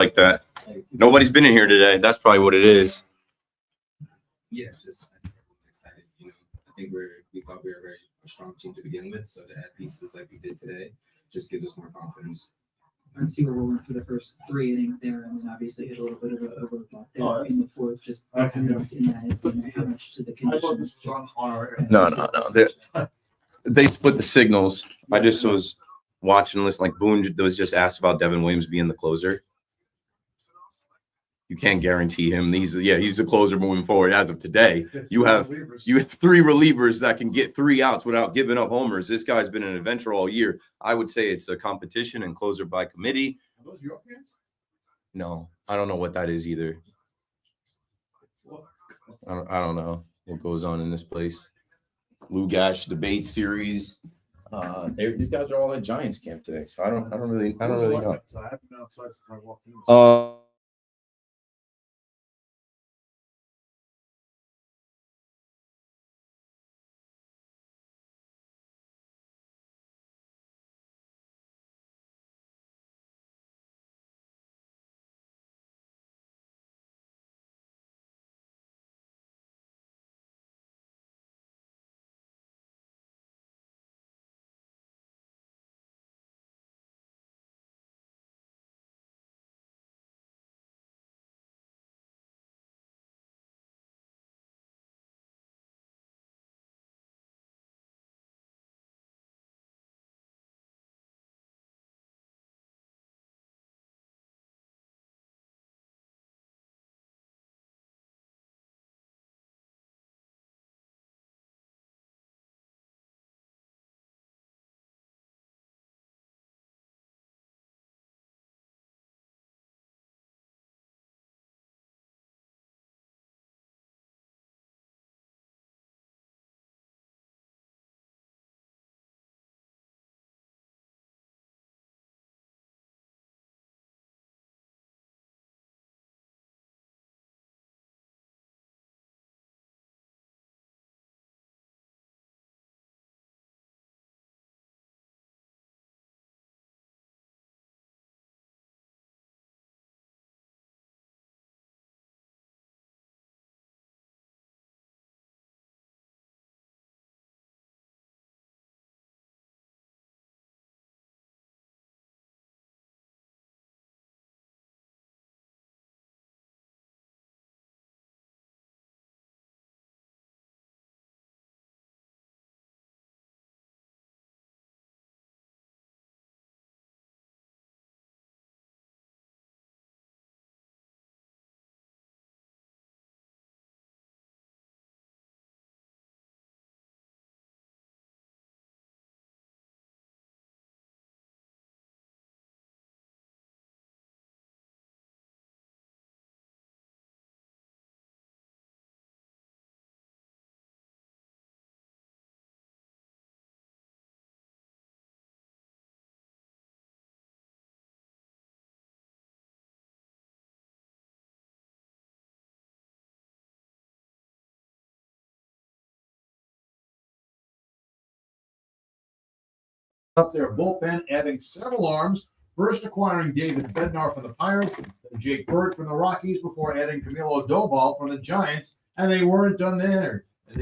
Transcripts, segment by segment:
like that. Nobody's been in here today. That's probably what it is. Yes, just I think everyone's excited. I think we thought we were a very strong team to begin with, so to add pieces like we did today just gives us more confidence. Obviously, we're rolling for the first 3 innings there, and then obviously hit a little bit of a roadblock there in the fourth. Just in that, how much to the conditions. No. They split the signals. I just was watching, listening. Like Boone was just asked about Devin Williams being the closer. You can't guarantee him. He's the closer moving forward as of today. You have 3 relievers that can get 3 outs without giving up homers. This guy's been an adventure all year. I would say it's a competition and closer by committee. Are those your hands? No, I don't know what that is either. I don't know what goes on in this place. Lugash debate series. These guys are all at Giants camp today, so I don't really know. I haven't been outside since I walked in. Up their bullpen, adding several arms. First acquiring David Bednar from the Pirates, then Jake Bird from the Rockies before adding Camilo Doval from the Giants, and they weren't done there. And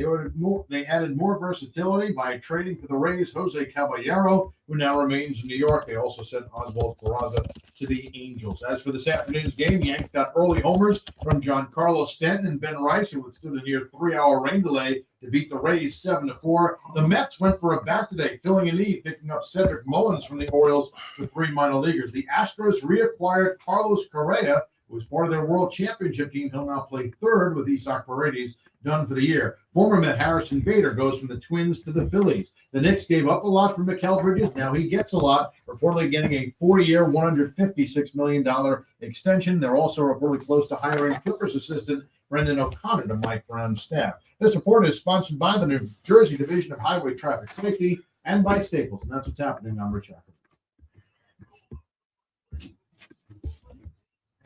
they added more versatility by trading for the Rays Jose Caballero, who now remains in New York. They also sent Oswald Peraza to the Angels. As for this afternoon's game, the Yankees got early homers from Giancarlo Stanton and Ben Rice, who withstood a near 3-hour rain delay to beat the Rays 7-4. The Mets went for a bat today, filling a need, picking up Cedric Mullins from the Orioles with 3 minor leaguers. The Astros reacquired Carlos Correa, who was part of their World Championship team. He'll now play third with Isaac Paredes, done for the year. Former Met Harrison Bader goes from the Twins to the Phillies. The Knicks gave up a lot for Mikal Bridges. Now he gets a lot, reportedly getting a 4-year, $156 million extension. They're also reportedly close to hiring Clippers assistant Brendan O'Connor to Mike Brown's staff. This report is sponsored by the New Jersey Division of Highway Traffic Safety and by Staples, and that's what's happening on Rich Hacker.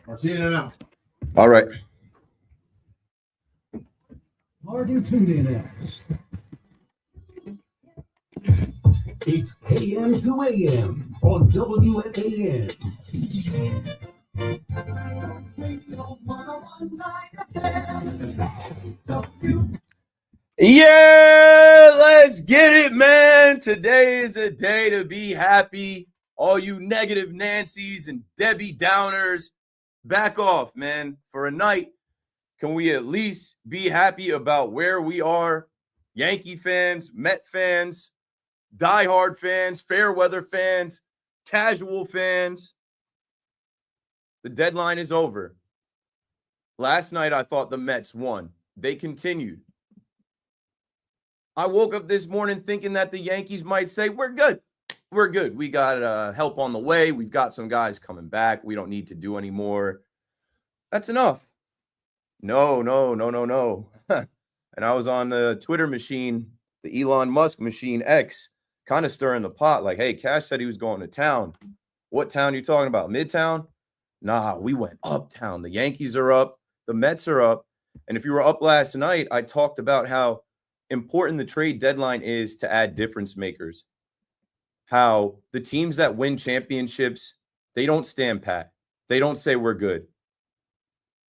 I'll see you in an hour. All right. Argentinians. It's AM to AM on WFAN. Yeah, let's get it, man. Today is a day to be happy. All you negative Nancy's and Debbie Downers, back off, man. For a night, can we at least be happy about where we are? Yankee fans, Met fans, diehard fans, fair weather fans, casual fans. The deadline is over. Last night, I thought the Mets won. They continued. I woke up this morning thinking that the Yankees might say, we're good. We're good. We got help on the way. We've got some guys coming back. We don't need to do anymore. That's enough. No. And I was on the Twitter machine, the Elon Musk machine, X, kind of stirring the pot. Like, hey, Cash said he was going to town. What town you talking about? Midtown? Nah, we went uptown. The Yankees are up. The Mets are up. And if you were up last night, I talked about how important the trade deadline is to add difference makers. How the teams that win championships, they don't stand pat. They don't say we're good.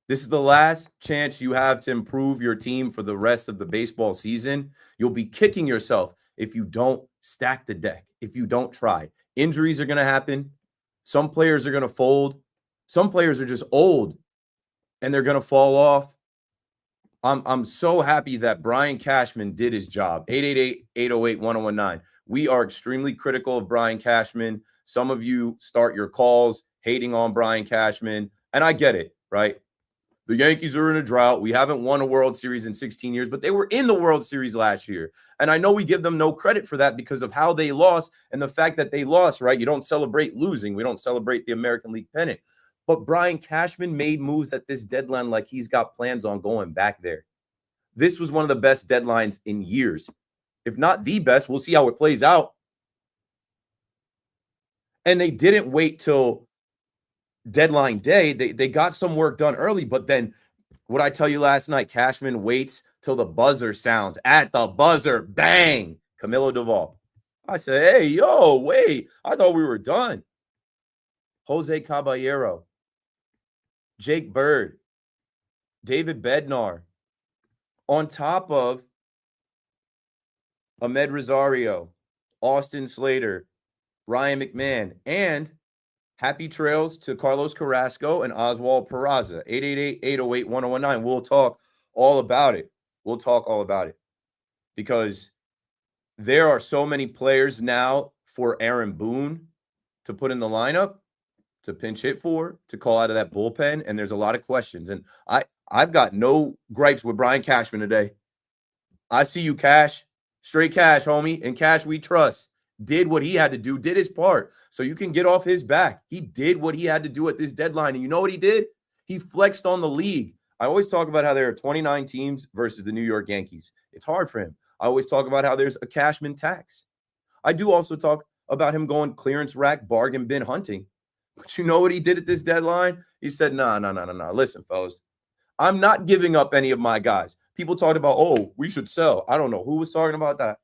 This is the last chance you have to improve your team for the rest of the baseball season. You'll be kicking yourself if you don't stack the deck, if you don't try. Injuries are going to happen. Some players are going to fold. Some players are just old and they're going to fall off. I'm so happy that Brian Cashman did his job. 888-808-1019. We are extremely critical of Brian Cashman. Some of you start your calls hating on Brian Cashman, and I get it, right? The Yankees are in a drought. We haven't won a World Series in 16 years, but they were in the World Series last year. And I know we give them no credit for that because of how they lost and the fact that they lost, right? You don't celebrate losing. We don't celebrate the American League pennant. But Brian Cashman made moves at this deadline like he's got plans on going back there. This was one of the best deadlines in years. If not the best, we'll see how it plays out. And they didn't wait till deadline day. They got some work done early, but then what I tell you last night, Cashman waits till the buzzer sounds. At the buzzer, bang, Camilo Duvall. I said, hey, yo, wait, I thought we were done. Jose Caballero, Jake Bird, David Bednar, on top of Ahmed Rosario, Austin Slater, Ryan McMahon, and happy trails to Carlos Carrasco and Oswald Peraza. 888-808-1019. We'll talk all about it. We'll talk all about it because there are so many players now for Aaron Boone to put in the lineup, to pinch hit for, to call out of that bullpen, and there's a lot of questions. And I've got no gripes with Brian Cashman today. I see you, Cash. Straight Cash, homie. And Cash we trust. Did what he had to do, did his part. So you can get off his back. He did what he had to do at this deadline. And you know what he did? He flexed on the league. I always talk about how there are 29 teams versus the New York Yankees. It's hard for him. I always talk about how there's a Cashman tax. I do also talk about him going clearance rack bargain bin hunting. But you know what he did at this deadline? He said, no. Listen, fellas, I'm not giving up any of my guys. People talked about, oh, we should sell. I don't know who was talking about that.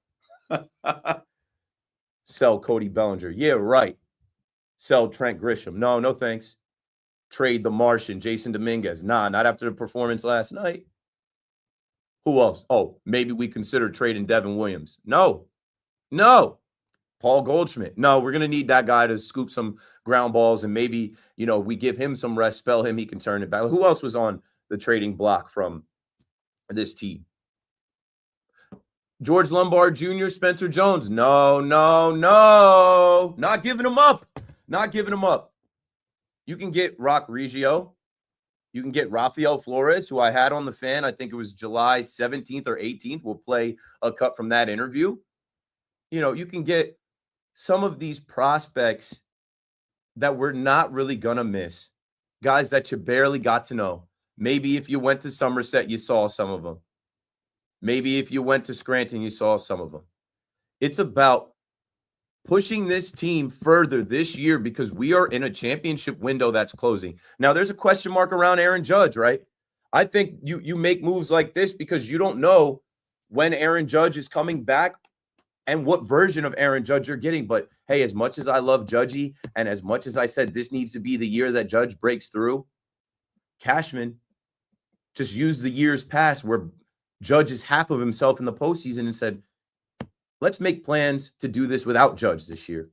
Sell Cody Bellinger. Yeah, right. Sell Trent Grisham. No thanks. Trade the Martian, Jason Dominguez. Nah, not after the performance last night. Who else? Oh, maybe we consider trading Devin Williams. No. Paul Goldschmidt. No, we're going to need that guy to scoop some ground balls and maybe, we give him some rest, spell him, he can turn it back. Who else was on the trading block from this team? George Lombard Jr., Spencer Jones. No. Not giving him up. You can get Rock Reggio. You can get Rafael Flores, who I had on the fan. I think it was July 17th or 18th. We'll play a cut from that interview. You can get some of these prospects that we're not really going to miss. Guys that you barely got to know. Maybe if you went to Somerset, you saw some of them. Maybe if you went to Scranton, you saw some of them. It's about pushing this team further this year because we are in a championship window that's closing. Now, there's a question mark around Aaron Judge, right? I think you make moves like this because you don't know when Aaron Judge is coming back and what version of Aaron Judge you're getting. But hey, as much as I love Judgy and as much as I said this needs to be the year that Judge breaks through, Cashman just used the years past where Judge is half of himself in the postseason and said, let's make plans to do this without Judge this year.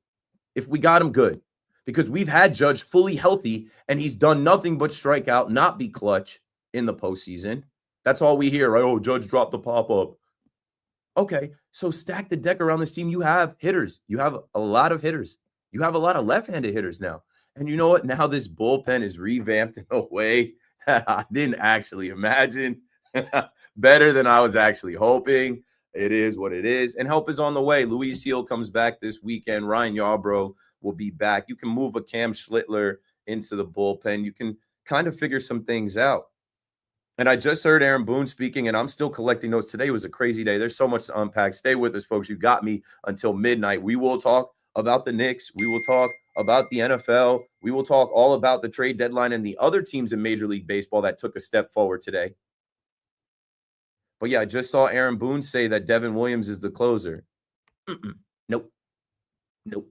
If we got him, good. Because we've had Judge fully healthy and he's done nothing but strike out, not be clutch in the postseason. That's all we hear, right? Oh, Judge dropped the pop-up. Okay, so stack the deck around this team. You have hitters. You have a lot of hitters. You have a lot of left-handed hitters now. And you know what? Now this bullpen is revamped in a way that I didn't actually imagine. Better than I was actually hoping. It is what it is. And help is on the way. Luis Heel comes back this weekend. Ryan Yarbrough will be back. You can move a Cam Schlittler into the bullpen. You can kind of figure some things out. And I just heard Aaron Boone speaking, and I'm still collecting notes. Today was a crazy day. There's so much to unpack. Stay with us, folks. You got me until midnight. We will talk about the Knicks. We will talk about the NFL. We will talk all about the trade deadline and the other teams in Major League Baseball that took a step forward today. But yeah, I just saw Aaron Boone say that Devin Williams is the closer. Nope. Nope.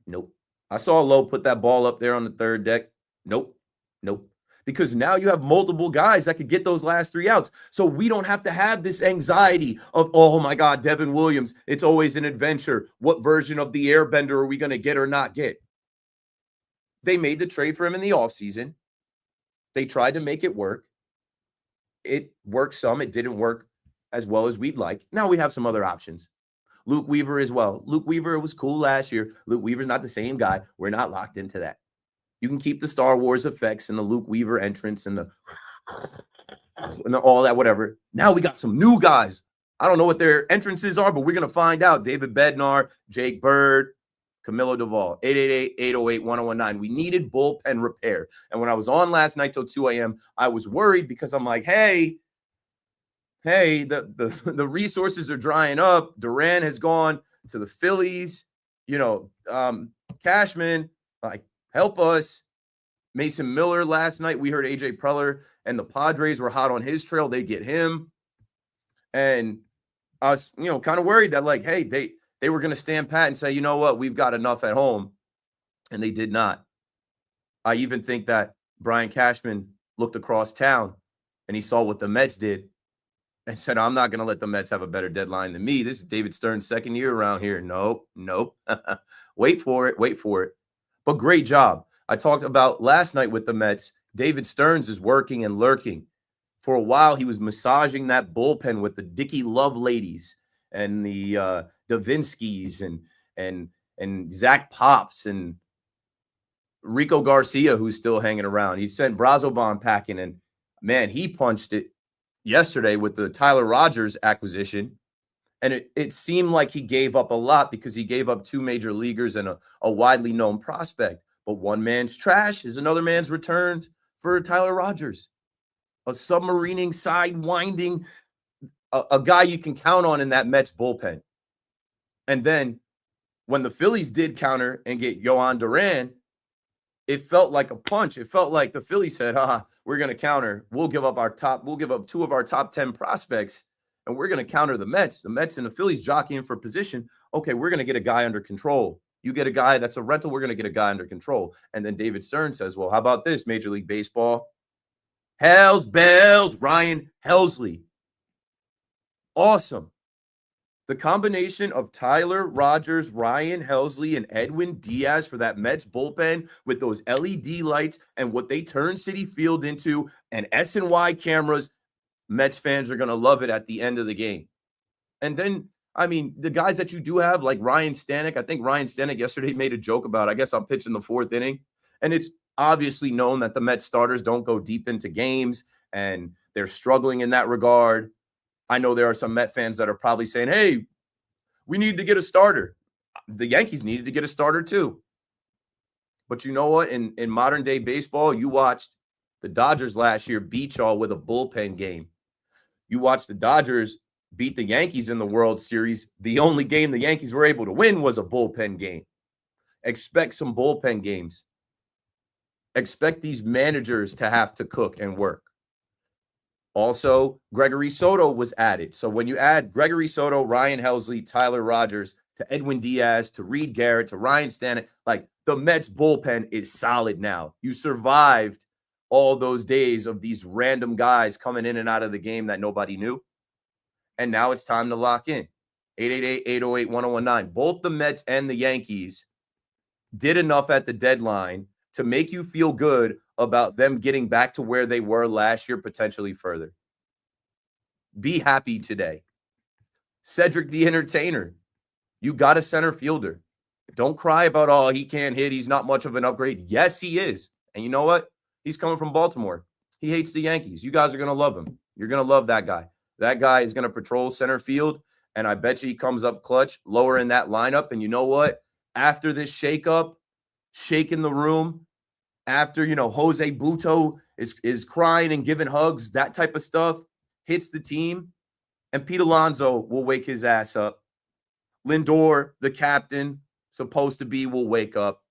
Nope. I saw Lowe put that ball up there on the third deck. Nope. Nope. Because now you have multiple guys that could get those last 3 outs. So we don't have to have this anxiety of, oh my God, Devin Williams. It's always an adventure. What version of the airbender are we going to get or not get? They made the trade for him in the offseason. They tried to make it work. It worked some. It didn't work as well as we'd like. Now we have some other options. Luke Weaver as well. Luke Weaver was cool last year. Luke Weaver's not the same guy. We're not locked into that. You can keep the Star Wars effects and the Luke Weaver entrance and all that, whatever. Now we got some new guys. I don't know what their entrances are, but we're going to find out. David Bednar, Jake Bird, Camilo Duvall, 888-808-1019. We needed bullpen repair. And when I was on last night till 2 a.m., I was worried because I'm like, hey, the resources are drying up. Duran has gone to the Phillies. Cashman, like, help us. Mason Miller last night, we heard AJ Preller and the Padres were hot on his trail. They get him. And I was, kind of worried that, like, hey, they were going to stand pat and say, you know what, we've got enough at home. And they did not. I even think that Brian Cashman looked across town and he saw what the Mets did and said, I'm not going to let the Mets have a better deadline than me. This is David Stern's second year around here. Nope. Wait for it. But great job. I talked about last night with the Mets. David Stearns is working and lurking. For a while, he was massaging that bullpen with the Dickie Love ladies and the Davinskis and Zach Pops and Rico Garcia, who's still hanging around. He sent Brazoban packing, and man, he punched it yesterday with the Tyler Rogers acquisition. And it seemed like he gave up a lot because he gave up 2 major leaguers and a widely known prospect. But one man's trash is another man's returned for Tyler Rogers. A submarining, sidewinding, a guy you can count on in that Mets bullpen. And then when the Phillies did counter and get Yohan Duran, it felt like a punch. It felt like the Phillies said, we're going to counter. We'll give up 2 of our top 10 prospects, and we're going to counter the Mets. The Mets and the Phillies jockeying for position. Okay, we're going to get a guy under control. You get a guy that's a rental, we're going to get a guy under control. And then David Stern says, well, how about this, Major League Baseball? Hells Bells, Ryan Helsley. Awesome. The combination of Tyler Rogers, Ryan Helsley, and Edwin Diaz for that Mets bullpen with those LED lights and what they turn Citi Field into and S&Y cameras, Mets fans are going to love it at the end of the game. And then, I mean, the guys that you do have, like Ryan Stanek, I think Ryan Stanek yesterday made a joke about, I guess I'm pitching the 4th inning. And it's obviously known that the Mets starters don't go deep into games, and they're struggling in that regard. I know there are some Met fans that are probably saying, hey, we need to get a starter. The Yankees needed to get a starter too. But you know what? In modern day baseball, you watched the Dodgers last year beat y'all with a bullpen game. You watched the Dodgers beat the Yankees in the World Series. The only game the Yankees were able to win was a bullpen game. Expect some bullpen games. Expect these managers to have to cook and work. Also, Gregory Soto was added. So when you add Gregory Soto, Ryan Helsley, Tyler Rogers, to Edwin Diaz, to Reed Garrett, to Ryan Stanton, like the Mets bullpen is solid now. You survived all those days of these random guys coming in and out of the game that nobody knew. And now it's time to lock in. 888-808-1019. Both the Mets and the Yankees did enough at the deadline to make you feel good about them getting back to where they were last year, potentially further. Be happy today. Cedric the Entertainer, you got a center fielder. Don't cry about, oh, he can't hit. He's not much of an upgrade. Yes, he is. And you know what? He's coming from Baltimore. He hates the Yankees. You guys are going to love him. You're going to love that guy. That guy is going to patrol center field, and I bet you he comes up clutch, lower in that lineup. And you know what? After this shakeup, shaking the room, after, Jose Buto is crying and giving hugs, that type of stuff hits the team, and Pete Alonso will wake his ass up. Lindor, the captain, supposed to be, will wake up.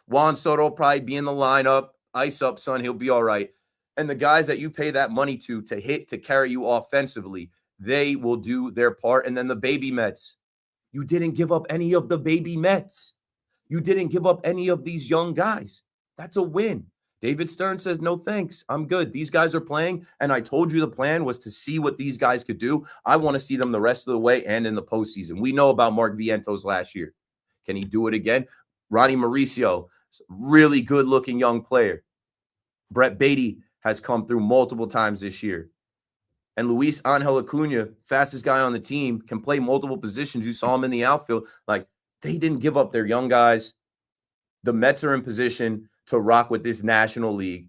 Juan Soto will probably be in the lineup. Ice up, son. He'll be all right. And the guys that you pay that money to hit, to carry you offensively, they will do their part. And then the baby Mets. You didn't give up any of the baby Mets. You didn't give up any of these young guys. That's a win. David Stern says, no thanks. I'm good. These guys are playing, and I told you the plan was to see what these guys could do. I want to see them the rest of the way and in the postseason. We know about Mark Vientos last year. Can he do it again? Ronnie Mauricio, really good-looking young player. Brett Beatty has come through multiple times this year. And Luis Angel Acuna, fastest guy on the team, can play multiple positions. You saw him in the outfield. Like, they didn't give up their young guys. The Mets are in position to rock with this National League.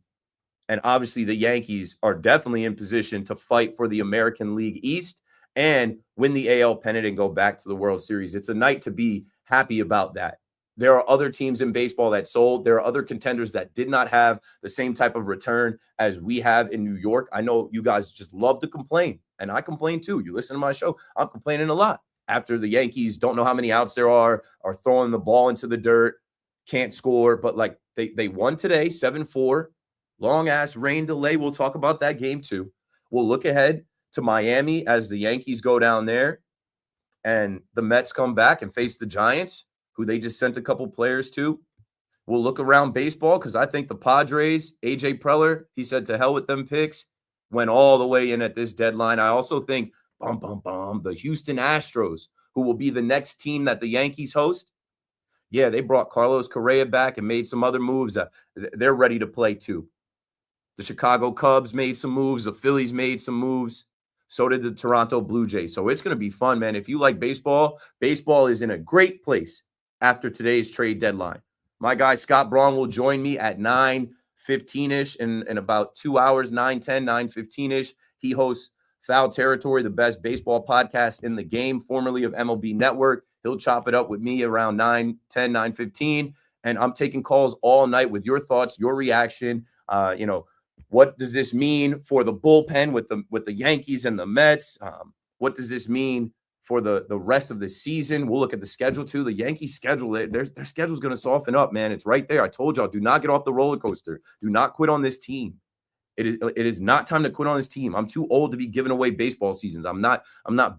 And obviously the Yankees are definitely in position to fight for the American League East and win the AL pennant and go back to the World Series. It's a night to be happy about that. There are other teams in baseball that sold. There are other contenders that did not have the same type of return as we have in New York. I know you guys just love to complain, and I complain too. You listen to my show, I'm complaining a lot. After the Yankees don't know how many outs there are throwing the ball into the dirt, can't score, but like they won today, 7-4, long-ass rain delay. We'll talk about that game too. We'll look ahead to Miami as the Yankees go down there and the Mets come back and face the Giants, who they just sent a couple players to. We'll look around baseball because I think the Padres, AJ Preller, he said to hell with them picks, went all the way in at this deadline. I also think, the Houston Astros, who will be the next team that the Yankees host. Yeah, they brought Carlos Correa back and made some other moves. They're ready to play too. The Chicago Cubs made some moves. The Phillies made some moves. So did the Toronto Blue Jays. So it's going to be fun, man. If you like baseball, baseball is in a great place after today's trade deadline. My guy Scott Braun will join me at 9:15-ish in about 2 hours, 9:10, 9:15-ish. He hosts Foul Territory, the best baseball podcast in the game, formerly of MLB Network. He'll chop it up with me around 9:10, 9:15. And I'm taking calls all night with your thoughts, your reaction. What does this mean for the bullpen with the Yankees and the Mets? What does this mean for the rest of the season? We'll look at the schedule too. The Yankees schedule, their schedule is going to soften up, man. It's right there. I told y'all, do not get off the roller coaster. Do not quit on this team. It is not time to quit on this team. I'm too old to be giving away baseball seasons. I'm not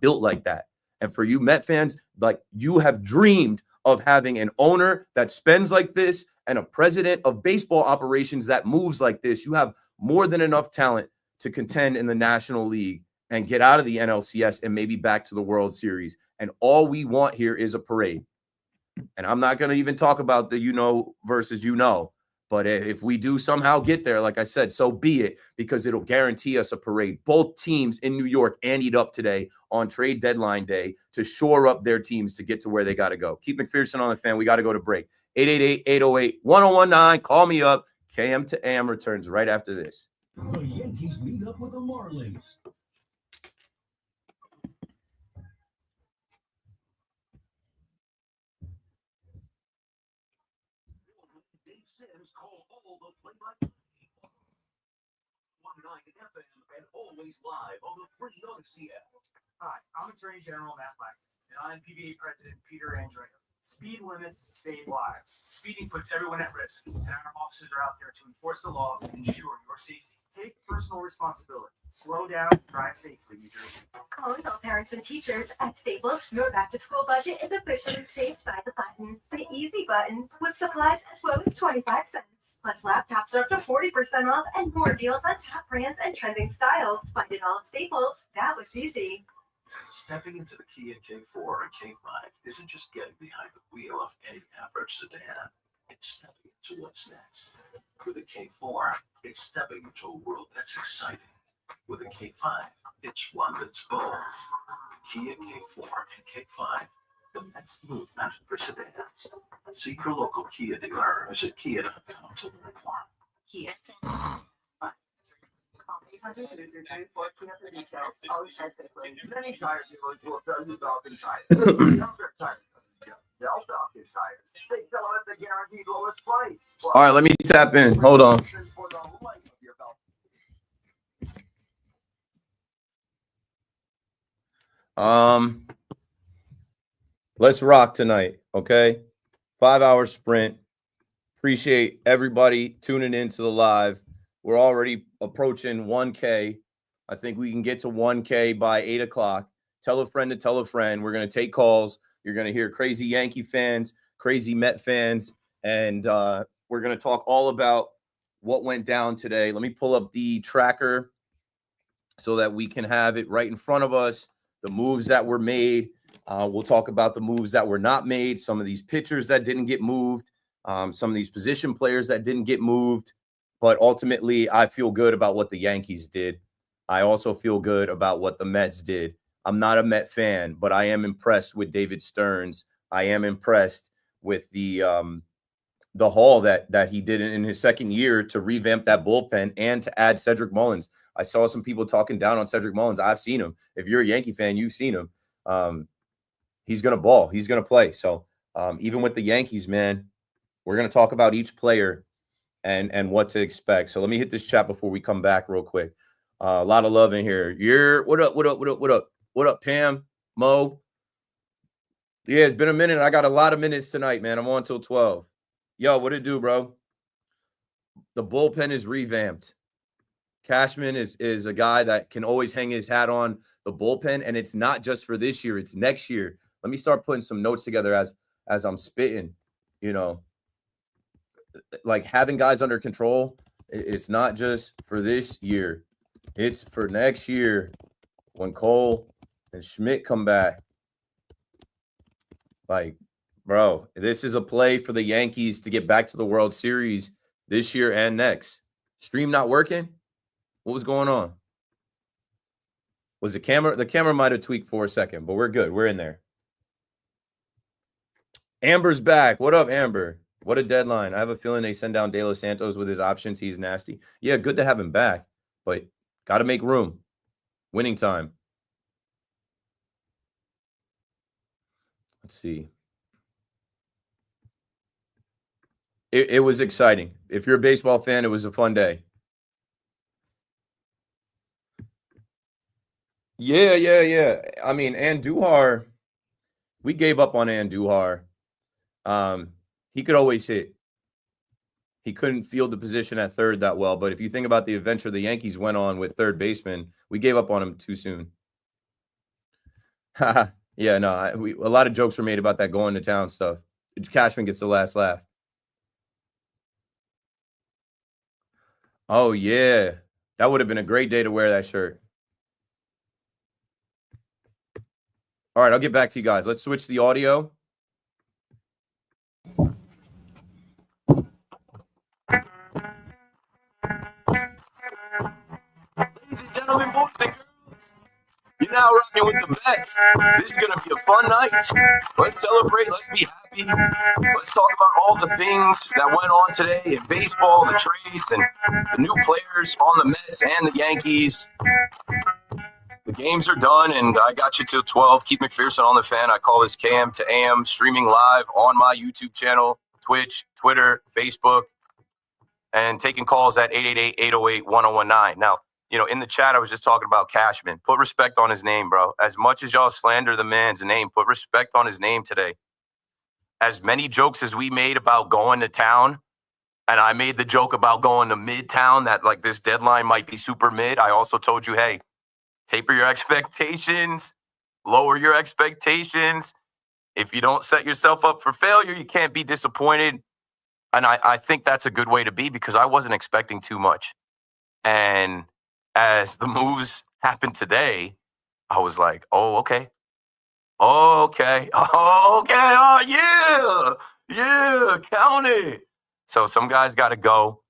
built like that. And for you Met fans, like, you have dreamed of having an owner that spends like this and a president of baseball operations that moves like this. You have more than enough talent to contend in the National League and get out of the NLCS and maybe back to the World Series. And all we want here is a parade. And I'm not going to even talk about the versus but if we do somehow get there, like I said, so be it, because it'll guarantee us a parade. Both teams in New York anteed up today on trade deadline day to shore up their teams to get to where they got to go. Keith McPherson on the Fan. We got to go to break. 888-808-1019. Call me up. KM to AM returns right after this. The Yankees meet up with the Marlins. Dave Sims call all the play-by-play. 19 FM and always live on the free Odyssey app. Hi, I'm Attorney General Matt Black, and I'm PBA President Peter Andrea. Speed limits save lives. Speeding puts everyone at risk, and our officers are out there to enforce the law and ensure your safety. Take personal responsibility. Slow down, drive safely, New Jersey. Calling all parents and teachers at Staples, your back-to-school budget is officially saved by the button. The easy button, with supplies as low as 25 cents. Plus laptops are up to 40% off and more deals on top brands and trending styles. Find it all at Staples. That was easy. Stepping into the Kia K4 or K5 isn't just getting behind the wheel of any average sedan. It's stepping into what's next. With a K4, it's stepping into a world that's exciting. With a K5, it's one that's bold. The Kia K4 and K5, the next movement for sedans. See your local Kia dealer or visit kia.com to learn more. Kia. Many tire dealers will sell you Falcon tires. Sell Falcon tires. They sell them at the guaranteed lowest price. All right, let me tap in. Hold on. For the life of your Falcon. Let's rock tonight, okay? 5-hour sprint. Appreciate everybody tuning in to the live. We're already approaching 1K. I think we can get to 1K by 8 o'clock. Tell a friend to tell a friend. We're going to take calls. You're going to hear crazy Yankee fans, crazy Met fans, and we're going to talk all about what went down today. Let me pull up the tracker so that we can have it right in front of us, the moves that were made. We'll talk about the moves that were not made, some of these pitchers that didn't get moved, some of these position players that didn't get moved. But ultimately, I feel good about what the Yankees did. I also feel good about what the Mets did. I'm not a Met fan, but I am impressed with David Stearns. I am impressed with the haul that he did in his second year to revamp that bullpen and to add Cedric Mullins. I saw some people talking down on Cedric Mullins. I've seen him. If you're a Yankee fan, you've seen him. He's going to ball. He's going to play. So even with the Yankees, man, we're going to talk about each player and what to expect. So let me hit this chat before we come back real quick. A lot of love in here. What up, Pam, Mo? Yeah, it's been a minute. I got a lot of minutes tonight, man. I'm on till 12. Yo, what it do, bro? The bullpen is revamped. Cashman is a guy that can always hang his hat on the bullpen, and it's not just for this year. It's next year. Let me start putting some notes together as I'm spitting, like having guys under control. It's not just for this year. It's for next year when Cole and Schmidt come back. Like, bro, this is a play for the Yankees to get back to the World Series this year and next. Stream not working? What was going on? Was the camera? The camera might have tweaked for a second, but we're good. We're in there. Amber's back. What up, Amber? What a deadline. I have a feeling they send down De Los Santos with his options. He's nasty. Yeah, good to have him back, but got to make room. Winning time. Let's see. It was exciting. If you're a baseball fan, it was a fun day. Yeah. I mean, Andujar, we gave up on Andujar. He could always hit. He couldn't field the position at third that well. But if you think about the adventure the Yankees went on with third baseman, we gave up on him too soon. Yeah, no, a lot of jokes were made about that going to town stuff. Cashman gets the last laugh. Oh, yeah. That would have been a great day to wear that shirt. All right, I'll get back to you guys. Let's switch the audio. Ladies and gentlemen, boys and girls, you're now rocking with the Mets. This is going to be a fun night. Let's celebrate. Let's be happy. Let's talk about all the things that went on today in baseball, the trades, and the new players on the Mets and the Yankees. The games are done, and I got you till 12. Keith McPherson on the Fan. I call this KM to AM, streaming live on my YouTube channel, Twitch, Twitter, Facebook, and taking calls at 888-808-1019. Now, in the chat, I was just talking about Cashman. Put respect on his name, bro. As much as y'all slander the man's name, put respect on his name today. As many jokes as we made about going to town, And I made the joke about going to Midtown, that like this deadline might be super mid. I also told you, hey, taper your expectations, lower your expectations. If you don't set yourself up for failure, you can't be disappointed. And I think that's a good way to be, because I wasn't expecting too much. And as the moves happened today, I was like, oh, okay. Okay. Okay. Oh, yeah. Count it. So some guys got to go.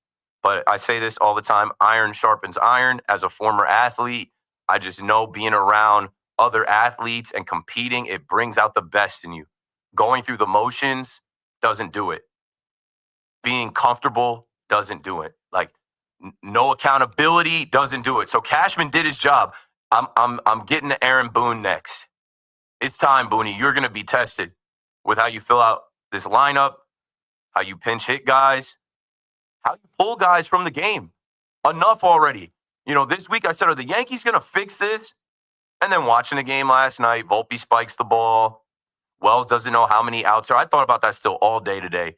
But I say this all the time, iron sharpens iron. As a former athlete, I just know being around other athletes and competing, it brings out the best in you. Going through the motions doesn't do it. Being comfortable doesn't do it. Like no accountability doesn't do it. So Cashman did his job. I'm getting to Aaron Boone next. It's time, Booney. You're going to be tested with how you fill out this lineup, how you pinch hit guys, how you pull guys from the game. Enough already. You know, this week I said, are the Yankees going to fix this? And then watching the game last night, Volpe spikes the ball. Wells doesn't know how many outs are. I thought about that still all day today.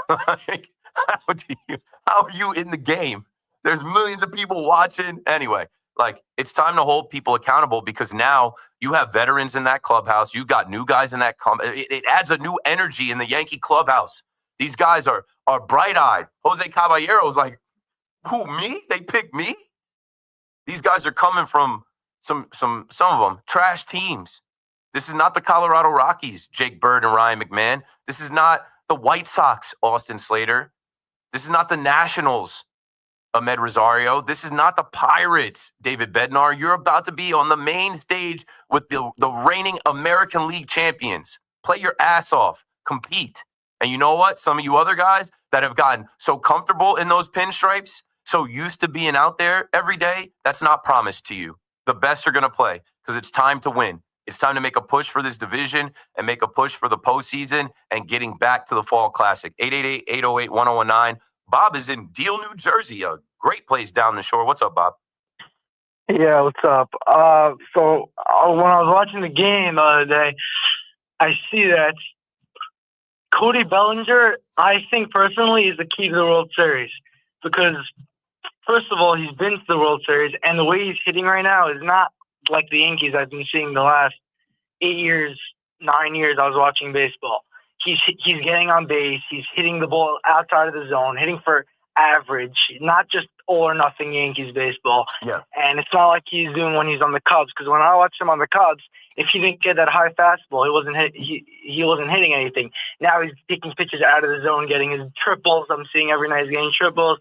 Like, how are you in the game? There's millions of people watching. Anyway, like, it's time to hold people accountable, because now you have veterans in that clubhouse. You got new guys in that it adds a new energy in the Yankee clubhouse. These guys are bright-eyed. Jose Caballero's like, who, me? They picked me? These guys are coming from some of them trash teams. This is not the Colorado Rockies, Jake Bird and Ryan McMahon. This is not the White Sox, Austin Slater. This is not the Nationals, Ahmed Rosario. This is not the Pirates, David Bednar. You're about to be on the main stage with the reigning American League champions. Play your ass off. Compete. And you know what? Some of you other guys that have gotten so comfortable in those pinstripes, so used to being out there every day, that's not promised to you. The best are going to play, because it's time to win. It's time to make a push for this division and make a push for the postseason and getting back to the Fall Classic. 888-808-1019. Bob is in Deal, New Jersey, a great place down the shore. What's up, Bob? Yeah, what's up? So when I was watching the game the other day, I see that Cody Bellinger, I think personally, is the key to the World Series, because first of all, he's been to the World Series, and the way he's hitting right now is not like the Yankees I've been seeing the last 8 years, 9 years I was watching baseball. He's getting on base. He's hitting the ball outside of the zone, hitting for average, not just all or nothing Yankees baseball. Yeah. And it's not like he's doing when he's on the Cubs, because when I watched him on the Cubs, if he didn't get that high fastball, he wasn't hitting anything. Now he's taking pitches out of the zone, getting his triples. I'm seeing every night he's getting triples.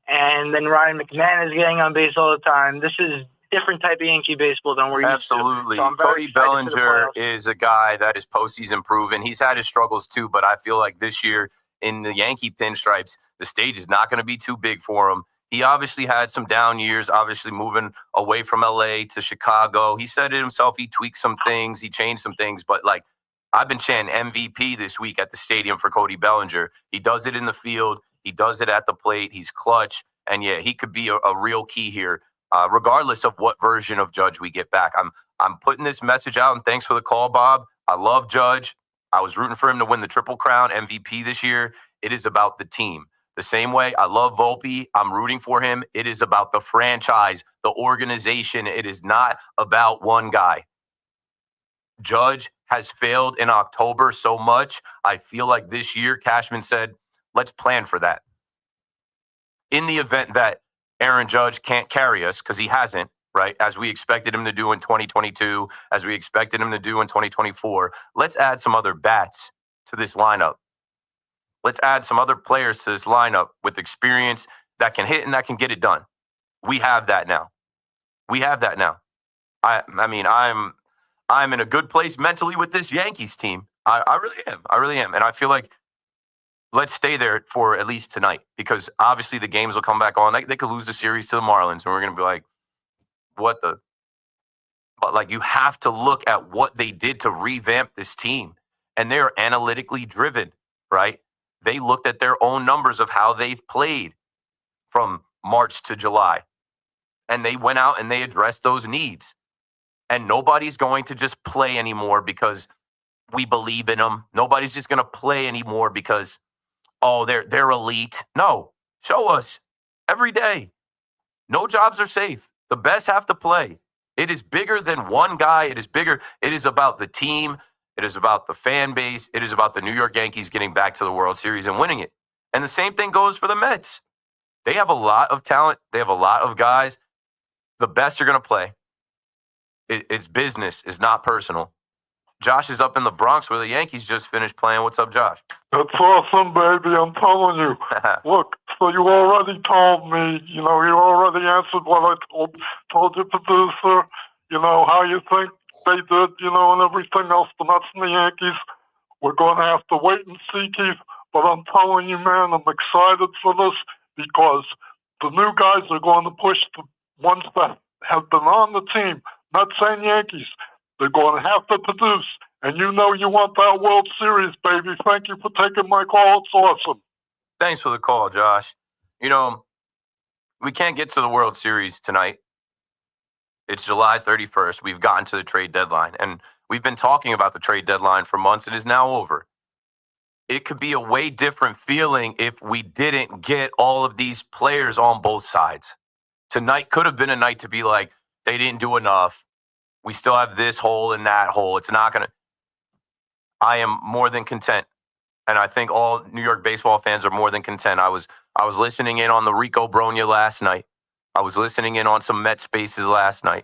And then Ryan McMahon is getting on base all the time. This is different type of Yankee baseball than we're used to. Absolutely. So I'm very Cody excited for the Bellinger playoffs. is a guy that is postseason proven. He's had his struggles too, but I feel like this year in the Yankee pinstripes, the stage is not going to be too big for him. He obviously had some down years, obviously moving away from LA to Chicago. He said it himself. He tweaked some things. He changed some things. But like, I've been chanting MVP this week at the stadium for Cody Bellinger. He does it in the field. He does it at the plate. He's clutch. And yeah, he could be a real key here, regardless of what version of Judge we get back. I'm putting this message out, and thanks for the call, Bob. I love Judge. I was rooting for him to win the Triple Crown MVP this year. It is about the team. The same way I love Volpe, I'm rooting for him. It is about the franchise, the organization. It is not about one guy. Judge has failed in October so much. I feel like this year, Cashman said, let's plan for that. In the event that Aaron Judge can't carry us, because he hasn't, right, as we expected him to do in 2022, as we expected him to do in 2024, let's add some other bats to this lineup. Let's add some other players to this lineup with experience that can hit and that can get it done. We have that now. We have that now. I mean, I'm in a good place mentally with this Yankees team. I really am. I really am. And I feel like let's stay there for at least tonight, because obviously the games will come back on. They could lose the series to the Marlins, and we're going to be like, what the? But like, you have to look at what they did to revamp this team. And they're analytically driven, right? They looked at their own numbers of how they've played from March to July. And they went out and they addressed those needs. And nobody's going to just play anymore because we believe in them. Nobody's just going to play anymore because, oh, they're elite. No, show us every day. No jobs are safe. The best have to play. It is bigger than one guy. It is bigger. It is about the team. It is about the fan base. It is about the New York Yankees getting back to the World Series and winning it. And the same thing goes for the Mets. They have a lot of talent. They have a lot of guys. The best are going to play. It's business. It's not personal. Josh is up in the Bronx where the Yankees just finished playing. What's up, Josh? That's awesome, baby. I'm telling you. Look, so you already told me, you already answered what I told your producer, how you think they did, and everything else. The Mets and the Yankees, we're going to have to wait and see, Keith. But I'm telling you, man, I'm excited for this because the new guys are going to push the ones that have been on the team, Mets and Yankees. They're going to have to produce. And you want that World Series, baby. Thank you for taking my call. It's awesome. Thanks for the call, Josh. We can't get to the World Series tonight. It's July 31st. We've gotten to the trade deadline. And we've been talking about the trade deadline for months. It is now over. It could be a way different feeling if we didn't get all of these players on both sides. Tonight could have been a night to be like, they didn't do enough. We still have this hole and that hole. It's not going to. I am more than content. And I think all New York baseball fans are more than content. I was listening in on the Rico Bronya last night. I was listening in on some Mets spaces last night.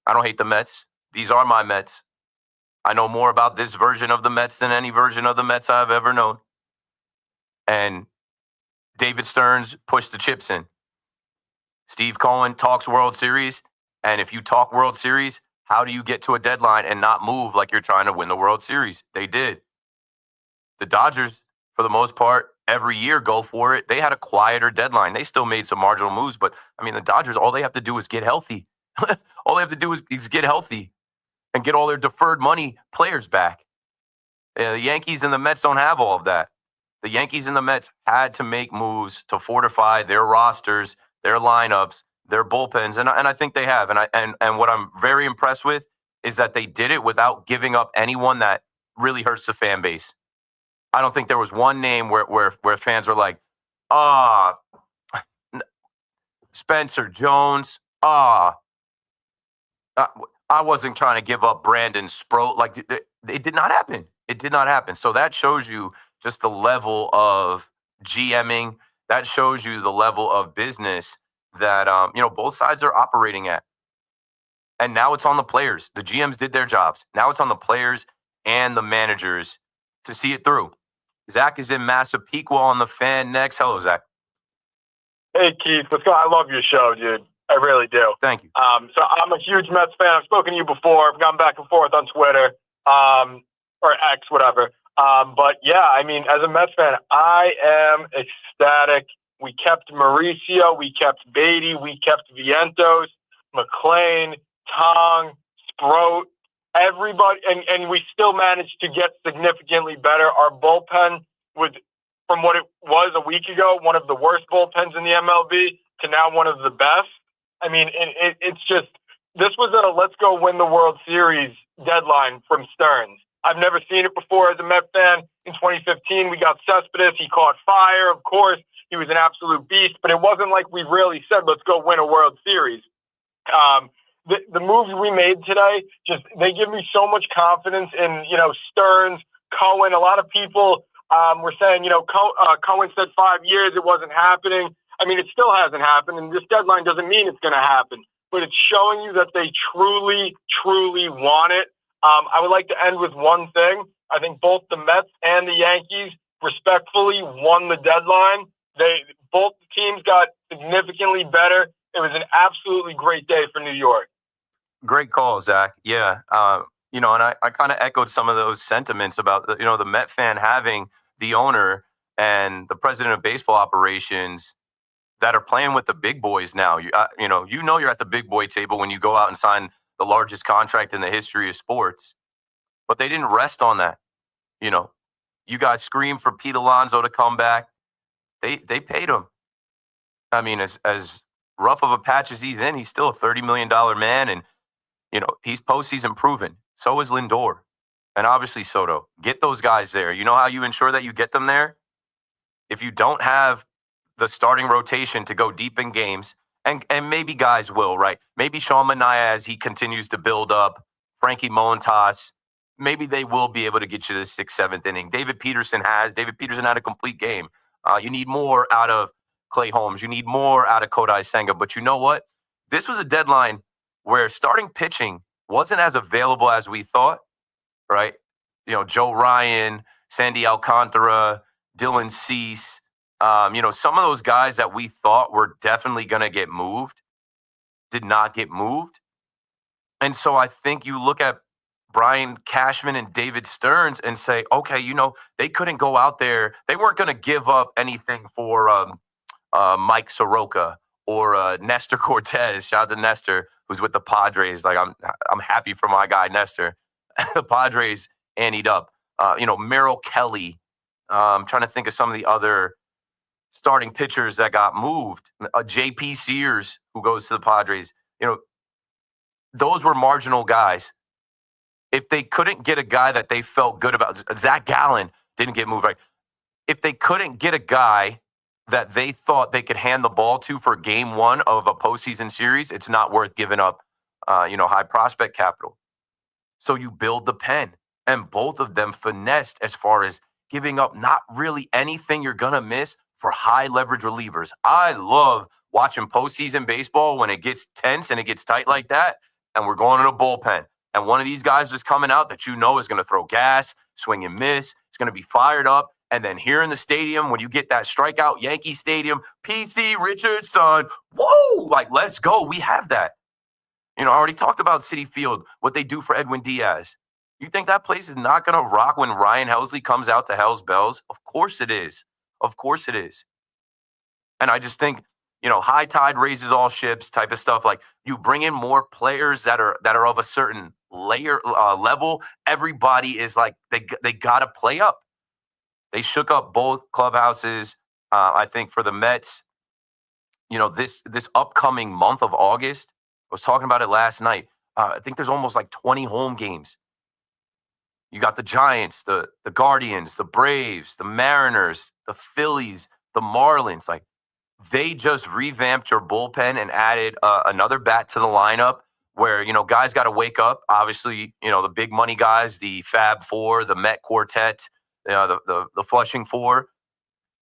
I don't hate the Mets. These are my Mets. I know more about this version of the Mets than any version of the Mets I've ever known. And David Stearns pushed the chips in. Steve Cohen talks World Series. And if you talk World Series, how do you get to a deadline and not move like you're trying to win the World Series? They did. The Dodgers, for the most part, every year go for it. They had a quieter deadline. They still made some marginal moves, but the Dodgers, all they have to do is get healthy. All they have to do is get healthy and get all their deferred money players back. The Yankees and the Mets don't have all of that. The Yankees and the Mets had to make moves to fortify their rosters, their lineups, their bullpens, and I think they have. And what I'm very impressed with is that they did it without giving up anyone that really hurts the fan base. I don't think there was one name where fans were like, Spencer Jones, I wasn't trying to give up Brandon Sproat. Like, it did not happen. It did not happen. So that shows you just the level of GMing. That shows you the level of business that, both sides are operating at. And now it's on the players. The GMs did their jobs. Now it's on the players and the managers to see it through. Zach is in Massapequa on the Fan next. Hello, Zach. Hey, Keith. What's going on? I love your show, dude. I really do. Thank you. So I'm a huge Mets fan. I've spoken to you before. I've gone back and forth on Twitter or X, whatever. But yeah, as a Mets fan, I am ecstatic. We kept Mauricio, we kept Beatty, we kept Vientos, McClain, Tong, Sproat, everybody, and we still managed to get significantly better. Our bullpen from what it was a week ago, one of the worst bullpens in the MLB to now one of the best. It's just, this was a let's go win the World Series deadline from Stearns. I've never seen it before as a Met fan. In 2015, we got Cespedes. He caught fire, of course. He was an absolute beast, but it wasn't like we really said, let's go win a World Series. The moves we made today, they give me so much confidence in, Stearns, Cohen. A lot of people were saying, Cohen said 5 years, it wasn't happening. It still hasn't happened, and this deadline doesn't mean it's going to happen, but it's showing you that they truly, truly want it. I would like to end with one thing. I think both the Mets and the Yankees respectfully won the deadline. Both teams got significantly better. It was an absolutely great day for New York. Great call, Zach. Yeah. And I kind of echoed some of those sentiments about, the Met fan having the owner and the president of baseball operations that are playing with the big boys now. You're at the big boy table when you go out and sign the largest contract in the history of sports. But they didn't rest on that. You guys screamed for Pete Alonso to come back. They paid him. As rough of a patch as he's in, he's still a $30 million man. And, he's postseason proven. So is Lindor. And obviously Soto. Get those guys there. You know how you ensure that you get them there? if you don't have the starting rotation to go deep in games, and maybe guys will, right? Maybe Sean Manaea, as he continues to build up, Frankie Molentas, maybe they will be able to get you to the 6th, 7th inning. David Peterson had a complete game. You need more out of Clay Holmes. You need more out of Kodai Senga. But you know what? This was a deadline where starting pitching wasn't as available as we thought, right? Joe Ryan, Sandy Alcantara, Dylan Cease, some of those guys that we thought were definitely going to get moved did not get moved. And so I think you look at Brian Cashman and David Stearns and say, okay, they couldn't go out there. They weren't going to give up anything for Mike Soroka or Nestor Cortez. Shout out to Nestor, who's with the Padres. Like I'm happy for my guy Nestor. The Padres anteed up. Merrill Kelly. I'm trying to think of some of the other starting pitchers that got moved. J.P. Sears, who goes to the Padres. Those were marginal guys. If they couldn't get a guy that they felt good about, Zach Gallen didn't get moved, right? If they couldn't get a guy that they thought they could hand the ball to for game 1 of a postseason series, it's not worth giving up, high prospect capital. So you build the pen, and both of them finessed as far as giving up not really anything you're going to miss for high leverage relievers. I love watching postseason baseball when it gets tense and it gets tight like that, and we're going to the bullpen. And one of these guys is coming out that is going to throw gas, swing and miss. It's going to be fired up. And then here in the stadium, when you get that strikeout, Yankee Stadium, P.C. Richardson, whoa, like, let's go. We have that. I already talked about Citi Field, what they do for Edwin Diaz. You think that place is not going to rock when Ryan Helsley comes out to Hell's Bells? Of course it is. Of course it is. And I just think, high tide raises all ships type of stuff. Like, you bring in more players that are of a certain level. Everybody is like, they got to play up. They shook up both clubhouses. I think for the Mets, this upcoming month of August, I was talking about it last night. I think there's almost like 20 home games. You got the Giants, the Guardians, the Braves, the Mariners, the Phillies, the Marlins. Like, they just revamped your bullpen and added another bat to the lineup where, guys got to wake up. Obviously, the big money guys, the Fab Four, the Met Quartet, the Flushing Four.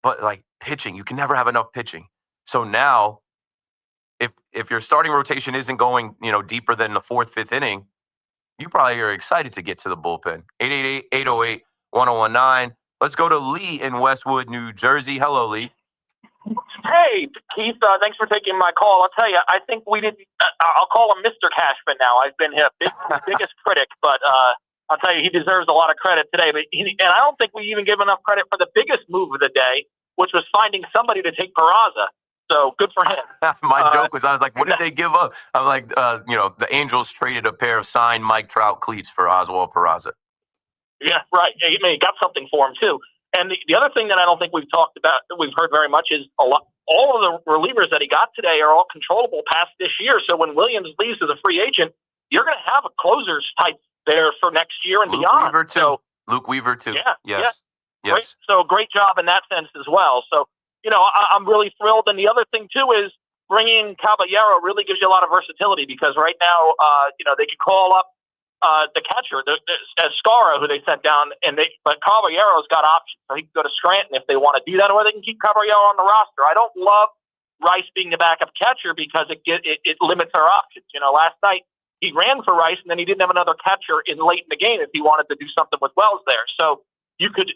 But, like, pitching, you can never have enough pitching. So now, if your starting rotation isn't going, deeper than the 4th, 5th inning, you probably are excited to get to the bullpen. 888-808-1019. Let's go to Lee in Westwood, New Jersey. Hello, Lee. Hey, Keith, thanks for taking my call. I'll tell you, I think we didn't I'll call him Mr. Cashman now. I've been his biggest critic, but I'll tell you, he deserves a lot of credit today. And I don't think we even give enough credit for the biggest move of the day, which was finding somebody to take Peraza. So good for him. My joke was, I was like, what did they give up? I'm like, the Angels traded a pair of signed Mike Trout cleats for Oswald Peraza. Yeah, right. He got something for him, too. And the other thing that I don't think we've talked about, that we've heard very much, is all of the relievers that he got today are all controllable past this year. So when Williams leaves as a free agent, you're going to have a closers type there for next year and Luke beyond. Weaver, too. So, Luke Weaver, too. Yeah. Yes. Great, so great job in that sense as well. So, I'm really thrilled. And the other thing, too, is bringing Caballero really gives you a lot of versatility because right now, they can call up the catcher, Escara, who they sent down, but Caballero's got options. So he can go to Scranton if they want to do that, or they can keep Caballero on the roster. I don't love Rice being the backup catcher because it limits our options. Last night he ran for Rice, and then he didn't have another catcher late in the game if he wanted to do something with Wells there. So you could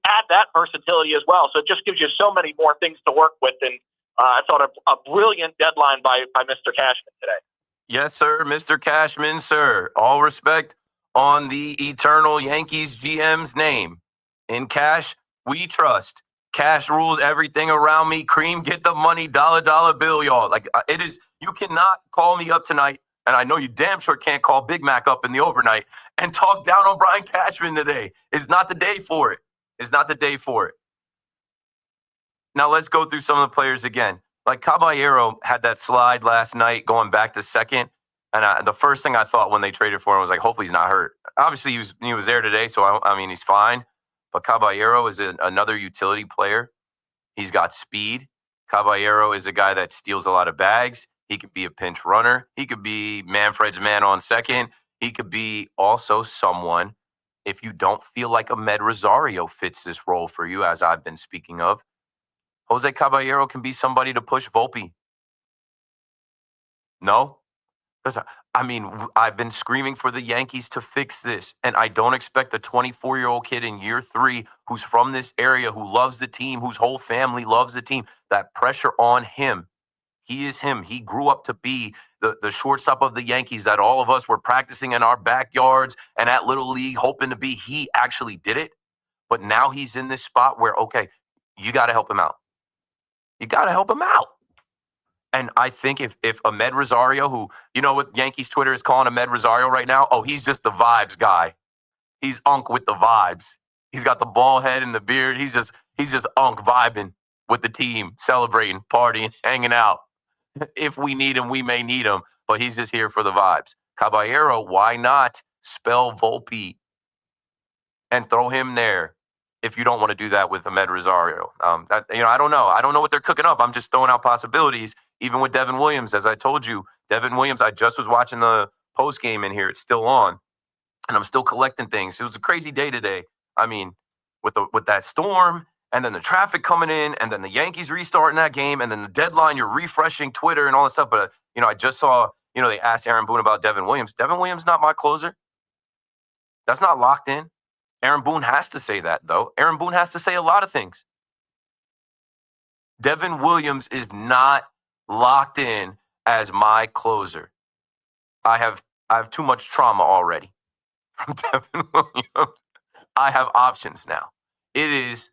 add that versatility as well. So it just gives you so many more things to work with. And I thought a brilliant deadline by Mr. Cashman today. Yes, sir, Mr. Cashman, sir. All respect on the eternal Yankees GM's name. In Cash, we trust. Cash rules everything around me. Cream, get the money, dollar bill, y'all. Like, it is, you cannot call me up tonight, and I know you damn sure can't call Big Mac up in the overnight and talk down on Brian Cashman today. It's not the day for it. It's not the day for it. Now let's go through some of the players again. Like, Caballero had that slide last night going back to second. And the first thing I thought when they traded for him was like, hopefully he's not hurt. Obviously, he was there today, so I mean, he's fine. But Caballero is another utility player. He's got speed. Caballero is a guy that steals a lot of bags. He could be a pinch runner. He could be Manfred's man on second. He could be also someone, if you don't feel like Ahmed Rosario fits this role for you, as I've been speaking of, Jose Caballero can be somebody to push Volpe. No? Because, I've been screaming for the Yankees to fix this, and I don't expect a 24-year-old kid in year 3 who's from this area, who loves the team, whose whole family loves the team, that pressure on him. He is him. He grew up to be the shortstop of the Yankees that all of us were practicing in our backyards and at Little League hoping to be. He actually did it, but now he's in this spot where, okay, you got to help him out. You got to help him out. And I think if Ahmed Rosario, who, you know what Yankees Twitter is calling Ahmed Rosario right now? Oh, he's just the vibes guy. He's Unk with the vibes. He's got the bald head and the beard. He's just Unk vibing with the team, celebrating, partying, hanging out. If we need him, we may need him, but he's just here for the vibes. Caballero, why not spell Volpe and throw him there if you don't want to do that with Ahmed Rosario? I don't know. I don't know what they're cooking up. I'm just throwing out possibilities. Even with Devin Williams, as I told you, Devin Williams, I just was watching the post game in here. It's still on, and I'm still collecting things. It was a crazy day today. I mean, with that storm, and then the traffic coming in, and then the Yankees restarting that game, and then the deadline, you're refreshing Twitter and all that stuff. But, I just saw, they asked Aaron Boone about Devin Williams. Devin Williams not my closer. That's not locked in. Aaron Boone has to say that, though. Aaron Boone has to say a lot of things. Devin Williams is not locked in as my closer. I have too much trauma already from Devin Williams. I have options now. It is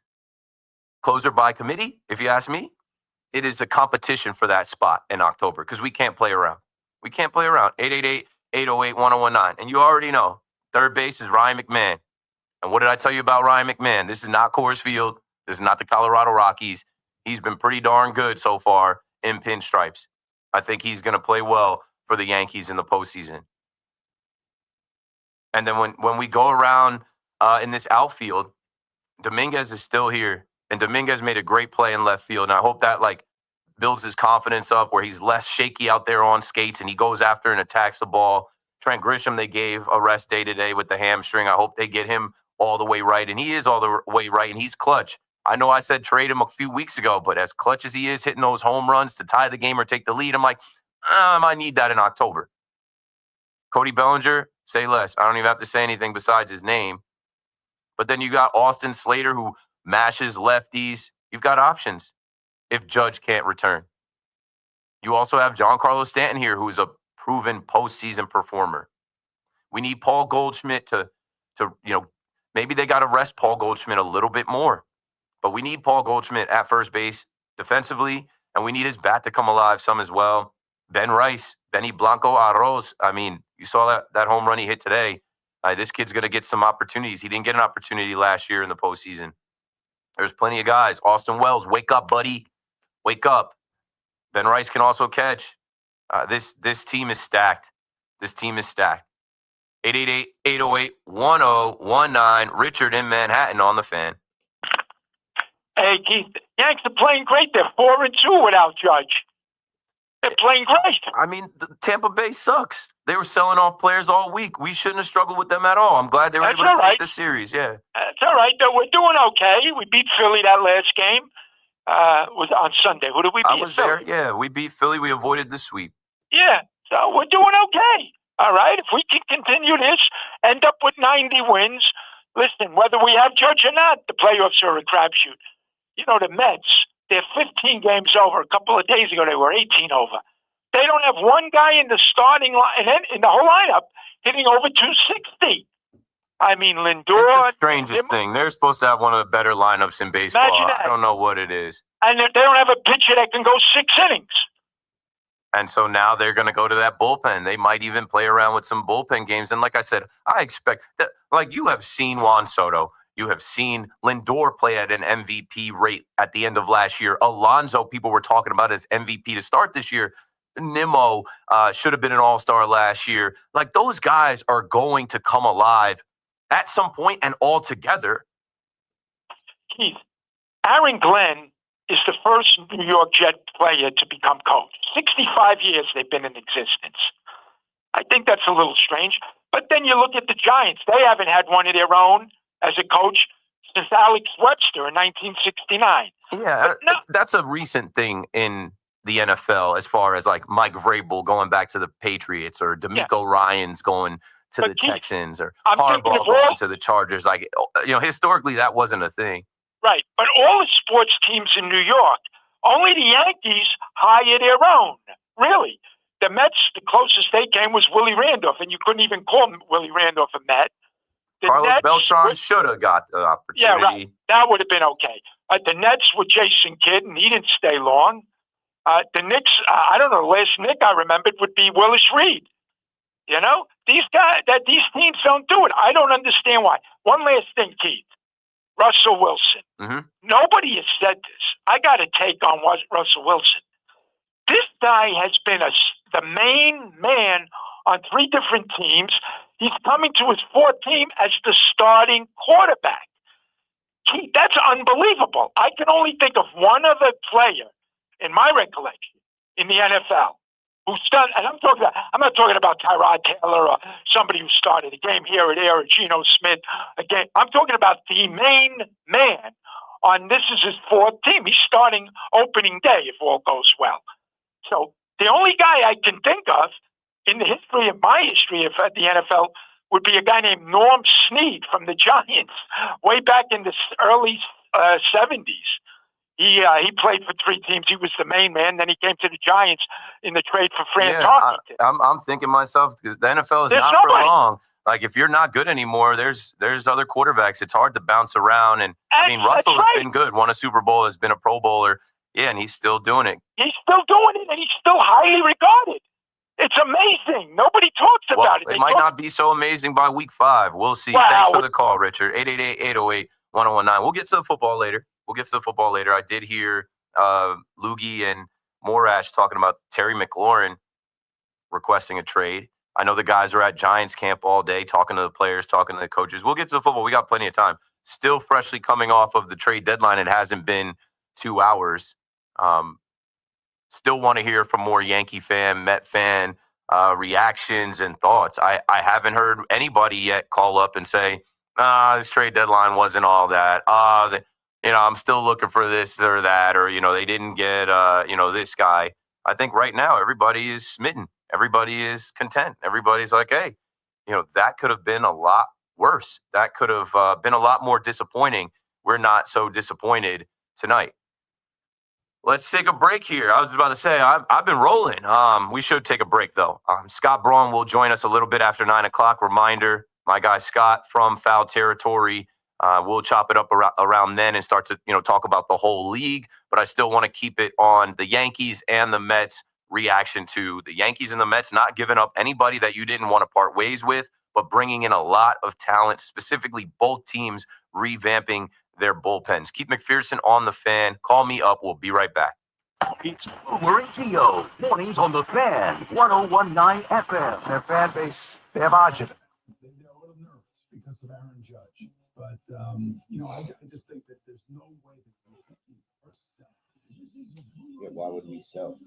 closer by committee, if you ask me. It is a competition for that spot in October because we can't play around. We can't play around. 888-808-1019. And you already know, third base is Ryan McMahon. And what did I tell you about Ryan McMahon? This is not Coors Field. This is not the Colorado Rockies. He's been pretty darn good so far in pinstripes. I think he's going to play well for the Yankees in the postseason. And then when we go around in this outfield, Dominguez is still here. And Dominguez made a great play in left field. And I hope that builds his confidence up where he's less shaky out there on skates and he goes after and attacks the ball. Trent Grisham, they gave a rest day today with the hamstring. I hope they get him all the way right. And he is all the way right, and he's clutch. I know I said trade him a few weeks ago, but as clutch as he is, hitting those home runs to tie the game or take the lead, I'm like, I might need that in October. Cody Bellinger, say less. I don't even have to say anything besides his name. But then you got Austin Slater, who mashes lefties. You've got options if Judge can't return. You also have Giancarlo Stanton here, who is a proven postseason performer. We need Paul Goldschmidt to maybe they got to rest Paul Goldschmidt a little bit more. But we need Paul Goldschmidt at first base defensively, and we need his bat to come alive some as well. Ben Rice, Benny Blanco Arroz. You saw that home run he hit today. This kid's going to get some opportunities. He didn't get an opportunity last year in the postseason. There's plenty of guys. Austin Wells, wake up, buddy. Wake up. Ben Rice can also catch. This team is stacked. This team is stacked. 888-808-1019. Richard in Manhattan on the Fan. Hey, Keith, Yanks are playing great. They're 4-2 without Judge. They're playing great. The Tampa Bay sucks. They were selling off players all week. We shouldn't have struggled with them at all. I'm glad they were able to take the series. Yeah. That's all right. We're doing okay. We beat Philly that last game. Was on Sunday. Who did we beat? I was there. Yeah, we beat Philly. We avoided the sweep. Yeah, so we're doing okay. All right. If we can continue this, end up with 90 wins, listen, whether we have Judge or not, the playoffs are a crapshoot. The Mets, they're 15 games over. A couple of days ago, they were 18 over. They don't have one guy in the starting line, and then in the whole lineup, hitting over 260. Lindor. It's the strangest thing. They're supposed to have one of the better lineups in baseball. Imagine that. I don't know what it is. And they don't have a pitcher that can go 6 innings. And so now they're going to go to that bullpen. They might even play around with some bullpen games. And like I said, I expect that, you have seen Juan Soto. You have seen Lindor play at an MVP rate at the end of last year. Alonso, people were talking about as MVP to start this year. Nimmo should have been an all-star last year. Those guys are going to come alive at some point and all together. Keith, Aaron Glenn is the first New York Jet player to become coach. 65 years they've been in existence. I think that's a little strange. But then you look at the Giants. They haven't had one of their own as a coach since Alex Webster in 1969. Yeah, that's a recent thing in the NFL as far as like Mike Vrabel going back to the Patriots or DeMeco Ryans going to the Texans or Harbaugh going to the Chargers. Like, historically that wasn't a thing. Right. But all the sports teams in New York, only the Yankees hire their own. Really. The Mets, the closest they came was Willie Randolph, and you couldn't even call Willie Randolph a Met. Carlos Beltran should have got the opportunity. Yeah, right. That would have been okay. The Nets were Jason Kidd, and he didn't stay long. The Knicks, I don't know, the last Knick I remembered would be Willis Reed. These teams don't do it. I don't understand why. One last thing, Keith. Russell Wilson. Mm-hmm. Nobody has said this. I got a take on Russell Wilson. This guy has been the main man on 3 different teams. He's coming to his 4th team as the starting quarterback. Keith, that's unbelievable. I can only think of one other player in my recollection in the NFL who's done, and I'm not talking about Tyrod Taylor or somebody who started a game here or there or Geno Smith again. I'm talking about the main man on this is his 4th team. He's starting opening day if all goes well. So the only guy I can think of in the history of my history of the NFL would be a guy named Norm Snead from the Giants way back in the early 70s. He played for 3 teams. He was the main man. Then he came to the Giants in the trade for Fran Tarkenton. I'm thinking myself, because the NFL is not for long. Like, if you're not good anymore, there's other quarterbacks. It's hard to bounce around. And I mean, Russell's been good. Won a Super Bowl, has been a Pro Bowler. Yeah, and he's still doing it. He's still doing it, and he's still highly regarded. It's amazing. Nobody talks about it. It might not be so amazing by week 5. We'll see. Wow. Thanks for the call, Richard. 888-808-1019. We'll get to the football later. I did hear Loogie and Morash talking about Terry McLaurin requesting a trade. I know the guys are at Giants camp all day talking to the players, talking to the coaches. We'll get to the football. We got plenty of time. Still freshly coming off of the trade deadline. It hasn't been 2 hours. Still want to hear from more Yankee fan, Met fan reactions and thoughts. I haven't heard anybody yet call up and say, this trade deadline wasn't all that. I'm still looking for this or that, or, they didn't get, this guy. I think right now everybody is smitten. Everybody is content. Everybody's like, hey, that could have been a lot worse. That could have been a lot more disappointing. We're not so disappointed tonight. Let's take a break here. I was about to say, I've been rolling. We should take a break, though. Scott Braun will join us a little bit after 9 o'clock. Reminder, my guy Scott from Foul Territory. We'll chop it up around then and start to talk about the whole league. But I still want to keep it on the Yankees and the Mets reaction to the Yankees and the Mets not giving up anybody that you didn't want to part ways with, but bringing in a lot of talent, specifically both teams revamping their bullpens. Keith McPherson on the Fan. Call me up. We'll be right back. It's Boomer and Gio. Mornings on the Fan. 101.9 FM. Their fan base, they have agita. They're a little nervous because of Aaron Judge. But, I just think that there's no way that the Yankees are selling. Yeah, why would we sell?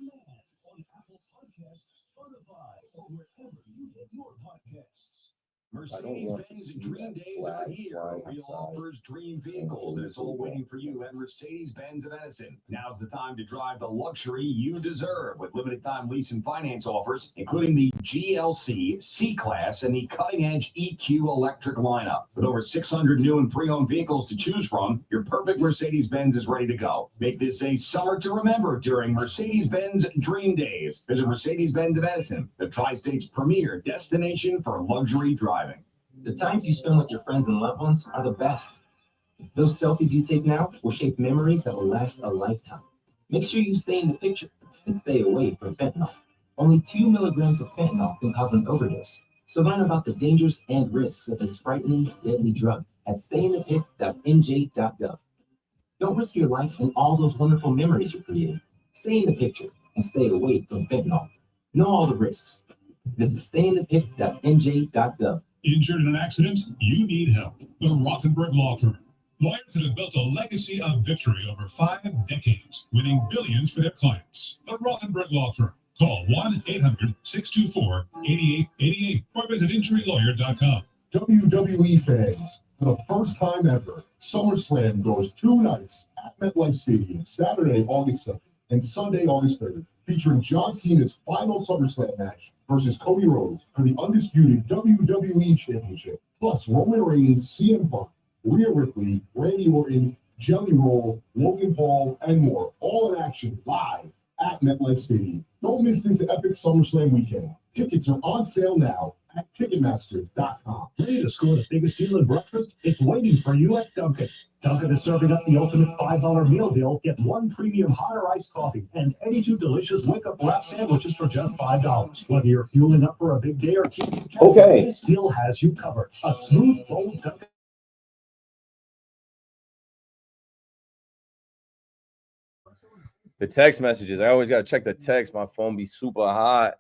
On Apple Podcasts, Spotify, or wherever you get your podcasts. Mercedes-Benz Dream Days are here. Real offers, dream vehicles, and it's all waiting for you at Mercedes-Benz of Edison. Now's the time to drive the luxury you deserve with limited-time lease and finance offers, including the GLC, C-Class, and the cutting-edge EQ electric lineup. With over 600 new and pre-owned vehicles to choose from, your perfect Mercedes-Benz is ready to go. Make this a summer to remember during Mercedes-Benz Dream Days. Visit Mercedes-Benz of Edison, the Tri-State's premier destination for luxury driving. The times you spend with your friends and loved ones are the best. Those selfies you take now will shape memories that will last a lifetime. Make sure you stay in the picture and stay away from fentanyl. Only 2 milligrams of fentanyl can cause an overdose. So learn about the dangers and risks of this frightening, deadly drug at stayinthepit.nj.gov. Don't risk your life and all those wonderful memories you're creating. Stay in the picture and stay away from fentanyl. Know all the risks. Visit stayinthepit.nj.gov. Injured in an accident? You need help. The Rothenberg Law Firm. Lawyers that have built a legacy of victory over 5 decades, winning billions for their clients. The Rothenberg Law Firm. Call 1-800-624-8888 or visit injurylawyer.com. WWE fans, for the first time ever, SummerSlam goes 2 nights at MetLife Stadium, Saturday, August 2nd, and Sunday, August 3rd, featuring John Cena's final SummerSlam match versus Cody Rhodes for the undisputed WWE Championship, plus Roman Reigns, CM Punk, Rhea Ripley, Randy Orton, Jelly Roll, Logan Paul, and more, all in action live at MetLife Stadium. Don't miss this epic SummerSlam weekend. Tickets are on sale now at Ticketmaster.com. Ready to score the biggest deal in breakfast? It's waiting for you at Dunkin'. Dunkin' is serving up the ultimate $5 meal deal. Get 1 premium hot or iced coffee and 82 delicious wake-up wrap sandwiches for just $5. Whether you're fueling up for a big day or keeping count, this deal has you covered. A smooth, bold Dunkin'. The text messages. I always got to check the text. My phone be super hot.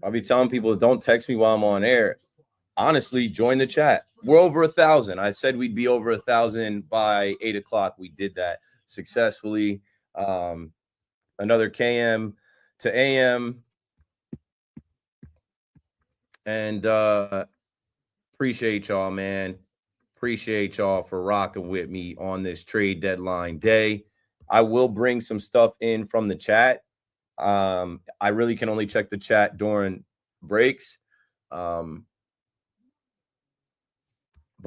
I'll be telling people, don't text me while I'm on air. Honestly, join the chat. We're over 1,000. I said we'd be over 1,000 by 8 o'clock. We did that successfully. Another KM to AM. And appreciate y'all, man. Appreciate y'all for rocking with me on this trade deadline day. I will bring some stuff in from the chat. I really can only check the chat during breaks. But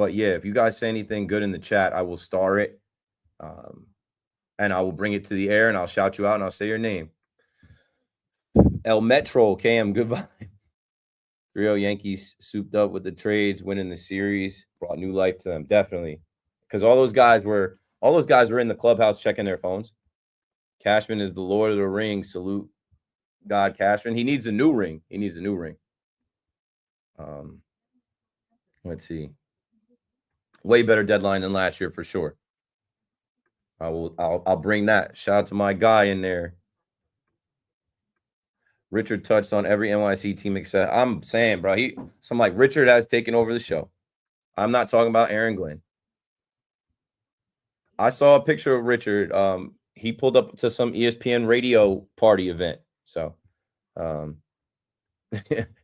yeah, if you guys say anything good in the chat, I will star it. And I will bring it to the air and I'll shout you out and I'll say your name. El Metro, KM, goodbye. 3-0 Yankees souped up with the trades, winning the series, brought new life to them. Definitely. Because all those guys were in the clubhouse checking their phones. Cashman is the Lord of the Rings. Salute God, Cashman. He needs a new ring. Let's see. Way better deadline than last year for sure. I'll bring that. Shout out to my guy in there. Richard touched on every NYC team except I'm saying, bro. So I'm like, Richard has taken over the show. I'm not talking about Aaron Glenn. I saw a picture of Richard. He pulled up to some ESPN radio party event. So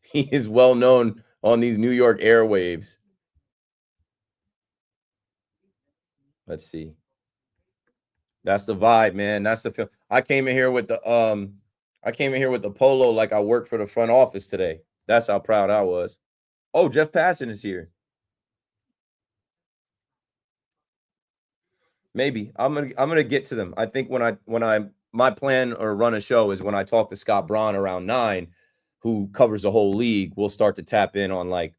he is well known on these New York airwaves. Let's see. That's the vibe, man. That's the feel. I came in here with the polo like I worked for the front office today. That's how proud I was. Oh, Jeff Passan is here. Maybe I'm gonna get to them. I think my plan or run a show is when I talk to Scott Braun around 9, who covers the whole league. We'll start to tap in on like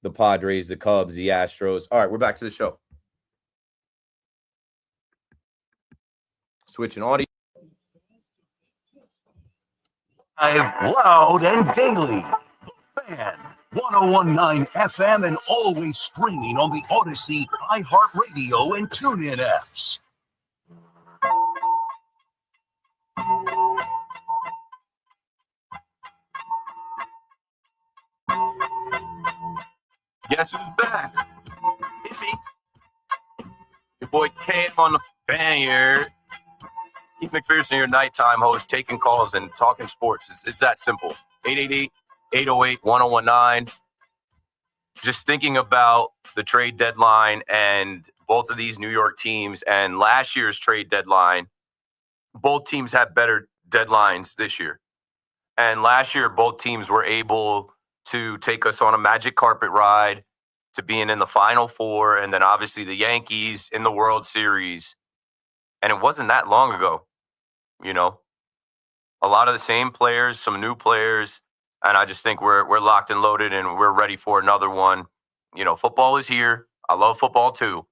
the Padres, the Cubs, the Astros. All right, we're back to the show. Switching audio. Live, loud, and daily. Fan 1019 FM and always streaming on the Odyssey, iHeartRadio, and TuneIn apps. Guess who's back? Is he? Your boy Cam on the fan here. Keith McPherson, your nighttime host, taking calls and talking sports. It's that simple. 888-808-1019. Just thinking about the trade deadline and both of these New York teams and last year's trade deadline, both teams had better deadlines this year. And last year, both teams were able to take us on a magic carpet ride to being in the Final Four, and then obviously the Yankees in the World Series. And it wasn't that long ago, you know. A lot of the same players, some new players, and I just think we're locked and loaded and we're ready for another one. You know, football is here. I love football too.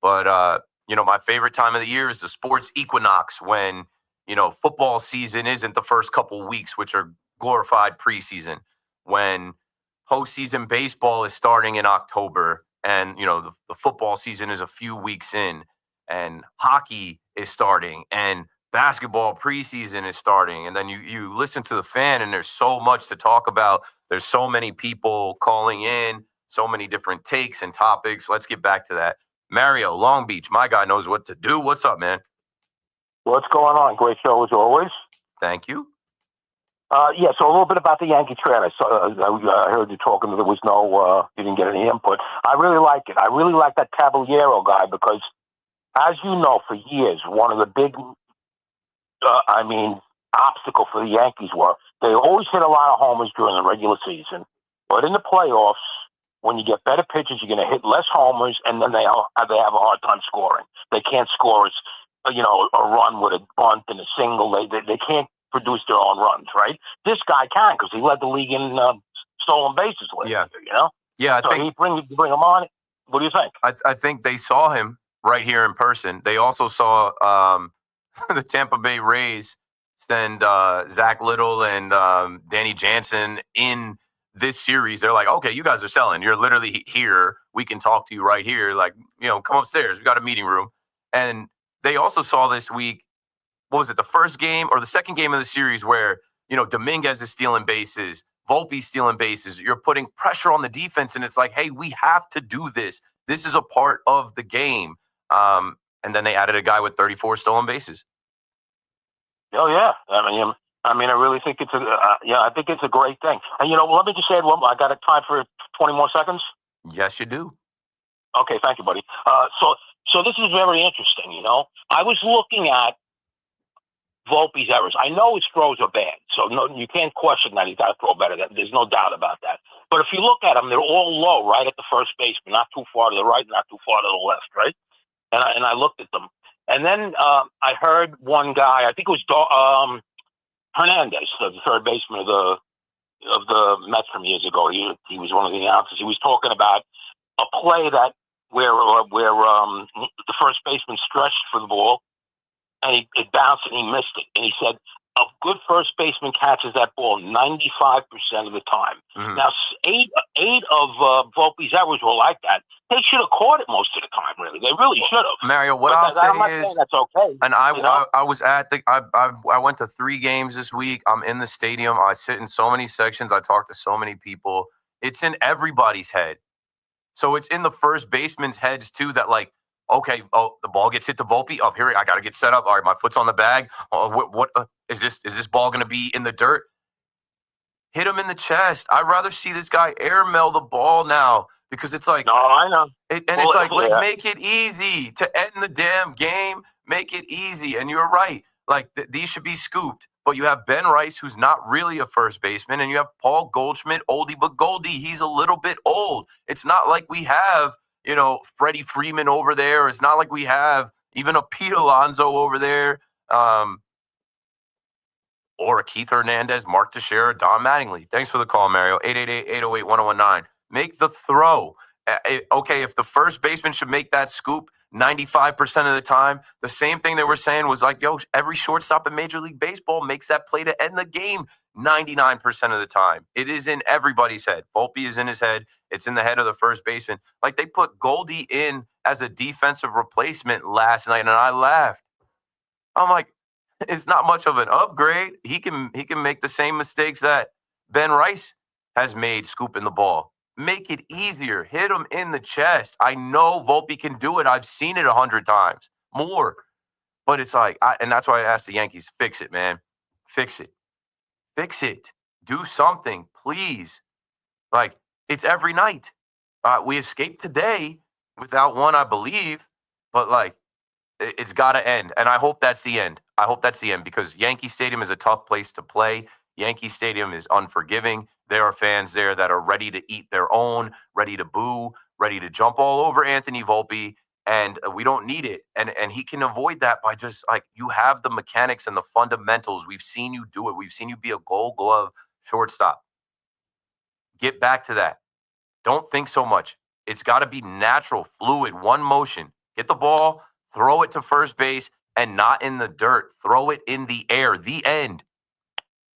But, you know, my favorite time of the year is the sports equinox when, you know, football season isn't the first couple weeks, which are glorified preseason. When postseason baseball is starting in October and, you know, the football season is a few weeks in and hockey is starting and basketball preseason is starting. And then you listen to the fan and there's so much to talk about. There's so many people calling in So many different takes and topics. Let's get back to that. Mario, Long Beach, my guy knows what to do. What's up, man? What's going on? Great show as always. Thank you. Yeah, so a little bit about the Yankee trade. I heard you talking that there was you didn't get any input. I really like it. I really like that Caballero guy because, as you know, for years, one of the big, obstacle for the Yankees were they always hit a lot of homers during the regular season, but in the playoffs, when you get better pitchers, you're going to hit less homers, and then they have a hard time scoring. They can't score as a run with a bunt and a single. They can't produce their own runs, right? This guy can because he led the league in stolen bases last year, Yeah, I think he bring him on. What do you think? I think they saw him right here in person. They also saw the Tampa Bay Rays send Zach Little and Danny Jansen in this series. They're like, okay, you guys are selling. You're literally here. We can talk to you right here. Like, come upstairs. We got a meeting room. And they also saw this week, what was it, the first game or the second game of the series where, Dominguez is stealing bases, Volpe's stealing bases. You're putting pressure on the defense, and it's like, hey, we have to do this. This is a part of the game. And then they added a guy with 34 stolen bases. Oh, yeah. I really think it's I think it's a great thing. And, let me just add one. I got time for 20 more seconds? Yes, you do. Okay, thank you, buddy. So this is very interesting, I was looking at Volpe's errors. I know his throws are bad, so no, you can't question that. He's got to throw better. There's no doubt about that. But if you look at them, they're all low, right at the first baseman, not too far to the right, not too far to the left, right? And I looked at them. And then I heard one guy, I think it was Hernandez, the third baseman of the Mets from years ago. He was one of the announcers. He was talking about a play where the first baseman stretched for the ball, and it bounced and he missed it. And he said a good first baseman catches that ball 95% of the time. Mm-hmm. Now, eight of Volpe's errors were like that. They should have caught it most of the time. Really, they really should have. Mario, what I'm I'll not say saying is, that's okay. and I was at I went to 3 games this week. I'm in the stadium. I sit in so many sections. I talk to so many people. It's in everybody's head. So it's in the first baseman's heads too. That like, okay, the ball gets hit to Volpe. Up here, I got to get set up. All right, my foot's on the bag. What is this? Is this ball going to be in the dirt? Hit him in the chest. I'd rather see this guy airmail the ball now because it's like, no, I know. It's like make it easy to end the damn game. Make it easy. And you're right. Like these should be scooped. But you have Ben Rice, who's not really a first baseman, and you have Paul Goldschmidt, oldie but goldie. He's a little bit old. It's not like we have, Freddie Freeman over there. It's not like we have even a Pete Alonso over there, or a Keith Hernandez, Mark Teixeira, Don Mattingly. Thanks for the call, Mario. 888-808-1019. Make the throw. Okay, if the first baseman should make that scoop 95% of the time, the same thing they were saying was like, every shortstop in Major League Baseball makes that play to end the game 99% of the time. It is in everybody's head. Volpe is in his head. It's in the head of the first baseman. Like they put Goldie in as a defensive replacement last night, and I laughed. I'm like, it's not much of an upgrade. He can make the same mistakes that Ben Rice has made scooping the ball. Make it easier. Hit him in the chest. I know Volpe can do it. I've seen it 100 times more. But it's like, and that's why I asked the Yankees, fix it, man. Fix it. Fix it. Do something, please. Like, it's every night. We escaped today without one, I believe. But, like, it's got to end. And I hope that's the end. I hope that's the end because Yankee Stadium is a tough place to play. Yankee Stadium is unforgiving. There are fans there that are ready to eat their own, ready to boo, ready to jump all over Anthony Volpe, and we don't need it. And he can avoid that by just, like, you have the mechanics and the fundamentals. We've seen you do it. We've seen you be a Gold Glove shortstop. Get back to that. Don't think so much. It's got to be natural, fluid, one motion. Get the ball, throw it to first base, and not in the dirt. Throw it in the air. The end.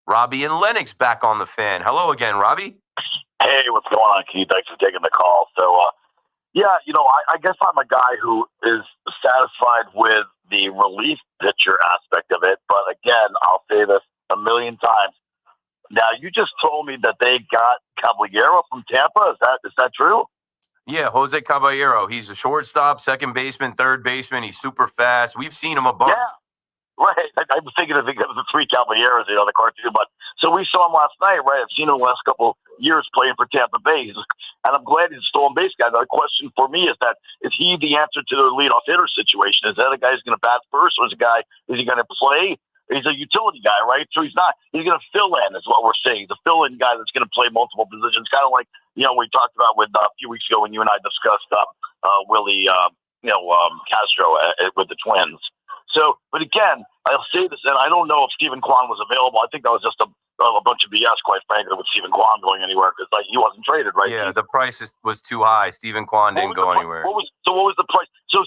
Robbie and Lennox back on the Fan. Hello again, Robbie. Hey, what's going on, Keith? Thanks for taking the call. So, I guess I'm a guy who is satisfied with the relief pitcher aspect of it. But again, I'll say this a million times. Now, you just told me that they got Caballero from Tampa. Is that true? Yeah, Jose Caballero. He's a shortstop, second baseman, third baseman. He's super fast. We've seen him a bunch. Yeah. Right. I was thinking of the three Caballeros, the cartoon. But so we saw him last night, right? I've seen him the last couple years playing for Tampa Bay. And I'm glad he's a stolen base guy. The question for me is he the answer to the leadoff hitter situation? Is that a guy who's going to bat first, or is he going to play? He's a utility guy, right? So he's going to fill in, is what we're saying. The fill in guy that's going to play multiple positions, kind of like, we talked about with a few weeks ago when you and I discussed Willie, Castro with the Twins. So, but again, I'll say this, and I don't know if Stephen Kwan was available. I think that was just a bunch of BS, quite frankly, with Stephen Kwan going anywhere, because he wasn't traded, right? Yeah, the price was too high. Stephen Kwan didn't go anywhere. What was the price? So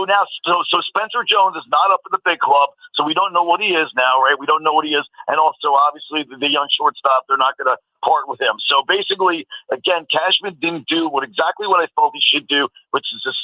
now Spencer Jones is not up in the big club, so we don't know what he is now, right? We don't know what he is, and also obviously the young shortstop, they're not going to part with him. So basically, again, Cashman didn't do exactly what I felt he should do, which is the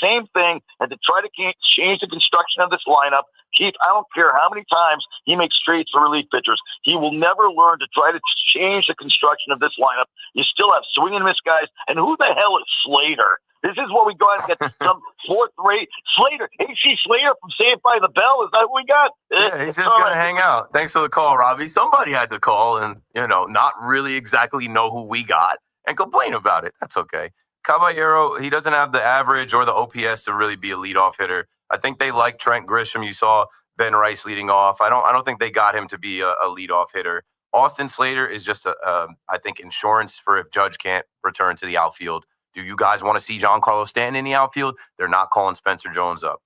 same thing, and to try to change the construction of this lineup. Keith, I don't care how many times he makes trades for relief pitchers, he will never learn to try to change the construction of this lineup. You still have swing and miss guys, and who the hell is Slater? This is what we go out and get some fourth-rate Slater. AC Slater from Saved by the Bell. Is that what we got? Yeah, he's just going to hang out. Thanks for the call, Robbie. Somebody had to call and, not really exactly know who we got and complain about it. That's okay. Caballero, he doesn't have the average or the OPS to really be a leadoff hitter. I think they like Trent Grisham. You saw Ben Rice leading off. I don't think they got him to be a leadoff hitter. Austin Slater is just I think insurance for if Judge can't return to the outfield. Do you guys want to see Giancarlo Stanton in the outfield? They're not calling Spencer Jones up.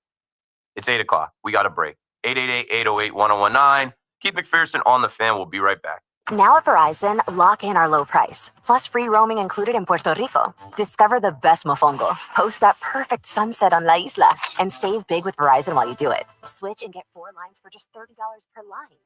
It's 8 o'clock. We got a break. 888-808-1019. Keith McPherson on the Fan. We'll be right back. Now at Verizon, lock in our low price, plus free roaming included in Puerto Rico. Discover the best mofongo, host that perfect sunset on La Isla, and save big with Verizon while you do it. Switch and get 4 lines for just $30 per line.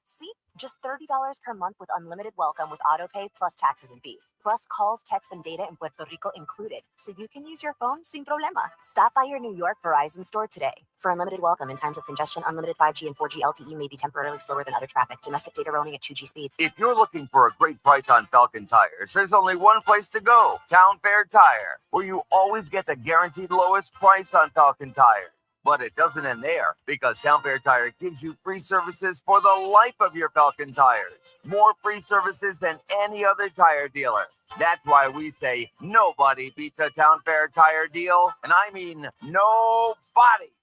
See? Just $30 per month with unlimited welcome with autopay plus taxes and fees. Plus calls, texts, and data in Puerto Rico included. So you can use your phone sin problema. Stop by your New York Verizon store today. For unlimited welcome in times of congestion, unlimited 5G and 4G LTE may be temporarily slower than other traffic. Domestic data roaming at 2G speeds. If you're looking for a great price on Falcon tires, there's only one place to go. Town Fair Tire, where you always get the guaranteed lowest price on Falcon tires. But it doesn't end there, because Town Fair Tire gives you free services for the life of your Falcon tires. More free services than any other tire dealer. That's why we say nobody beats a Town Fair Tire deal, and I mean nobody.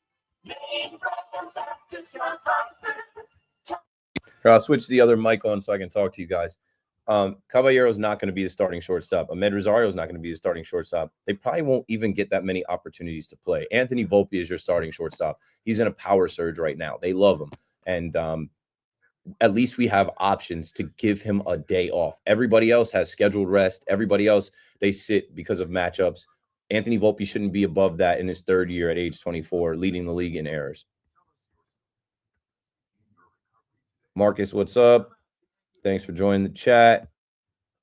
Here, I'll switch the other mic on so I can talk to you guys. Caballero's not going to be the starting shortstop. Ahmed Rosario's not going to be the starting shortstop. They probably won't even get that many opportunities to play. Anthony Volpe is your starting shortstop. He's in a power surge right now. They love him. And at least we have options to give him a day off. Everybody else has scheduled rest. Everybody else, they sit because of matchups. Anthony Volpe shouldn't be above that in his third year at age 24, leading the league in errors. Marcus, what's up? Thanks for joining the chat.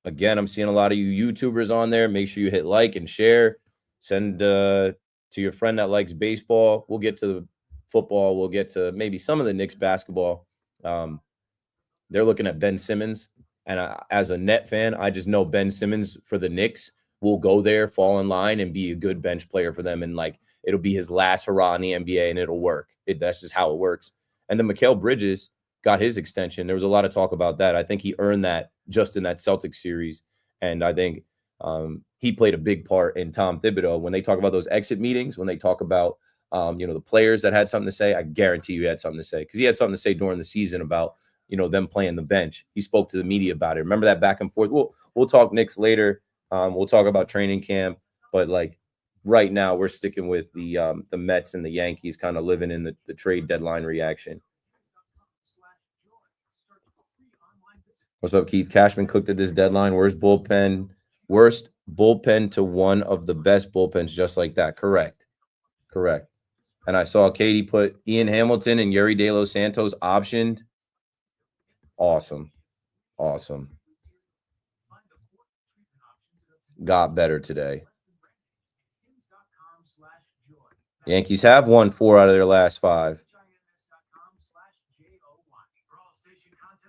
Again, I'm seeing a lot of you YouTubers on there. Make sure you hit like and share. Send to your friend that likes baseball. We'll get to the football. We'll get to maybe some of the Knicks basketball. They're looking at Ben Simmons. And as a Net fan, I just know Ben Simmons for the Knicks will go there, fall in line, and be a good bench player for them. And, it'll be his last hurrah in the NBA, and it'll work. That's just how it works. And then Mikal Bridges got his extension. There was a lot of talk about that. I think he earned that just in that Celtics series. And I think he played a big part in Tom Thibodeau. When they talk about those exit meetings, when they talk about, the players that had something to say, I guarantee you he had something to say, because he had something to say during the season about, them playing the bench. He spoke to the media about it. Remember that back and forth? We'll talk Knicks later. We'll talk about training camp. But, right now we're sticking with the Mets and the Yankees kind of living in the trade deadline reaction. What's up, Keith? Cashman cooked at this deadline. Worst bullpen to one of the best bullpens, just like that. Correct. And I saw Katie put Ian Hamilton and Yuri De Los Santos optioned. Awesome. Got better today. Yankees have won 4 out of their last 5.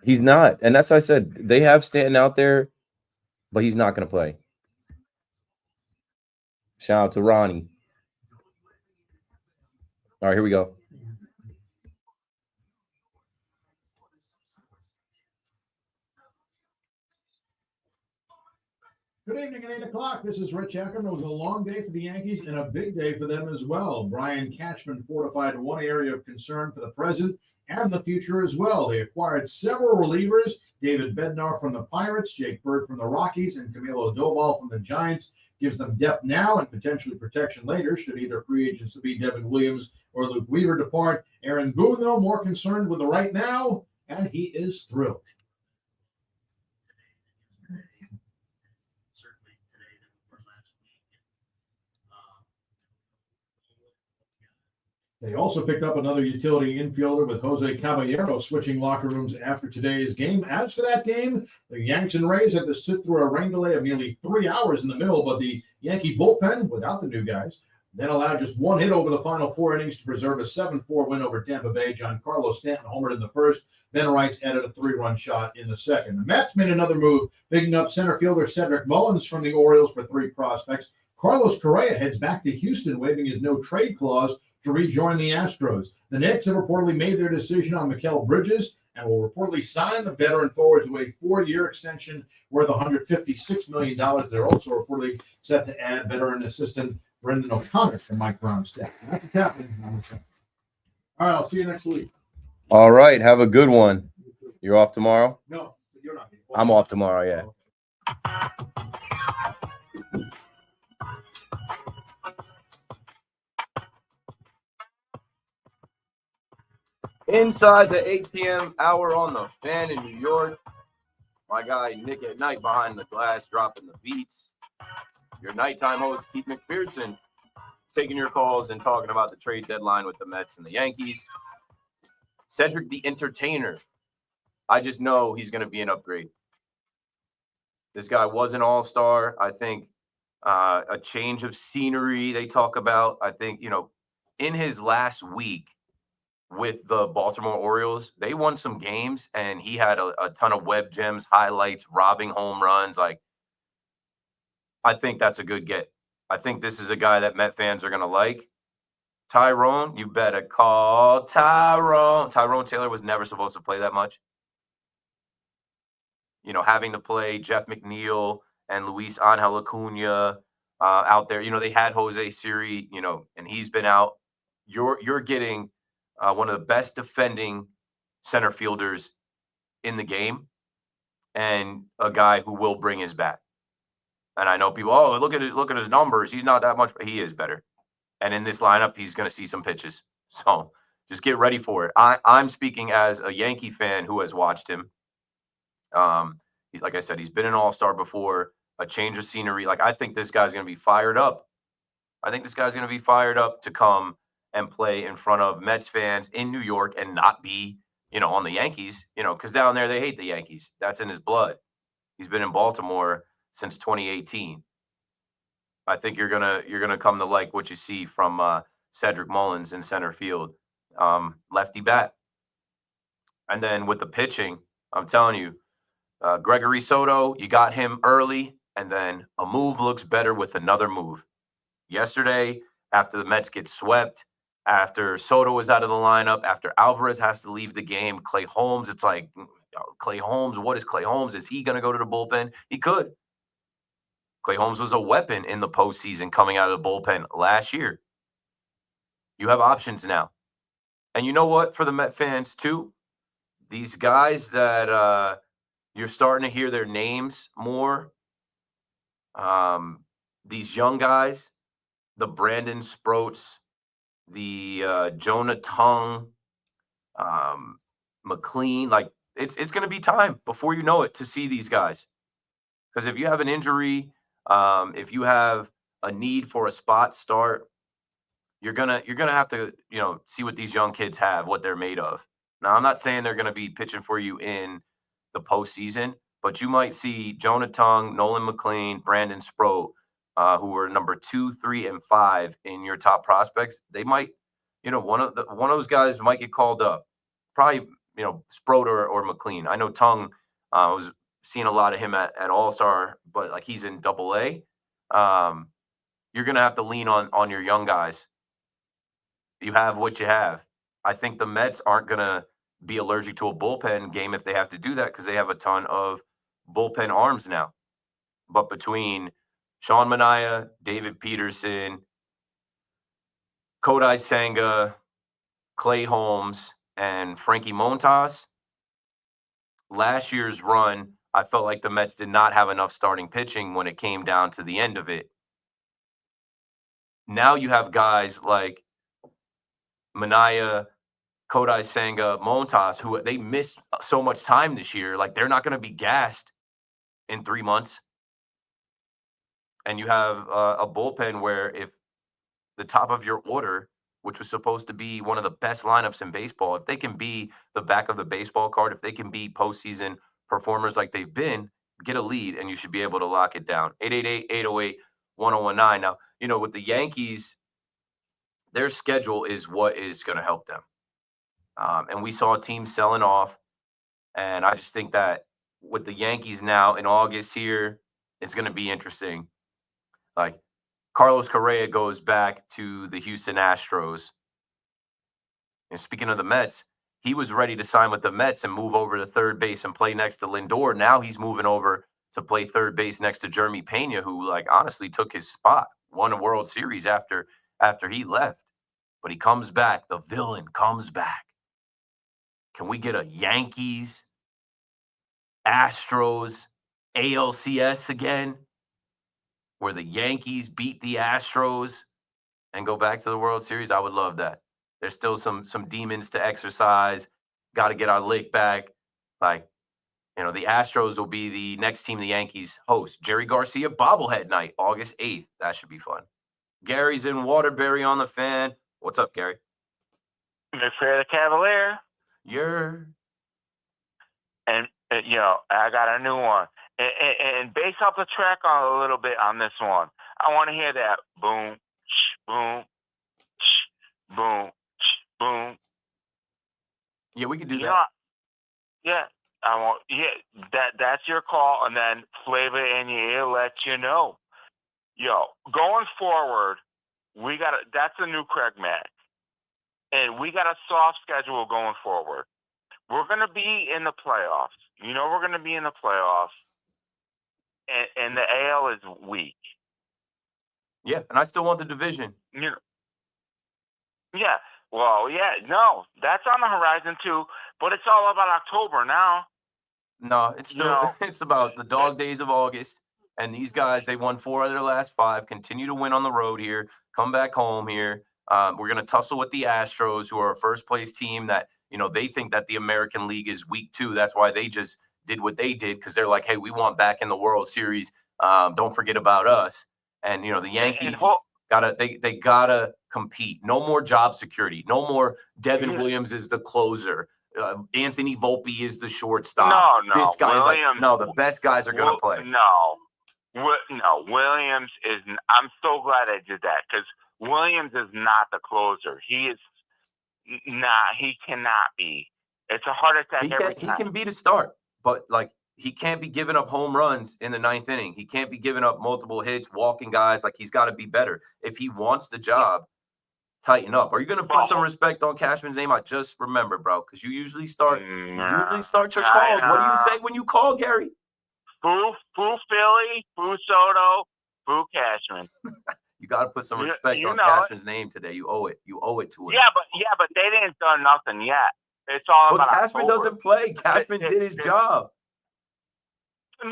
He's not. And that's why I said they have Stanton out there. but he's not going to play. Shout out to Ronnie. All right, here we go. Good evening at 8 o'clock. This is Rich Eckham. It was a long day for the Yankees and a big day for them as well. Brian Cashman fortified one area of concern for the present and the future as well. They acquired several relievers, David Bednar from the Pirates, Jake Bird from the Rockies, and Camilo Doval from the Giants. Gives them depth now and potentially protection later should either free agents to be Devin Williams or Luke Weaver depart. Aaron Boone, though, more concerned with the right now, and he is thrilled. They also picked up another utility infielder with Jose Caballero switching locker rooms after today's game. As for that game, the Yanks and Rays had to sit through a rain delay of nearly 3 hours in the middle, but the Yankee bullpen, without the new guys, then allowed just one hit over the final 4 innings to preserve a 7-4 win over Tampa Bay. Giancarlo Stanton homered in the first. Ben Rice added a 3-run shot in the second. The Mets made another move, picking up center fielder Cedric Mullins from the Orioles for 3 prospects. Carlos Correa heads back to Houston, waiving his no-trade clause to rejoin the Astros. The Knicks have reportedly made their decision on Mikal Bridges and will reportedly sign the veteran forward to a 4-year extension worth $156 million. They're also reportedly set to add veteran assistant Brendan O'Connor to Mike Brown's staff. That's what's happening on the show. All right, I'll see you next week. All right, have a good one. You're off tomorrow? No, you're not. I'm off tomorrow, yeah. Inside the 8 p.m. hour on the Fan in New York, my guy Nick at Night behind the glass dropping the beats. Your nighttime host, Keith McPherson, taking your calls and talking about the trade deadline with the Mets and the Yankees. Cedric the Entertainer, I just know he's going to be an upgrade. This guy was an all-star. I think a change of scenery they talk about. I think, in his last week, with the Baltimore Orioles, they won some games, and he had a ton of web gems, highlights, robbing home runs. Like, I think that's a good get. I think this is a guy that Met fans are going to like. Tyrone, you better call Tyrone. Tyrone Taylor was never supposed to play that much. Having to play Jeff McNeil and Luis Angel Acuna out there. They had Jose Siri, and he's been out. You're getting one of the best defending center fielders in the game, and a guy who will bring his bat. And I know people, look at his numbers. He's not that much, but he is better. And in this lineup, he's going to see some pitches. So just get ready for it. I'm speaking as a Yankee fan who has watched him. He's, like I said, he's been an all-star before. A change of scenery. Like, I think this guy's going to be fired up. I think this guy's going to be fired up to come and play in front of Mets fans in New York and not be, on the Yankees, because down there they hate the Yankees. That's in his blood. He's been in Baltimore since 2018. I think you're gonna come to like what you see from Cedric Mullins in center field, lefty bat. And then with the pitching, I'm telling you, Gregory Soto, you got him early, and then a move looks better with another move. Yesterday, after the Mets get swept, after Soto was out of the lineup, after Alvarez has to leave the game, Clay Holmes, it's like, Clay Holmes, what is Clay Holmes? Is he going to go to the bullpen? He could. Clay Holmes was a weapon in the postseason coming out of the bullpen last year. You have options now. And you know what? For the Met fans, too, these guys that you're starting to hear their names more, these young guys, the Brandon Sproats, the Jonah Tung, McLean, like it's going to be time before you know it to see these guys. Because if you have an injury, if you have a need for a spot start, you're gonna have to see what these young kids have, what they're made of. Now, I'm not saying they're going to be pitching for you in the postseason, but you might see Jonah Tung, Nolan McLean, Brandon Sproat, who were number 2, 3, and 5 in your top prospects. They might, one of those guys might get called up. Probably, Sproat or McLean. I know Tung was seen a lot of him at All-Star, but like he's in Double-A. You're going to have to lean on your young guys. You have what you have. I think the Mets aren't going to be allergic to a bullpen game if they have to do that because they have a ton of bullpen arms now. But between Sean Manaea, David Peterson, Kodai Senga, Clay Holmes, and Frankie Montas, last year's run, I felt like the Mets did not have enough starting pitching when it came down to the end of it. Now you have guys like Manaea, Kodai Senga, Montas, who they missed so much time this year. Like they're not going to be gassed in 3 months. And you have a bullpen where if the top of your order, which was supposed to be one of the best lineups in baseball, if they can be the back of the baseball card, if they can be postseason performers like they've been, get a lead and you should be able to lock it down. 888-808-1019. Now, with the Yankees, their schedule is what is going to help them. And we saw teams selling off. And I just think that with the Yankees now in August here, it's going to be interesting. Like Carlos Correa goes back to the Houston Astros. And speaking of the Mets, he was ready to sign with the Mets and move over to third base and play next to Lindor. Now he's moving over to play third base next to Jeremy Pena, who honestly took his spot, won a World Series after he left. But he comes back. The villain comes back. Can we get a Yankees, Astros, ALCS again? Where the Yankees beat the Astros and go back to the World Series? I would love that. There's still some demons to exercise. Got to get our lick back. The Astros will be the next team the Yankees host. Jerry Garcia bobblehead night, August 8th. That should be fun. Gary's in Waterbury on the Fan. What's up, Gary? McFair the Cavalier. And I got a new one. And based off the track on a little bit on this one, I want to hear that boom, boom, boom, boom. Yeah, we can do that. That's your call, and then Flavor in your ear lets you know. Going forward, that's a new Craig Mack, and we got a soft schedule going forward. We're going to be in the playoffs. We're going to be in the playoffs. And the AL is weak. Yeah, and I still want the division. No, that's on the horizon too. But it's all about October now. No, it's still it's about the dog days of August. And these guys, they won 4 of their last 5. Continue to win on the road here. Come back home here. We're going to tussle with the Astros, who are a first-place team that they think that the American League is weak too. That's why they just did what they did, because they're like, hey, we want back in the World Series. Don't forget about us. And the Yankees they gotta compete. No more job security. No more Devin Williams is the closer. Anthony Volpe is the shortstop. No. This guy's Williams, the best guys are gonna play. No, Williams is. I'm so glad I did that, because Williams is not the closer. He is not. He cannot be. It's a heart attack every time. He can be the start, but he can't be giving up home runs in the 9th inning. He can't be giving up multiple hits, walking guys. He's got to be better. If he wants the job, tighten up. Are you going to put some respect on Cashman's name? I just remember, bro, because you usually start your calls. What do you say when you call, Gary? Boo Philly, boo Soto, boo Cashman. You got to put some respect on Cashman's name today. You owe it. You owe it to him. Yeah, but they didn't done nothing yet. It's all about Cashman October. doesn't play. Cashman did his job. But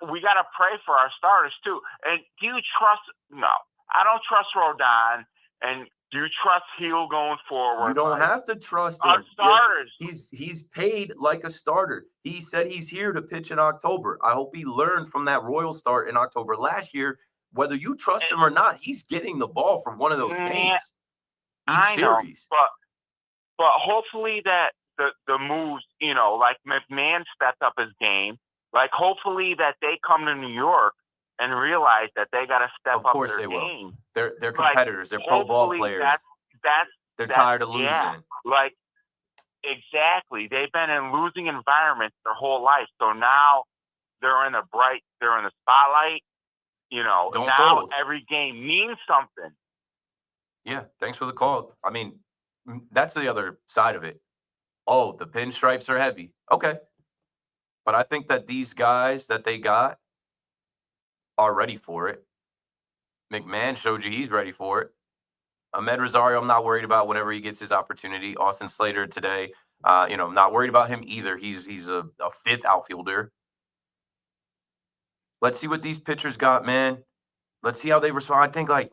we got to pray for our starters too. And do you trust? No, I don't trust Rodon. And do you trust Hill going forward? You don't have to trust our him. starters. He's paid like a starter. He said he's here to pitch in October. I hope he learned from that Royal start in October last year. Whether you trust him or not, he's getting the ball from one of those games. I know, but hopefully that the moves, like McMahon stepped up his game. Hopefully that they come to New York and realize that they got to step up their game. They're competitors. They're pro ball players. They're tired of losing. Yeah. Exactly. They've been in losing environments their whole life. So now they're in the spotlight. You know, Don't now fold. every game means something. Yeah, thanks for the call. I mean, that's the other side of it. Oh, the pinstripes are heavy. Okay. But I think that these guys that they got are ready for it. McMahon showed you he's ready for it. Ahmed Rosario, I'm not worried about whenever he gets his opportunity. Austin Slater today, I'm not worried about him either. He's a fifth outfielder. Let's see what these pitchers got, man. Let's see how they respond. I think like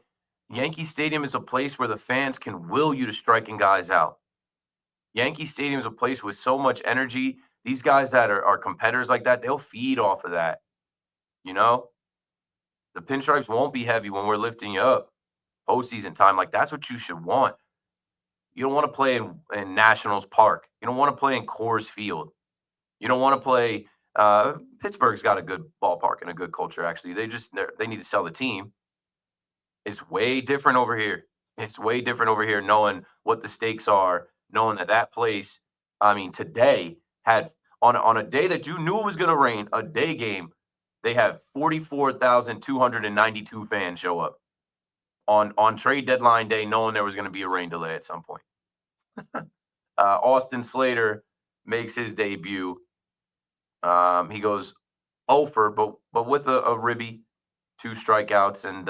Yankee Stadium is a place where the fans can will you to striking guys out. Yankee Stadium is a place with so much energy. These guys that are competitors like that, they'll feed off of that. You know, the pinstripes won't be heavy when we're lifting you up. Postseason time, like that's what you should want. You don't want to play in Nationals Park. You don't want to play in Coors Field. You don't want to play. Pittsburgh's got a good ballpark and a good culture. Actually, they need to sell the team. It's way different over here. It's way different over here, knowing what the stakes are, knowing that place. I mean, today had on a day that you knew it was going to rain, a day game. They have 44,292 fans show up on trade deadline day, knowing there was going to be a rain delay at some point. Austin Slater makes his debut. He goes 0 for, but with a ribby, 2 strikeouts, and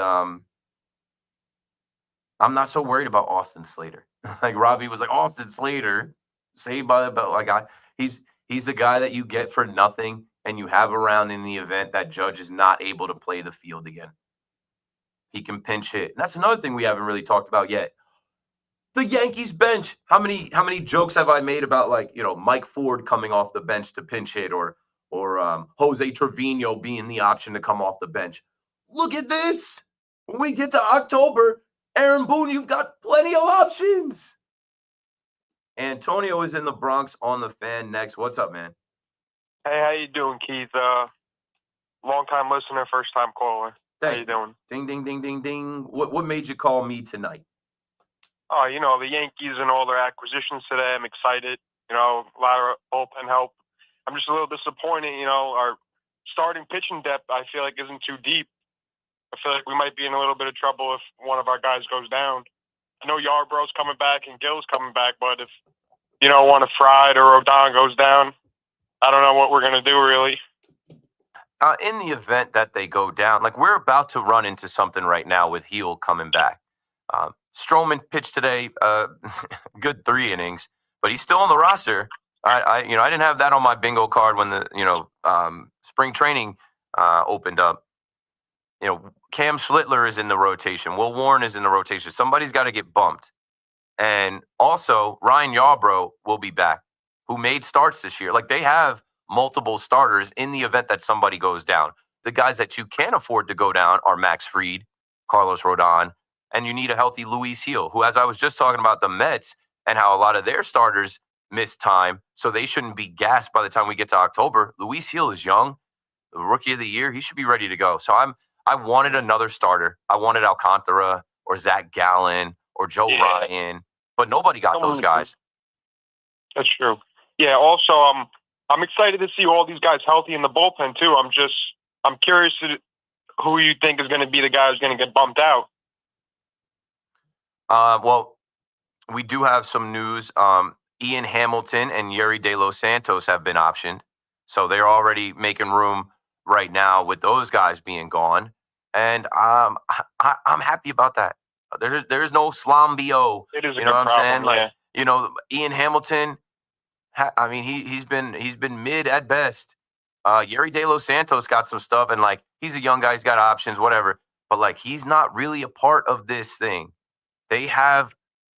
I'm not so worried about Austin Slater. Like Robbie was like, Austin Slater, saved by the bell. Like he's a guy that you get for nothing and you have around in the event that Judge is not able to play the field again. He can pinch hit. And that's another thing we haven't really talked about yet. The Yankees bench. How many jokes have I made about Mike Ford coming off the bench to pinch hit or Jose Trevino being the option to come off the bench? Look at this. When we get to October, Aaron Boone, you've got plenty of options. Antonio is in the Bronx on the Fan next. What's up, man? Hey, how you doing, Keith? Long time listener, first time caller. How you doing? Ding, ding, ding, ding, ding. What made you call me tonight? Oh, the Yankees and all their acquisitions today. I'm excited. A lot of bullpen help. I'm just a little disappointed. Our starting pitching depth, I feel like, isn't too deep. I feel like we might be in a little bit of trouble if one of our guys goes down. I know Yarbrough's coming back and Gill's coming back, but if one of Fried or Rodon goes down, I don't know what we're gonna do really. In the event that they go down, like we're about to run into something right now with Heel coming back. Stroman pitched today, good 3 innings, but he's still on the roster. I didn't have that on my bingo card when the spring training opened up. Cam Schlittler is in the rotation. Will Warren is in the rotation. Somebody's got to get bumped. And also, Ryan Yarbrough will be back, who made starts this year. Like, they have multiple starters in the event that somebody goes down. The guys that you can't afford to go down are Max Fried, Carlos Rodon, and you need a healthy Luis Heel, who, as I was just talking about the Mets and how a lot of their starters missed time, so they shouldn't be gassed by the time we get to October. Luis Heel is young, the rookie of the year. He should be ready to go. So I wanted another starter. I wanted Alcantara or Zach Gallen or Joe Ryan, but nobody got those guys. That's true. Yeah. Also, I'm excited to see all these guys healthy in the bullpen too. I'm curious to who you think is going to be the guy who's going to get bumped out. Well, we do have some news. Ian Hamilton and Yuri De Los Santos have been optioned, so they're already making room right now with those guys being gone. And I'm happy about that. There's no Slambio. It is a you good know what I'm problem, saying? Ian Hamilton. He's been mid at best. Yuri De Los Santos got some stuff, and he's a young guy. He's got options, whatever. But he's not really a part of this thing. They have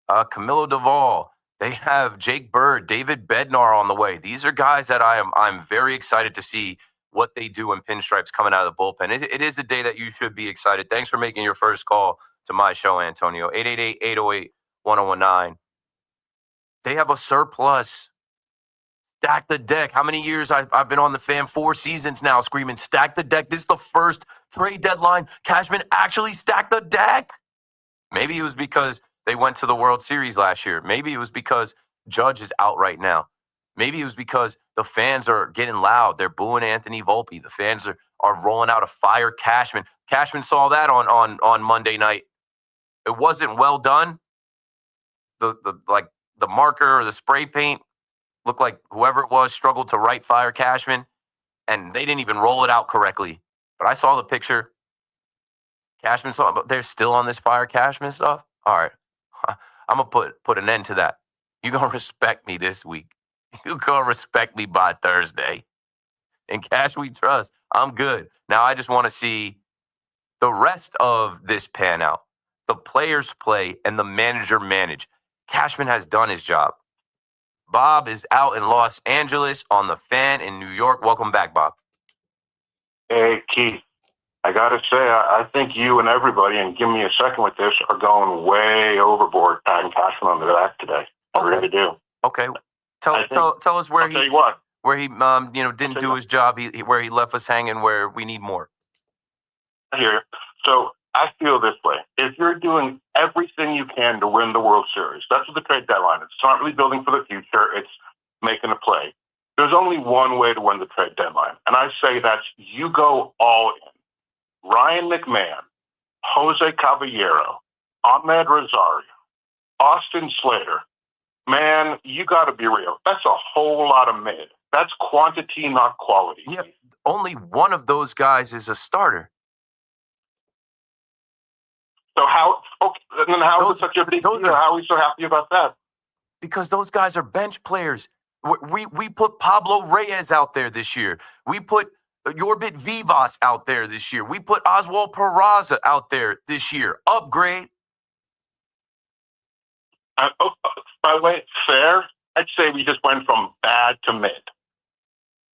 Camilo Duvall. They have Jake Bird, David Bednar on the way. These are guys that I'm very excited to see what they do in pinstripes coming out of the bullpen. It is a day that you should be excited. Thanks for making your first call to my show, Antonio. 888-808-1019. They have a surplus. Stack the deck. How many years I've been on the Fan? 4 seasons now screaming, stack the deck. This is the first trade deadline Cashman actually stacked the deck. Maybe it was because they went to the World Series last year. Maybe it was because Judge is out right now. Maybe it was because the fans are getting loud. They're booing Anthony Volpe. The fans are rolling out a fire Cashman. Cashman saw that on Monday night. It wasn't well done. The marker or the spray paint looked like whoever it was struggled to right fire Cashman, and they didn't even roll it out correctly. But I saw the picture. Cashman saw it, but they're still on this fire Cashman stuff. All right, I'm gonna put an end to that. You're gonna respect me this week. You're gonna respect me by Thursday. In Cash we trust. I'm good. Now I just want to see the rest of this pan out. The players play and the manager manage. Cashman has done his job. Bob is out in Los Angeles on the Fan in New York. Welcome back, Bob. Hey, Keith, I got to say, I think you and everybody, and give me a second with this, are going way overboard patting Cashman on the back today. I really do. Okay. Tell us where I'll tell you what. where he didn't do his job, where he left us hanging, where we need more. Here. So I feel this way. If you're doing everything you can to win the World Series, that's what the trade deadline is. It's not really building for the future. It's making a play. There's only one way to win the trade deadline. And I say that's you go all in. Ryan McMahon, Jose Caballero, Ahmed Rosario, Austin Slater. Man, you got to be real. That's a whole lot of mid. That's quantity, not quality. Yeah, only one of those guys is a starter. So how is it such a big deal? How are we so happy about that? Because those guys are bench players. We put Pablo Reyes out there this year. We put Yorbit Vivas out there this year. We put Oswald Peraza out there this year. Upgrade. By the way, fair. I'd say we just went from bad to mid.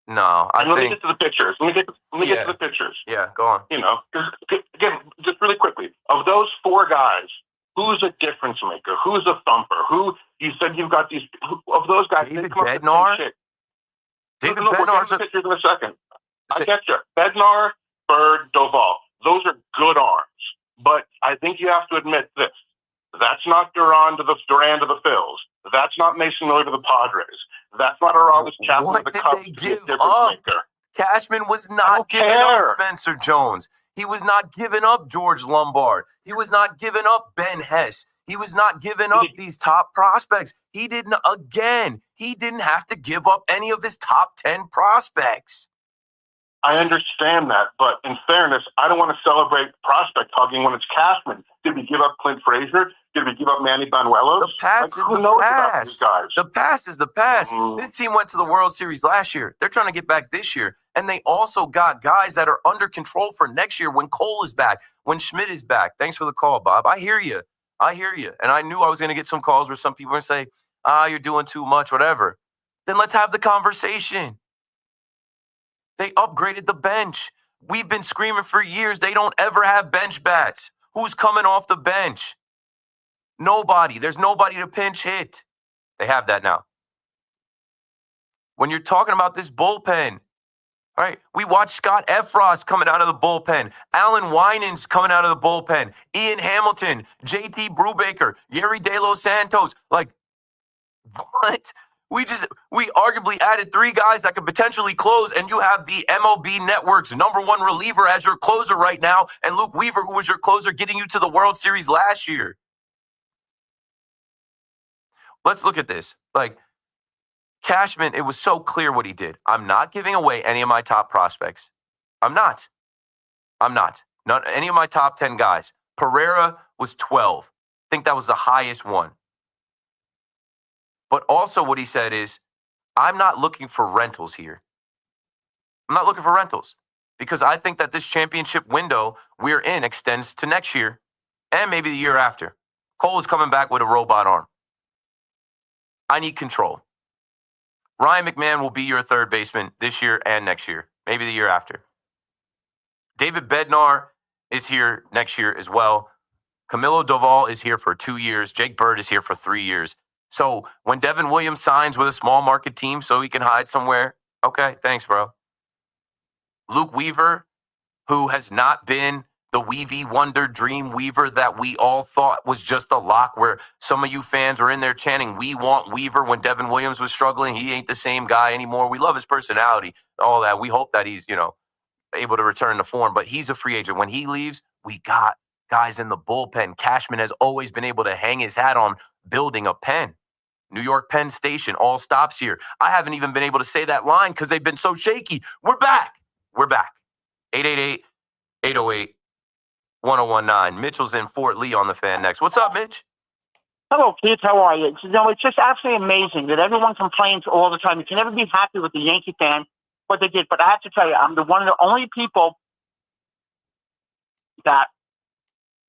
No, let me get to the pictures. Let me get to the pictures. Yeah, go on. Again, just really quickly, of those four guys, who's a difference maker? Who's a thumper? Who you said you've got these of those guys? David Bednar. David Bednar's a pictures in a second. I get you. Bednar, Bird, Doval. Those are good arms, but I think you have to admit this. That's not Duran to the Phils. That's not Mason Miller to the Padres. That's not Aroldis Chapman to the Cubs. Cashman was not giving up Spencer Jones. He was not giving up George Lombard. He was not giving up Ben Hess. He was not giving up these top prospects. He didn't have to give up any of his top 10 prospects. I understand that, but in fairness, I don't want to celebrate prospect hugging when it's Cashman. Did we give up Clint Frazier? Did we give up Manny Banuelos? The past is the past. The past is the past. This team went to the World Series last year. They're trying to get back this year. And they also got guys that are under control for next year when Cole is back, when Schmidt is back. Thanks for the call, Bob. I hear you. And I knew I was going to get some calls where some people are going to say, you're doing too much, whatever. Then let's have the conversation. They upgraded the bench. We've been screaming for years they don't ever have bench bats. Who's coming off the bench? Nobody. There's nobody to pinch hit. They have that now. When you're talking about this bullpen, all right, we watched Scott Efros coming out of the bullpen. Alan Winans coming out of the bullpen. Ian Hamilton, JT Brubaker, Yerry De Los Santos. Like, what? We arguably added 3 guys that could potentially close, and you have the MLB Network's #1 reliever as your closer right now, and Luke Weaver, who was your closer, getting you to the World Series last year. Let's look at this. Like, Cashman, it was so clear what he did. I'm not giving away any of my top prospects. I'm not. Not any of my top 10 guys. Pereira was 12. I think that was the highest one. But also what he said is, I'm not looking for rentals here. I'm not looking for rentals because I think that this championship window we're in extends to next year and maybe the year after. Cole is coming back with a robot arm. I need control. Ryan McMahon will be your third baseman this year and next year, maybe the year after. David Bednar is here next year as well. Camilo Doval is here for 2 years. Jake Bird is here for 3 years. So when Devin Williams signs with a small market team so he can hide somewhere, okay, thanks, bro. Luke Weaver, who has not been The Weavy Wonder Dream Weaver that we all thought was just a lock, where some of you fans were in there chanting, "We want Weaver," when Devin Williams was struggling. He ain't the same guy anymore. We love his personality, all that. We hope that he's, able to return to form, but he's a free agent. When he leaves, we got guys in the bullpen. Cashman has always been able to hang his hat on building a pen. New York Penn Station, all stops here. I haven't even been able to say that line because they've been so shaky. We're back. We're back. 888-808-1019. Mitchell's in Fort Lee on the Fan next. What's up, Mitch? Hello, kids. How are you? It's just absolutely amazing that everyone complains all the time. You can never be happy with the Yankee fan, what they did. But I have to tell you, I'm one of the only people that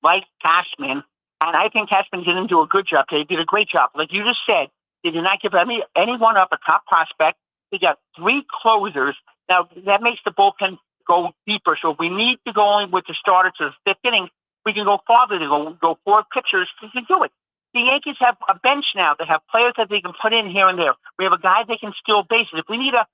like Cashman, and I think Cashman didn't do a good job. They did a great job. Like you just said, they did not give anyone up a top prospect. They got 3 closers. Now, that makes the bullpen go deeper. So if we need to go only with the starter to the 5th inning, we can go farther. They go 4 pitchers. We can do it. The Yankees have a bench now. They have players that they can put in here and there. We have a guy that can steal bases. If we need to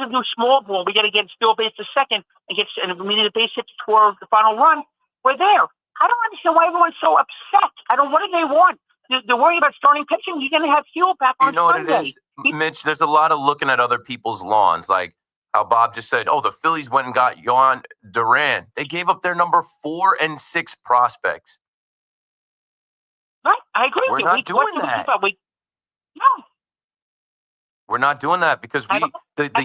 do small ball, we got to get steal base to second and if we need a base hit to score the final run, we're there. I don't understand why everyone's so upset. What do they want? They're worried about starting pitching. You're going to have fuel back on Sunday. You know what it is, Mitch? There's a lot of looking at other people's lawns, like how Bob just said, the Phillies went and got Yon Duran. They gave up their number 4 and 6 prospects. Right, I agree We're with you. not doing that. No. We're not doing that because the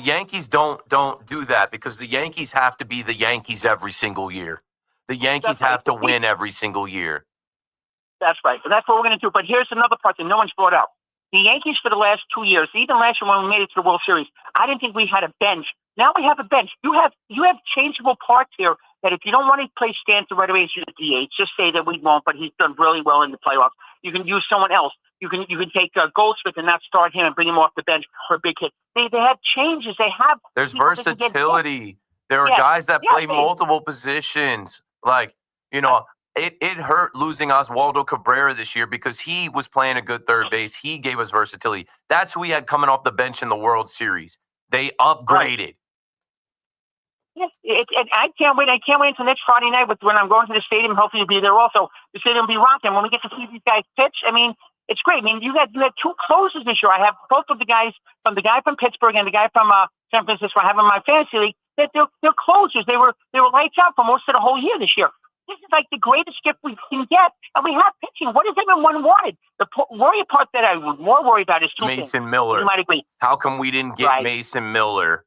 Yankees don't do that, because the Yankees have to be the Yankees every single year. The Yankees have to win every single year. That's right. And that's what we're going to do. But here's another part that no one's brought up. The Yankees for the last 2 years, even last year when we made it to the World Series, I didn't think we had a bench. Now we have a bench. You have changeable parts here that if you don't want to play Stanton right away as your DH, just say that we won't, but he's done really well in the playoffs. You can use someone else. You can take Goldsmith and not start him and bring him off the bench for a big hit. They have changes. They have. There's versatility. There are guys that play multiple positions. Like, it hurt losing Oswaldo Cabrera this year because he was playing a good third base. He gave us versatility. That's who we had coming off the bench in the World Series. They upgraded. Yes, and I can't wait. I can't wait until next Friday night when I'm going to the stadium. Hopefully, you'll be there also. The stadium will be rocking. When we get to see these guys pitch, it's great. You had 2 closers this year. I have both of the guys, from the guy from Pittsburgh and the guy from San Francisco. I have in my fantasy league. That they're closers. They were lights out for most of the whole year this year. This is like the greatest gift we can get, and we have pitching. What does everyone want? The worry part that I would more worry about is 2 things. Mason Miller. You might agree. How come we didn't get Mason Miller?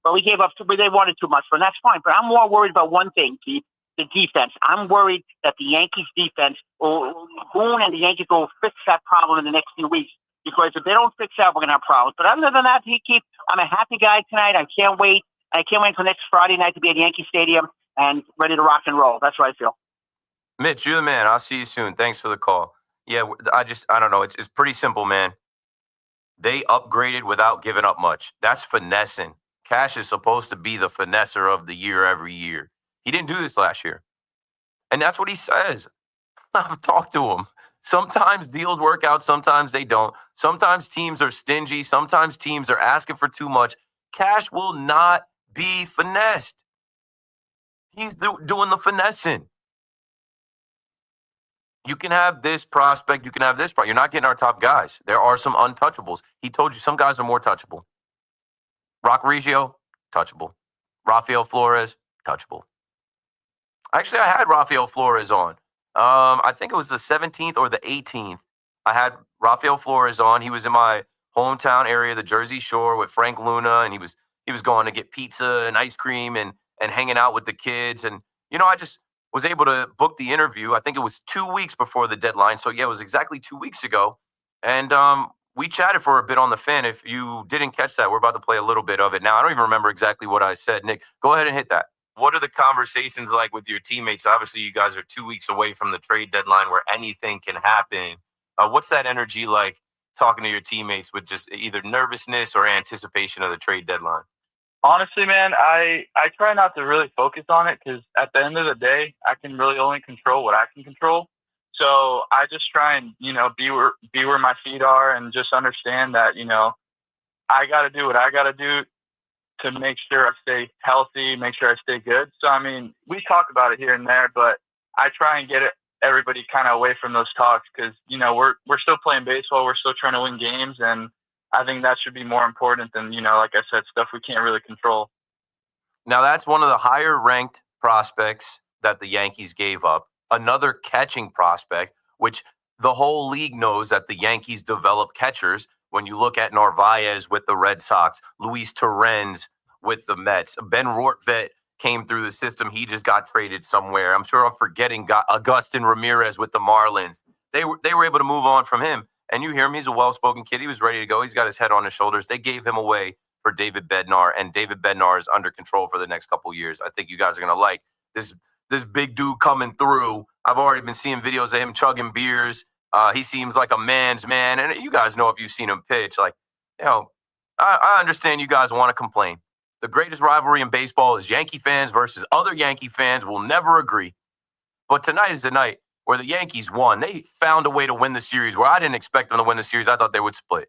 Well, we gave up. They wanted too much, and that's fine. But I'm more worried about one thing, Keith: the defense. I'm worried that the Yankees' defense, Boone and the Yankees, will fix that problem in the next few weeks. Because if they don't fix that, we're gonna have problems. But other than that, Keith, I'm a happy guy tonight. I can't wait. I can't wait until next Friday night to be at Yankee Stadium and ready to rock and roll. That's what I feel. Mitch, you're the man. I'll see you soon. Thanks for the call. Yeah, I don't know. It's pretty simple, man. They upgraded without giving up much. That's finessing. Cash is supposed to be the finesser of the year every year. He didn't do this last year. And that's what he says. I've talked to him. Sometimes deals work out, sometimes they don't. Sometimes teams are stingy. Sometimes teams are asking for too much. Cash will not be finessed. He's doing the finessing. You can have this prospect. You can have this prospect. You're not getting our top guys. There are some untouchables. He told you some guys are more touchable. Rock Reggio, touchable. Rafael Flores, touchable. Actually, I had Rafael Flores on. I think it was the 17th or the 18th. I had Rafael Flores on. He was in my hometown area, the Jersey Shore, with Frank Luna, and he was going to get pizza and ice cream and hanging out with the kids. And, I just was able to book the interview. I think it was 2 weeks before the deadline. So, yeah, it was exactly 2 weeks ago. And we chatted for a bit on the Fan. If you didn't catch that, we're about to play a little bit of it now. I don't even remember exactly what I said. Nick, go ahead and hit that. What are the conversations like with your teammates? Obviously, you guys are 2 weeks away from the trade deadline where anything can happen. What's that energy like talking to your teammates with just either nervousness or anticipation of the trade deadline? Honestly, man, I try not to really focus on it because at the end of the day, I can really only control what I can control. So I just try and, be where my feet are and just understand that, I got to do what I got to do to make sure I stay healthy, make sure I stay good. So, I mean, we talk about it here and there, but I try and get everybody kind of away from those talks because, you know, we're still playing baseball. We're still trying to win games. And I think that should be more important than, you know, like I said, stuff we can't really control. Now, that's one of the higher ranked prospects that the Yankees gave up. Another catching prospect, which the whole league knows that the Yankees develop catchers. When you look at Narvaez with the Red Sox, Luis Torrens with the Mets, Ben Rortvedt came through the system. He just got traded somewhere. I'm sure I'm forgetting Agustin Ramirez with the Marlins. They were able to move on from him. And you hear him, he's a well-spoken kid. He was ready to go. He's got his head on his shoulders. They gave him away for David Bednar, and David Bednar is under control for the next couple of years. I think you guys are going to like this big dude coming through. I've already been seeing videos of him chugging beers. He seems like a man's man. And you guys know if you've seen him pitch, like, you know, I understand you guys want to complain. The greatest rivalry in baseball is Yankee fans versus other Yankee fans. Will never agree. But tonight is the night where the Yankees won. They found a way to win the series where I didn't expect them to win the series. I thought they would split.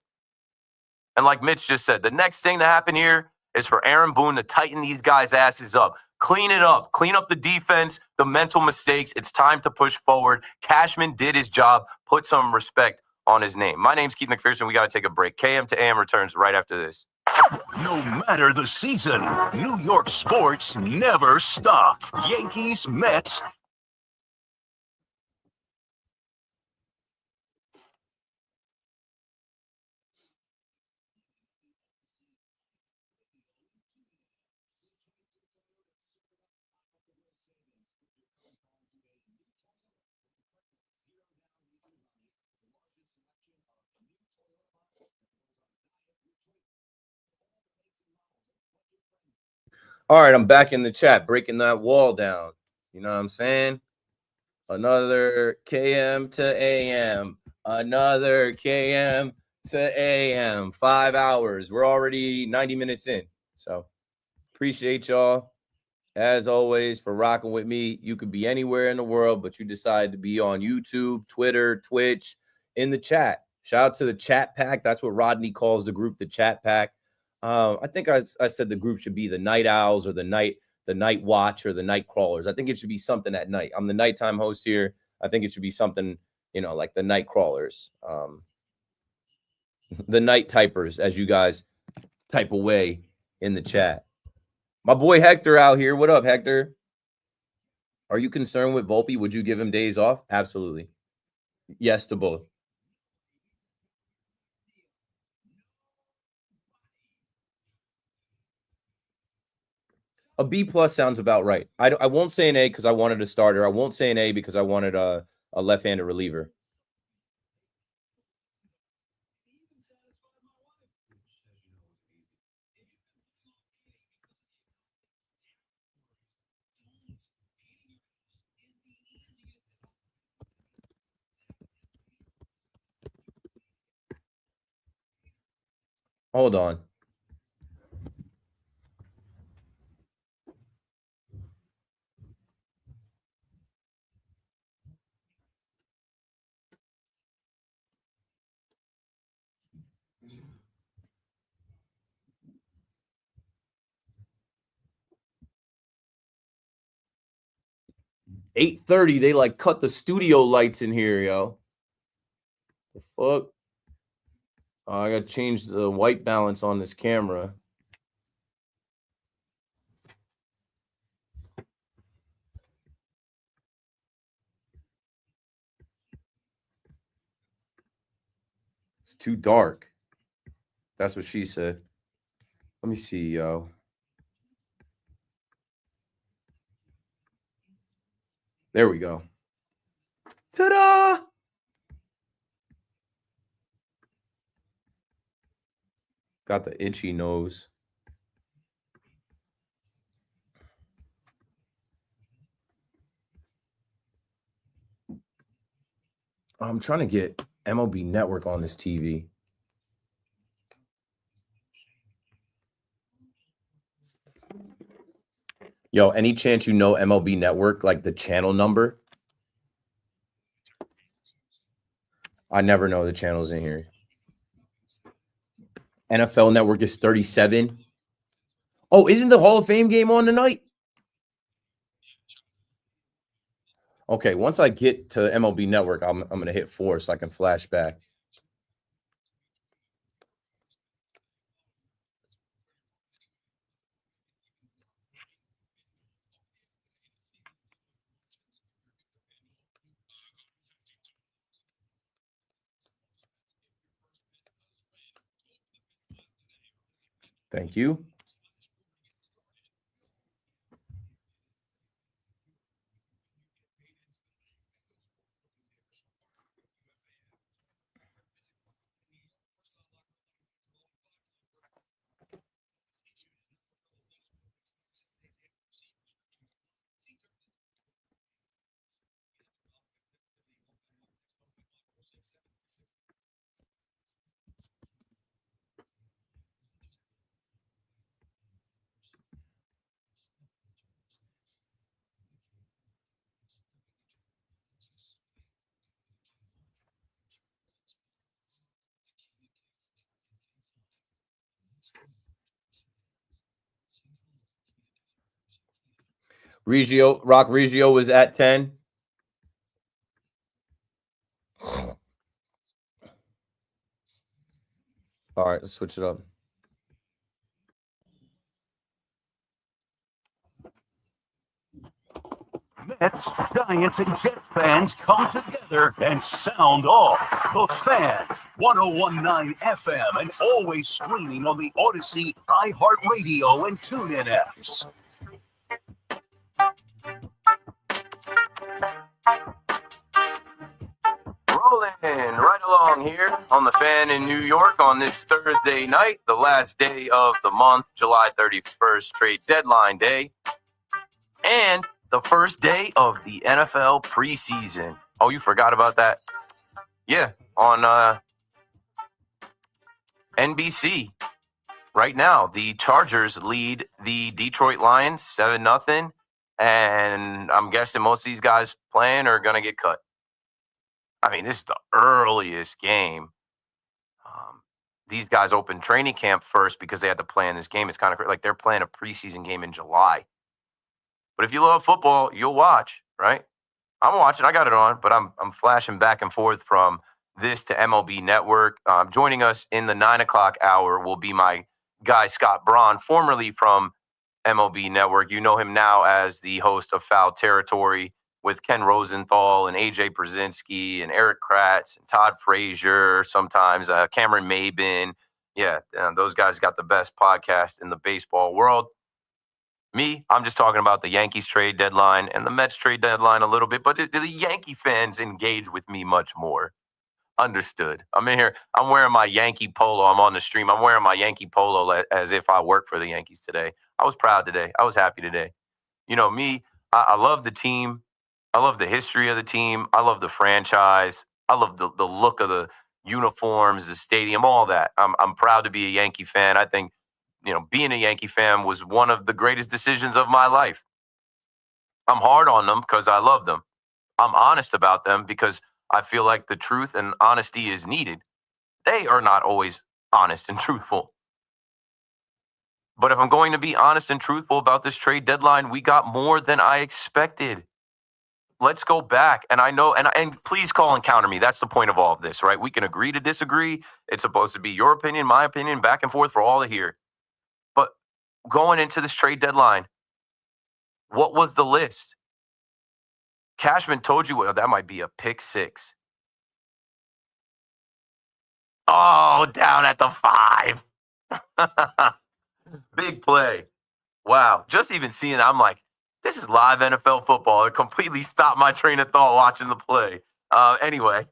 And like Mitch just said, the next thing to happen here is for Aaron Boone to tighten these guys' asses up. Clean it up. Clean up the defense, the mental mistakes. It's time to push forward. Cashman did his job. Put some respect on his name. My name's Keith McPherson. We got to take a break. KM to AM returns right after this. No matter the season, New York sports never stop. Yankees, Mets. All right, I'm back in the chat, breaking that wall down. You know what I'm saying? Another KM to AM. Another KM to AM. 5 hours. We're already 90 minutes in. So appreciate y'all, as always, for rocking with me. You could be anywhere in the world, but you decided to be on YouTube, Twitter, Twitch, in the chat. Shout out to the chat pack. That's what Rodney calls the group, the chat pack. I think I said the group should be the Night Owls or the Night Watch or the Night Crawlers. I think it should be something at night. I'm the nighttime host here. I think it should be something, you know, like the Night Crawlers, the Night Typers, as you guys type away in the chat. My boy Hector out here. What up, Hector? Are you concerned with Volpe? Would you give him days off? Absolutely. Yes to both. A B+ sounds about right. I won't say an A because I wanted a starter. I won't say an A because I wanted a left-handed reliever. Hold on. $8:30. They like cut the studio lights in here, yo. The fuck? Oh, I gotta change the white balance on this camera. It's too dark. That's what she said. Let me see, yo. There we go. Ta-da! Got the itchy nose. I'm trying to get MLB Network on this TV. Yo, any chance you know MLB Network, like the channel number? I never know the channels in here. NFL Network is 37. Oh, isn't the Hall of Fame game on tonight? Okay, once I get to MLB Network, I'm going to hit 4 so I can flash back. Thank you. Rock Regio was at 10. All right, let's switch it up. Mets, Giants, and Jets fans come together and sound off. The Fan, 101.9 FM, and always streaming on the Odyssey, iHeartRadio, and TuneIn apps. Rolling right along here on the Fan in New York on this Thursday night, the last day of the month, July 31st, trade deadline day, and the first day of the NFL preseason. Oh, you forgot about that? Yeah, on NBC right now, the Chargers lead the Detroit Lions 7-0, and I'm guessing most of these guys playing are going to get cut. I mean, this is the earliest game. These guys opened training camp first because they had to play in this game. It's kind of like they're playing a preseason game in July. But if you love football, you'll watch, right? I'm watching. I got it on, but I'm flashing back and forth from this to MLB Network. Joining us in the 9 o'clock hour will be my guy, Scott Braun, formerly from MLB Network. You know him now as the host of Foul Territory with Ken Rosenthal and AJ Brzezinski and Eric Kratz and Todd Frazier, sometimes Cameron Maben. Yeah, those guys got the best podcast in the baseball world. Me, I'm just talking about the Yankees trade deadline and the Mets trade deadline a little bit, but the Yankee fans engage with me much more. Understood. I'm in here. I'm wearing my Yankee polo. I'm on the stream. I'm wearing my Yankee polo as if I work for the Yankees today. I was proud today. I was happy today. You know, me, I love the team. I love the history of the team. I love the franchise. I love the look of the uniforms, the stadium, all that. I'm proud to be a Yankee fan. I think, being a Yankee fan was one of the greatest decisions of my life. I'm hard on them because I love them. I'm honest about them because I feel like the truth and honesty is needed. They are not always honest and truthful. But if I'm going to be honest and truthful about this trade deadline, we got more than I expected. Let's go back. And I know, and please call and counter me. That's the point of all of this, right? We can agree to disagree. It's supposed to be your opinion, my opinion, back and forth for all to hear. But going into this trade deadline, what was the list? Cashman told you, well, that might be a pick 6. Oh, down at the 5. Big play. Wow. Just even seeing that, I'm like, this is live NFL football. It completely stopped my train of thought watching the play. Anyway,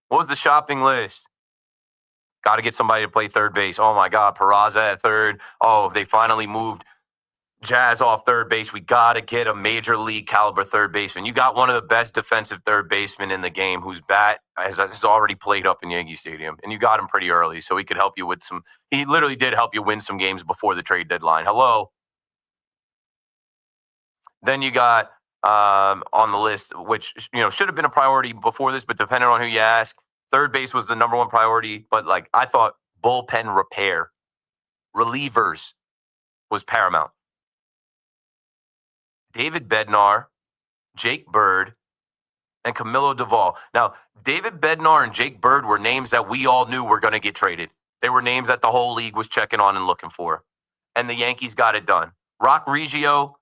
what was the shopping list? Got to get somebody to play third base. Oh, my God. Peraza at third. Oh, they finally moved Jazz off third base. We got to get a major league caliber third baseman. You got one of the best defensive third basemen in the game whose bat has already played up in Yankee Stadium. And you got him pretty early, so he could help you with he literally did help you win some games before the trade deadline. Hello. Then you got on the list, which should have been a priority before this, but depending on who you ask, third base was the number one priority. But I thought bullpen repair, relievers, was paramount. David Bednar, Jake Bird, and Camilo Duvall. Now, David Bednar and Jake Bird were names that we all knew were going to get traded. They were names that the whole league was checking on and looking for. And the Yankees got it done. Rock Reggio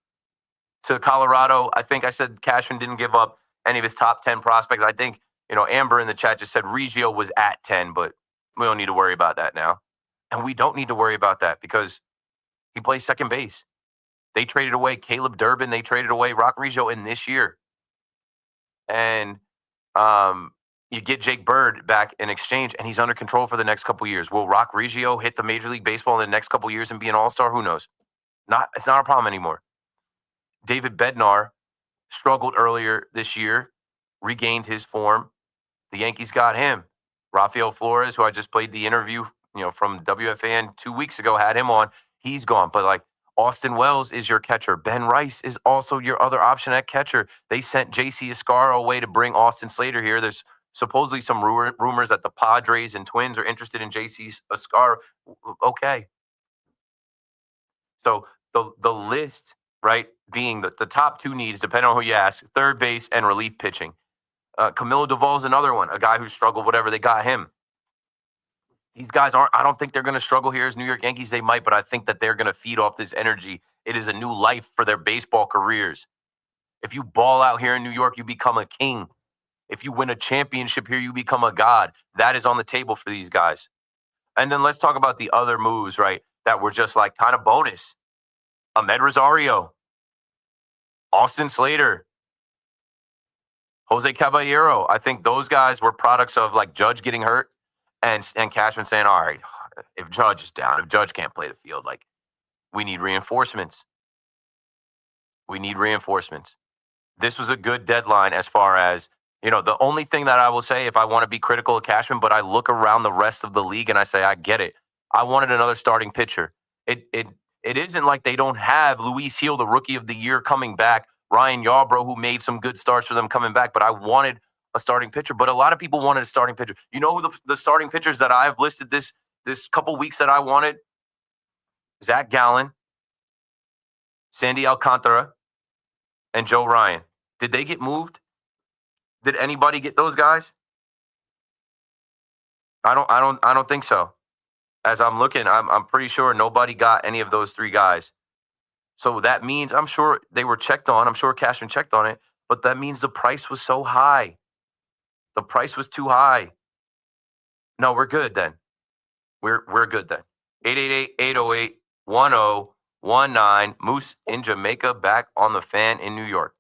to Colorado. I think I said Cashman didn't give up any of his top 10 prospects. I think, Amber in the chat just said Reggio was at 10, but we don't need to worry about that now. And we don't need to worry about that because he plays second base. They traded away Caleb Durbin. They traded away Rock Reggio in this year. And you get Jake Bird back in exchange, and he's under control for the next couple years. Will Rock Reggio hit the Major League Baseball in the next couple years and be an all-star? Who knows? It's not a problem anymore. David Bednar struggled earlier this year, regained his form. The Yankees got him. Rafael Flores, who I just played the interview, from WFAN 2 weeks ago, had him on. He's gone. But Austin Wells is your catcher. Ben Rice is also your other option at catcher. They sent J.C. Escaro away to bring Austin Slater here. There's supposedly some rumors that the Padres and Twins are interested in J.C. Escaro. Okay. So the list, right, being the top two needs, depending on who you ask, third base and relief pitching. Camilo Duvall is another one, a guy who struggled, whatever, they got him. These guys I don't think they're going to struggle here as New York Yankees. They might, but I think that they're going to feed off this energy. It is a new life for their baseball careers. If you ball out here in New York, you become a king. If you win a championship here, you become a god. That is on the table for these guys. And then let's talk about the other moves, right, that were just kind of bonus. Ahmed Rosario, Austin Slater, Jose Caballero. I think those guys were products of Judge getting hurt and Cashman saying, all right, if Judge is down, if Judge can't play the field, we need reinforcements. We need reinforcements. This was a good deadline as far as, the only thing that I will say, if I want to be critical of Cashman, but I look around the rest of the league and I say, I get it. I wanted another starting pitcher. It isn't like they don't have Luis Gil, the rookie of the year, coming back, Ryan Yarbrough, who made some good starts for them coming back, but I wanted a starting pitcher. But a lot of people wanted a starting pitcher. You know who the starting pitchers that I've listed this couple weeks that I wanted? Zach Gallen, Sandy Alcantara, and Joe Ryan. Did they get moved? Did anybody get those guys? I don't think so. As I'm looking, I'm pretty sure nobody got any of those three guys. So that means, I'm sure they were checked on. I'm sure Cashman checked on it, but that means the price was so high. The price was too high. No, we're good then. We're good then. 888-808-1019. Moose in Jamaica, back on the Fan in New York.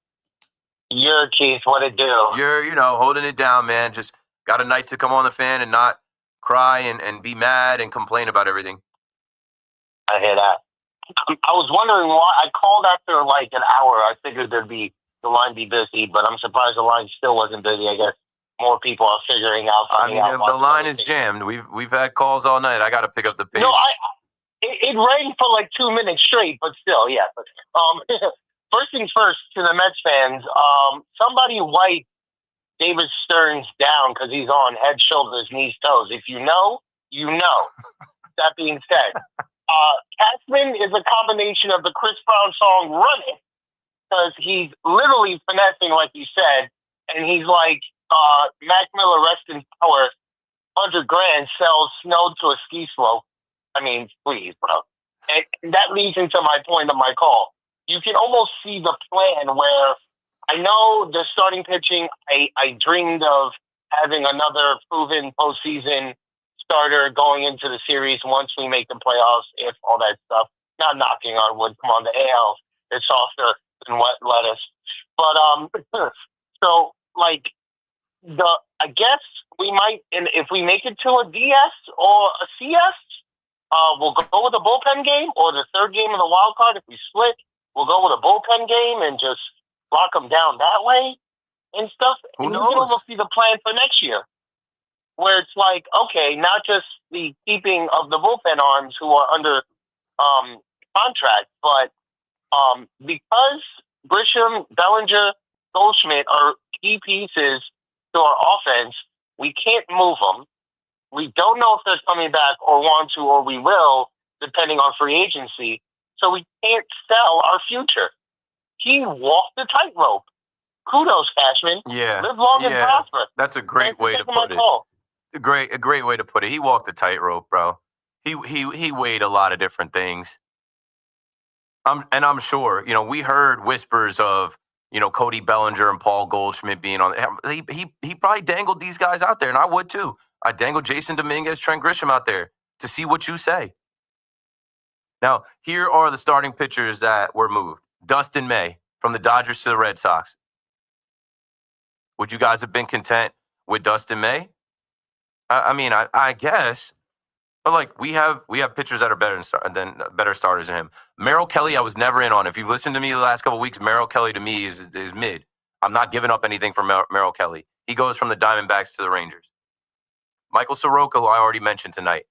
You're Keith, what it do? You're, holding it down, man. Just got a night to come on the Fan and not cry and be mad and complain about everything. I hear that. I was wondering why I called after an hour. I figured the line be busy, but I'm surprised the line still wasn't busy. I guess more people are figuring out. The line is jammed. We've had calls all night. I got to pick up the pace. No, it rang for 2 minutes straight, but still, yeah. But, first things first, to the Mets fans, somebody wipe David Stearns down because he's on head, shoulders, knees, toes. If you know, you know. That being said, Cashman is a combination of the Chris Brown song "Run It" because he's literally finessing, like you said, and he's like Mac Miller, rest in power. $100,000 sells snow to a ski slope. I mean, please, bro. And that leads into my point of my call. You can almost see the plan where I know the starting pitching. I dreamed of having another proven postseason starter going into the series once we make the playoffs, if all that stuff. Not knocking on wood. Come on, the AL is softer than wet lettuce. But so I guess we might, and if we make it to a DS or a CS, we'll go with a bullpen game, or the third game of the wild card. If we split, we'll go with a bullpen game and just lock them down that way and stuff. Who knows? You can almost see the plan for next year, where it's okay, not just the keeping of the bullpen arms who are under contract, but because Grisham, Bellinger, Goldschmidt are key pieces to our offense, we can't move them. We don't know if they're coming back or want to, or we will, depending on free agency. so we can't sell our future. He walked the tightrope. Kudos, Cashman. Yeah. Live long and prosper. That's a great way to put it. A great way to put it. He walked the tightrope, bro. He weighed a lot of different things. I'm sure, we heard whispers of, Cody Bellinger and Paul Goldschmidt being on. He probably dangled these guys out there, and I would too. I dangled Jason Dominguez, Trent Grisham out there to see what you say. Now, here are the starting pitchers that were moved. Dustin May from the Dodgers to the Red Sox. Would you guys have been content with Dustin May? I guess. But we have pitchers that are better than better starters than him. Merrill Kelly, I was never in on. If you've listened to me the last couple of weeks, Merrill Kelly to me is mid. I'm not giving up anything for Merrill Kelly. He goes from the Diamondbacks to the Rangers. Michael Soroka, who I already mentioned tonight,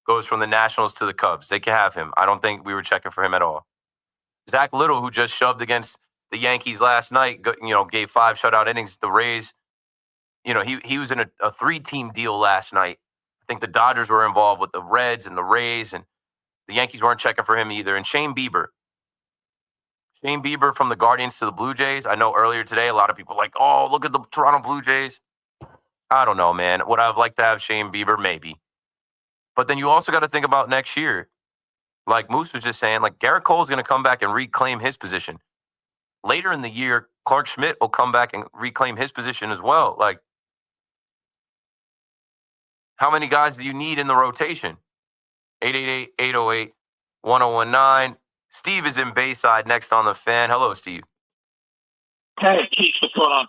goes from the Nationals to the Cubs. They can have him. I don't think we were checking for him at all. Zach Little, who just shoved against the Yankees last night, gave 5 shutout innings. The Rays, he was in a 3-team deal last night. I think the Dodgers were involved with the Reds and the Rays, and the Yankees weren't checking for him either. And Shane Bieber from the Guardians to the Blue Jays. I know earlier today, a lot of people were like, oh, look at the Toronto Blue Jays. I don't know, man. Would I have liked to have Shane Bieber? Maybe. But then you also got to think about next year. Like Moose was just saying, Garrett Cole's going to come back and reclaim his position. Later in the year, Clark Schmidt will come back and reclaim his position as well. How many guys do you need in the rotation? 888-808-1019. Steve is in Bayside next on the Fan. Hello, Steve. Hey, Keith, what's going on?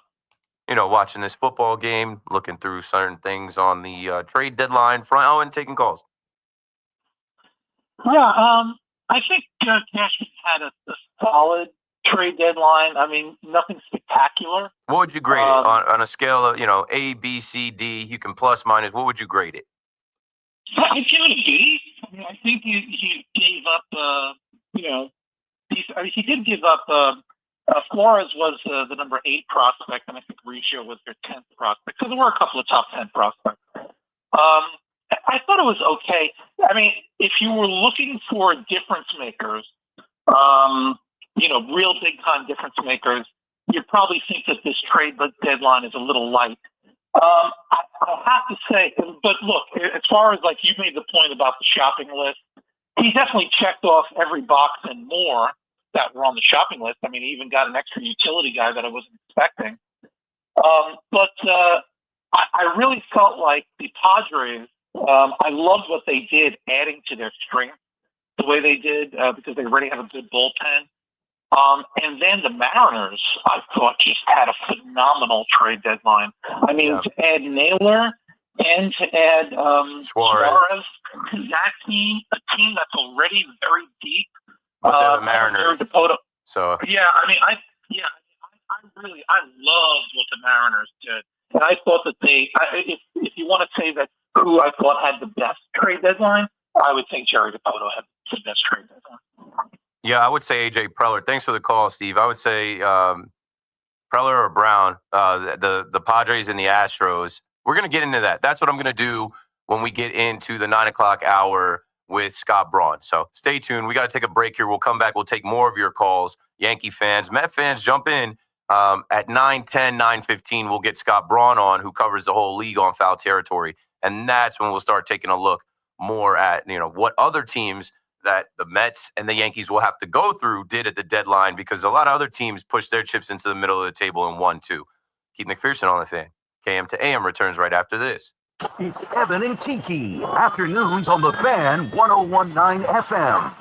Watching this football game, looking through certain things on the trade deadline front. Oh, and taking calls. Yeah, I think Cashman had a solid trade deadline. I mean, nothing spectacular. What would you grade it on a scale of, A, B, C, D? You can plus, minus. What would you grade it? I give it a B. I mean, I think he gave up, he did give up, Flores was the number 8 prospect, and I think Riccio was their 10th prospect. So there were a couple of top 10 prospects. I thought it was okay. I mean, if you were looking for difference makers, real big time difference makers, you'd probably think that this trade deadline is a little light. I have to say, but look, as far as you made the point about the shopping list, he definitely checked off every box and more that were on the shopping list. I mean, he even got an extra utility guy that I wasn't expecting. But I really felt like the Padres, I loved what they did adding to their strength the way they did because they already have a good bullpen. And then the Mariners, I thought, just had a phenomenal trade deadline. I mean, to add Naylor and to add Suarez to that team, a team that's already very deep. But they're the Mariners. So yeah, I mean, I loved what the Mariners did, and I thought that if you want to say that who I thought had the best trade deadline, I would think Jerry Dipoto had the best trade deadline. Yeah, I would say AJ Preller. Thanks for the call, Steve. I would say Preller or Brown, the Padres and the Astros. We're going to get into that. That's what I'm going to do when we get into the 9 o'clock hour with Scott Braun. So stay tuned. We got to take a break here. We'll come back. We'll take more of your calls. Yankee fans, Met fans, jump in. At 9:10, 9:15, we'll get Scott Braun on, who covers the whole league on Foul Territory. And that's when we'll start taking a look more at, what other teams that the Mets and the Yankees will have to go through did at the deadline, because a lot of other teams pushed their chips into the middle of the table and won too. Keith McPherson on the Fan. KM to AM returns right after this. It's Evan and Kiki. Afternoons on the Fan, 101.9 FM.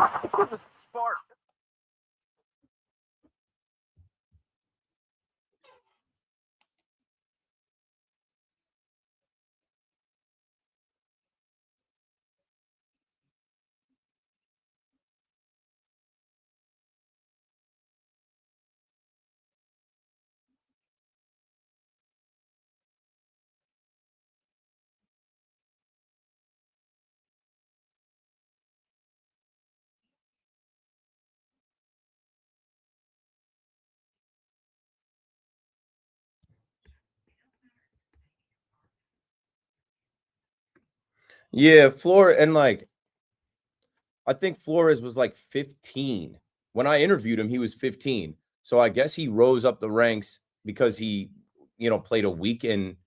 Yeah, Florida, and I think Flores was like 15. When I interviewed him, he was 15. So I guess he rose up the ranks because he, played a week in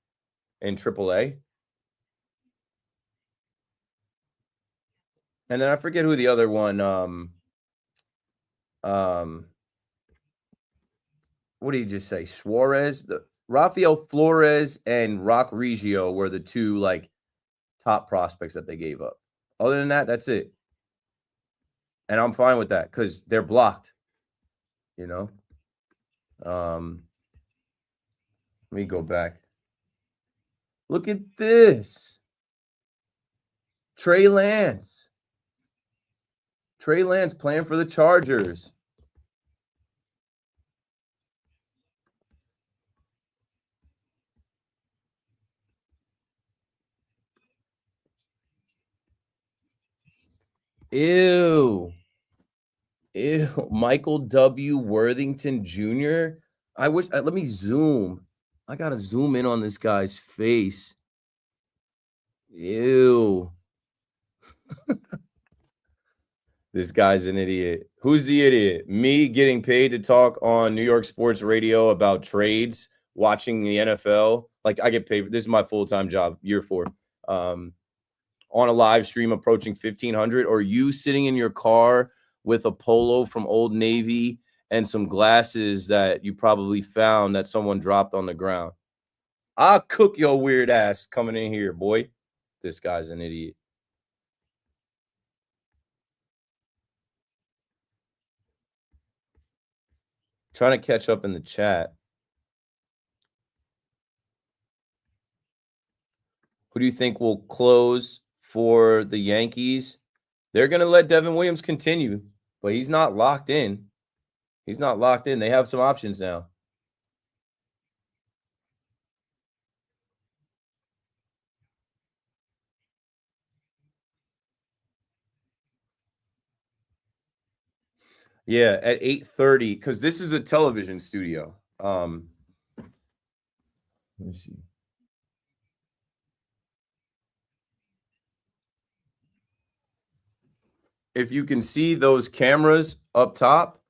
AAA. And then I forget who the other one. What did you just say? Suarez, Rafael Flores, and Rock Reggio were the two like top prospects that they gave up. Other than that, that's it. And I'm fine with that because they're blocked. Let me go back. Look at this. Trey Lance. Trey Lance playing for the Chargers. Ew. Michael W. Worthington Jr. Let me zoom. I got to zoom in on this guy's face. Ew. This guy's an idiot. Who's the idiot? Me getting paid to talk on New York sports radio about trades, watching the NFL. Like I get paid. This is my full-time job, year 4. On a live stream approaching 1,500, or you sitting in your car with a polo from Old Navy and some glasses that you probably found that someone dropped on the ground. I'll cook your weird ass coming in here, boy. This guy's an idiot. Trying to catch up in the chat. Who do you think will close for the Yankees? They're going to let Devin Williams continue, but he's not locked in. He's not locked in. They have some options now. Yeah, at 8:30, because this is a television studio. Let me see. If you can see those cameras up top,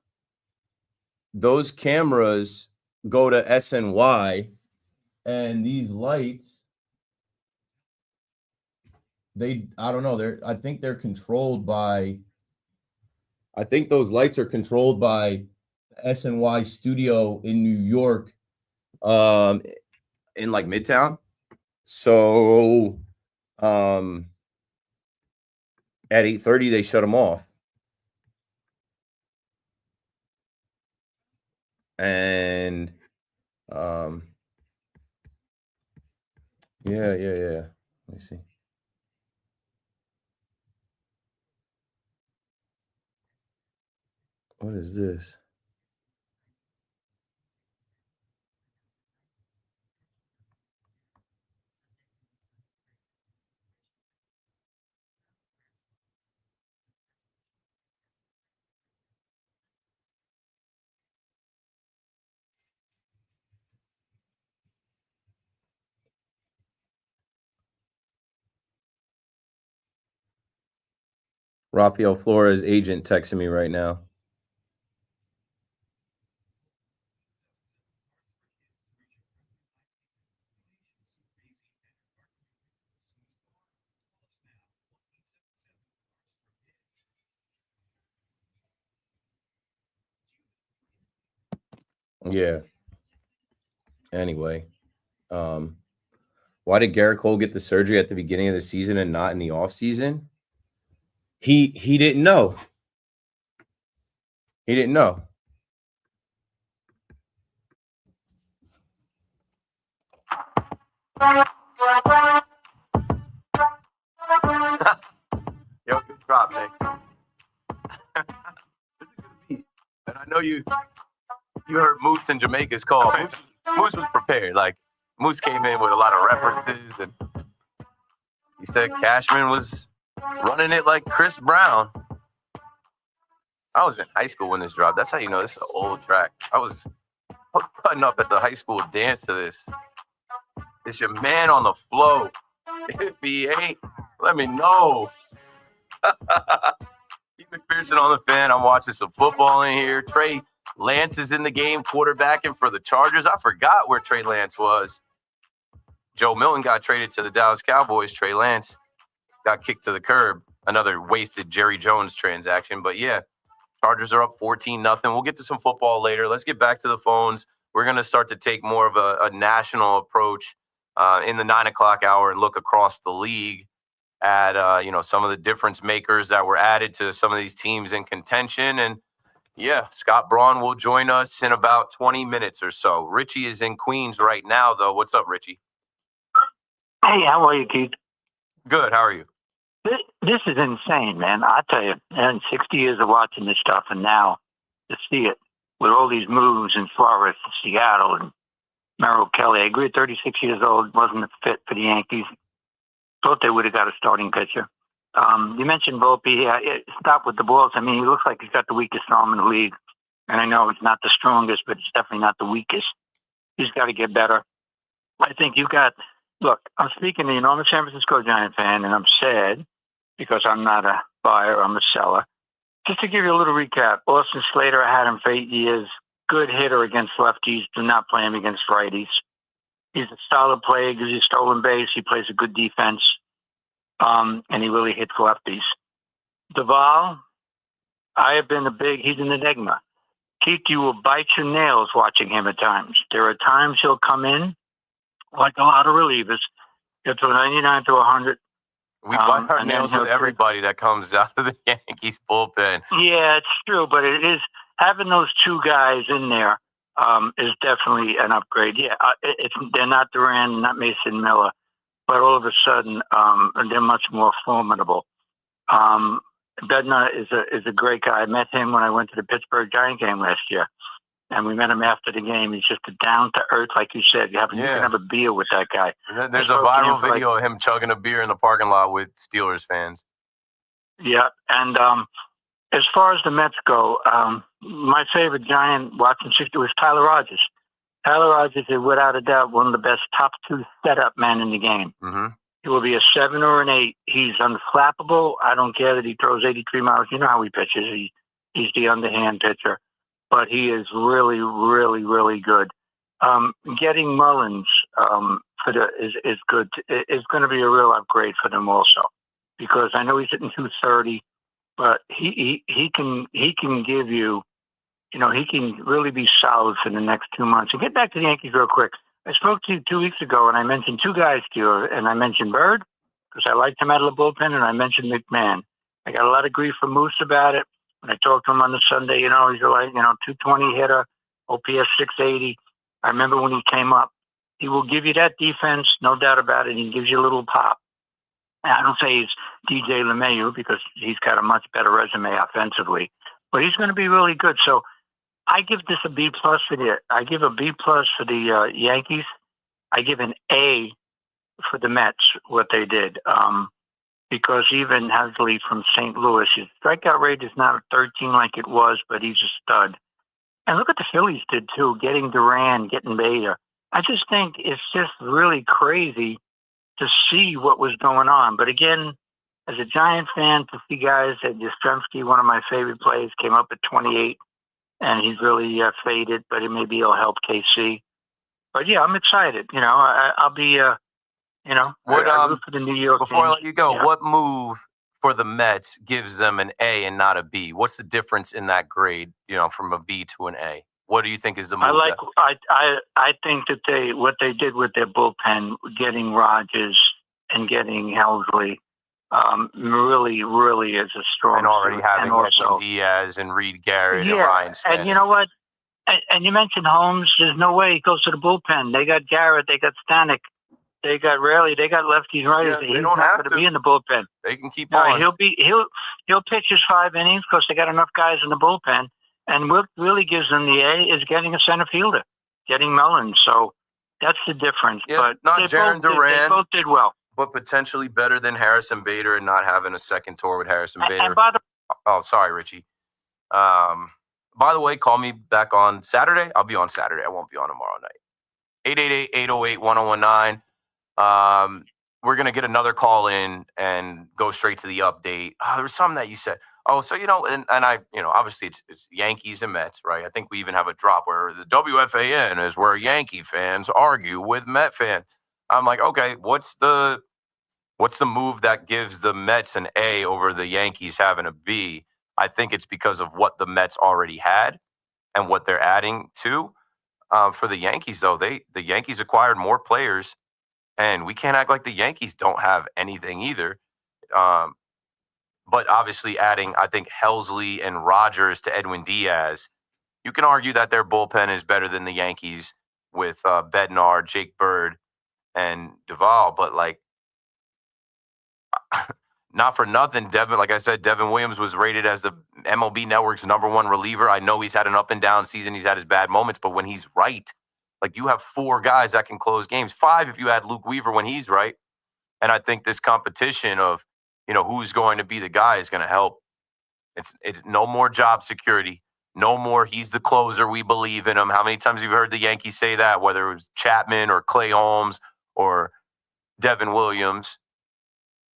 those cameras go to SNY, and these lights, I don't know, I think they're controlled by, I think those lights are controlled by SNY studio in New York, in like Midtown. So, at 8:30, they shut them off. And yeah. Let me see. What is this? Rafael Flores agent texting me right now. Yeah. Anyway, why did Garrett Cole get the surgery at the beginning of the season and not in the offseason? He didn't know. He didn't know. Yo, good drop, Nick. And I know you heard Moose in Jamaica's call. Moose was prepared. Like, Moose came in with a lot of references, and he said Cashman was running it like Chris Brown. I was in high school when this dropped. That's how you know this is an old track. I was putting up at the high school dance to this. It's your man on the flow. If he ain't, let me know. McPherson on the Fan. I'm watching some football in here. Trey Lance is in the game, quarterbacking for the Chargers. I forgot where Trey Lance was. Joe Milton got traded to the Dallas Cowboys. Trey Lance got kicked to the curb. Another wasted Jerry Jones transaction. But yeah, Chargers are up 14-0. We'll get to some football later. Let's get back to the phones. We're going to start to take more of a national approach in the 9 o'clock hour and look across the league at some of the difference makers that were added to some of these teams in contention. And yeah, Scott Braun will join us in about 20 minutes or so. Richie is in Queens right now, though. What's up, Richie? Hey, how are you, Keith? Good. How are you? This is insane, man. I tell you, and 60 years of watching this stuff, and now to see it with all these moves in Florida, Seattle, and Merrill Kelly. I agree, at 36 years old, wasn't a fit for the Yankees. Thought they would have got a starting pitcher. You mentioned Volpe. Stop with the balls. I mean, he looks like he's got the weakest arm in the league. And I know it's not the strongest, but it's definitely not the weakest. He's got to get better. I think you got, look, I'm speaking to I'm a San Francisco Giant fan, and I'm sad because I'm not a buyer, I'm a seller. Just to give you a little recap, Austin Slater, I had him for 8 years. Good hitter against lefties. Do not play him against righties. He's a solid player. Gives you stolen base. He plays a good defense. And he really hits lefties. Duvall, I have been he's an enigma. Keith, you will bite your nails watching him at times. There are times he'll come in, like a lot of relievers, get to 99 to 100. We bite our nails with everybody that comes out of the Yankees bullpen. Yeah, it's true, but it is having those two guys in there is definitely an upgrade. Yeah, they're not Duran, not Mason Miller, but all of a sudden they're much more formidable. Bednar is a great guy. I met him when I went to the Pittsburgh Giant game last year, and we met him after the game. He's just a down to earth, like you said. You can have a beer with that guy. There's a viral video of him chugging a beer in the parking lot with Steelers fans. Yeah, and as far as the Mets go, my favorite Giant watching 60 was Tyler Rogers. Tyler Rogers is without a doubt one of the best top two setup men in the game. Mm-hmm. He will be a 7 or an 8. He's unflappable. I don't care that he throws 83 miles. You know how he pitches. He's the underhand pitcher. But he is really, really, really good. Getting Mullins is good. It's going to be a real upgrade for them also, because I know he's hitting 230, but he can give you, he can really be solid for the next 2 months. And get back to the Yankees real quick. I spoke to you 2 weeks ago, and I mentioned two guys to you, and I mentioned Bird because I liked him out of the bullpen, and I mentioned McMahon. I got a lot of grief from Moose about it. When I talked to him on the Sunday, he's a 220 hitter, OPS 680. I remember when he came up, he will give you that defense, no doubt about it. He gives you a little pop. And I don't say he's DJ LeMahieu because he's got a much better resume offensively, but he's going to be really good. So I give this a B plus for the Yankees. I give an A for the Mets, what they did. Because even Hasley from St. Louis, his strikeout rate is not 13 like it was, but he's a stud. And look at the Phillies did too, getting Duran, getting Bader. I just think it's just really crazy to see what was going on. But again, as a Giant fan, to see guys that Yastrzemski, one of my favorite players, came up at 28, and he's really faded, but maybe he'll help KC. But yeah, I'm excited. I'll be... for the New York before I let you go, yeah. What move for the Mets gives them an A and not a B? What's the difference in that grade, from a B to an A? What do you think is the move? I think that what they did with their bullpen, getting Rogers and getting Helsley, really, really is a strong. And already suit. having and also, Diaz and Reed Garrett yeah, and Ryan Stanton. And you know what? And you mentioned Holmes. There's no way he goes to the bullpen. They got Garrett. They got Stanek. They got Raley. They got lefties, righties. Yeah, He's don't not have going to be in the bullpen. They can keep No, on. He'll pitch his 5 innings because they got enough guys in the bullpen. And what really gives them the A is getting a center fielder, getting Mullins. So that's the difference. Yeah, but not they Jaron Duran. They both did well. But potentially better than Harrison Bader and not having a second tour with Harrison Bader. And by the Oh, sorry, Richie. By the way, call me back on Saturday. I'll be on Saturday. I won't be on tomorrow night. 888-808-1019. We're going to get another call in and go straight to the update. There was something that you said. Oh, so, and I, obviously it's Yankees and Mets, right? I think we even have a drop where the WFAN is where Yankee fans argue with Met fan. I'm like, okay, what's the move that gives the Mets an A over the Yankees having a B? I think it's because of what the Mets already had and what they're adding to. For the Yankees, though, the Yankees acquired more players, and we can't act like the Yankees don't have anything either. But obviously adding, I think, Helsley and Rogers to Edwin Diaz, you can argue that their bullpen is better than the Yankees with Bednar, Jake Bird, and Duvall. But, not for nothing, like I said, Devin Williams was rated as the MLB Network's #1 reliever. I know he's had an up and down season. He's had his bad moments. But when he's right, you have 4 guys that can close games. 5 if you add Luke Weaver when he's right. And I think this competition of, who's going to be the guy is going to help. It's no more job security. No more he's the closer, we believe in him. How many times have you heard the Yankees say that, whether it was Chapman or Clay Holmes or Devin Williams?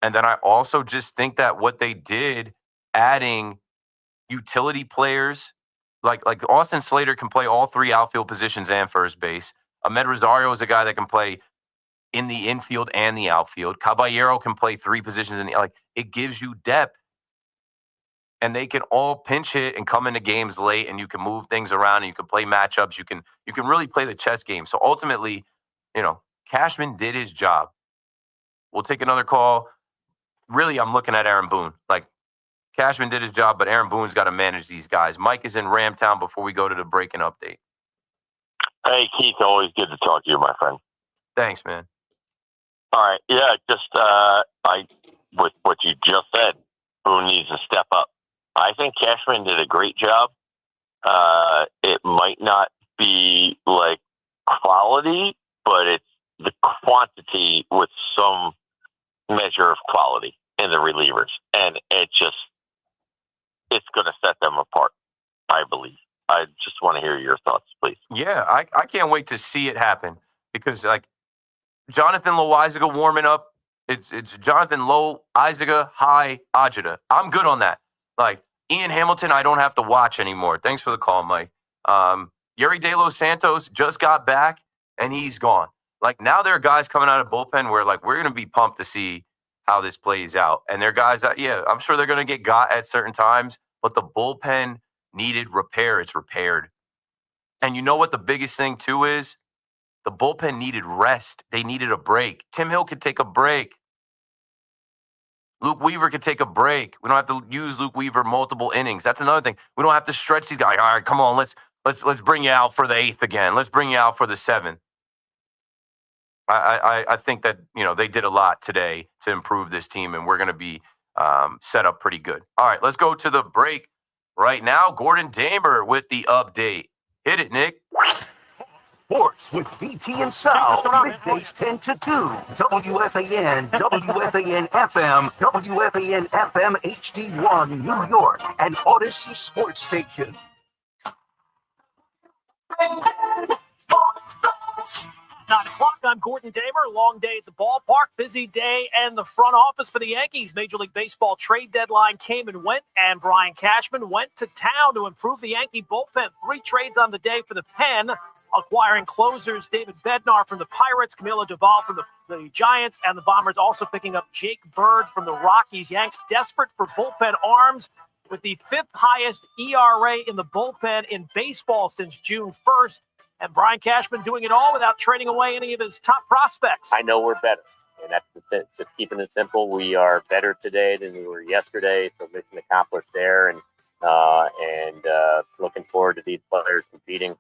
And then I also just think that what they did, adding utility players, like Austin Slater can play all 3 outfield positions and first base. Ahmed Rosario is a guy that can play in the infield and the outfield. Caballero can play 3 positions it gives you depth. And they can all pinch hit and come into games late, and you can move things around, and you can play matchups. You can really play the chess game. So ultimately, Cashman did his job. We'll take another call. Really, I'm looking at Aaron Boone. Cashman did his job, but Aaron Boone's got to manage these guys. Mike is in Ramtown before we go to the break and update. Hey, Keith, always good to talk to you, my friend. Thanks, man. All right. Yeah, just with what you just said, Boone needs to step up. I think Cashman did a great job. It might not be quality, but it's the quantity with some measure of quality in the relievers. And it's going to set them apart, I believe. I just want to hear your thoughts, please. Yeah, I can't wait to see it happen because, Jonathan Loaizaga warming up, it's Jonathan Loaizaga, high Ajita. I'm good on that. Ian Hamilton, I don't have to watch anymore. Thanks for the call, Mike. Yuri De Los Santos just got back, and he's gone. Now there are guys coming out of bullpen where, we're going to be pumped to see how this plays out. And there are guys that, I'm sure they're going to get got at certain times, but the bullpen needed repair. It's repaired. And you know what the biggest thing, too, is? The bullpen needed rest. They needed a break. Tim Hill could take a break. Luke Weaver could take a break. We don't have to use Luke Weaver multiple innings. That's another thing. We don't have to stretch these guys. All right, come on, let's bring you out for the 8th again. Let's bring you out for the 7th. I think that they did a lot today to improve this team, and we're going to be set up pretty good. All right, let's go to the break right now. Gordon Damer with the update. Hit it, Nick. Sports with BT and Sal, middays 10 to 2. WFAN, WFAN FM, WFAN FM HD1, New York, and Odyssey Sports Station. 9 o'clock, I'm Gordon Damer. Long day at the ballpark, busy day, and the front office for the Yankees. Major League Baseball trade deadline came and went, and Brian Cashman went to town to improve the Yankee bullpen. 3 trades on the day for the pen, acquiring closers David Bednar from the Pirates, Camilo Doval from the Giants, and the Bombers also picking up Jake Bird from the Rockies. Yanks desperate for bullpen arms with the 5th highest ERA in the bullpen in baseball since June 1st. And Brian Cashman doing it all without trading away any of his top prospects. I know we're better, and that's just keeping it simple. We are better today than we were yesterday, so mission accomplished there. And looking forward to these players competing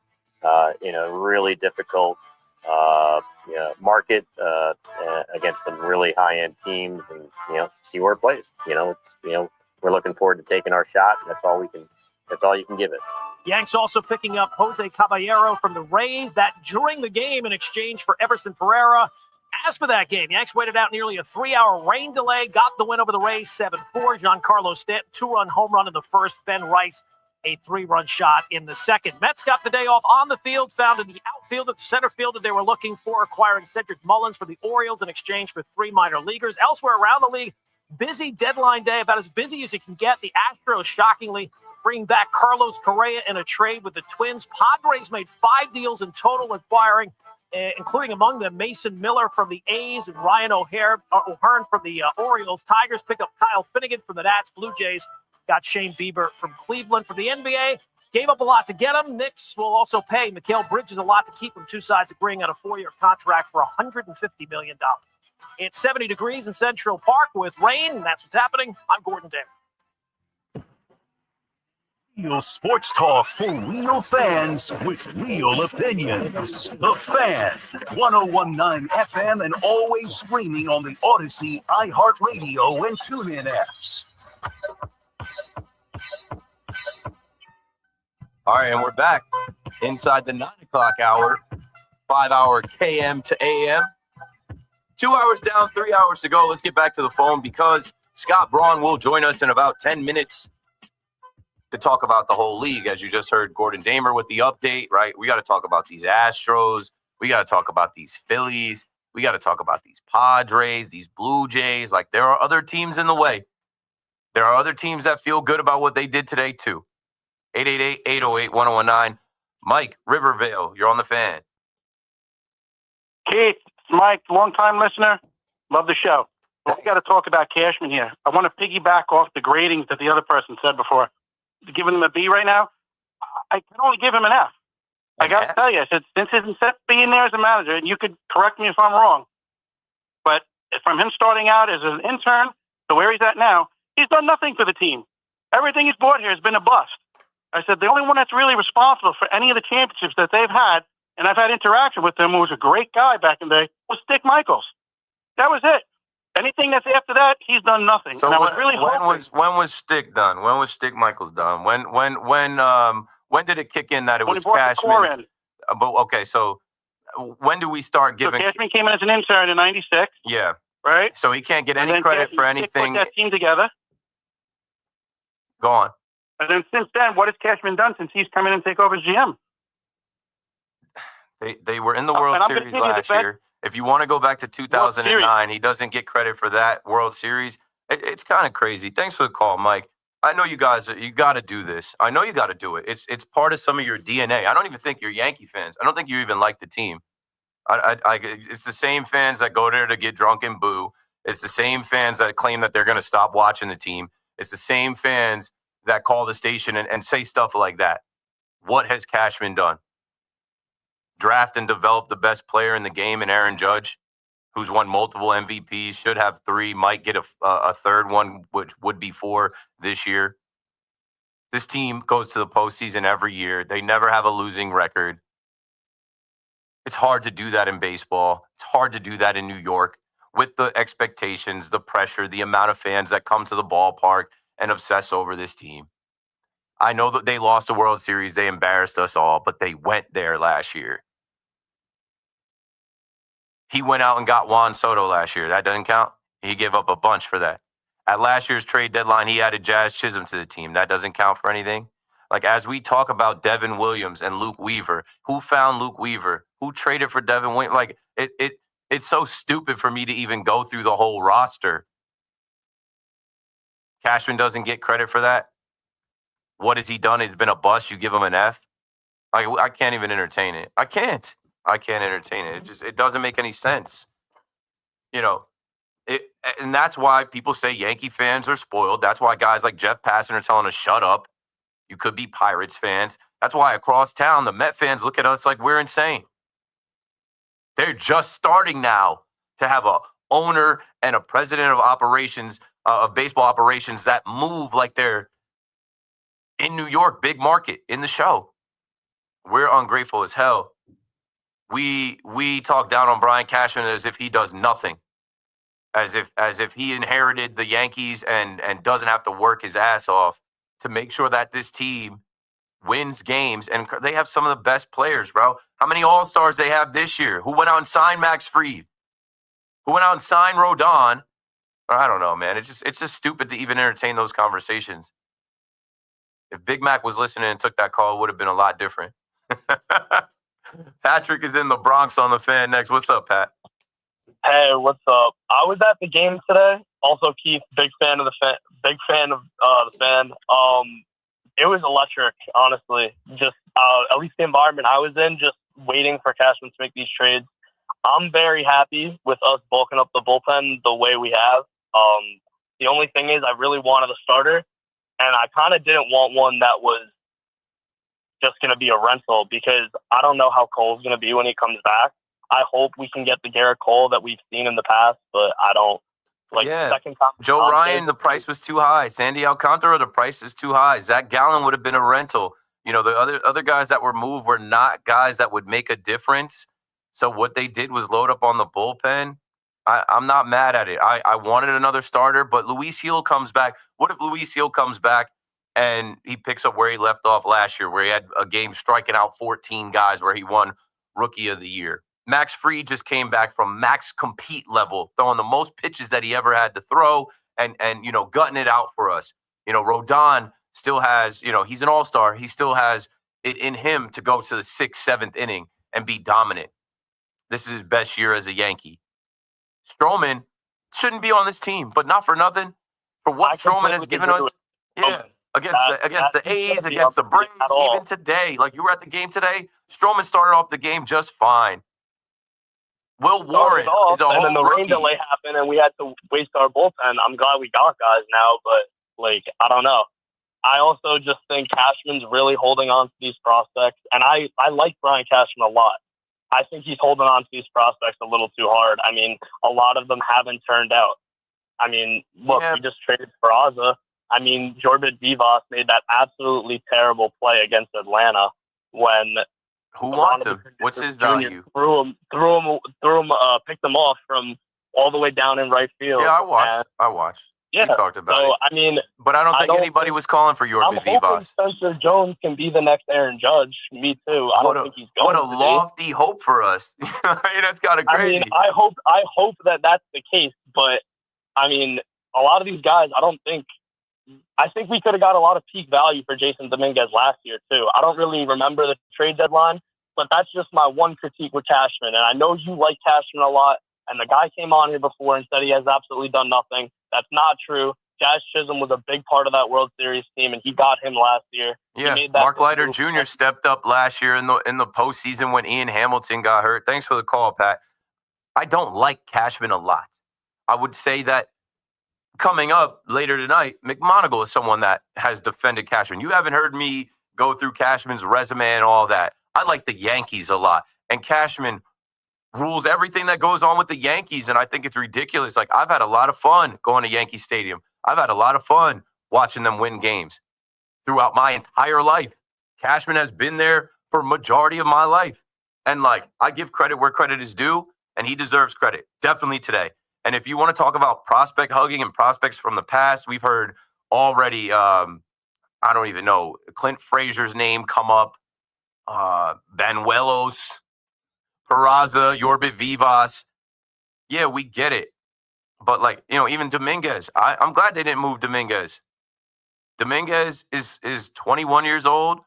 in a really difficult market against some really high-end teams, and see where it plays. We're looking forward to taking our shot. And that's all you can give it. Yanks also picking up Jose Caballero from the Rays, that during the game in exchange for Everson Pereira. As for that game, Yanks waited out nearly a 3-hour rain delay, got the win over the Rays 7-4. Giancarlo Stanton, 2-run home run in the first. Ben Rice, a 3-run shot in the second. Mets got the day off on the field, found in the outfield at the center field that they were looking for, acquiring Cedric Mullins for the Orioles in exchange for 3 minor leaguers. Elsewhere around the league, busy deadline day, about as busy as you can get. The Astros shockingly bringing back Carlos Correa in a trade with the Twins. Padres made 5 deals in total, acquiring, including among them Mason Miller from the A's and Ryan O'Hearn from the Orioles. Tigers pick up Kyle Finnegan from the Nats. Blue Jays got Shane Bieber from Cleveland. For the NBA, gave up a lot to get him. Knicks will also pay Mikal Bridges a lot to keep him. Two sides agreeing on a 4-year contract for $150 million. It's 70 degrees in Central Park with rain. That's what's happening. I'm Gordon Damer. Real sports talk for real fans with real opinions. The Fan, 101.9 FM, and always streaming on the Odyssey, iHeartRadio, and TuneIn apps. All right, and we're back inside the 9 o'clock hour, 5-hour KM to AM. 2 hours down, 3 hours to go. Let's get back to the phone because Scott Braun will join us in about 10 minutes to talk about the whole league. As you just heard Gordon Damer with the update, right? We got to talk about these Astros. We got to talk about these Phillies. We got to talk about these Padres, these Blue Jays. Like, there are other teams in the way. There are other teams that feel good about what they did today, too. 888-808-1019. Mike, Rivervale, you're on the Fan. Keith, Mike, long-time listener. Love the show. But we got to talk about Cashman here. I want to piggyback off the gradings that the other person said before. Giving him a B right now, I can only give him an F. I got to tell you, I said, since his being there as a manager, and you could correct me if I'm wrong, but from him starting out as an intern to where he's at now, he's done nothing for the team. Everything he's brought here has been a bust. I said, the only one that's really responsible for any of the championships that they've had, and I've had interaction with him, who was a great guy back in the day, was Dick Michaels. That was it. Anything that's after that, he's done nothing. So and I was really when was Stick done? When was Stick Michaels done? When did it kick in that it when was he brought the core Cashman? in. But okay, so when do we start So giving? Cashman came in as an intern in '96. Yeah, right. So he can't get And any then credit for Stick anything. put that team together. Go on. And then since then, what has Cashman done since he's come in and take over as GM? They were in the World and I'm gonna Series give you the last fact- year. If you want to go back to 2009, he doesn't get credit for that World Series. It's kind of crazy. Thanks for the call, Mike. I know you guys, you got to do this. I know you got to do it. It's part of some of your DNA. I don't even think you're Yankee fans. I don't think you even like the team. It's the same fans that go there to get drunk and boo. It's the same fans that claim that they're going to stop watching the team. It's the same fans that call the station and say stuff like that. What has Cashman done? Draft and develop the best player in the game in Aaron Judge, who's won multiple MVPs, should have 3, might get a third one, which would be 4 this year. This team goes to the postseason every year. They never have a losing record. It's hard to do that in baseball. It's hard to do that in New York with the expectations, the pressure, the amount of fans that come to the ballpark and obsess over this team. I know that they lost the World Series. They embarrassed us all, but they went there last year. He went out and got Juan Soto last year. That doesn't count. He gave up a bunch for that. At last year's trade deadline, he added Jazz Chisholm to the team. That doesn't count for anything. Like, as we talk about Devin Williams and Luke Weaver, who found Luke Weaver? Who traded for Devin Williams? Like, it's so stupid for me to even go through the whole roster. Cashman doesn't get credit for that. What has he done? He's been a bust. You give him an F. I can't even entertain it. I can't entertain it. It doesn't make any sense. You know, and that's why people say Yankee fans are spoiled. That's why guys like Jeff Passan are telling us, shut up. You could be Pirates fans. That's why across town, the Met fans look at us like we're insane. They're just starting now to have a owner and a president of operations, of baseball operations, that move like they're in New York, big market, in the show. We're ungrateful as hell. We talk down on Brian Cashman as if he does nothing, as if he inherited the Yankees and doesn't have to work his ass off to make sure that this team wins games. And they have some of the best players, bro. How many All-Stars they have this year? Who went out and signed Max Fried? Who went out and signed Rodon? I don't know, man. It's just stupid to even entertain those conversations. If Big Mac was listening and took that call, it would have been a lot different. Patrick is in the Bronx on the Fan next. What's up, Pat? Hey, what's up? I was at the game today. Also, Keith, big fan of the fan. It was electric, honestly. Just at least the environment I was in, just waiting for Cashman to make these trades. I'm very happy with us bulking up the bullpen the way we have. The only thing is, I really wanted a starter, and I kind of didn't want one that was just going to be a rental because I don't know how Cole's going to be when he comes back. I hope we can get the Garrett Cole that we've seen in the past, but I don't. Second time Joe Ryan, the price was too high. Sandy Alcantara, the price is too high. Zach Gallen would have been a rental. You know, the other guys that were moved were not guys that would make a difference. So what they did was load up on the bullpen. I'm not mad at it. I wanted another starter, but Luis Hill comes back. What if Luis Hill comes back and he picks up where he left off last year, where he had a game striking out 14 guys, where he won Rookie of the Year? Max Fried just came back from max compete level, throwing the most pitches that he ever had to throw and you know, gutting it out for us. You know, Rodon still has, you know, he's an all-star. He still has it in him to go to the 6th, 7th inning and be dominant. This is his best year as a Yankee. Stroman shouldn't be on this team, but not for nothing. For what Stroman has given us, against the A's, against the Braves, even today. Like, you were at the game today, Stroman started off the game just fine. Will Warren is a and then the whole rain rookie. delay happened, and we had to waste our bullpen. I'm glad we got guys now, but I don't know. I also just think Cashman's really holding on to these prospects, and I like Brian Cashman a lot. I think he's holding on to these prospects a little too hard. I mean, a lot of them haven't turned out. I mean, look, we just traded Peraza. I mean, Jorbit Vivas made that absolutely terrible play against Atlanta when who wants him? What's his value? Picked him off from all the way down in right field. Yeah, I watched. Yeah, we talked about it. I mean, but I don't think anybody was calling for Jorbit Vivas. Spencer Jones can be the next Aaron Judge. Me too. I don't think he's going to be. What a lofty hope for us. That's kind of crazy. I mean, I hope that that's the case. But I mean, a lot of these guys, I think we could have got a lot of peak value for Jason Dominguez last year too. I don't really remember the trade deadline, but that's just my one critique with Cashman. And I know you like Cashman a lot. And the guy came on here before and said he has absolutely done nothing. That's not true. Jazz Chisholm was a big part of that World Series team, and he got him last year. Yeah, Mark Leiter Jr. stepped up last year in the postseason when Ian Hamilton got hurt. Thanks for the call, Pat. I don't like Cashman a lot. I would say that coming up later tonight, McMonagle is someone that has defended Cashman. You haven't heard me go through Cashman's resume and all that. I like the Yankees a lot, and Cashman rules everything that goes on with the Yankees, and I think it's ridiculous. Like, I've had a lot of fun going to Yankee Stadium. I've had a lot of fun watching them win games throughout my entire life. Cashman has been there for majority of my life. And, like, I give credit where credit is due, and he deserves credit, definitely today. And if you want to talk about prospect hugging and prospects from the past, we've heard already, I don't even know, Clint Frazier's name come up, Banuelos, Peraza, Jorbit Vivas. Yeah, we get it. But, like, you know, even Dominguez, I'm glad they didn't move Dominguez. Dominguez is 21 years old.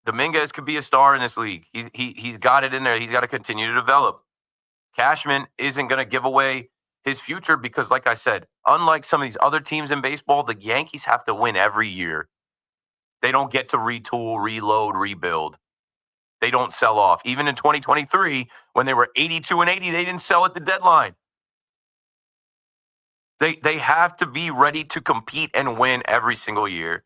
Dominguez could be a star in this league. He's got it in there. He's got to continue to develop. Cashman isn't going to give away his future because, like I said, unlike some of these other teams in baseball, the Yankees have to win every year. They don't get to retool, reload, rebuild. They don't sell off. Even in 2023, when they were 82-80, they didn't sell at the deadline. They have to be ready to compete and win every single year.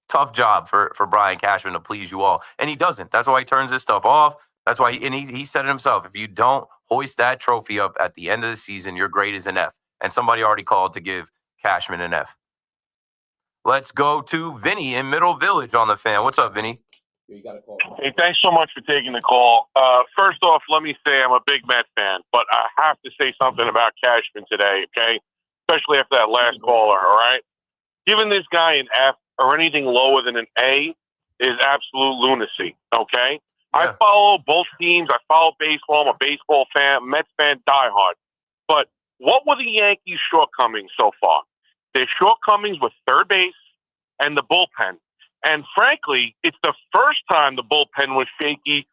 Tough job for Brian Cashman to please you all. And he doesn't. That's why he turns this stuff off. That's why he said it himself. If you don't hoist that trophy up at the end of the season, your grade is an F. And somebody already called to give Cashman an F. Let's go to Vinny in Middle Village on the Fan. What's up, Vinny? Hey, thanks so much for taking the call. First off, let me say I'm a big Met fan, but I have to say something about Cashman today, okay? Especially after that last caller, all right? Giving this guy an F or anything lower than an A is absolute lunacy, okay? Yeah. I follow both teams. I follow baseball. I'm a baseball fan, Mets fan, diehard. But what were the Yankees' shortcomings so far? Their shortcomings were third base and the bullpen. And frankly, it's the first time the bullpen was shaky.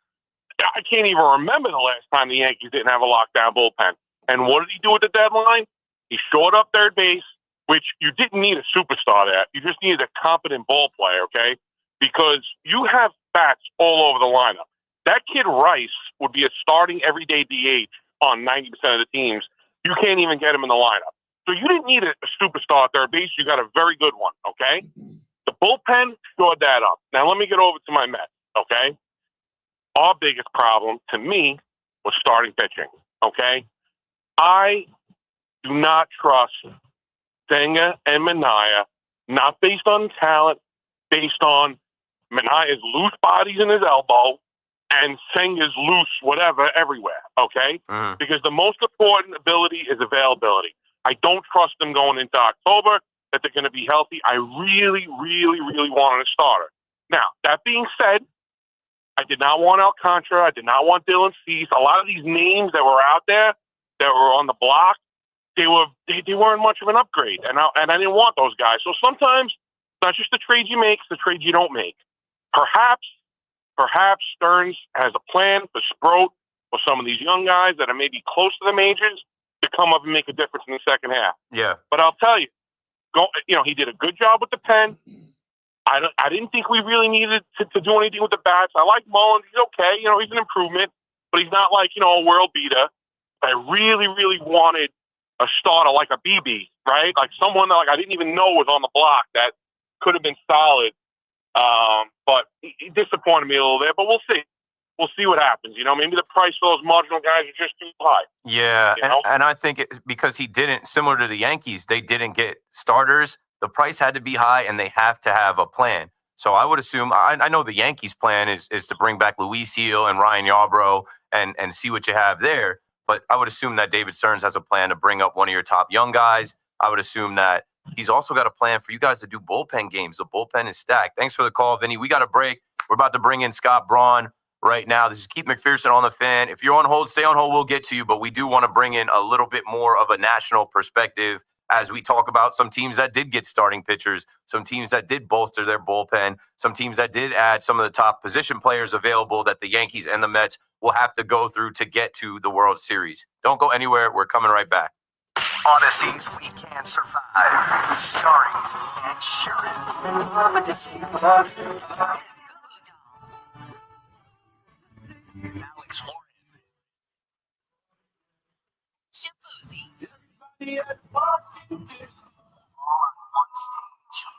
I can't even remember the last time the Yankees didn't have a lockdown bullpen. And what did he do at the deadline? He shored up third base, which you didn't need a superstar there. You just needed a competent ball player, okay? Because you have bats all over the lineup. That kid Rice would be a starting everyday DH on 90% of the teams. You can't even get him in the lineup. So you didn't need a superstar at third base. You got a very good one, okay? The bullpen shored that up. Now let me get over to my Mets, okay? Our biggest problem, to me, was starting pitching, okay? I do not trust Senga and Minaya, not based on talent, based on Minaya's loose bodies in his elbow and Senga's loose whatever everywhere, okay? Because the most important ability is availability. I don't trust them going into October that they're going to be healthy. I really, really, really wanted a starter. Now, that being said, I did not want Alcantara. I did not want Dylan Cease. A lot of these names that were out there that were on the block, they weren't much of an upgrade, and I didn't want those guys. So sometimes it's not just the trades you make, it's the trades you don't make. Perhaps Stearns has a plan for Sproat or some of these young guys that are maybe close to the majors to come up and make a difference in the second half. Yeah. But I'll tell you, he did a good job with the pen. I didn't think we really needed to do anything with the bats. I like Mullins. He's okay. He's an improvement, but he's not like, a world beater. I really, really wanted a starter like a BB, right? Like someone that I didn't even know was on the block that could have been solid. But he disappointed me a little there, but we'll see. We'll see what happens. Maybe the price for those marginal guys is just too high. Yeah, and I think it's because he didn't, similar to the Yankees, they didn't get starters. The price had to be high, and they have to have a plan. So I would assume, I know the Yankees' plan is to bring back Luis Gil and Ryan Yarbrough and see what you have there. But I would assume that David Stearns has a plan to bring up one of your top young guys. I would assume that he's also got a plan for you guys to do bullpen games. The bullpen is stacked. Thanks for the call, Vinny. We got a break. We're about to bring in Scott Braun right now. This is Keith McPherson on the Fan. If you're on hold, stay on hold. We'll get to you. But we do want to bring in a little bit more of a national perspective as we talk about some teams that did get starting pitchers, some teams that did bolster their bullpen, some teams that did add some of the top position players available that the Yankees and the Mets will have to go through to get to the World Series. Don't go anywhere. We're coming right back. Odyssey's We Can't Survive, starring Ed Sheeran. Alex Warren. Shabuzi. Everybody at All on stage.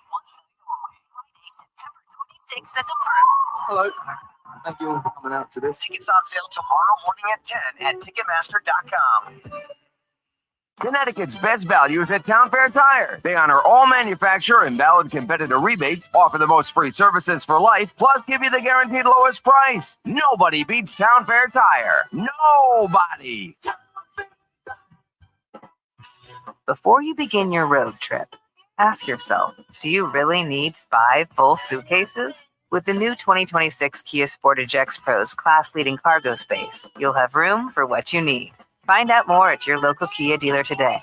One night only. Friday, September 26th at the Pearl. Hello. Thank you all for coming out to this. Tickets on sale tomorrow morning at 10 at Ticketmaster.com. Connecticut's best value is at Town Fair Tire. They honor all manufacturer and valid competitor rebates, offer the most free services for life, plus give you the guaranteed lowest price. Nobody beats Town Fair Tire. Nobody. Before you begin your road trip, ask yourself, do you really need 5 full suitcases? With the new 2026 Kia Sportage X Pro's class-leading cargo space, you'll have room for what you need. Find out more at your local Kia dealer today.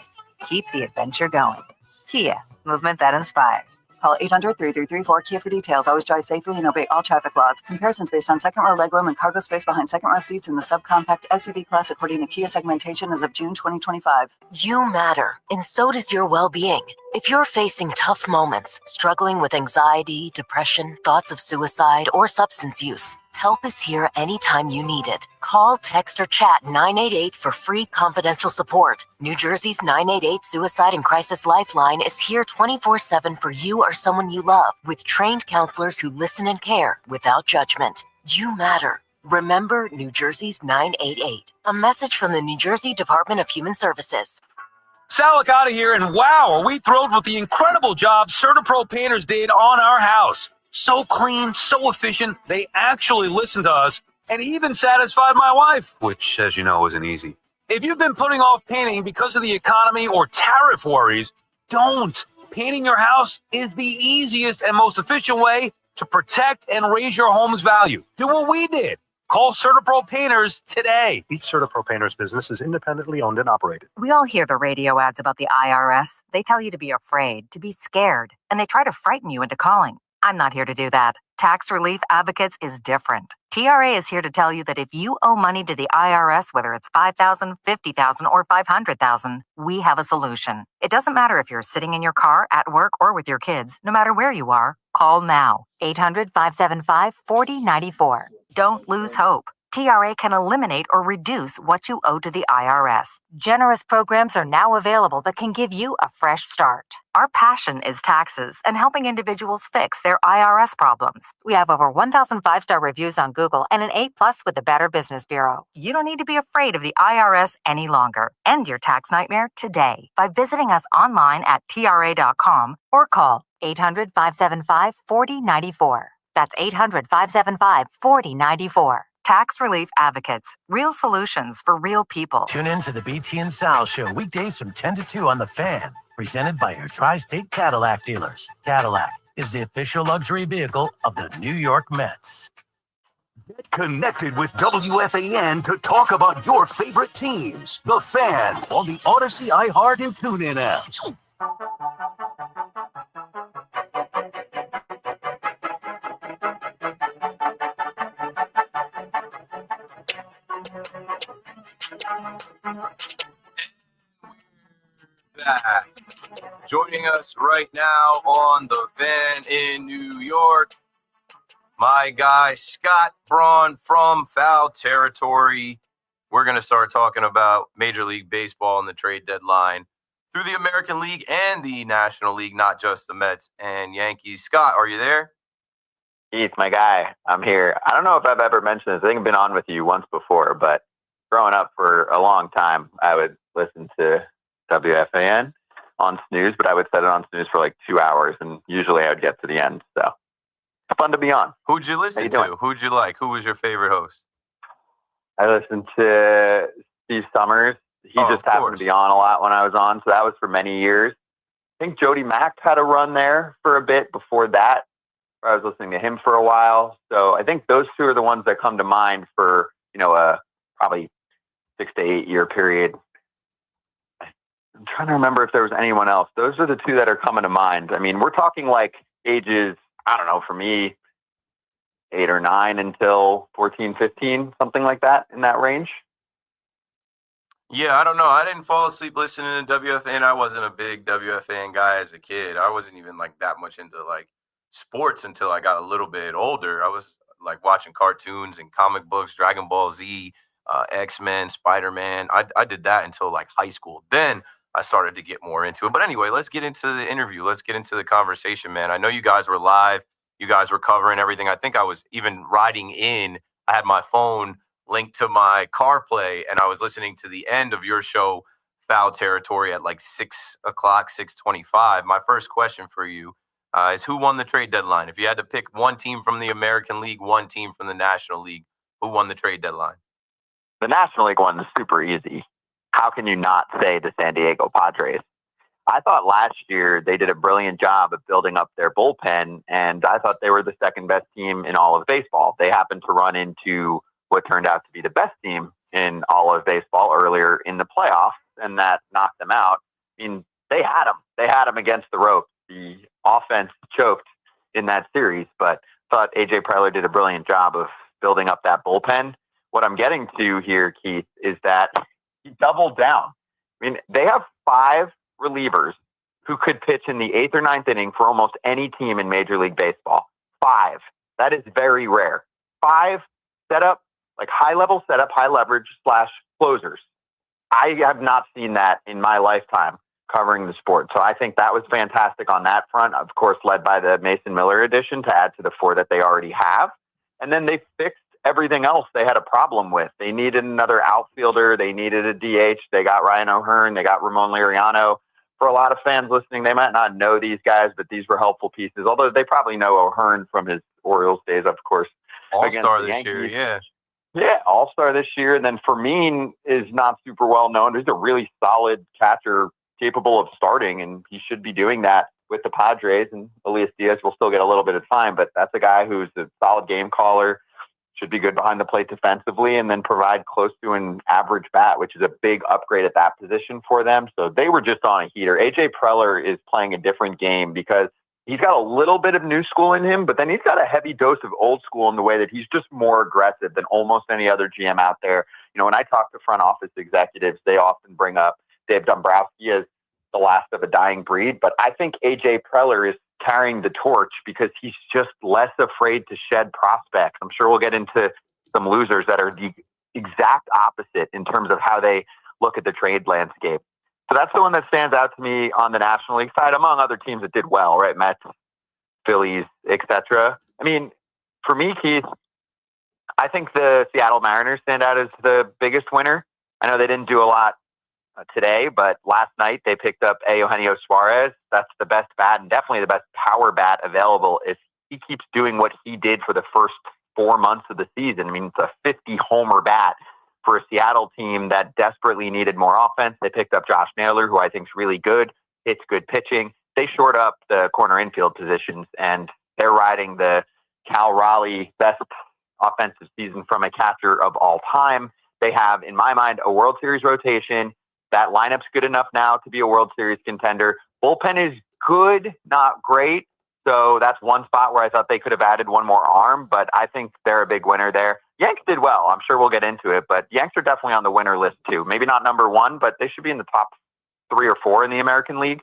Keep the adventure going. Kia, movement that inspires. Call 800-3334-KIA for details. Always drive safely and obey all traffic laws. Comparisons based on second row legroom and cargo space behind second row seats in the subcompact SUV class according to Kia segmentation as of June 2025. You matter, and so does your well-being. If you're facing tough moments, struggling with anxiety, depression, thoughts of suicide, or substance use, help is here anytime you need it. Call, text, or chat 988 for free confidential support. New Jersey's 988 Suicide and Crisis Lifeline is here 24/7 for you or someone you love, with trained counselors who listen and care without judgment. You matter. Remember New Jersey's 988. A message from the New Jersey Department of Human Services. Salicata here, and wow, are we thrilled with the incredible job CertaPro Painters did on our house. So clean, so efficient, they actually listened to us and even satisfied my wife, which, as you know, isn't easy. If you've been putting off painting because of the economy or tariff worries, don't. Painting your house is the easiest and most efficient way to protect and raise your home's value. Do what we did. Call CertaPro Painters today. Each CertaPro Painters business is independently owned and operated. We all hear the radio ads about the IRS. They tell you to be afraid, to be scared, and they try to frighten you into calling. I'm not here to do that. Tax Relief Advocates is different. TRA is here to tell you that if you owe money to the IRS, whether it's $5,000, $50,000, or $500,000, we have a solution. It doesn't matter if you're sitting in your car, at work, or with your kids. No matter where you are, call now. 800-575-4094. Don't lose hope. TRA can eliminate or reduce what you owe to the IRS. Generous programs are now available that can give you a fresh start. Our passion is taxes and helping individuals fix their IRS problems. We have over 1,000 5-star reviews on Google and an A+ with the Better Business Bureau. You don't need to be afraid of the IRS any longer. End your tax nightmare today by visiting us online at TRA.com or call 800-575-4094. That's 800-575-4094. Tax Relief Advocates. Real solutions for real people. Tune in to the BT and Sal Show weekdays from 10 to 2 on The Fan. Presented by your Tri-State Cadillac dealers. Cadillac is the official luxury vehicle of the New York Mets. Get connected with WFAN to talk about your favorite teams. The Fan on the Odyssey, iHeart, and TuneIn apps. Back. Joining us right now on the Van in New York, my guy Scott Braun from Foul Territory. We're going to start talking about Major League Baseball and the trade deadline through the American League and the National League, not just the Mets and Yankees. Scott, are you there? Keith, my guy, I'm here. I don't know if I've ever mentioned this. I think I've been on with you once before, but growing up for a long time, I would listen to WFAN on snooze, but I would set it on snooze for like 2 hours, and usually I would get to the end. So it's fun to be on. Who'd you listen to? Who'd you like? Who was your favorite host? I listened to Steve Summers. He just happened to be on a lot when I was on, so that was for many years. I think Jody Mack had a run there for a bit before that. I was listening to him for a while. So I think those two are the ones that come to mind for, a probably 6 to 8 year period. I'm trying to remember if there was anyone else. Those are the two that are coming to mind. I mean, we're talking like ages, I don't know, for me, 8 or 9 until 14, 15, something like that, in that range. Yeah, I don't know. I didn't fall asleep listening to WFAN. I wasn't a big WFAN guy as a kid. I wasn't even like that much into like sports until I got a little bit older. I was like watching cartoons and comic books, Dragon Ball Z, X-Men, Spider-Man. I did that until like high school. Then I started to get more into it. But anyway, let's get into the interview. Let's get into the conversation, man. I know you guys were live. You guys were covering everything. I think I was even riding in. I had my phone linked to my CarPlay, and I was listening to the end of your show, Foul Territory, at like 6 o'clock, 6:25. My first question for you is who won the trade deadline? If you had to pick one team from the American League, one team from the National League, who won the trade deadline? The National League one is super easy. How can you not say the San Diego Padres? I thought last year they did a brilliant job of building up their bullpen, and I thought they were the second best team in all of baseball. They happened to run into what turned out to be the best team in all of baseball earlier in the playoffs, and that knocked them out. I mean, they had them. They had them against the ropes. The offense choked in that series, but I thought A.J. Preller did a brilliant job of building up that bullpen. What I'm getting to here, Keith, is that he doubled down. I mean, they have 5 relievers who could pitch in the 8th or 9th inning for almost any team in Major League Baseball. 5. That is very rare. 5 setup, like high-level setup, high leverage / closers. I have not seen that in my lifetime covering the sport. So I think that was fantastic on that front, of course, led by the Mason Miller addition to add to the 4 that they already have. And then they fixed everything else they had a problem with. They needed another outfielder. They needed a DH. They got Ryan O'Hearn. They got Ramon Liriano. For a lot of fans listening, they might not know these guys, but these were helpful pieces. Although they probably know O'Hearn from his Orioles days, of course. All-Star this year, yeah. Yeah, All-Star this year. And then Fermin is not super well known. He's a really solid catcher capable of starting, and he should be doing that with the Padres. And Elias Diaz will still get a little bit of time, but that's a guy who's a solid game caller, should be good behind the plate defensively, and then provide close to an average bat, which is a big upgrade at that position for them. So they were just on a heater. A.J. Preller is playing a different game because he's got a little bit of new school in him, but then he's got a heavy dose of old school in the way that he's just more aggressive than almost any other GM out there. When I talk to front office executives, they often bring up Dave Dombrowski as the last of a dying breed, but I think AJ Preller is carrying the torch because he's just less afraid to shed prospects. I'm sure we'll get into some losers that are the exact opposite in terms of how they look at the trade landscape. So that's the one that stands out to me on the National League side, among other teams that did well, right? Mets, Phillies, etc. I mean, for me, Keith, I think the Seattle Mariners stand out as the biggest winner. I know they didn't do a lot today, but last night they picked up Eugenio Suarez. That's the best bat and definitely the best power bat available if he keeps doing what he did for the first 4 months of the season. I mean, it's a 50-homer bat for a Seattle team that desperately needed more offense. They picked up Josh Naylor, who I think is really good, hits good pitching. They shored up the corner infield positions, and they're riding the Cal Raleigh best offensive season from a catcher of all time. They have, in my mind, a World Series rotation. That lineup's good enough now to be a World Series contender. Bullpen is good, not great. So that's one spot where I thought they could have added one more arm, but I think they're a big winner there. Yanks did well. I'm sure we'll get into it, but Yanks are definitely on the winner list too. Maybe not number one, but they should be in the top 3 or 4 in the American League.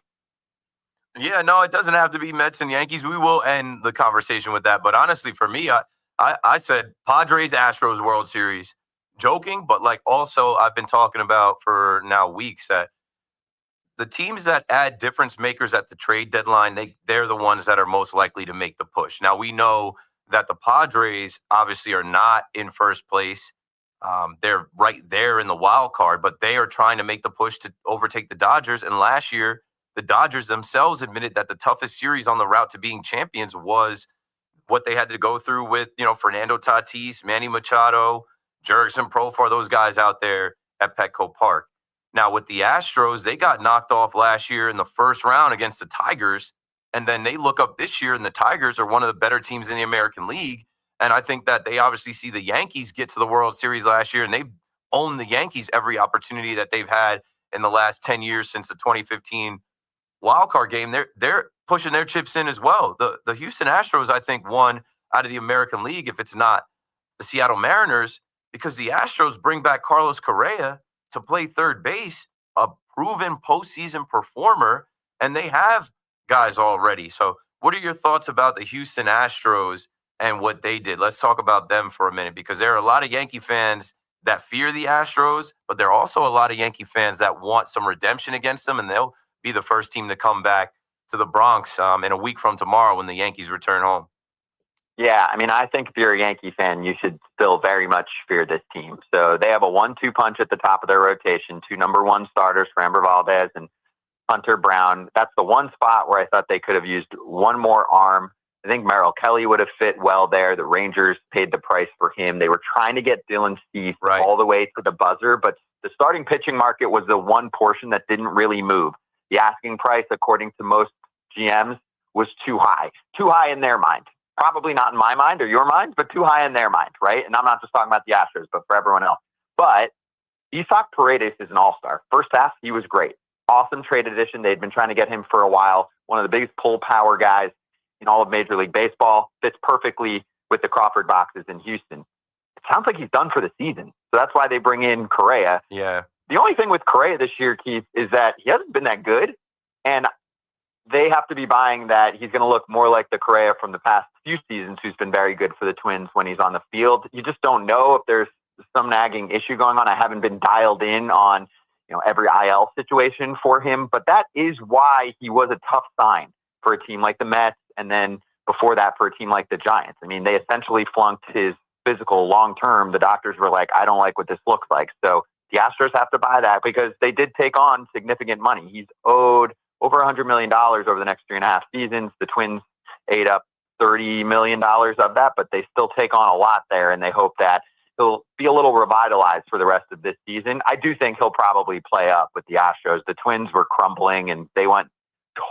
Yeah, no, it doesn't have to be Mets and Yankees. We will end the conversation with that. But honestly, for me, I said Padres, Astros, World Series. Joking, but also I've been talking about for now weeks that the teams that add difference makers at the trade deadline, they're the ones that are most likely to make the push. Now, we know that the Padres obviously are not in first place. They're right there in the wild card, but they are trying to make the push to overtake the Dodgers. And last year, the Dodgers themselves admitted that the toughest series on the route to being champions was what they had to go through with, Fernando Tatis, Manny Machado, Jurickson Profar, those guys out there at Petco Park. Now, with the Astros, they got knocked off last year in the first round against the Tigers, and then they look up this year, and the Tigers are one of the better teams in the American League. And I think that they obviously see the Yankees get to the World Series last year, and they've owned the Yankees every opportunity that they've had in the last 10 years since the 2015 wildcard game. They're pushing their chips in as well. The Houston Astros, I think, won out of the American League, if it's not the Seattle Mariners, because the Astros bring back Carlos Correa to play third base, a proven postseason performer, and they have guys already. So what are your thoughts about the Houston Astros and what they did? Let's talk about them for a minute, because there are a lot of Yankee fans that fear the Astros, but there are also a lot of Yankee fans that want some redemption against them, and they'll be the first team to come back to the Bronx in a week from tomorrow when the Yankees return home. Yeah, I mean, I think if you're a Yankee fan, you should still very much fear this team. So they have a 1-2 punch at the top of their rotation, 2 number 1 starters, Framber Valdez and Hunter Brown. That's the one spot where I thought they could have used one more arm. I think Merrill Kelly would have fit well there. The Rangers paid the price for him. They were trying to get Dylan Cease all the way to the buzzer, but the starting pitching market was the one portion that didn't really move. The asking price, according to most GMs, was too high in their mind. Probably not in my mind or your mind, but too high in their mind, right? And I'm not just talking about the Astros, but for everyone else. But Isaac Paredes is an all-star. First half, he was great. Awesome trade addition. They'd been trying to get him for a while. One of the biggest pull power guys in all of Major League Baseball. Fits perfectly with the Crawford boxes in Houston. It sounds like he's done for the season. So that's why they bring in Correa. Yeah. The only thing with Correa this year, Keith, is that he hasn't been that good. And they have to be buying that he's going to look more like the Correa from the past few seasons, who's been very good for the Twins when he's on the field. You just don't know if there's some nagging issue going on. I haven't been dialed in on, every IL situation for him, but that is why he was a tough sign for a team like the Mets. And then before that, for a team like the Giants. I mean, they essentially flunked his physical long-term. The doctors were like, I don't like what this looks like. So the Astros have to buy that because they did take on significant money. He's owed over $100 million over the next 3.5 seasons. The Twins ate up $30 million of that, but they still take on a lot there, and they hope that he'll be a little revitalized for the rest of this season. I do think he'll probably play up with the Astros. The Twins were crumbling, and they went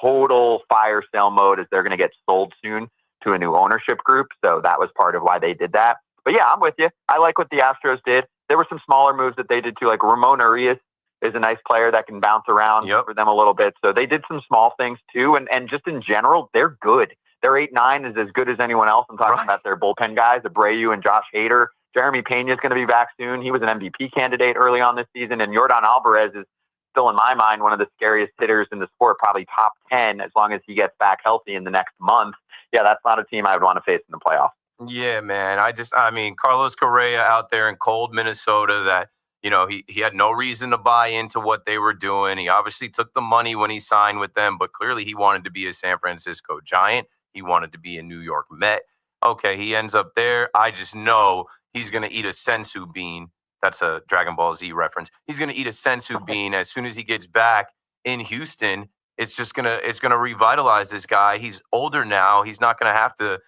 total fire sale mode as they're going to get sold soon to a new ownership group, so that was part of why they did that. But yeah, I'm with you. I like what the Astros did. There were some smaller moves that they did too, like Ramon Urias is a nice player that can bounce around for them a little bit. So they did some small things too. And just in general, they're good. Their 8-9 is as good as anyone else. I'm talking about their bullpen guys, Abreu and Josh Hader. Jeremy Pena is going to be back soon. He was an MVP candidate early on this season. And Yordan Alvarez is still, in my mind, one of the scariest hitters in the sport, probably top 10 as long as he gets back healthy in the next month. Yeah, that's not a team I would want to face in the playoffs. Yeah, man. I mean, Carlos Correa out there in cold Minnesota that, he had no reason to buy into what they were doing. He obviously took the money when he signed with them, but clearly he wanted to be a San Francisco Giant. He wanted to be a New York Met. Okay, he ends up there. I just know he's going to eat a sensu bean. That's a Dragon Ball Z reference. He's going to eat a sensu bean as soon as he gets back in Houston. It's gonna revitalize this guy. He's older now. He's not going to have to,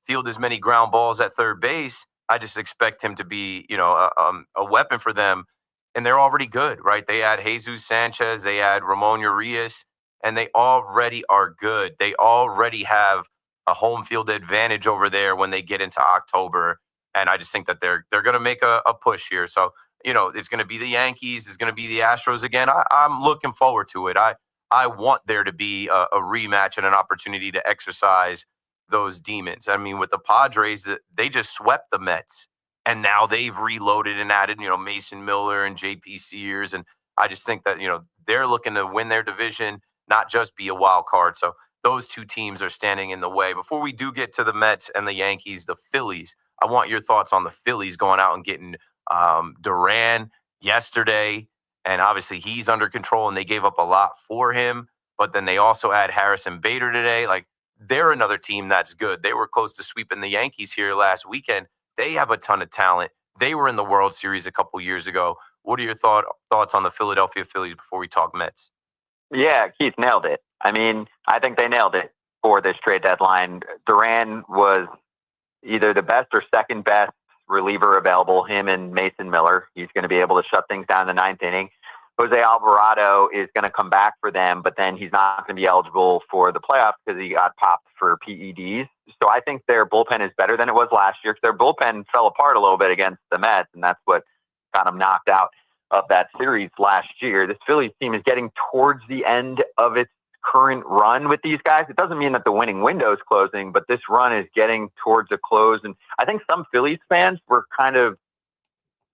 field as many ground balls at third base. I just expect him to be, a weapon for them. And they're already good, right? They add Jesus Sanchez, they add Ramon Urias, and they already are good. They already have a home field advantage over there when they get into October. And I just think that they're going to make a push here. So, it's going to be the Yankees. It's going to be the Astros again. I'm looking forward to it. I want there to be a rematch and an opportunity to exercise those demons. I mean, with the Padres, they just swept the Mets. And now they've reloaded and added, Mason Miller and JP Sears. And I just think that, they're looking to win their division, not just be a wild card. So those two teams are standing in the way. Before we do get to the Mets and the Yankees, the Phillies, I want your thoughts on the Phillies going out and getting Duran yesterday. And obviously he's under control and they gave up a lot for him. But then they also add Harrison Bader today. Like, they're another team that's good. They were close to sweeping the Yankees here last weekend. They have a ton of talent. They were in the World Series a couple years ago. What are your thoughts on the Philadelphia Phillies before we talk Mets? Yeah, Keith nailed it. I mean, I think they nailed it for this trade deadline. Duran was either the best or second best reliever available, him and Mason Miller. He's going to be able to shut things down in the ninth inning. Jose Alvarado is going to come back for them, but then he's not going to be eligible for the playoffs because he got popped for PEDs. So I think their bullpen is better than it was last year because their bullpen fell apart a little bit against the Mets, and that's what got them knocked out of that series last year. This Phillies team is getting towards the end of its current run with these guys. It doesn't mean that the winning window is closing, but this run is getting towards a close. And I think some Phillies fans were kind of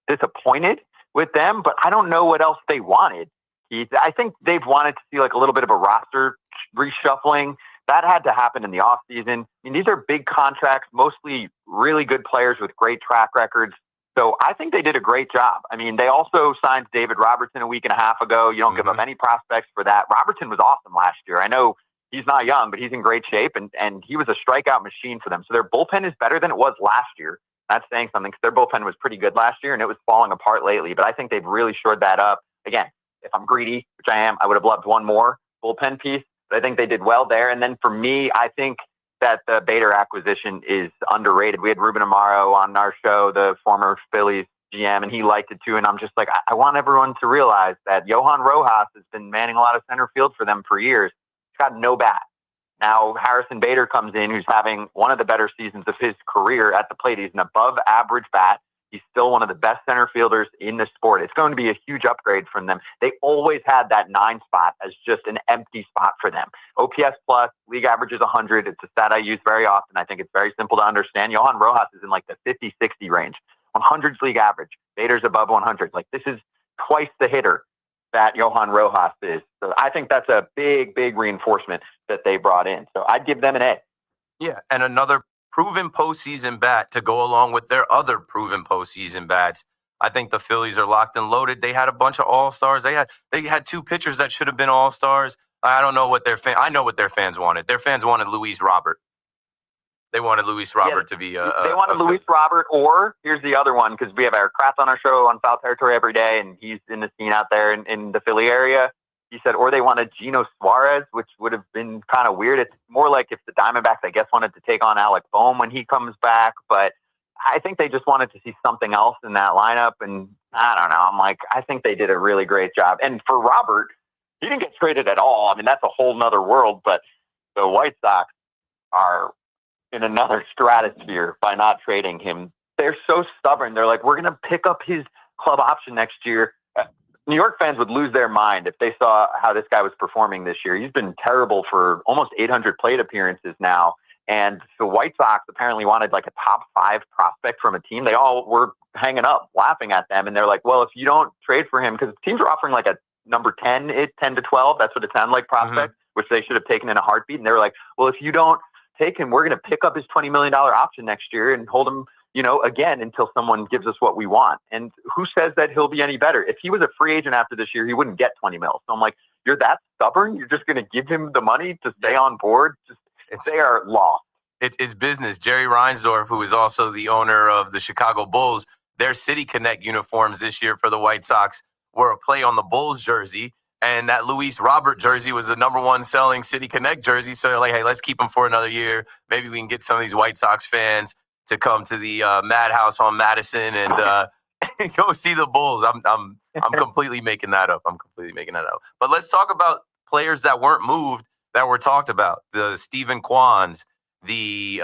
disappointed with them, but I don't know what else they wanted. I think they've wanted to see like a little bit of a roster reshuffling. That had to happen in the offseason. I mean, these are big contracts, mostly really good players with great track records. So I think they did a great job. I mean, they also signed David Robertson a week and a half ago. You don't give up any prospects for that. Robertson was awesome last year. I know he's not young, but he's in great shape, and he was a strikeout machine for them. So their bullpen is better than it was last year. That's saying something because their bullpen was pretty good last year, and it was falling apart lately. But I think they've really shored that up. Again, if I'm greedy, which I am, I would have loved one more bullpen piece. But I think they did well there. And then for me, I think that the Bader acquisition is underrated. We had Ruben Amaro on our show, the former Phillies GM, and he liked it too. And I'm just like, I want everyone to realize that Johan Rojas has been manning a lot of center field for them for years. He's got no bat. Now Harrison Bader comes in, who's having one of the better seasons of his career at the plate. He's an above average bat. He's still one of the best center fielders in the sport. It's going to be a huge upgrade from them. They always had that 9 spot as just an empty spot for them. OPS plus, league average is 100. It's a stat I use very often. I think it's very simple to understand. Johan Rojas is in like the 50-60 range. 100's league average. Bader's above 100. Like, this is twice the hitter that Johan Rojas is. So I think that's a big, big reinforcement that they brought in. So I'd give them an A. Yeah, and another proven postseason bat to go along with their other proven postseason bats. I think the Phillies are locked and loaded. They had a bunch of all-stars. They had 2 pitchers that should have been all-stars. I don't know what I know what their fans wanted. Their fans wanted Luis Robert. They wanted Luis Robert to be they wanted Luis Robert, or here's the other one, because we have our Kraft on our show on Foul Territory every day, and he's in the scene out there in the Philly area. He said, or they wanted Gino Suarez, which would have been kind of weird. It's more like if the Diamondbacks, I guess, wanted to take on Alec Boehm when he comes back. But I think they just wanted to see something else in that lineup. And I don't know. I'm like, I think they did a really great job. And for Robert, he didn't get traded at all. I mean, that's a whole nother world. But the White Sox are in another stratosphere by not trading him. They're so stubborn. They're like, we're going to pick up his club option next year. New York fans would lose their mind if they saw how this guy was performing this year. He's been terrible for almost 800 plate appearances now. And the White Sox apparently wanted like a top 5 prospect from a team. They all were hanging up, laughing at them. And they're like, well, if you don't trade for him, because teams are offering like a number 10 to 12. That's what it sounded like, prospect, which they should have taken in a heartbeat. And they were like, well, if you don't take him, we're going to pick up his $20 million option next year and hold him, again, until someone gives us what we want. And who says that he'll be any better? If he was a free agent after this year, he wouldn't get 20 mil. So I'm like, you're that stubborn? You're just going to give him the money to stay on board? They are lost. It's business. Jerry Reinsdorf, who is also the owner of the Chicago Bulls, their City Connect uniforms this year for the White Sox were a play on the Bulls jersey. And that Luis Robert jersey was the number 1 selling City Connect jersey. So they're like, hey, let's keep him for another year. Maybe we can get some of these White Sox fans to come to the Madhouse on Madison and go see the Bulls. I'm completely making that up. But let's talk about players that weren't moved that were talked about. The Stephen Kwans, the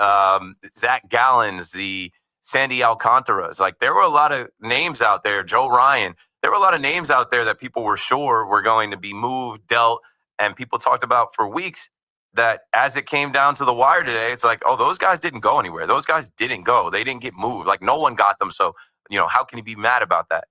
Zach Gallens, the Sandy Alcantaras. Like, there were a lot of names out there. Joe Ryan. There were a lot of names out there that people were sure were going to be moved, dealt, and people talked about for weeks that as it came down to the wire today, it's like, oh, those guys didn't go anywhere. Those guys didn't go. They didn't get moved. Like, no one got them. So, how can you be mad about that?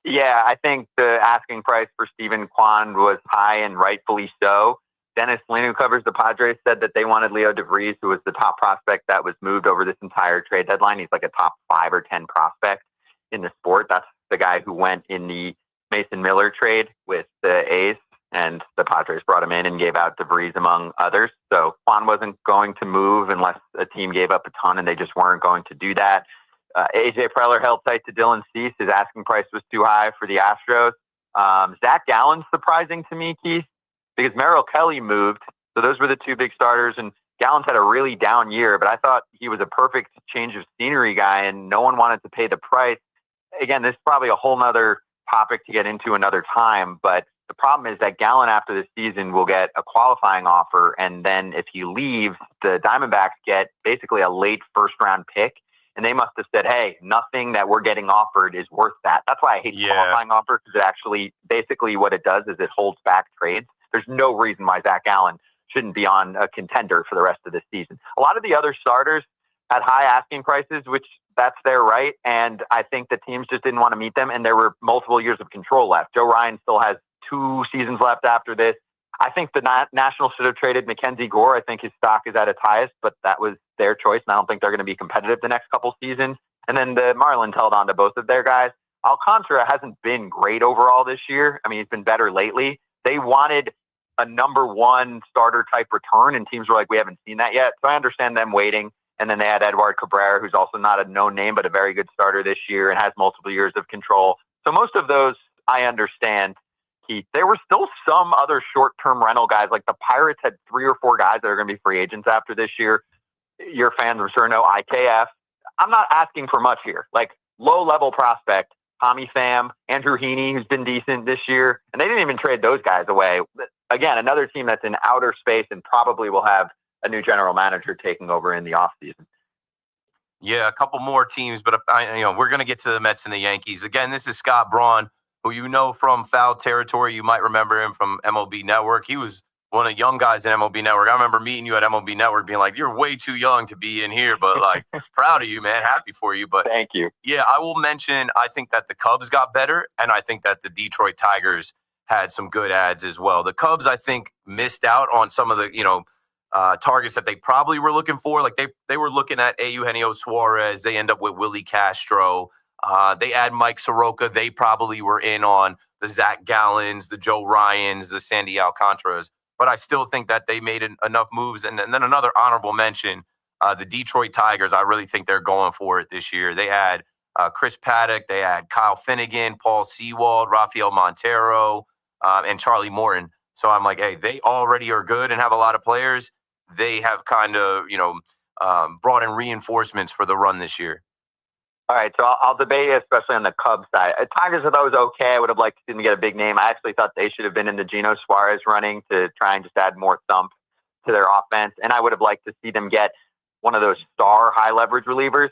Yeah, I think the asking price for Stephen Kwan was high, and rightfully so. Dennis Lynn, who covers the Padres, said that they wanted Leo DeVries, who was the top prospect that was moved over this entire trade deadline. He's like a top 5 or 10 prospect in the sport. That's the guy who went in the Mason Miller trade with the A's, and the Padres brought him in and gave out DeVries among others. So Kwan wasn't going to move unless a team gave up a ton, and they just weren't going to do that. AJ Preller held tight to Dylan Cease. His asking price was too high for the Astros. Zach Gallen's surprising to me, Keith, because Merrill Kelly moved. So those were the 2 big starters, and Gallen's had a really down year, but I thought he was a perfect change of scenery guy, and no one wanted to pay the price. Again, this is probably a whole nother topic to get into another time, but the problem is that Gallen after this season will get a qualifying offer, and then if he leaves, the Diamondbacks get basically a late first-round pick, and they must have said, hey, nothing that we're getting offered is worth that. That's why I hate the qualifying offer, because it actually, basically what it does is it holds back trades. There's no reason why Zach Gallen shouldn't be on a contender for the rest of the season. A lot of the other starters had high asking prices, which that's their right, and I think the teams just didn't want to meet them, and there were multiple years of control left. Joe Ryan still has 2 seasons left after this. I think the Nationals should have traded Mackenzie Gore. I think his stock is at its highest, but that was their choice, and I don't think they're going to be competitive the next couple seasons. And then the Marlins held on to both of their guys. Alcantara hasn't been great overall this year. I mean, he's been better lately. They wanted a number 1 starter type return, and teams were like, we haven't seen that yet. So I understand them waiting. And then they had Edward Cabrera, who's also not a known name, but a very good starter this year and has multiple years of control. So most of those I understand, Keith. There were still some other short-term rental guys. Like the Pirates had 3 or 4 guys that are going to be free agents after this year. Your fans, I'm sure, know IKF. I'm not asking for much here. Like low-level prospect, Tommy Pham, Andrew Heaney, who's been decent this year. And they didn't even trade those guys away. Again, another team that's in outer space and probably will have a new general manager taking over in the offseason. Yeah, a couple more teams, but we're going to get to the Mets and the Yankees. Again, this is Scott Braun, who you know from Foul Territory. You might remember him from MLB Network. He was one of the young guys in MLB Network. I remember meeting you at MLB Network being like, you're way too young to be in here, but like proud of you, man. Happy for you. But thank you. Yeah, I will mention, I think that the Cubs got better, and I think that the Detroit Tigers had some good ads as well. The Cubs, I think, missed out on some of the, targets that they probably were looking for. Like they were looking at Eugenio Suarez. They end up with Willie Castro. They add Mike Soroka. They probably were in on the Zach Gallens, the Joe Ryans, the Sandy Alcantaras. But I still think that they made enough moves. And then another honorable mention, the Detroit Tigers. I really think they're going for it this year. They add Chris Paddock. They add Kyle Finnegan, Paul Sewald, Rafael Montero, and Charlie Morton. So I'm like, hey, they already are good and have a lot of players. They have kind of, brought in reinforcements for the run this year. All right, so I'll debate you, especially on the Cubs side. Tigers, I thought was okay. I would have liked to see them get a big name. I actually thought they should have been in the Geno Suarez running to try and just add more thump to their offense. And I would have liked to see them get one of those star high leverage relievers.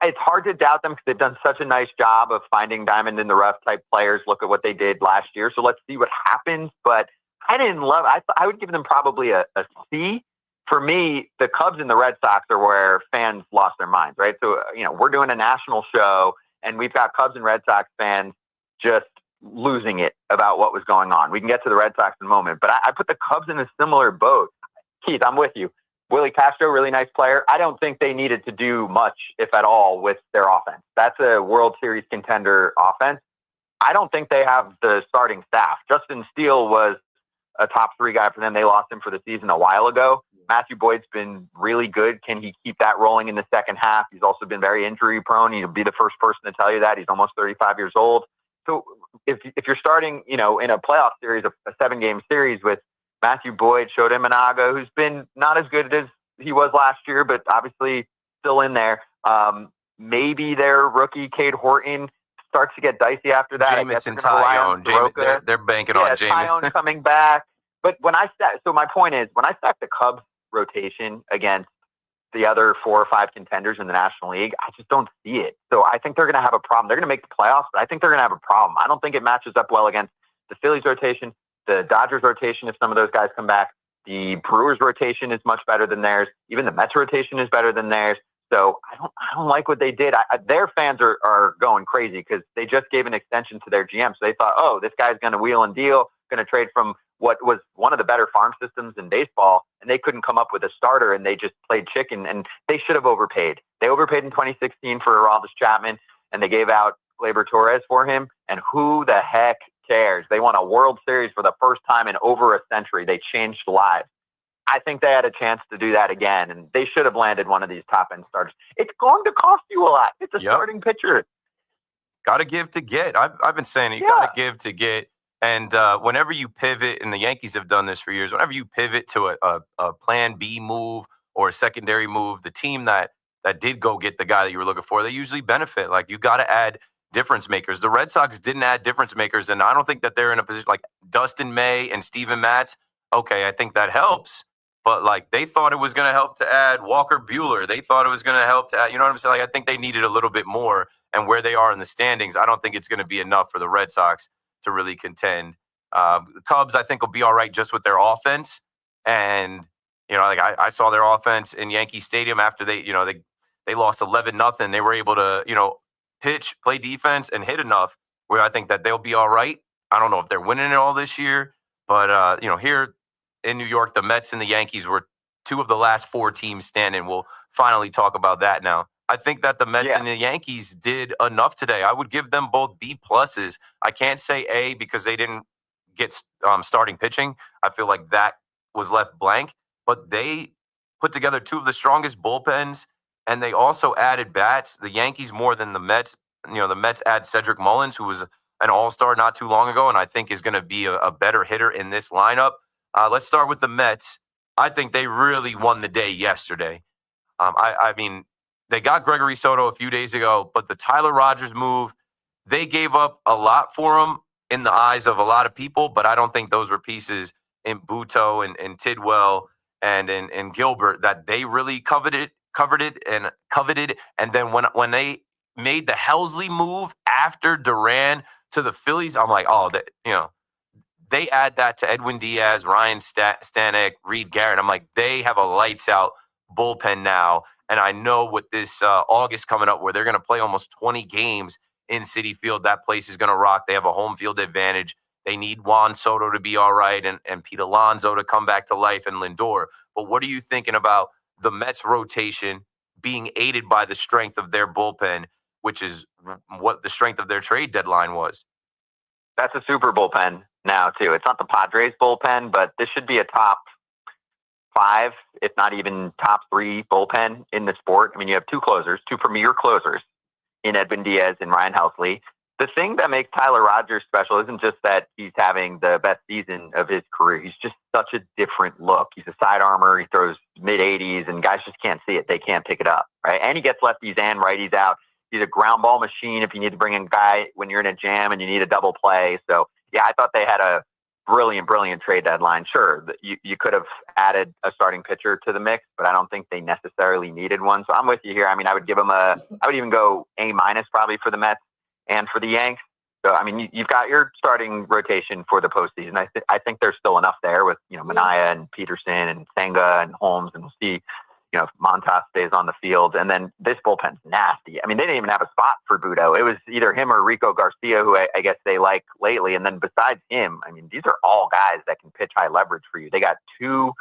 it's hard to doubt them because they've done such a nice job of finding diamond in the rough type players. Look at what they did last year. So let's see what happens. But I didn't love it. I would give them probably a C. For me, the Cubs and the Red Sox are where fans lost their minds, right? So, we're doing a national show and we've got Cubs and Red Sox fans just losing it about what was going on. We can get to the Red Sox in a moment, but I put the Cubs in a similar boat. Keith, I'm with you. Willie Castro, really nice player. I don't think they needed to do much, if at all, with their offense. That's a World Series contender offense. I don't think they have the starting staff. Justin Steele was a top 3 guy for them. They lost him for the season a while ago. Matthew Boyd's been really good. Can he keep that rolling in the second half? He's also been very injury prone. He'll be the first person to tell you that. He's almost 35 years old. So if you're starting, in a playoff series, a 7-game series with Matthew Boyd, Shota Imanaga, who's been not as good as he was last year, but obviously still in there. Maybe their rookie, Cade Horton, starts to get dicey after that. Jamison Tyone. They're banking on Jamison. Tyone coming back. But so my point is, when I stack the Cubs rotation against the other 4 or 5 contenders in the National League, I just don't see it. So I think they're going to have a problem. They're going to make the playoffs, but I think they're going to have a problem. I don't think it matches up well against the Phillies rotation, the Dodgers rotation, if some of those guys come back. The Brewers rotation is much better than theirs. Even the Mets rotation is better than theirs. So I don't like what they did. Their fans are going crazy because they just gave an extension to their GM. So they thought, oh, this guy's going to wheel and deal, going to trade from what was one of the better farm systems in baseball, and they couldn't come up with a starter, and they just played chicken, and they should have overpaid. They overpaid in 2016 for Aroldis Chapman, and they gave out Gleyber Torres for him, and who the heck cares? They won a World Series for the first time in over a century. They changed lives. I think they had a chance to do that again, and they should have landed one of these top-end starters. It's going to cost you a lot. It's a starting pitcher. Got to give to get. I've been saying it. You got to give to get. And whenever you pivot, and the Yankees have done this for years, whenever you pivot to a plan B move or a secondary move, the team that did go get the guy that you were looking for, they usually benefit. Like, you got to add difference makers. The Red Sox didn't add difference makers, and I don't think that they're in a position like Dustin May and Steven Matz. Okay, I think that helps. But, like, they thought it was going to help to add Walker Buehler. They thought it was going to help to add, you know what I'm saying? Like, I think they needed a little bit more. And where they are in the standings, I don't think it's going to be enough for the Red Sox to really contend. The Cubs, I think, will be all right just with their offense. And, I saw their offense in Yankee Stadium after they lost 11-0. They were able to, pitch, play defense, and hit enough where I think that they'll be all right. I don't know if they're winning it all this year, but, here in New York, the Mets and the Yankees were 2 of the last 4 teams standing. We'll finally talk about that now. I think that the Mets and the Yankees did enough today. I would give them both B pluses. I can't say A because they didn't get starting pitching. I feel like that was left blank. But they put together 2 of the strongest bullpens, and they also added bats. The Yankees more than the Mets. The Mets add Cedric Mullins, who was an all-star not too long ago, and I think is going to be a better hitter in this lineup. Let's start with the Mets. I think they really won the day yesterday. I mean, they got Gregory Soto a few days ago, but the Tyler Rogers move, they gave up a lot for him in the eyes of a lot of people, but I don't think those were pieces in Buto and Tidwell and in Gilbert that they really coveted. And then when they made the Helsley move after Duran to the Phillies, I'm like, they add that to Edwin Diaz, Ryan Stanek, Reed Garrett. I'm like, they have a lights out bullpen now. And I know with this August coming up where they're going to play almost 20 games in Citi Field, that place is going to rock. They have a home field advantage. They need Juan Soto to be all right and Pete Alonso to come back to life and Lindor. But what are you thinking about the Mets rotation being aided by the strength of their bullpen, which is what the strength of their trade deadline was? That's a super bullpen now, too. It's not the Padres bullpen, but this should be a top 5, if not even top 3 bullpen in the sport. I mean, you have 2 closers, 2 premier closers in Edwin Diaz and Ryan Helsley. The thing that makes Tyler Rogers special isn't just that he's having the best season of his career. He's just such a different look. He's a side armor. He throws mid-80s, and guys just can't see it. They can't pick it up, right? And he gets lefties and righties out. He's a ground ball machine if you need to bring in a guy when you're in a jam and you need a double play. So, yeah, I thought they had a brilliant trade deadline. Sure, you could have added a starting pitcher to the mix, but I don't think they necessarily needed one. So I'm with you here. I mean, I would give them I would even go A- probably for the Mets and for the Yanks. So, I mean, you've got your starting rotation for the postseason. I think there's still enough there with, Minaya and Peterson and Senga and Holmes, and we'll see, if Montas stays on the field. And then this bullpen's nasty. I mean, they didn't even have a spot for Budo. It was either him or Rico Garcia, who I guess they like lately. And then besides him, I mean, these are all guys that can pitch high leverage for you. They got two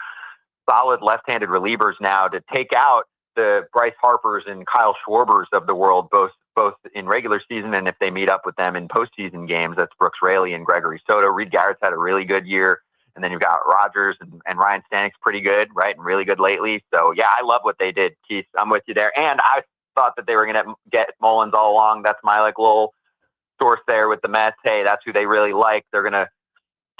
solid left-handed relievers now to take out the Bryce Harpers and Kyle Schwarbers of the world, both in regular season and if they meet up with them in postseason games. That's Brooks Raley and Gregory Soto. Reed Garrett's had a really good year. And then you've got Rogers and Ryan Stanek's pretty good, right? And really good lately. So, yeah, I love what they did, Keith. I'm with you there. And I thought that they were going to get Mullins all along. That's my little source there with the Mets. Hey, that's who they really like. They're going to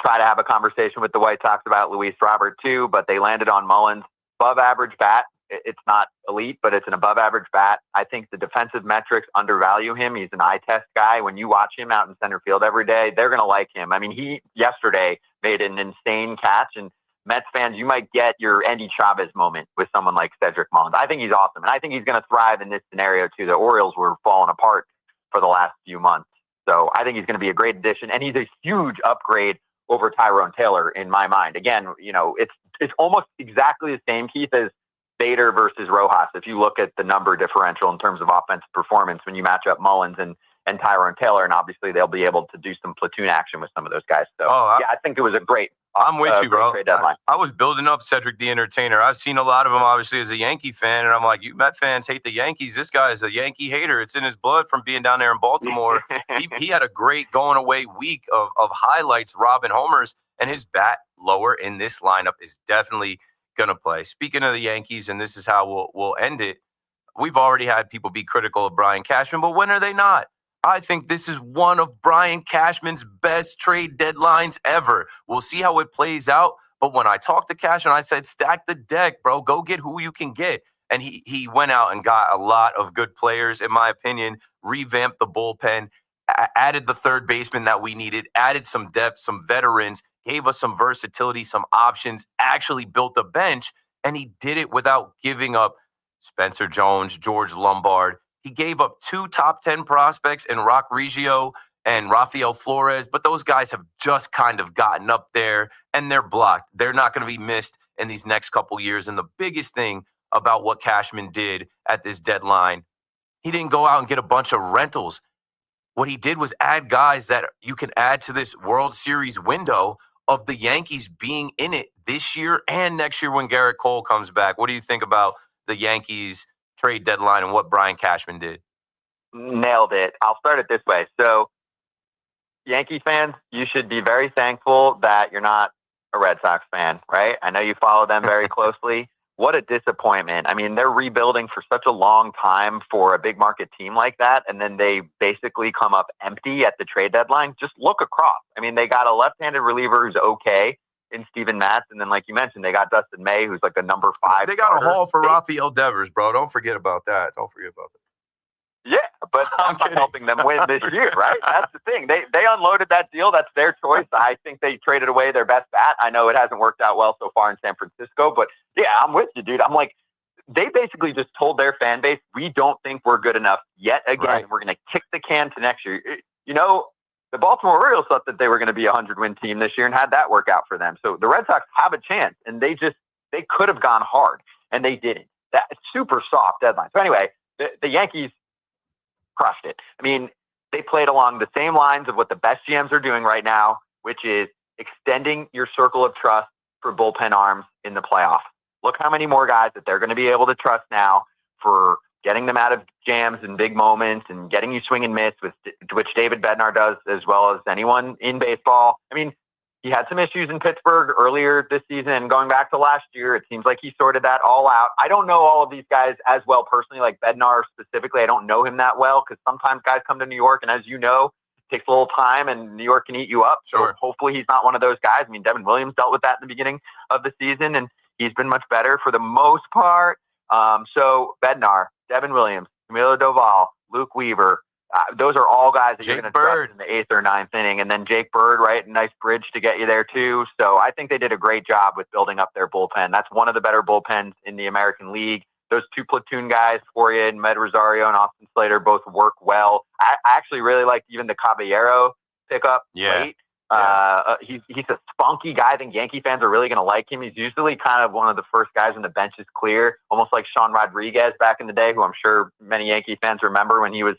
try to have a conversation with the White Sox about Luis Robert too, but they landed on Mullins. Above average bat. It's not elite, but it's an above average bat. I think the defensive metrics undervalue him. He's an eye test guy. When you watch him out in center field every day, they're going to like him. I mean, he yesterday made an insane catch, and Mets fans, you might get your Andy Chavez moment with someone like Cedric Mullins. I think he's awesome, and I think he's going to thrive in this scenario too. The Orioles were falling apart for the last few months. So I think he's going to be a great addition, and he's a huge upgrade over Tyrone Taylor in my mind. Again, it's almost exactly the same, Keith, as Bader versus Rojas. If you look at the number differential in terms of offensive performance, when you match up Mullins and Tyrone Taylor, and obviously they'll be able to do some platoon action with some of those guys. So I think it was a great. I'm with you, bro. Trade deadline. I was building up Cedric the Entertainer. I've seen a lot of him, obviously, as a Yankee fan, and I'm like, you Met fans hate the Yankees. This guy is a Yankee hater. It's in his blood from being down there in Baltimore. he had a great going away week of highlights, robbing homers, and his bat lower in this lineup is definitely going to play. Speaking of the Yankees, and this is how we'll end it, we've already had people be critical of Brian Cashman, but when are they not? I think this is one of Brian Cashman's best trade deadlines ever. We'll see how it plays out, but when I talked to Cashman, I said, stack the deck, bro. Go get who you can get. And he went out and got a lot of good players, in my opinion, revamped the bullpen, added the third baseman that we needed, added some depth, some veterans, gave us some versatility, some options, actually built a bench, and he did it without giving up Spencer Jones, George Lombard. He gave up 2 top 10 prospects in Rock Reggio and Rafael Flores, but those guys have just kind of gotten up there, and they're blocked. They're not going to be missed in these next couple years. And the biggest thing about what Cashman did at this deadline, he didn't go out and get a bunch of rentals. What he did was add guys that you can add to this World Series window of the Yankees being in it this year and next year when Garrett Cole comes back. What do you think about the Yankees trade deadline and what Brian Cashman did? Nailed it. I'll start it this way. So, Yankee fans, you should be very thankful that you're not a Red Sox fan, right? I know you follow them very closely. What a disappointment. I mean, they're rebuilding for such a long time for a big market team like that, and then they basically come up empty at the trade deadline. Just look across. I mean, they got a left-handed reliever who's okay in Steven Matz, and then, like you mentioned, they got Dustin May, who's like a number 5 They got starter. a haul for Rafael Devers, bro. Don't forget about that. Yeah, but I'm not helping them win this year, right? That's the thing. They unloaded that deal. That's their choice. I think they traded away their best bat. I know it hasn't worked out well so far in San Francisco, but yeah, I'm with you, dude. I'm like, they basically just told their fan base, we don't think we're good enough yet again. Right. We're going to kick the can to next year. You know, the Baltimore Orioles thought that they were going to be a 100-win team this year and had that work out for them. So the Red Sox have a chance, and they could have gone hard, and they didn't. That super soft deadline. So anyway, the Yankees crushed it. I mean, they played along the same lines of what the best GMs are doing right now, which is extending your circle of trust for bullpen arms in the playoffs. Look how many more guys that they're going to be able to trust now for getting them out of jams and big moments and getting you swing and miss, which David Bednar does as well as anyone in baseball. I mean, he had some issues in Pittsburgh earlier this season, and going back to last year, it seems like he sorted that all out. I don't know all of these guys as well personally, like Bednar specifically. I don't know him that well because sometimes guys come to New York, and as you know, it takes a little time, and New York can eat you up. Sure. So hopefully he's not one of those guys. I mean, Devin Williams dealt with that in the beginning of the season, and he's been much better for the most part. So Bednar, Devin Williams, Camilo Doval, Luke Weaver, Those are all guys that you're Jake going to Bird trust in the 8th or 9th inning. And then Jake Bird, right? Nice bridge to get you there too. So I think they did a great job with building up their bullpen. That's one of the better bullpens in the American League. Those two platoon guys for you, Med Rosario and Austin Slater, both work well. I actually really like even the Caballero pickup late. He's a spunky guy. I think Yankee fans are really going to like him. He's usually kind of one of the first guys when the bench is clear, almost like Sean Rodriguez back in the day, who I'm sure many Yankee fans remember when he was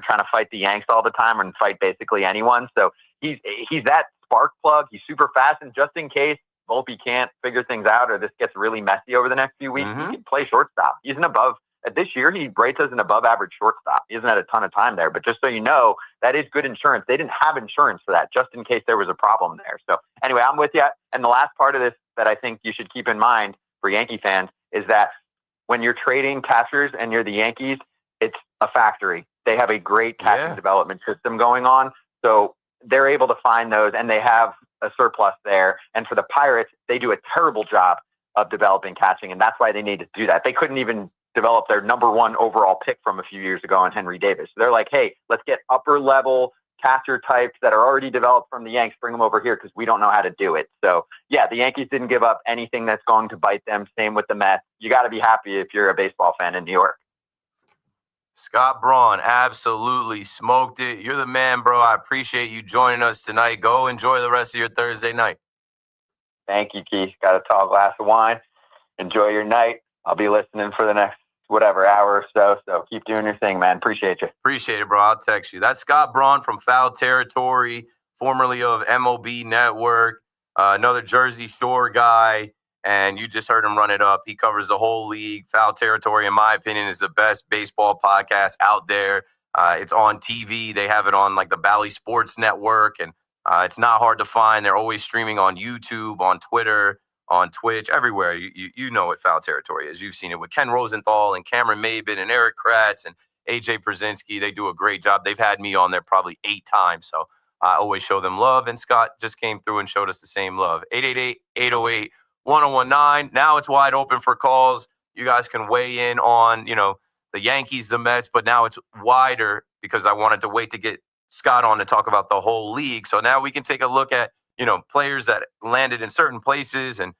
trying to fight the Yanks all the time and fight basically anyone. So he's that spark plug. He's super fast, and just in case Volpe can't figure things out or this gets really messy over the next few weeks, he can play shortstop. He's an above. This year, he rates as an above-average shortstop. He hasn't had a ton of time there, but just so you know, that is good insurance. They didn't have insurance for that, just in case there was a problem there. So anyway, I'm with you. And the last part of this that I think you should keep in mind for Yankee fans is that when you're trading catchers and you're the Yankees, it's a factory. They have a great catching development system going on. So they're able to find those, and they have a surplus there. And for the Pirates, they do a terrible job of developing catching, and that's why they need to do that. They couldn't even develop their number one overall pick from a few years ago on Henry Davis. So they're like, hey, let's get upper level catcher types that are already developed from the Yanks, bring them over here because we don't know how to do it. So yeah, the Yankees didn't give up anything that's going to bite them. Same with the Mets. You got to be happy if you're a baseball fan in New York. Scott Braun absolutely smoked it. You're the man, bro. I appreciate you joining us tonight. Go enjoy the rest of your Thursday night. Thank you, Keith. Got a tall glass of wine. Enjoy your night. I'll be listening for the next hour or so. So keep doing your thing, man. Appreciate you. Appreciate it, bro. I'll text you. That's Scott Braun from Foul Territory, formerly of MOB Network, another Jersey Shore guy. And you just heard him run it up. He covers the whole league. Foul Territory, in my opinion, is the best baseball podcast out there. It's on TV. They have it on like the Bally Sports Network, and it's not hard to find. They're always streaming on YouTube, on Twitter, on Twitch, everywhere. You know what Foul Territory is. You've seen it with Ken Rosenthal and Cameron Maben and Eric Kratz and AJ Brzezinski. They do a great job. They've had me on there probably 8 times, so I always show them love. And Scott just came through and showed us the same love. 888-808-1019. Now it's wide open for calls. You guys can weigh in on, the Yankees, the Mets, but now it's wider because I wanted to wait to get Scott on to talk about the whole league. So now we can take a look at, players that landed in certain places and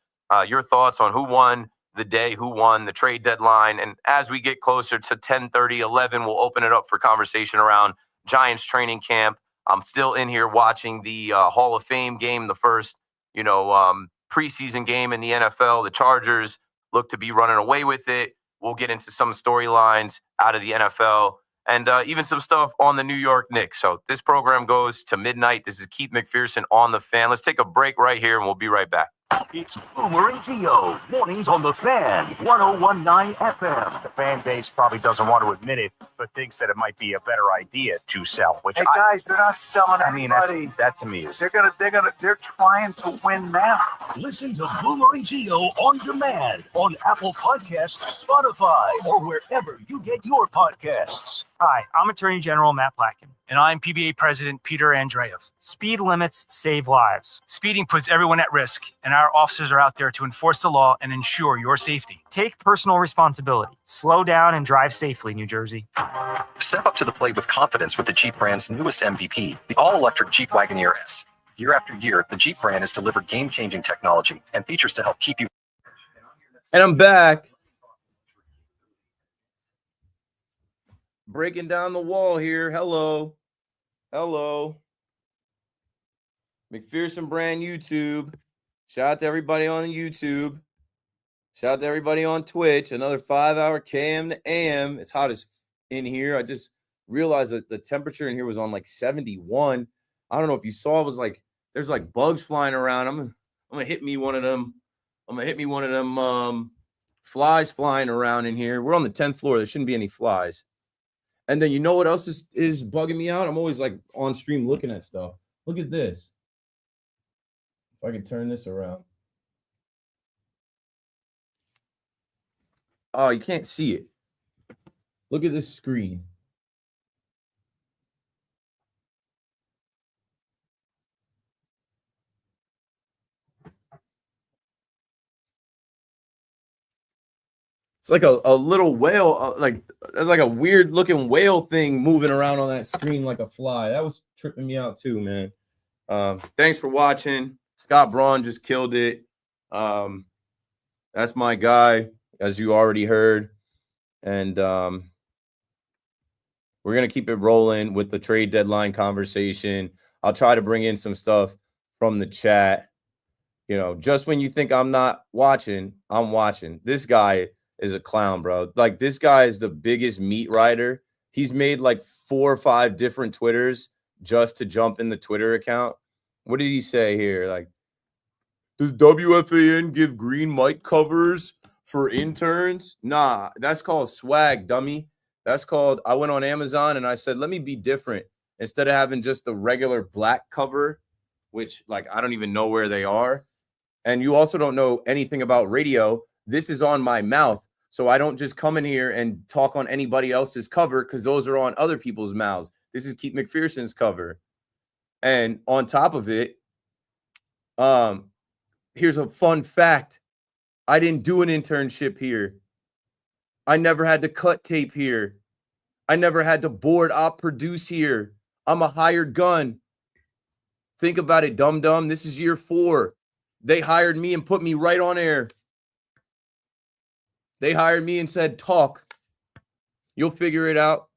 your thoughts on who won the day, who won the trade deadline. And as we get closer to 10:30, 11, we'll open it up for conversation around Giants training camp. I'm still in here watching the Hall of Fame game, the first, preseason game in the NFL. The Chargers look to be running away with it. We'll get into some storylines out of the NFL and even some stuff on the New York Knicks. So this program goes to midnight. This is Keith McPherson on The Fan. Let's take a break right here, and we'll be right back. It's Boomer and Gio, mornings on The Fan, 101.9 FM. The fan base probably doesn't want to admit it, but thinks that it might be a better idea to sell. Which hey guys, they're not selling anybody. That to me is they're trying to win now. Listen to Boomer and Gio on demand on Apple Podcasts, Spotify, or wherever you get your podcasts. Hi, I'm Attorney General Matt Blacken. And I'm PBA President Peter Andreev. Speed limits save lives. Speeding puts everyone at risk, and our officers are out there to enforce the law and ensure your safety. Take personal responsibility. Slow down and drive safely, New Jersey. Step up to the plate with confidence with the Jeep brand's newest MVP, the all-electric Jeep Wagoneer S. Year after year, the Jeep brand has delivered game-changing technology and features to help keep you. And I'm back. Breaking down the wall here. Hello. McPherson Brand YouTube. Shout out to everybody on YouTube. Shout out to everybody on Twitch. Another 5-hour KM to AM. It's hot as in here. I just realized that the temperature in here was on like 71. I don't know if you saw. It was like there's like bugs flying around. I'm gonna hit me one of them. Flies flying around in here. We're on the 10th floor. There shouldn't be any flies. And then you know what else is bugging me out? I'm always like on stream looking at stuff. Look at this. If I can turn this around. Oh, you can't see it. Look at this screen. It's like a little whale, like there's like a weird looking whale thing moving around on that screen like a fly. That was tripping me out too, man. Thanks for watching. Scott Braun just killed it. That's my guy, as you already heard. And we're going to keep it rolling with the trade deadline conversation. I'll try to bring in some stuff from the chat. You know, just when you think I'm not watching, I'm watching. This guy is a clown, bro. Like, this guy is the biggest meat writer. He's made like 4 or 5 different Twitters just to jump in the Twitter account. What did he say here? Like, does WFAN give green mic covers for interns? Nah, that's called swag, dummy. That's called, I went on Amazon and I said, let me be different. Instead of having just the regular black cover, which, like, I don't even know where they are. And you also don't know anything about radio. This is on my mouth. So I don't just come in here and talk on anybody else's cover because those are on other people's mouths. This is Keith McPherson's cover. And on top of it, here's a fun fact. I didn't do an internship here. I never had to cut tape here. I never had to board op produce here. I'm a hired gun. Think about it, dum-dum. This is year 4. They hired me and put me right on air. They hired me and said, talk. You'll figure it out.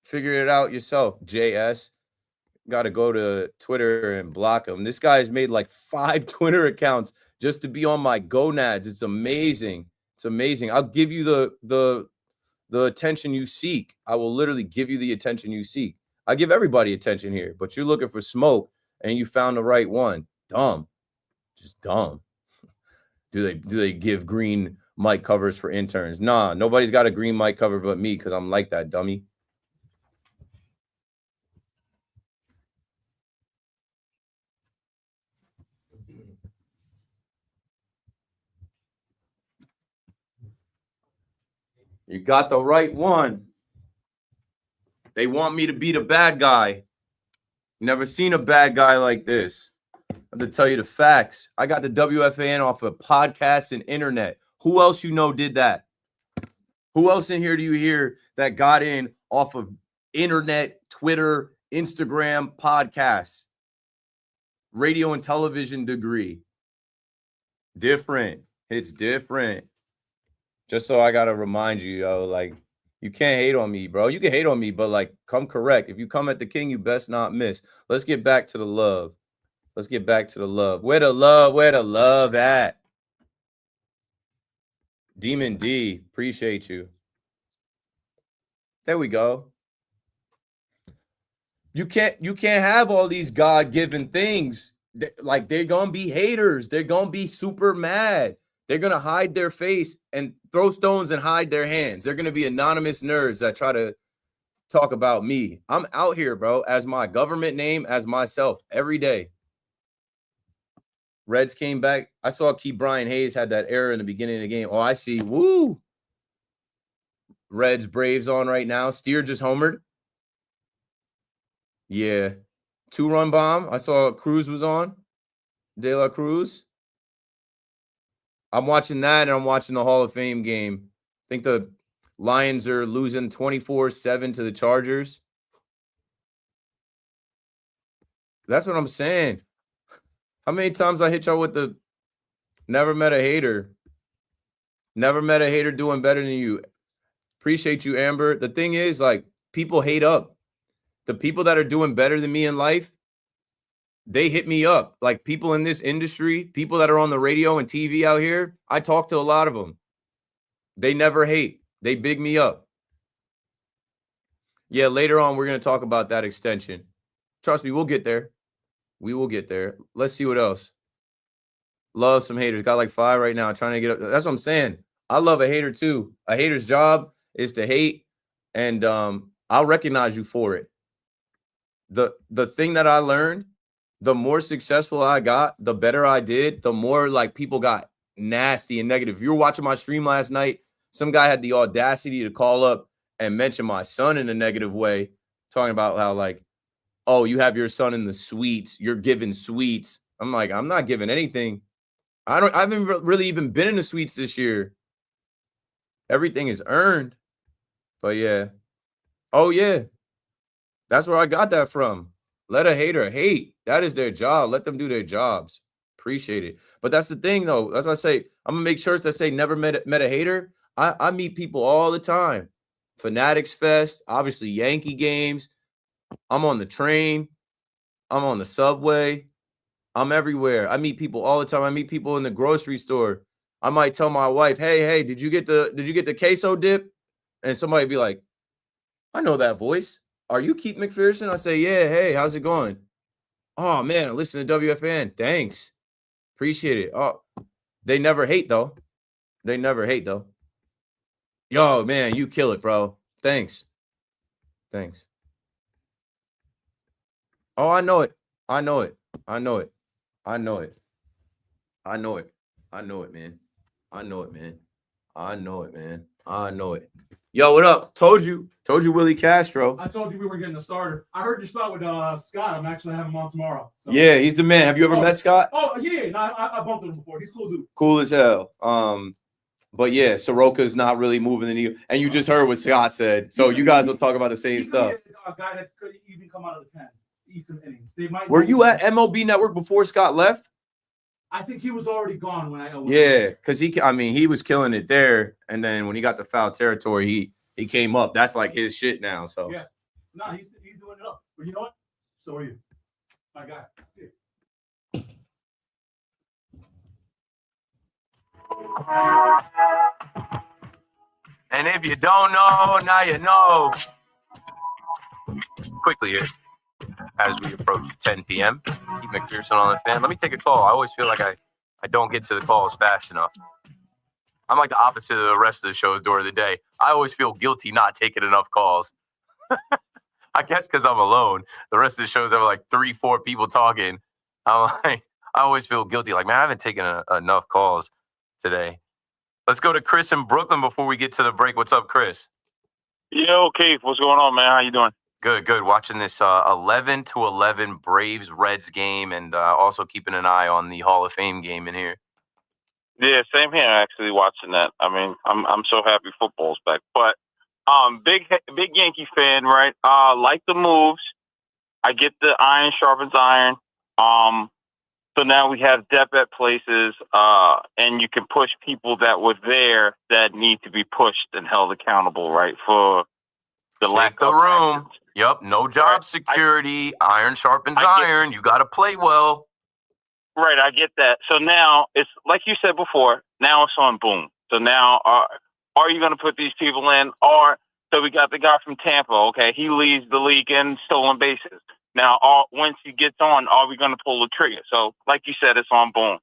Figure it out yourself, JS. Got to go to Twitter and block him. This guy has made like 5 Twitter accounts just to be on my gonads. It's amazing. It's amazing. I'll give you the attention you seek. I will literally give you the attention you seek. I give everybody attention here, but you're looking for smoke and you found the right one. Dumb. Just dumb. Do they give green mic covers for interns? Nah, nobody's got a green mic cover but me because I'm like that, dummy. You got the right one. They want me to be the bad guy. Never seen a bad guy like this. I have to tell you the facts. I got the WFAN off of podcasts and internet. Who else you know did that? Who else in here do you hear that got in off of internet, Twitter, Instagram, podcasts? Radio and television degree. Different. It's different. Just so I got to remind you, yo, like, you can't hate on me, bro. You can hate on me, but, like, come correct. If you come at the king, you best not miss. Let's get back to the love. Let's get back to the love. Where the love at? Demon D, appreciate you. There we go. You can't have all these God-given things. Like, they're going to be haters. They're going to be super mad. They're going to hide their face and throw stones and hide their hands. They're going to be anonymous nerds that try to talk about me. I'm out here, bro, as my government name, as myself, every day. Reds came back. I saw Key Brian Hayes had that error in the beginning of the game. Oh, I see. Woo! Reds, Braves on right now. Steer just homered. Yeah. 2-run bomb. I saw Cruz was on. De La Cruz. I'm watching that, and I'm watching the Hall of Fame game. I think the Lions are losing 24-7 to the Chargers. That's what I'm saying. How many times I hit y'all with the never met a hater? Never met a hater doing better than you. Appreciate you, Amber. The thing is, like, people hate up. The people that are doing better than me in life, they hit me up. Like, people in this industry, people that are on the radio and TV out here, I talk to a lot of them. They never hate. They big me up. Yeah, later on, we're going to talk about that extension. Trust me, we'll get there. We will get there. Let's see what else. Love some haters. Got like 5 right now trying to get up. That's what I'm saying. I love a hater too. A hater's job is to hate, and I'll recognize you for it. The thing that I learned, the more successful I got, the better I did, the more like people got nasty and negative. If you were watching my stream last night, some guy had the audacity to call up and mention my son in a negative way, talking about how, like, oh, you have your son in the suites. You're giving sweets. I'm like, I'm not giving anything. I haven't really even been in the suites this year. Everything is earned. But yeah. Oh yeah. That's where I got that from. Let a hater hate. That is their job. Let them do their jobs. Appreciate it. But that's the thing, though. That's why I say I'm gonna make shirts that say never met a hater. I meet people all the time. Fanatics Fest, obviously Yankee games. I'm on the train. I'm on the subway. I'm everywhere. I meet people all the time. I meet people in the grocery store. I might tell my wife, hey, did you get the queso dip? And somebody be like, I know that voice. Are you Keith McPherson? I say, yeah, hey, how's it going? Oh man, I listen to WFN. Thanks. Appreciate it. Oh, they never hate though. They never hate though. Yo, man, you kill it, bro. Thanks. Thanks. Oh, I know it. I know it. I know it. I know it. I know it. I know it, man. I know it, man. I know it, man. I know it. Yo, what up? Told you Willie Castro. I told you we were getting a starter. I heard you start with Scott. I'm actually having him on tomorrow. So. Yeah, he's the man. Have you ever met Scott? Oh, yeah. No, I bumped into him before. He's a cool dude. Cool as hell. But yeah, Soroka's not really moving the needle. And you just heard what Scott said. So you guys will talk about the same stuff. A guy that could even come out of the pen, eat some innings. Were you at MLB Network before Scott left? I think he was already gone when I. Yeah, because he was killing it there, and then when he got to foul territory, he came up. That's like his shit now. So yeah, no, he's doing it up. But you know what? So are you, my guy. And if you don't know, now you know. Quickly here, as we approach 10 p.m., Keith McPherson on the fan. Let me take a call. I always feel like I don't get to the calls fast enough. I'm like the opposite of the rest of the shows during the day. I always feel guilty not taking enough calls. I guess because I'm alone. The rest of the shows have like 3-4 people talking. I always feel guilty. Like, man, I haven't taken enough calls today. Let's go to Chris in Brooklyn before we get to the break. What's up, Chris? Yo, Keith, what's going on, man? How you doing? Good. Watching this 11-11 Braves-Reds game, and also keeping an eye on the Hall of Fame game in here. Yeah, same here. Actually, watching that. I mean, I'm so happy football's back. But big Yankee fan, right? Like the moves. I get the iron sharpens iron. So now we have depth at places, and you can push people that were there that need to be pushed and held accountable, right? For the lack of room. actions. Yep, no job security. Iron sharpens iron. You got to play well. Right, I get that. So now it's like you said before. Now it's on Boom. So now, are you going to put these people in? Or so we got the guy from Tampa. Okay, he leads the league in stolen bases. Now, once he gets on, are we going to pull the trigger? So, like you said, it's on Boom.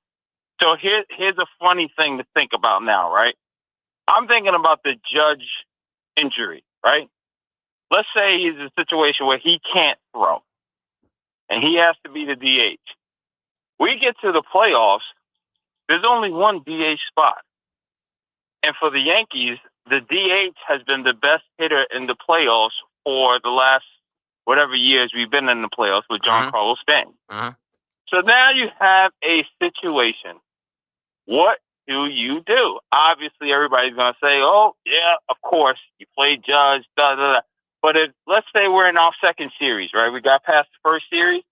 So here's a funny thing to think about now, right? I'm thinking about the Judge injury, right? Let's say he's in a situation where he can't throw, and he has to be the DH. We get to the playoffs, there's only one DH spot. And for the Yankees, the DH has been the best hitter in the playoffs for the last whatever years we've been in the playoffs with John Carlos Stanton. So now you have a situation. What do you do? Obviously, everybody's going to say, oh, yeah, of course, you play Judge, da-da-da. But let's say we're in our second series, right? We got past the first series,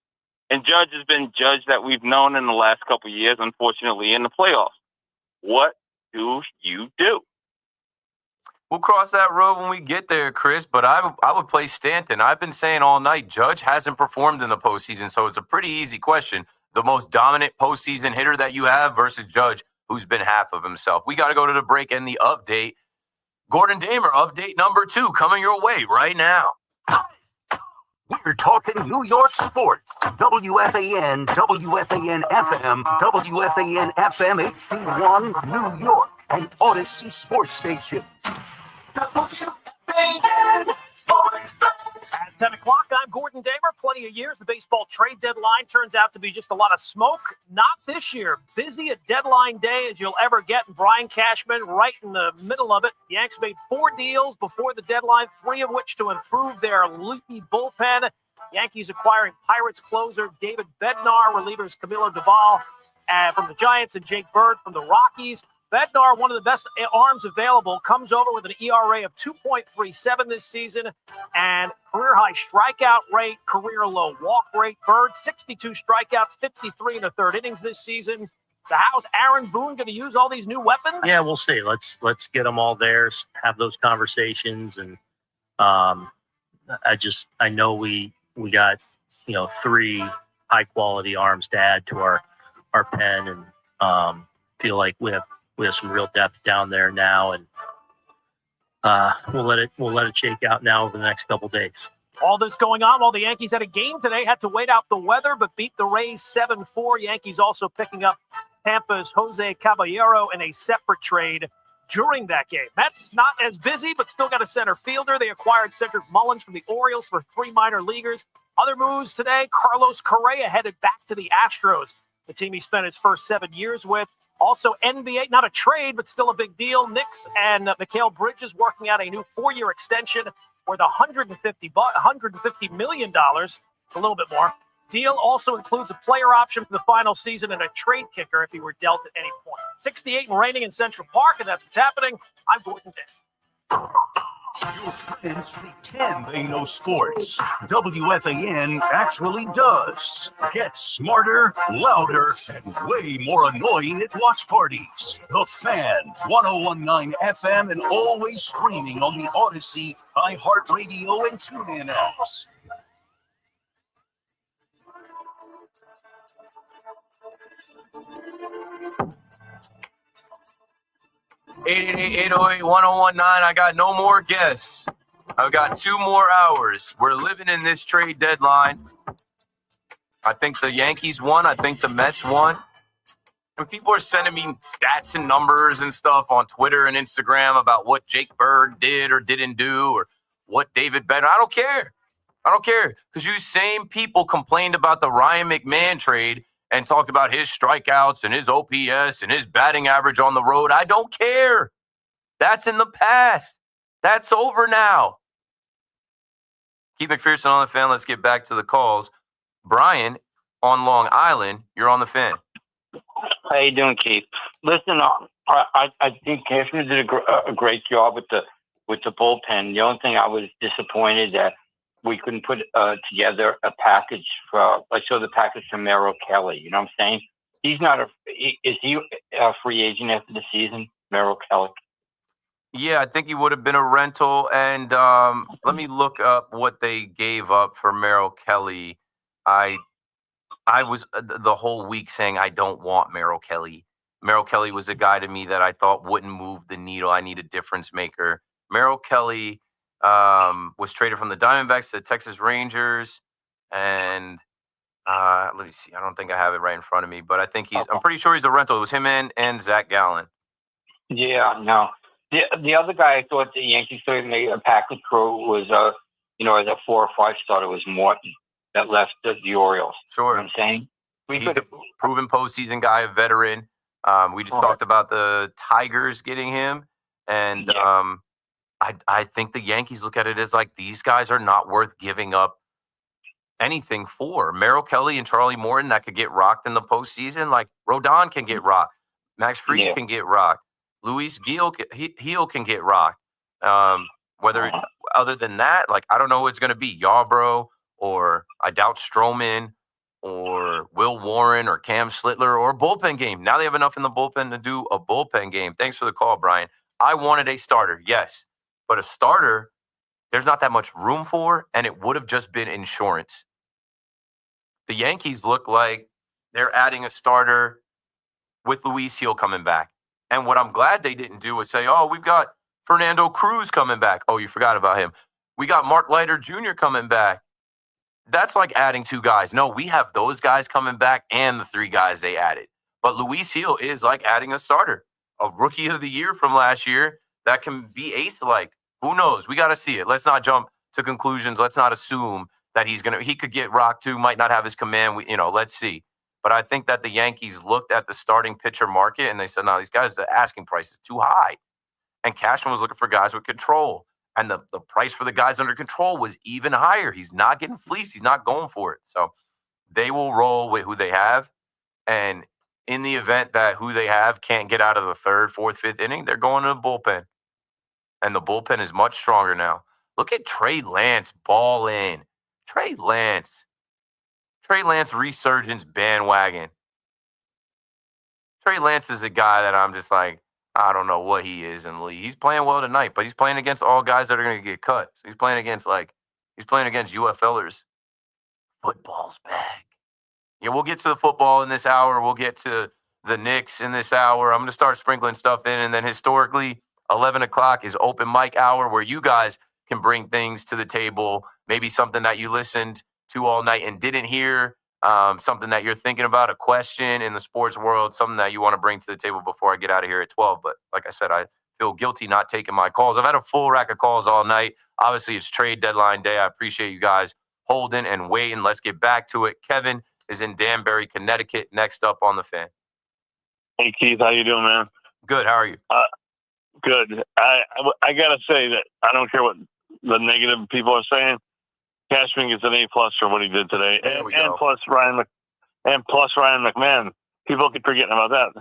and Judge has been Judge that we've known in the last couple of years, unfortunately, in the playoffs. What do you do? We'll cross that road when we get there, Chris, but I would play Stanton. I've been saying all night, Judge hasn't performed in the postseason, so it's a pretty easy question. The most dominant postseason hitter that you have versus Judge, who's been half of himself. We got to go to the break and the update. Gordon Damer, update number 2, coming your way right now. We're talking New York sports. WFAN, WFAN FM, WFAN FM HD1, New York, and Odyssey Sports Station. At 10 o'clock, I'm Gordon Damer. Plenty of years. The baseball trade deadline turns out to be just a lot of smoke. Not this year. Busy a deadline day as you'll ever get. And Brian Cashman right in the middle of it. The Yanks made 4 deals before the deadline, 3 of which to improve their leaky bullpen. Yankees acquiring Pirates closer David Bednar, relievers Camilo Doval from the Giants, and Jake Bird from the Rockies. Bednar, one of the best arms available, comes over with an ERA of 2.37 this season and career high strikeout rate, career low walk rate. Bird, 62 strikeouts, 53 in the third innings this season. The house, Aaron Boone, going to use all these new weapons? Yeah, we'll see. Let's get them all there, have those conversations, and I know we got 3 high quality arms to add to our pen, and feel like we have some real depth down there now, and we'll let it shake out now over the next couple days. All this going on while the Yankees had a game today, had to wait out the weather, but beat the Rays 7-4. Yankees also picking up Tampa's Jose Caballero in a separate trade during that game. Mets not as busy, but still got a center fielder. They acquired Cedric Mullins from the Orioles for 3 minor leaguers. Other moves today, Carlos Correa headed back to the Astros, the team he spent his first 7 years with. Also, NBA, not a trade, but still a big deal. Knicks and Mikal Bridges working out a new 4-year extension worth $150 million. It's a little bit more. Deal also includes a player option for the final season and a trade kicker if he were dealt at any point. 68 and raining in Central Park, and that's what's happening. I'm Gordon Dale. Your friends pretend they know sports. WFAN actually does. Get smarter, louder, and way more annoying at watch parties. The Fan, 1019 FM, and always streaming on the Odyssey, iHeartRadio, and TuneIn apps. $888-808-1019. I got no more guests. I've got 2 more hours. We're living in this trade deadline. I think the Yankees won. I think the Mets won. And people are sending me stats and numbers and stuff on Twitter and Instagram about what Jake Bird did or didn't do or what David Bednar. I don't care. Because you same people complained about the Ryan McMahon trade and talked about his strikeouts and his OPS and his batting average on the road. I don't care. That's in the past. That's over now. Keith McPherson on the Fan. Let's get back to the calls. Brian on Long Island, you're on the Fan. How you doing, Keith? Listen, I think Cashman did a great job with the bullpen. The only thing I was disappointed that we couldn't put together a package for. I saw the package for Merrill Kelly. You know what I'm saying? He's not is he a free agent after the season, Merrill Kelly? Yeah, I think he would have been a rental. And let me look up what they gave up for Merrill Kelly. I was the whole week saying I don't want Merrill Kelly. Merrill Kelly was a guy to me that I thought wouldn't move the needle. I need a difference maker. Merrill Kelly was traded from the Diamondbacks to the Texas Rangers. And let me see. I don't think I have it right in front of me, but I think I'm pretty sure he's a rental. It was him and Zach Gallen. Yeah, no. The other guy I thought the Yankees thought made a package for was, as a 4 or 5 starter was Morton that left the Orioles. Sure. You know what I'm saying? He's a proven postseason guy, a veteran. We just talked about the Tigers getting him. And I think the Yankees look at it as like these guys are not worth giving up anything for. Merrill Kelly and Charlie Morton that could get rocked in the postseason. Like Rodon can get rocked. Max Fried can get rocked. Luis Gil can get rocked. Other than that, like I don't know who it's going to be. Yarbrough, or I doubt Stroman, or Will Warren, or Cam Slittler, or a bullpen game. Now they have enough in the bullpen to do a bullpen game. Thanks for the call, Brian. I wanted a starter, yes. But a starter, there's not that much room for, and it would have just been insurance. The Yankees look like they're adding a starter with Luis Gil coming back. And what I'm glad they didn't do was say, oh, we've got Fernando Cruz coming back. Oh, you forgot about him. We got Mark Leiter Jr. coming back. That's like adding 2 guys. No, we have those guys coming back and the 3 guys they added. But Luis Gil is like adding a starter, a rookie of the year from last year that can be ace-like. Who knows? We got to see it. Let's not jump to conclusions. Let's not assume that he could get rocked too, might not have his command. Let's see. But I think that the Yankees looked at the starting pitcher market and they said, no, these guys, the asking price is too high. And Cashman was looking for guys with control. And the price for the guys under control was even higher. He's not getting fleeced. He's not going for it. So they will roll with who they have. And in the event that who they have can't get out of the third, fourth, fifth inning, they're going to the bullpen. And the bullpen is much stronger now. Look at Trey Lance ball in. Trey Lance resurgence bandwagon. Trey Lance is a guy that I'm just like, I don't know what he is in the league. He's playing well tonight, but he's playing against all guys that are going to get cut. So he's playing against UFLers. Football's back. Yeah, we'll get to the football in this hour. We'll get to the Knicks in this hour. I'm going to start sprinkling stuff in. And then historically, 11 o'clock is open mic hour where you guys can bring things to the table. Maybe something that you listened to all night and didn't hear. Something that you're thinking about, a question in the sports world, something that you want to bring to the table before I get out of here at 12. But like I said, I feel guilty not taking my calls. I've had a full rack of calls all night. Obviously, it's trade deadline day. I appreciate you guys holding and waiting. Let's get back to it. Kevin is in Danbury, Connecticut, next up on the Fan. Hey, Keith, how you doing, man? Good. How are you? Good. I got to say that I don't care what the negative people are saying. Cashman gets an A+ for what he did today, and plus Ryan McMahon. People keep forgetting about that.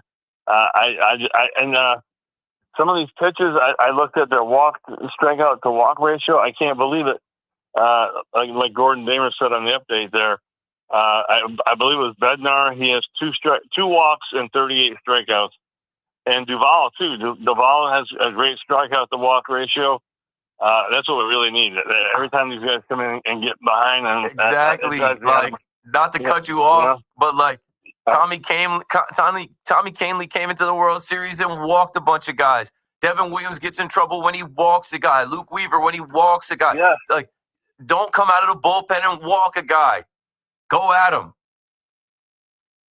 Some of these pitches, I looked at their strikeout to walk ratio. I can't believe it. Like Gordon Damer said on the update there, I believe it was Bednar. He has two walks and 38 strikeouts, and Duvall too. Duvall has a great strikeout to walk ratio. That's what we really need. Every time these guys come in and get behind, and exactly, not to cut you off, but like Tommy Kahnle came into the World Series and walked a bunch of guys. Devin Williams gets in trouble when he walks a guy. Luke Weaver when he walks a guy. Yeah. Like, don't come out of the bullpen and walk a guy. Go at him.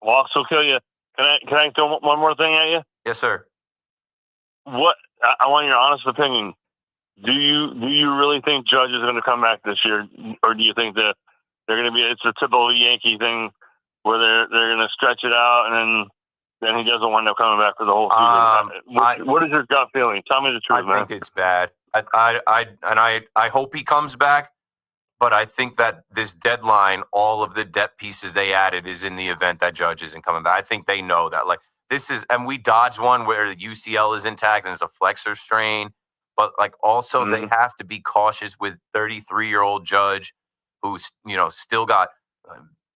Walks will kill you. Can I throw one more thing at you? Yes, sir. What I want your honest opinion. Do you really think Judge is going to come back this year, or do you think that they're going to be? It's a typical Yankee thing where they're going to stretch it out, and then he doesn't wind up coming back for the whole season. What is your gut feeling? Tell me the truth, man. I think it's bad. I hope he comes back, but I think that this deadline, all of the depth pieces they added, is in the event that Judge isn't coming back. I think they know that. Like, this is, and we dodged one where the UCL is intact and it's a flexor strain. But like also they have to be cautious with 33-year-old Judge, who's still got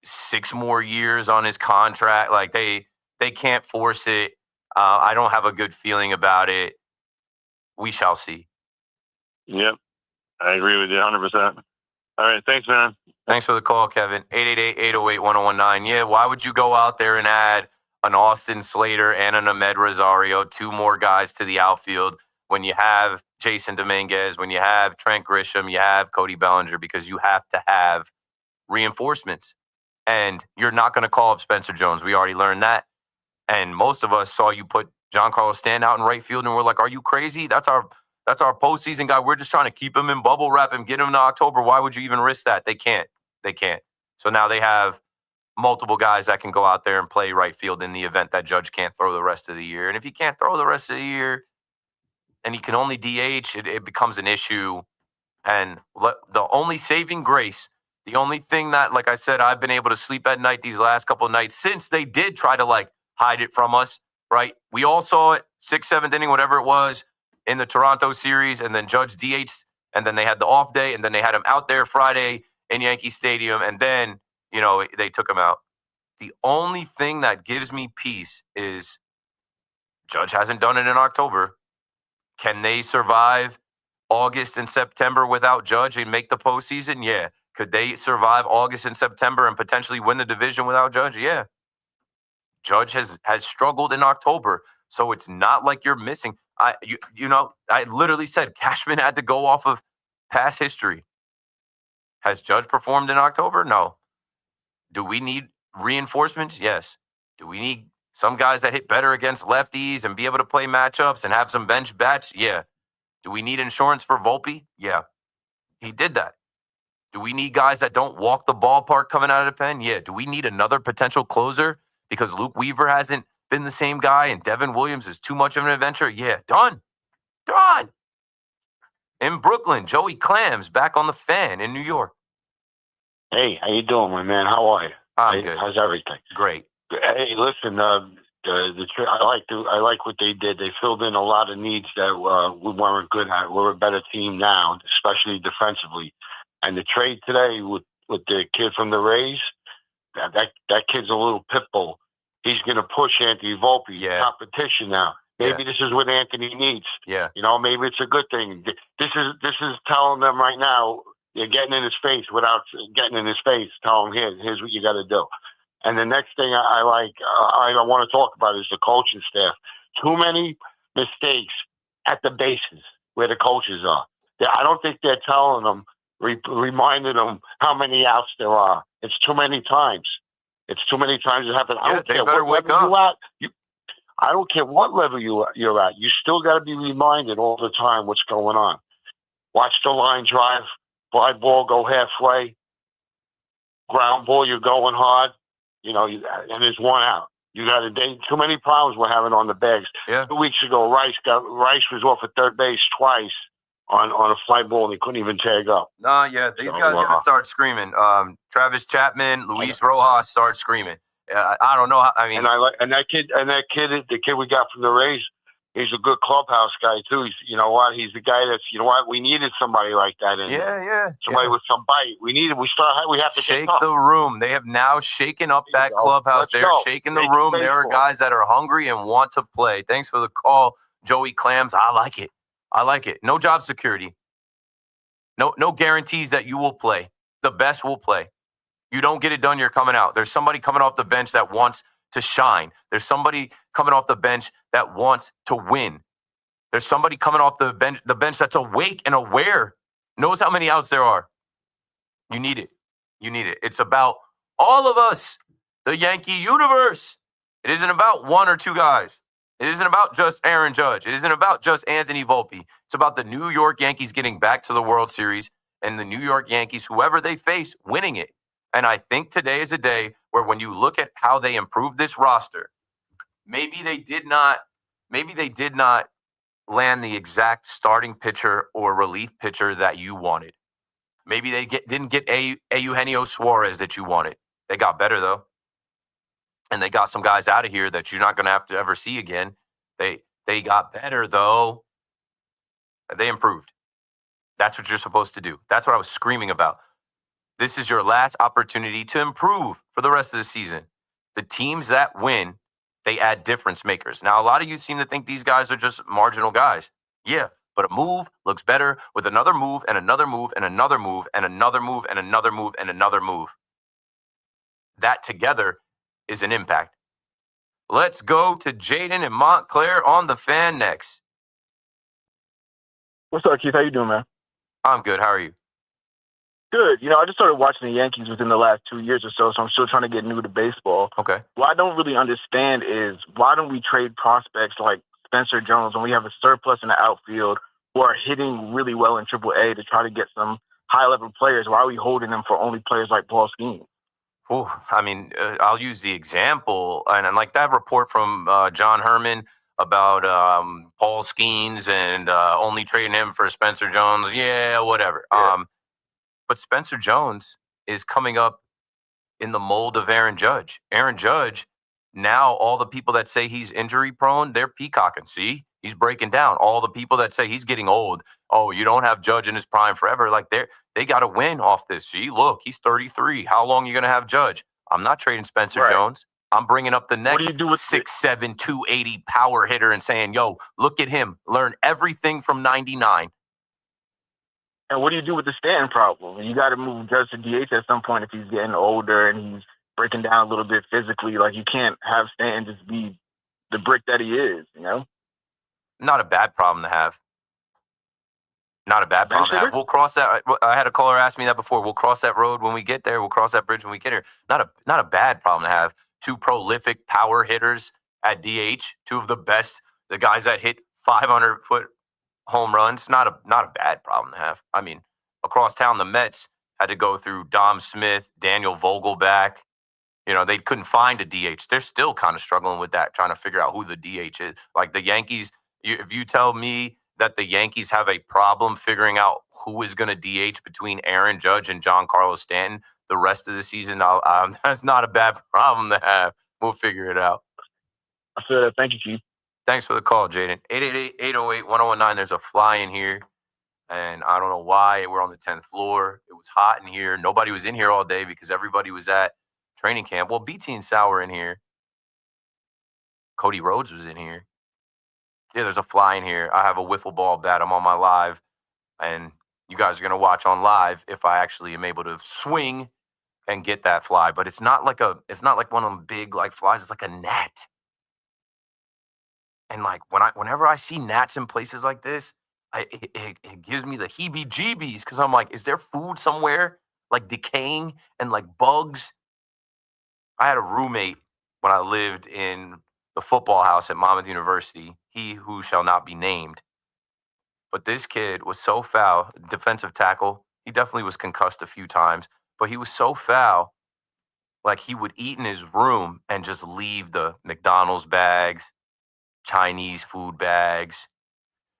6 more years on his contract. Like they can't force it. I don't have a good feeling about it. We shall see. Yep, I agree with you 100%. All right, thanks, man. Thanks for the call, Kevin. 888-808-1019. Yeah, why would you go out there and add an Austin Slater and an Ahmed Rosario, 2 more guys to the outfield, when you have Jason Dominguez, when you have Trent Grisham, you have Cody Bellinger, because you have to have reinforcements. And you're not going to call up Spencer Jones. We already learned that. And most of us saw you put Giancarlo Stanton out in right field, and we're like, are you crazy? That's our postseason guy. We're just trying to keep him in bubble wrap and get him to October. Why would you even risk that? They can't. So now they have multiple guys that can go out there and play right field in the event that Judge can't throw the rest of the year. And if he can't throw the rest of the year, and he can only DH, it becomes an issue. And the only saving grace, the only thing that, like I said, I've been able to sleep at night these last couple of nights since they did try to hide it from us, right? We all saw it, 6th, 7th inning, whatever it was, in the Toronto series, and then Judge DH'd, and then they had the off day, and then they had him out there Friday in Yankee Stadium, and then, they took him out. The only thing that gives me peace is Judge hasn't done it in October. Can they survive August and September without Judge and make the postseason? Yeah. Could they survive August and September and potentially win the division without Judge? Yeah. Judge has struggled in October, so it's not like you're missing. I literally said Cashman had to go off of past history. Has Judge performed in October? No. Do we need reinforcements? Yes. Do we need some guys that hit better against lefties and be able to play matchups and have some bench bats? Yeah. Do we need insurance for Volpe? Yeah. He did that. Do we need guys that don't walk the ballpark coming out of the pen? Yeah. Do we need another potential closer because Luke Weaver hasn't been the same guy and Devin Williams is too much of an adventure? Yeah. Done. In Brooklyn, Joey Clams back on the Fan in New York. Hey, how you doing, my man? How are you? I'm good. How's everything? Great. Hey, listen, I like what they did. They filled in a lot of needs that we weren't good at. We're a better team now, especially defensively. And the trade today with the kid from the Rays, that kid's a little pit bull. He's going to push Anthony Volpe. Competition now. Maybe this is what Anthony needs. Yeah. You know, maybe it's a good thing. This is telling them right now. You're getting in his face without getting in his face. Tell him, here's what you got to do. And the next thing I want to talk about is the coaching staff. Too many mistakes at the bases where the coaches are. I don't think they're telling them, reminding them how many outs there are. It's too many times. It's too many times it happens. I don't care what level you're at. I don't care what level you're at. You still got to be reminded all the time what's going on. Watch the line drive. Fly ball, go halfway. Ground ball, you're going hard. You know, and there's one out. You got too many problems we're having on the bags. Yeah. 2 weeks ago, Rice was off at third base twice on a fly ball, and he couldn't even tag up. Nah, yeah, these guys gotta start screaming. Travis Chapman, Luis Rojas start screaming. I don't know. I mean, and that kid, the kid we got from the Rays, he's a good clubhouse guy too. You know what? He's the guy that's, you know what? We needed somebody like that in there. Somebody with some bite. We have to shake the room. They have now shaken up that clubhouse. They're shaking the room. There are guys that are hungry and want to play. Thanks for the call, Joey Clams. I like it. No job security. No guarantees that you will play. The best will play. You don't get it done, you're coming out. There's somebody coming off the bench that wants to shine. There's somebody coming off the bench that wants to win. There's somebody coming off the bench that's awake and aware, knows how many outs there are. You need it. It's about all of us, the Yankee universe. It isn't about one or two guys. It isn't about just Aaron Judge. It isn't about just Anthony Volpe. It's about the New York Yankees getting back to the World Series and the New York Yankees, whoever they face, winning it. And I think today is a day where when you look at how they improved this roster, maybe they did not land the exact starting pitcher or relief pitcher that you wanted. Maybe they didn't get Eugenio Suarez that you wanted. They got better, though. And they got some guys out of here that you're not going to have to ever see again. They got better, though. They improved. That's what you're supposed to do. That's what I was screaming about. This is your last opportunity to improve for the rest of the season. The teams that win, they add difference makers. Now, a lot of you seem to think these guys are just marginal guys. Yeah, but a move looks better with another move and another move and another move and another move and another move and another move. That together is an impact. Let's go to Jaden in Montclair on the Fan next. What's up, Keith? How you doing, man? I'm good. How are you? Good. You know, I just started watching the Yankees within the last 2 years or so I'm still trying to get new to baseball. Okay. What I don't really understand is why don't we trade prospects like Spencer Jones when we have a surplus in the outfield who are hitting really well in AAA to try to get some high-level players? Why are we holding them for only players like Paul Skeens? Oh, I mean, I'll use the example, and like that report from John Herman about Paul Skeens and only trading him for Spencer Jones. Yeah, whatever. Yeah. But Spencer Jones is coming up in the mold of Aaron Judge. Aaron Judge, now all the people that say he's injury prone, they're peacocking. See, he's breaking down. All the people that say he's getting old, oh, you don't have Judge in his prime forever. Like they got to win off this. See, look, he's 33. How long are you going to have Judge? I'm not trading Spencer Jones. I'm bringing up the next 6'7", 280 power hitter and saying, yo, look at him. Learn everything from 99. And what do you do with the Stanton problem? You got to move Judge to DH at some point if he's getting older and he's breaking down a little bit physically. Like, you can't have Stanton just be the brick that he is, you know? Not a bad problem to have. Not a bad problem to have. We'll cross that. I had a caller ask me that before. We'll cross that road when we get there. We'll cross that bridge when we get here. Not a bad problem to have. Two prolific power hitters at DH. Two of the best. The guys that hit 500-foot home runs. Not a bad problem to have. I mean, across town, the Mets had to go through Dom Smith, Daniel Vogelback. You know, they couldn't find a DH. They're still kind of struggling with that, trying to figure out who the DH is. Like the Yankees, if you tell me that the Yankees have a problem figuring out who is going to DH between Aaron Judge and Giancarlo Stanton the rest of the season, that's not a bad problem to have. We'll figure it out. I feel that. Thank you, Keith. Thanks for the call, Jaden. 888-808-1019. There's a fly in here, and I don't know why. We're on the 10th floor. It was hot in here. Nobody was in here all day because everybody was at training camp. Well, BT and Sal were in here. Cody Rhodes was in here. Yeah, there's a fly in here. I have a wiffle ball bat. I'm on my live, and you guys are going to watch on live if I actually am able to swing and get that fly. But it's not like one of them big like flies. It's like a gnat. And like whenever I see gnats in places like this, it gives me the heebie-jeebies because I'm like, is there food somewhere like decaying and like bugs? I had a roommate when I lived in the football house at Monmouth University, he who shall not be named. But this kid was so foul, defensive tackle. He definitely was concussed a few times, but he was so foul, like he would eat in his room and just leave the McDonald's bags, Chinese food bags.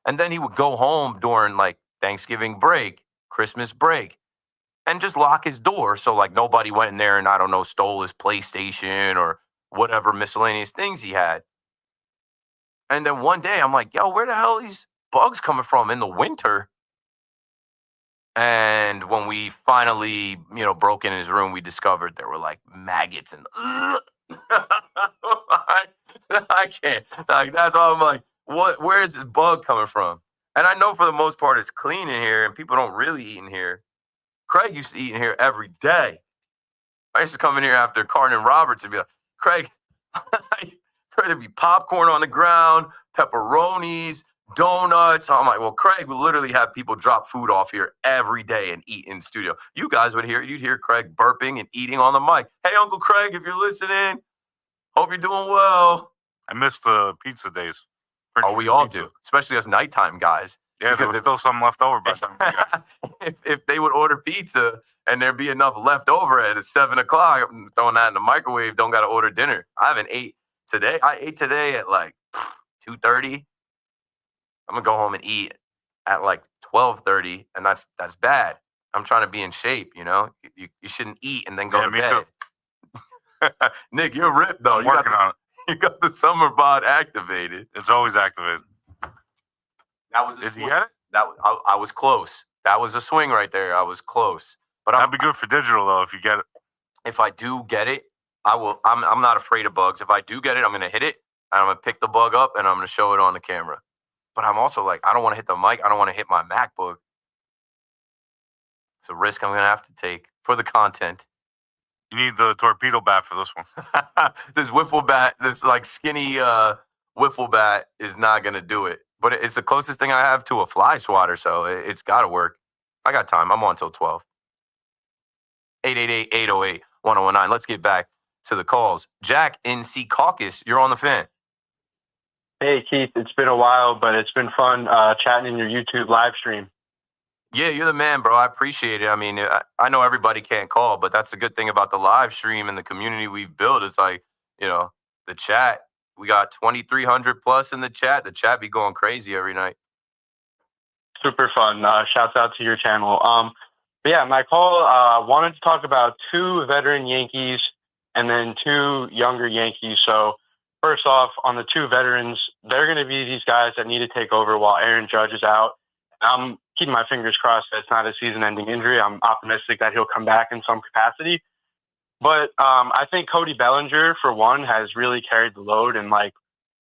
And then he would go home during like Thanksgiving break, Christmas break, and just lock his door. So like nobody went in there and, I don't know, stole his PlayStation or whatever miscellaneous things he had. And then one day I'm like, yo, where the hell are these bugs coming from in the winter? And when we finally, broke in his room, we discovered there were like maggots and I can't. Like, that's why I'm like, where is this bug coming from? And I know for the most part it's clean in here and people don't really eat in here. Craig used to eat in here every day. I used to come in here after Carton and Roberts and be like, Craig, there'd be popcorn on the ground, pepperonis, donuts. I'm like, well, Craig would literally have people drop food off here every day and eat in the studio. You guys you'd hear Craig burping and eating on the mic. Hey, Uncle Craig, if you're listening, hope you're doing well. I miss the pizza days. We all do, especially as nighttime guys. Yeah, there was still some left over by the time we got. If they would order pizza and there'd be enough left over at 7 o'clock, I'm throwing that in the microwave, don't got to order dinner. I haven't ate today. I ate today at like 2:30. I'm going to go home and eat at like 12:30, and that's bad. I'm trying to be in shape, You shouldn't eat and then go to bed. Nick, you're ripped, though. I'm working on it. You got the summer bod activated. It's always activated. That was a Did swing. you get it? I was close. That was a swing right there. I was close. But that'd be good for digital, though, if you get it. If I do get it, I will. I'm not afraid of bugs. If I do get it, I'm going to hit it, and I'm going to pick the bug up, and I'm going to show it on the camera. But I'm also like, I don't want to hit the mic. I don't want to hit my MacBook. It's a risk I'm going to have to take for the content. You need the torpedo bat for this one. This wiffle bat, this like skinny wiffle bat is not going to do it. But it's the closest thing I have to a fly swatter, so it's got to work. I got time. I'm on till 12. 888-808-1019. Let's get back to the calls. Jack in Secaucus, you're on the Fan. Hey, Keith. It's been a while, but it's been fun chatting in your YouTube live stream. Yeah, you're the man, bro. I appreciate it. I mean, I know everybody can't call, but that's a good thing about the live stream and the community we've built. It's like, the chat. We got 2,300 plus in the chat. The chat be going crazy every night. Super fun. Shouts out to your channel. But yeah, my call, wanted to talk about 2 veteran Yankees and then 2 younger Yankees. So first off, on the 2 veterans, they're going to be these guys that need to take over while Aaron Judge is out. I'm keeping my fingers crossed that it's not a season-ending injury. I'm optimistic that he'll come back in some capacity. But I think Cody Bellinger, for one, has really carried the load and like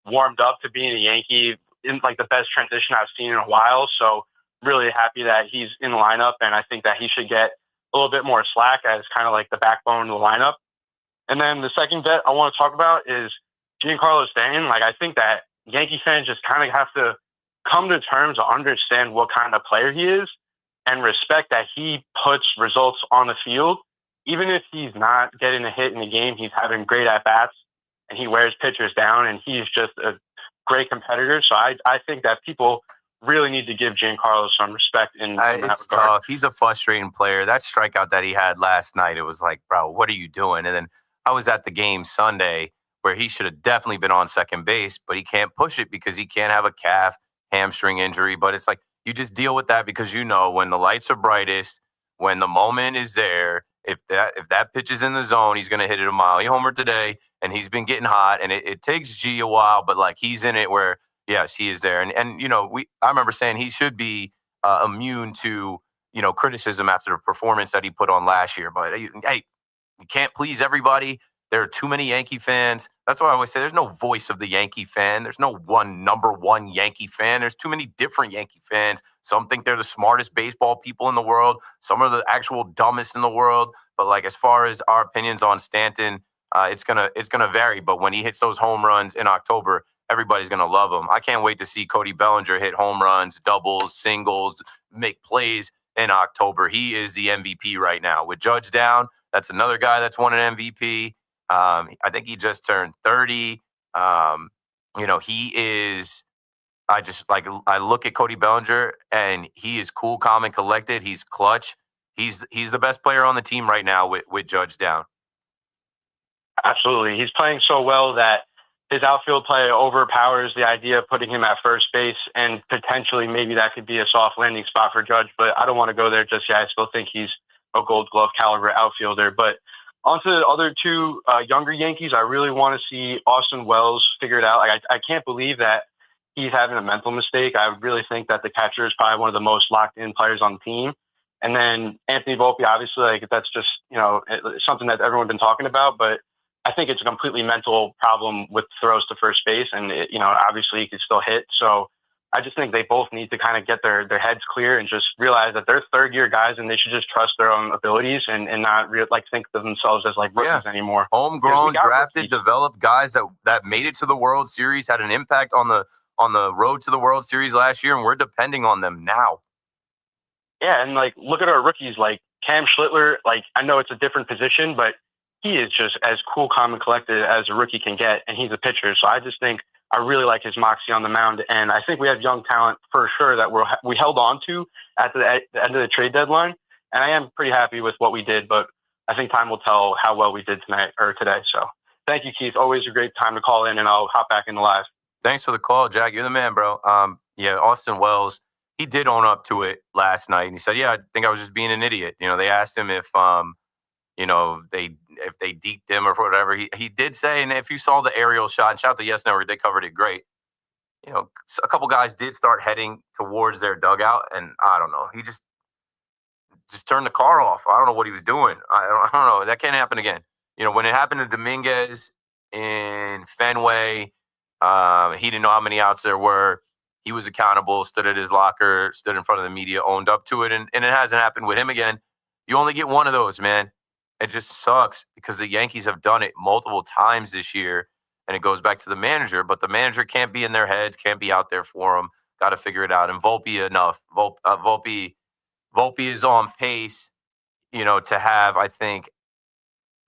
warmed up to being a Yankee in like the best transition I've seen in a while. So really happy that he's in the lineup, and I think that he should get a little bit more slack as kind of like the backbone of the lineup. And then the second vet I want to talk about is Giancarlo Stanton. Like, I think that Yankee fans just kind of have to come to terms to understand what kind of player he is and respect that he puts results on the field. Even if he's not getting a hit in the game, he's having great at-bats and he wears pitchers down, and he's just a great competitor. So I think that people really need to give Giancarlo some respect in that regard. It's tough. He's a frustrating player. That strikeout that he had last night, it was like, bro, what are you doing? And then I was at the game Sunday where he should have definitely been on second base, but he can't push it because he can't have a calf, hamstring injury. But it's like, you just deal with that because when the lights are brightest, when the moment is there, if that pitch is in the zone, he's going to hit it a mile. He homered today, and he's been getting hot, and it takes G a while, but like he's in it where yes, he is there, and I remember saying he should be immune to criticism after the performance that he put on last year. But hey, you can't please everybody. There are too many Yankee fans. That's why I always say there's no voice of the Yankee fan. There's no number one Yankee fan. There's too many different Yankee fans. Some think they're the smartest baseball people in the world. Some are the actual dumbest in the world. But like as far as our opinions on Stanton, it's gonna vary. But when he hits those home runs in October, everybody's gonna love him. I can't wait to see Cody Bellinger hit home runs, doubles, singles, make plays in October. He is the MVP right now. With Judge down, that's another guy that's won an MVP. I think he just turned 30. He is. I look at Cody Bellinger, and he is cool, calm, and collected. He's clutch. He's the best player on the team right now with Judge down. Absolutely. He's playing so well that his outfield play overpowers the idea of putting him at first base, and potentially maybe that could be a soft landing spot for Judge, but I don't want to go there just yet. I still think he's a Gold Glove caliber outfielder. But onto the other two younger Yankees, I really want to see Austin Wells figure it out. Like, I can't believe that he's having a mental mistake. I really think that the catcher is probably one of the most locked in players on the team. And then Anthony Volpe, obviously, like that's just, something that everyone's been talking about, but I think it's a completely mental problem with throws to first base. And, obviously he can still hit. So I just think they both need to kind of get their heads clear and just realize that they're third-year guys and they should just trust their own abilities and not think of themselves as like rookies anymore. Homegrown, drafted, developed guys that made it to the World Series, had an impact on the road to the World Series last year, and we're depending on them now. Yeah, and look at our rookies, like Cam Schlittler. I know it's a different position, but he is just as cool, calm, and collected as a rookie can get, and he's a pitcher. So I just think I really like his moxie on the mound, and I think we have young talent for sure that we held on to at the end of the trade deadline, and I am pretty happy with what we did, but I think time will tell how well we did today. So thank you, Keith. Always a great time to call in, and I'll hop back in the live. Thanks for the call, Jack. You're the man, bro. Austin Wells, he did own up to it last night, and he said, "Yeah, I think I was just being an idiot." They asked him if they deked him or whatever. He did say, and if you saw the aerial shot, and shout out to Yes Network, they covered it great. A couple guys did start heading towards their dugout, and I don't know. He just turned the car off. I don't know what he was doing. I don't know. That can't happen again. When it happened to Dominguez in Fenway, he didn't know how many outs there were. He was accountable, stood at his locker, stood in front of the media, owned up to it, and it hasn't happened with him again. You only get one of those, man. It just sucks because the Yankees have done it multiple times this year, and it goes back to the manager. But the manager can't be in their heads, can't be out there for them. Got to figure it out. And Volpe enough. Volpe is on pace, to have, I think,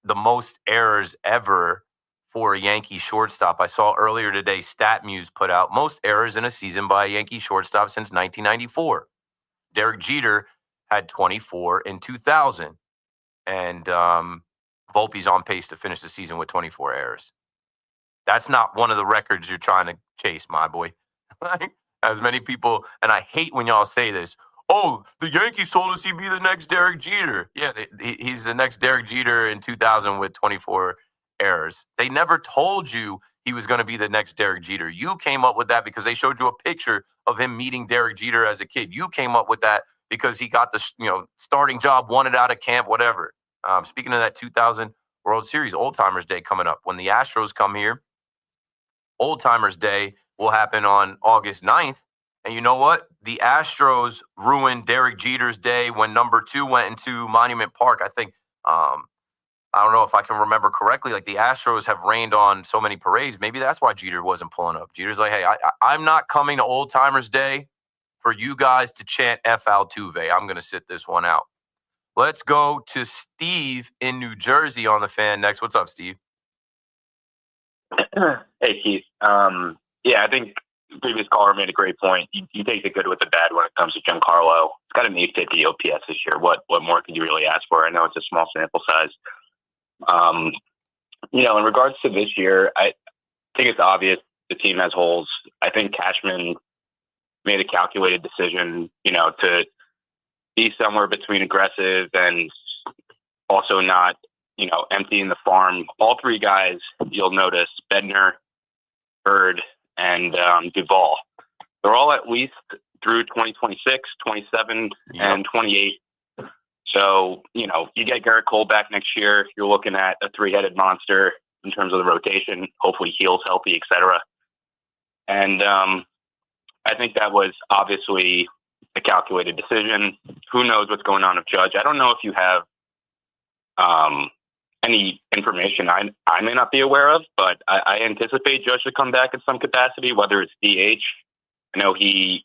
the most errors ever for a Yankee shortstop. I saw earlier today StatMuse put out most errors in a season by a Yankee shortstop since 1994. Derek Jeter had 24 in 2000. And Volpe's on pace to finish the season with 24 errors. That's not one of the records you're trying to chase, my boy. As many people, and I hate when y'all say this, oh, the Yankees told us he'd be the next Derek Jeter. Yeah, he's the next Derek Jeter in 2000 with 24 errors. They never told you he was going to be the next Derek Jeter. You came up with that because they showed you a picture of him meeting Derek Jeter as a kid. You came up with that because he got the starting job, wanted out of camp, whatever. Speaking of that 2000 World Series, Old Timers Day coming up. When the Astros come here, Old Timers Day will happen on August 9th. And you know what? The Astros ruined Derek Jeter's day when number 2 went into Monument Park. I think, I don't know if I can remember correctly, the Astros have rained on so many parades. Maybe that's why Jeter wasn't pulling up. Jeter's like, hey, I'm not coming to Old Timers Day for you guys to chant F Altuve. I'm going to sit this one out. Let's go to Steve in New Jersey on the Fan next. What's up, Steve? Hey, Keith. I think the previous caller made a great point. You take the good with the bad when it comes to Giancarlo. It's got an 850 OPS this year. What more could you really ask for? I know it's a small sample size. In regards to this year, I think it's obvious the team has holes. I think Cashman made a calculated decision, to be somewhere between aggressive and also not, emptying the farm. All three guys, you'll notice, Bednar, Bird, and Duvall. They're all at least through 2026, 27, and 28. So, you get Garrett Cole back next year. You're looking at a three-headed monster in terms of the rotation. Hopefully heals healthy, etc. And I think that was obviously a calculated decision. Who knows what's going on with Judge? I don't know if you have any information I may not be aware of, but I anticipate Judge to come back in some capacity, whether it's DH. I know he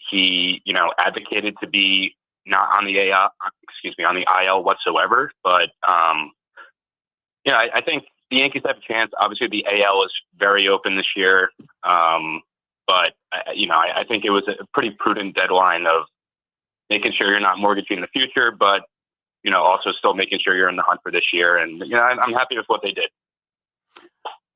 advocated to be not on the on the IL whatsoever. But I think the Yankees have a chance. Obviously, the AL is very open this year. But I think it was a pretty prudent deadline of making sure you're not mortgaging the future, but also still making sure you're in the hunt for this year. And I'm happy with what they did.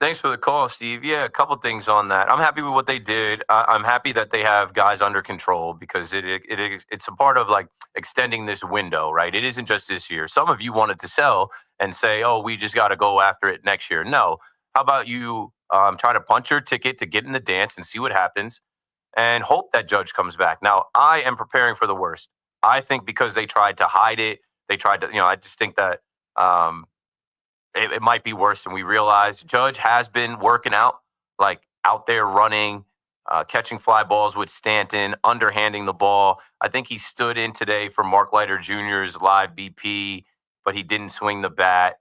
Thanks for the call, Steve. Yeah, a couple things on that. I'm happy with what they did. I'm happy that they have guys under control because it's a part of like extending this window, right? It isn't just this year. Some of you wanted to sell and say, oh, we just got to go after it next year. No. How about you try to punch your ticket to get in the dance and see what happens and hope that Judge comes back? Now, I am preparing for the worst. I think because they tried to hide it, they tried to, I just think that it might be worse than we realize. Judge has been working out, like out there running, catching fly balls with Stanton, underhanding the ball. I think he stood in today for Mark Leiter Jr.'s live BP, but he didn't swing the bat.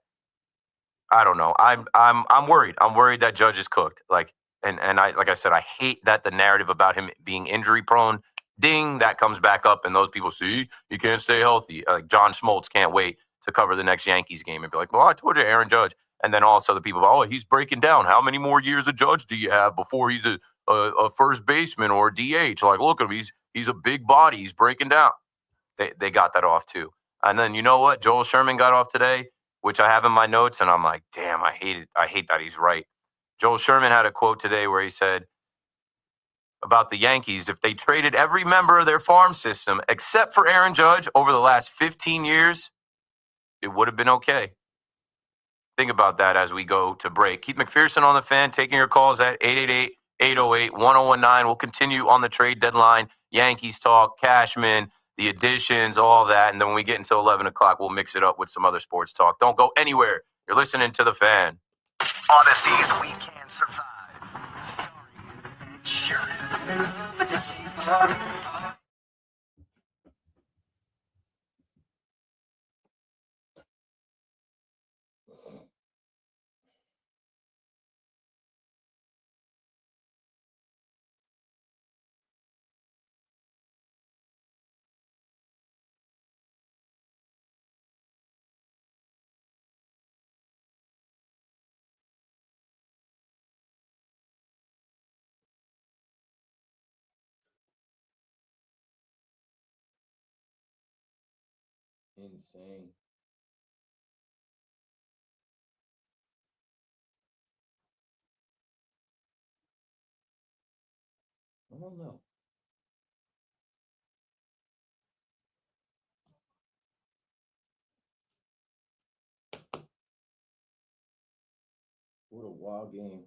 I don't know. I'm worried. I'm worried that Judge is cooked. Like I said, I hate that the narrative about him being injury prone. Ding, that comes back up, and those people see he can't stay healthy. Like John Smoltz can't wait to cover the next Yankees game and be like, well, I told you, Aaron Judge. And then also the people, oh, he's breaking down. How many more years of Judge do you have before he's a first baseman or a DH? Like, look at him. He's a big body. He's breaking down. They got that off too. And then you know what? Joel Sherman got off today, which I have in my notes, and I'm like, damn, I hate it. I hate that he's right. Joel Sherman had a quote today where he said about the Yankees, if they traded every member of their farm system except for Aaron Judge over the last 15 years, it would have been okay. Think about that as we go to break. Keith McPherson on the Fan, taking your calls at 888-808-1019. We'll continue on the trade deadline, Yankees talk, Cashman, the additions, all that. And then when we get into 11 o'clock, we'll mix it up with some other sports talk. Don't go anywhere. You're listening to The Fan. Odyssey's We Can't Survive. Starring Insane. I don't know. What a wild game.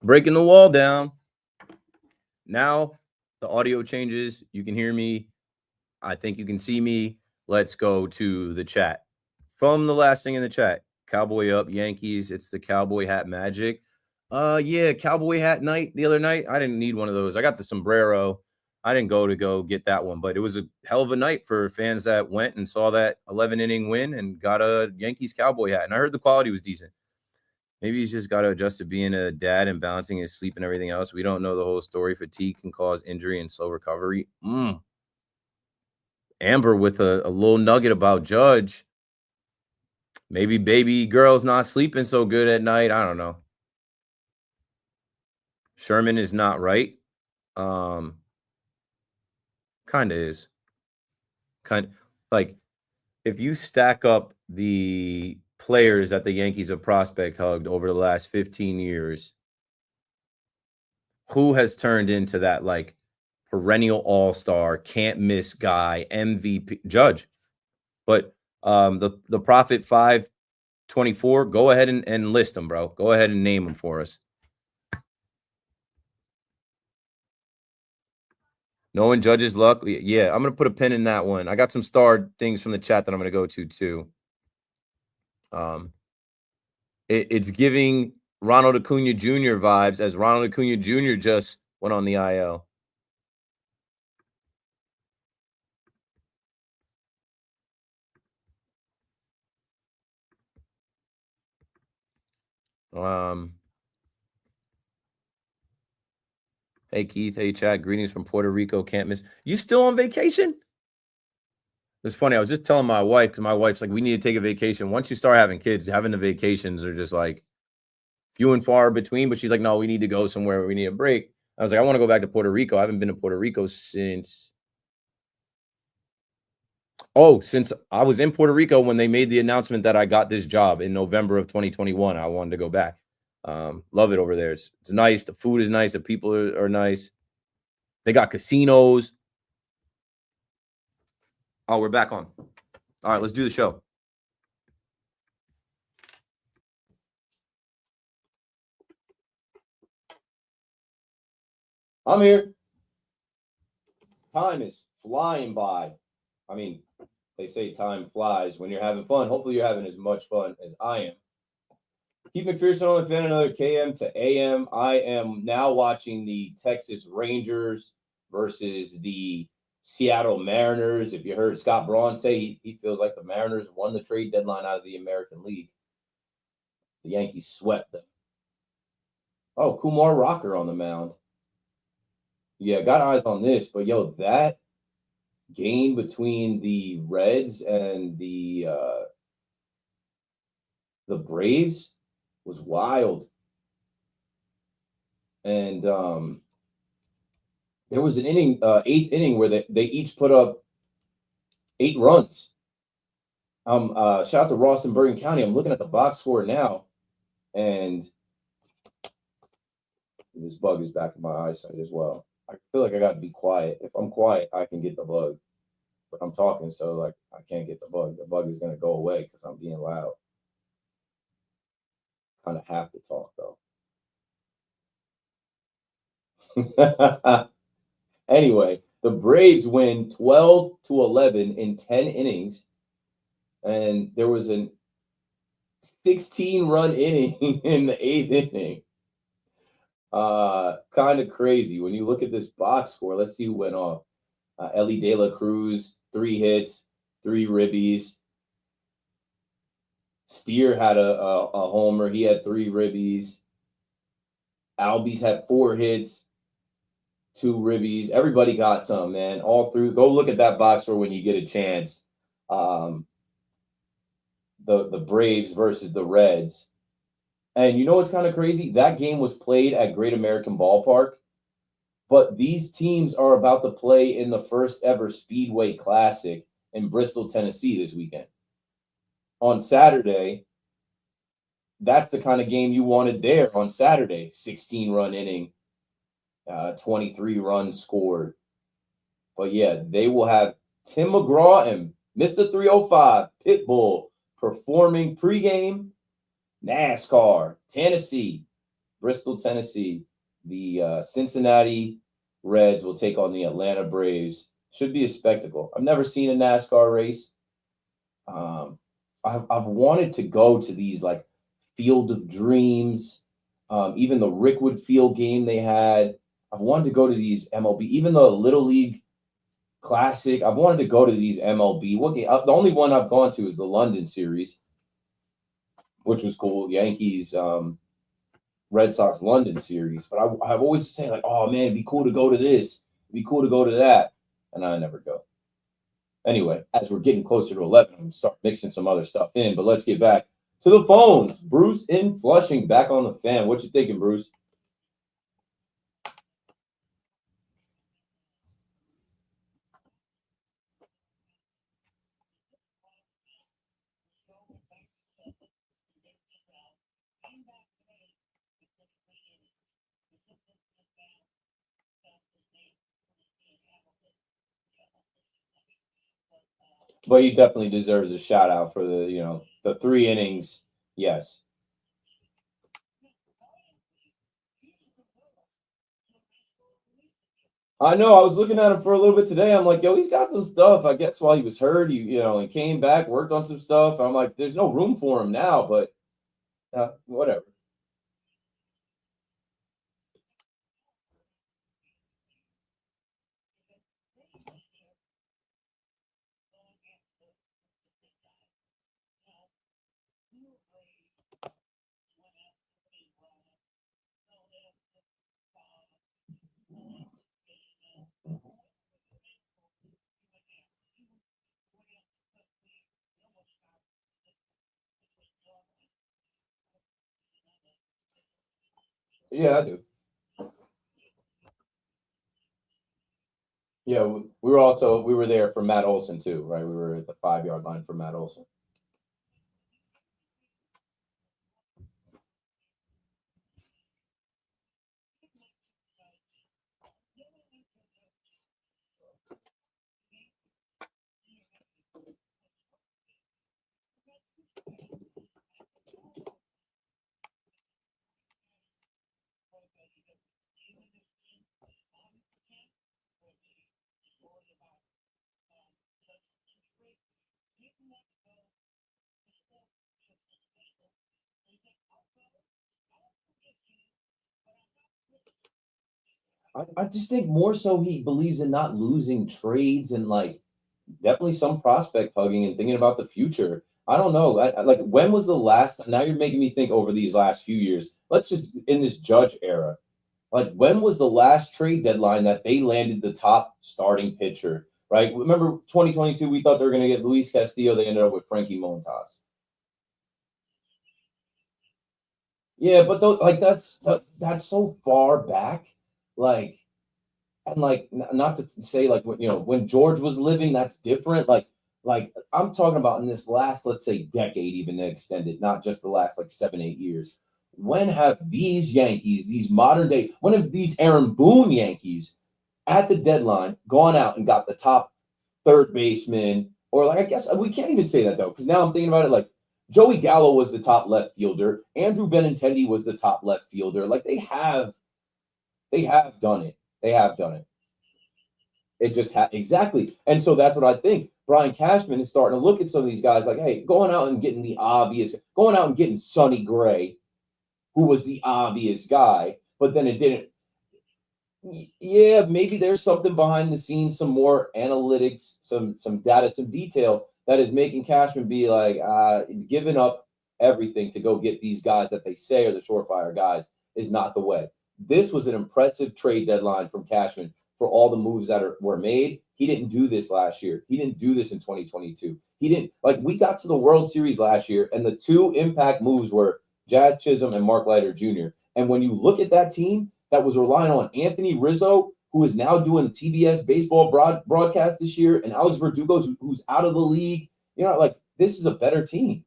Breaking the wall down. Now the audio changes. You can hear me. I think you can see me. Let's go to the chat. From the last thing in the chat, Cowboy up, Yankees. It's the cowboy hat magic. Yeah, cowboy hat night the other night. I didn't need one of those. I got the sombrero. I didn't go get that one, but it was a hell of a night for fans that went and saw that 11-inning win and got a Yankees cowboy hat. And I heard the quality was decent. Maybe he's just got to adjust to being a dad and balancing his sleep and everything else. We don't know the whole story. Fatigue can cause injury and slow recovery. Amber with a little nugget about Judge. Maybe baby girl's not sleeping so good at night. I don't know. Sherman is not right. Kind of is. Like, if you stack up the players that the Yankees have prospect hugged over the last 15 years, who has turned into that like perennial all-star, can't miss guy, MVP? Judge. But the Prophet 524, go ahead and list them, bro. Go ahead and name them for us. Knowing Judge's luck. Yeah, I'm going to put a pin in that one. I got some star things from the chat that I'm going to go to too. It's giving Ronald Acuna Jr. vibes as Ronald Acuna Jr. just went on the IL. Hey, Keith. Hey, Chad. Greetings from Puerto Rico. Can't miss. You still on vacation? It's funny. I was just telling my wife, because my wife's like, we need to take a vacation. Once you start having kids, having the vacations are just like few and far between. But she's like, no, we need to go somewhere. We need a break. I was like, I want to go back to Puerto Rico. I haven't been to Puerto Rico since I was in Puerto Rico when they made the announcement that I got this job in November of 2021. I wanted to go back. Love it over there. It's nice. The food is nice. The people are nice. They got casinos. Oh, we're back on. All right, let's do the show. I'm here. Time is flying by. I mean, they say time flies when you're having fun. Hopefully you're having as much fun as I am. Keith McPherson on the fan, another KM to AM. I am now watching the Texas Rangers versus the Seattle Mariners. If you heard Scott Braun say he feels like the Mariners won the trade deadline out of the American League. The Yankees swept them. Oh, Kumar Rocker on the mound. Yeah, got eyes on this, but yo, that game between the Reds and the Braves was wild. And there was an inning, 8th inning, where they each put up 8 runs. Shout out to Ross in Bergen County. I'm looking at the box score now, and this bug is back in my eyesight as well. I feel like I got to be quiet. If I'm quiet, I can get the bug. But I'm talking, so like I can't get the bug. The bug is going to go away because I'm being loud. Kind of have to talk though. Anyway, the Braves win 12-11 in 10 innings, and there was a 16-run inning in the 8th inning. Kind of crazy when you look at this box score. Let's see who went off. Ellie De La Cruz, 3 hits, 3 ribbies. Steer had a homer. He had 3 ribbies. Albies had 4 hits, 2 ribbies. Everybody got some, man. All through. Go look at that box score when you get a chance. The Braves versus the Reds. And you know what's kind of crazy? That game was played at Great American Ballpark. But these teams are about to play in the first ever Speedway Classic in Bristol, Tennessee this weekend. On Saturday, that's the kind of game you wanted there on Saturday. 16-run inning, 23 runs scored. But yeah, they will have Tim McGraw and Mr. 305 Pitbull performing pregame. NASCAR, Tennessee, Bristol, Tennessee. The Cincinnati Reds will take on the Atlanta Braves. Should be a spectacle. I've never seen a NASCAR race. I've wanted to go to these like Field of Dreams, even the Rickwood Field game they had. I've wanted to go to these MLB, even the Little League Classic. I've wanted to go to these MLB. What game? The only one I've gone to is the London series. which was cool. Yankees, Red Sox London series. But I've always saying like, oh man, it'd be cool to go to this. It'd be cool to go to that. And I never go. Anyway, as we're getting closer to 11, I'm going to start mixing some other stuff in. But let's get back to the phones. Bruce in Flushing, back on the fan. What you thinking, Bruce? But he definitely deserves a shout out for the 3 innings. Yes. I know. I was looking at him for a little bit today. I'm like, yo, he's got some stuff. I guess while he was hurt, he came back, worked on some stuff. I'm like, there's no room for him now, but whatever. Yeah, I do. Yeah, we were there for Matt Olson too, right? We were at the 5-yard line for Matt Olson. I just think more so he believes in not losing trades and like definitely some prospect hugging and thinking about the future. I don't know. Like when was the last? Now you're making me think over these last few years. Let's just in this Judge era. Like when was the last trade deadline that they landed the top starting pitcher? Right? Remember 2022? We thought they were going to get Luis Castillo. They ended up with Frankie Montas. Yeah, but like that's so far back. Like and like not to say like when George was living, that's different. Like I'm talking about in this last, let's say, decade, even extended, not just the last like 7-8 years. When have these Yankees, these modern day, when have these Aaron Boone Yankees at the deadline gone out and got the top third baseman? Or like I guess we can't even say that though, because now I'm thinking about it like Joey Gallo was the top left fielder, Andrew Benintendi was the top left fielder. Like they have done it. They have done it. It just exactly. And so that's what I think. Brian Cashman is starting to look at some of these guys like, hey, going out and getting the obvious, going out and getting Sonny Gray, who was the obvious guy, but then it didn't. Yeah, maybe there's something behind the scenes, some more analytics, some data, some detail that is making Cashman be like giving up everything to go get these guys that they say are the surefire guys is not the way. This was an impressive trade deadline from Cashman for all the moves that were made. He didn't do this last year. He didn't do this in 2022. He didn't we got to the World Series last year, and the 2 impact moves were Jazz Chisholm and Mark Leiter Jr. And when you look at that team that was relying on Anthony Rizzo, who is now doing TBS baseball broadcast this year, and Alex Verdugo, who's out of the league, like this is a better team.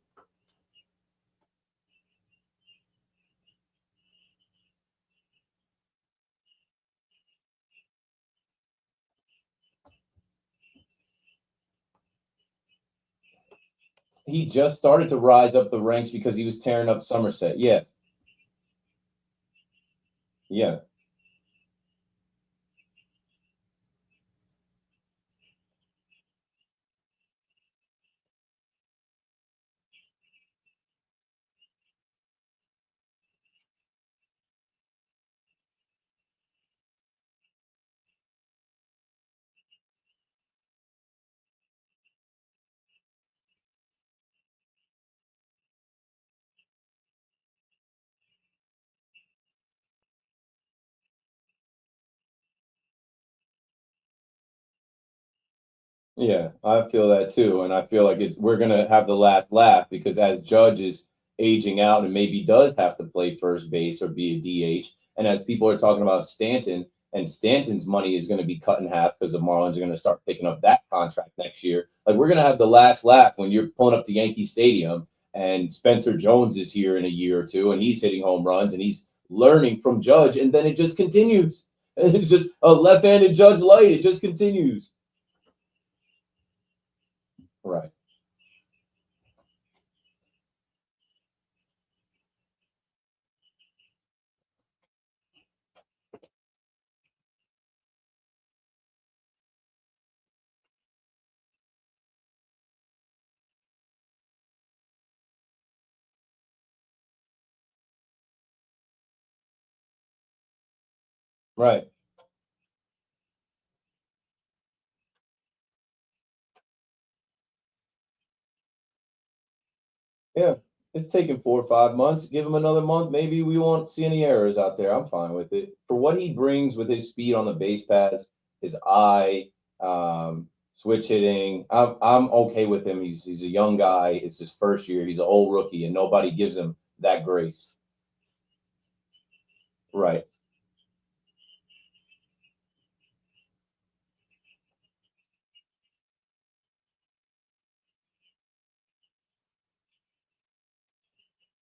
He just started to rise up the ranks because he was tearing up Somerset. Yeah. Yeah. Yeah, I feel that too, and I feel like we're gonna have the last laugh because as Judge is aging out and maybe does have to play first base or be a DH, and as people are talking about Stanton, and Stanton's money is going to be cut in half because the Marlins are going to start picking up that contract next year. Like we're going to have the last laugh when you're pulling up to Yankee Stadium and Spencer Jones is here in a year or two and he's hitting home runs and he's learning from Judge, and then it just continues. It's just a left-handed Judge light. It just continues. Right. Right. Yeah. It's taken 4 or 5 months. Give him another month. Maybe we won't see any errors out there. I'm fine with it. For what he brings with his speed on the base paths, his eye, switch hitting, I'm okay with him. He's a young guy. It's his first year. He's an old rookie, and nobody gives him that grace. Right.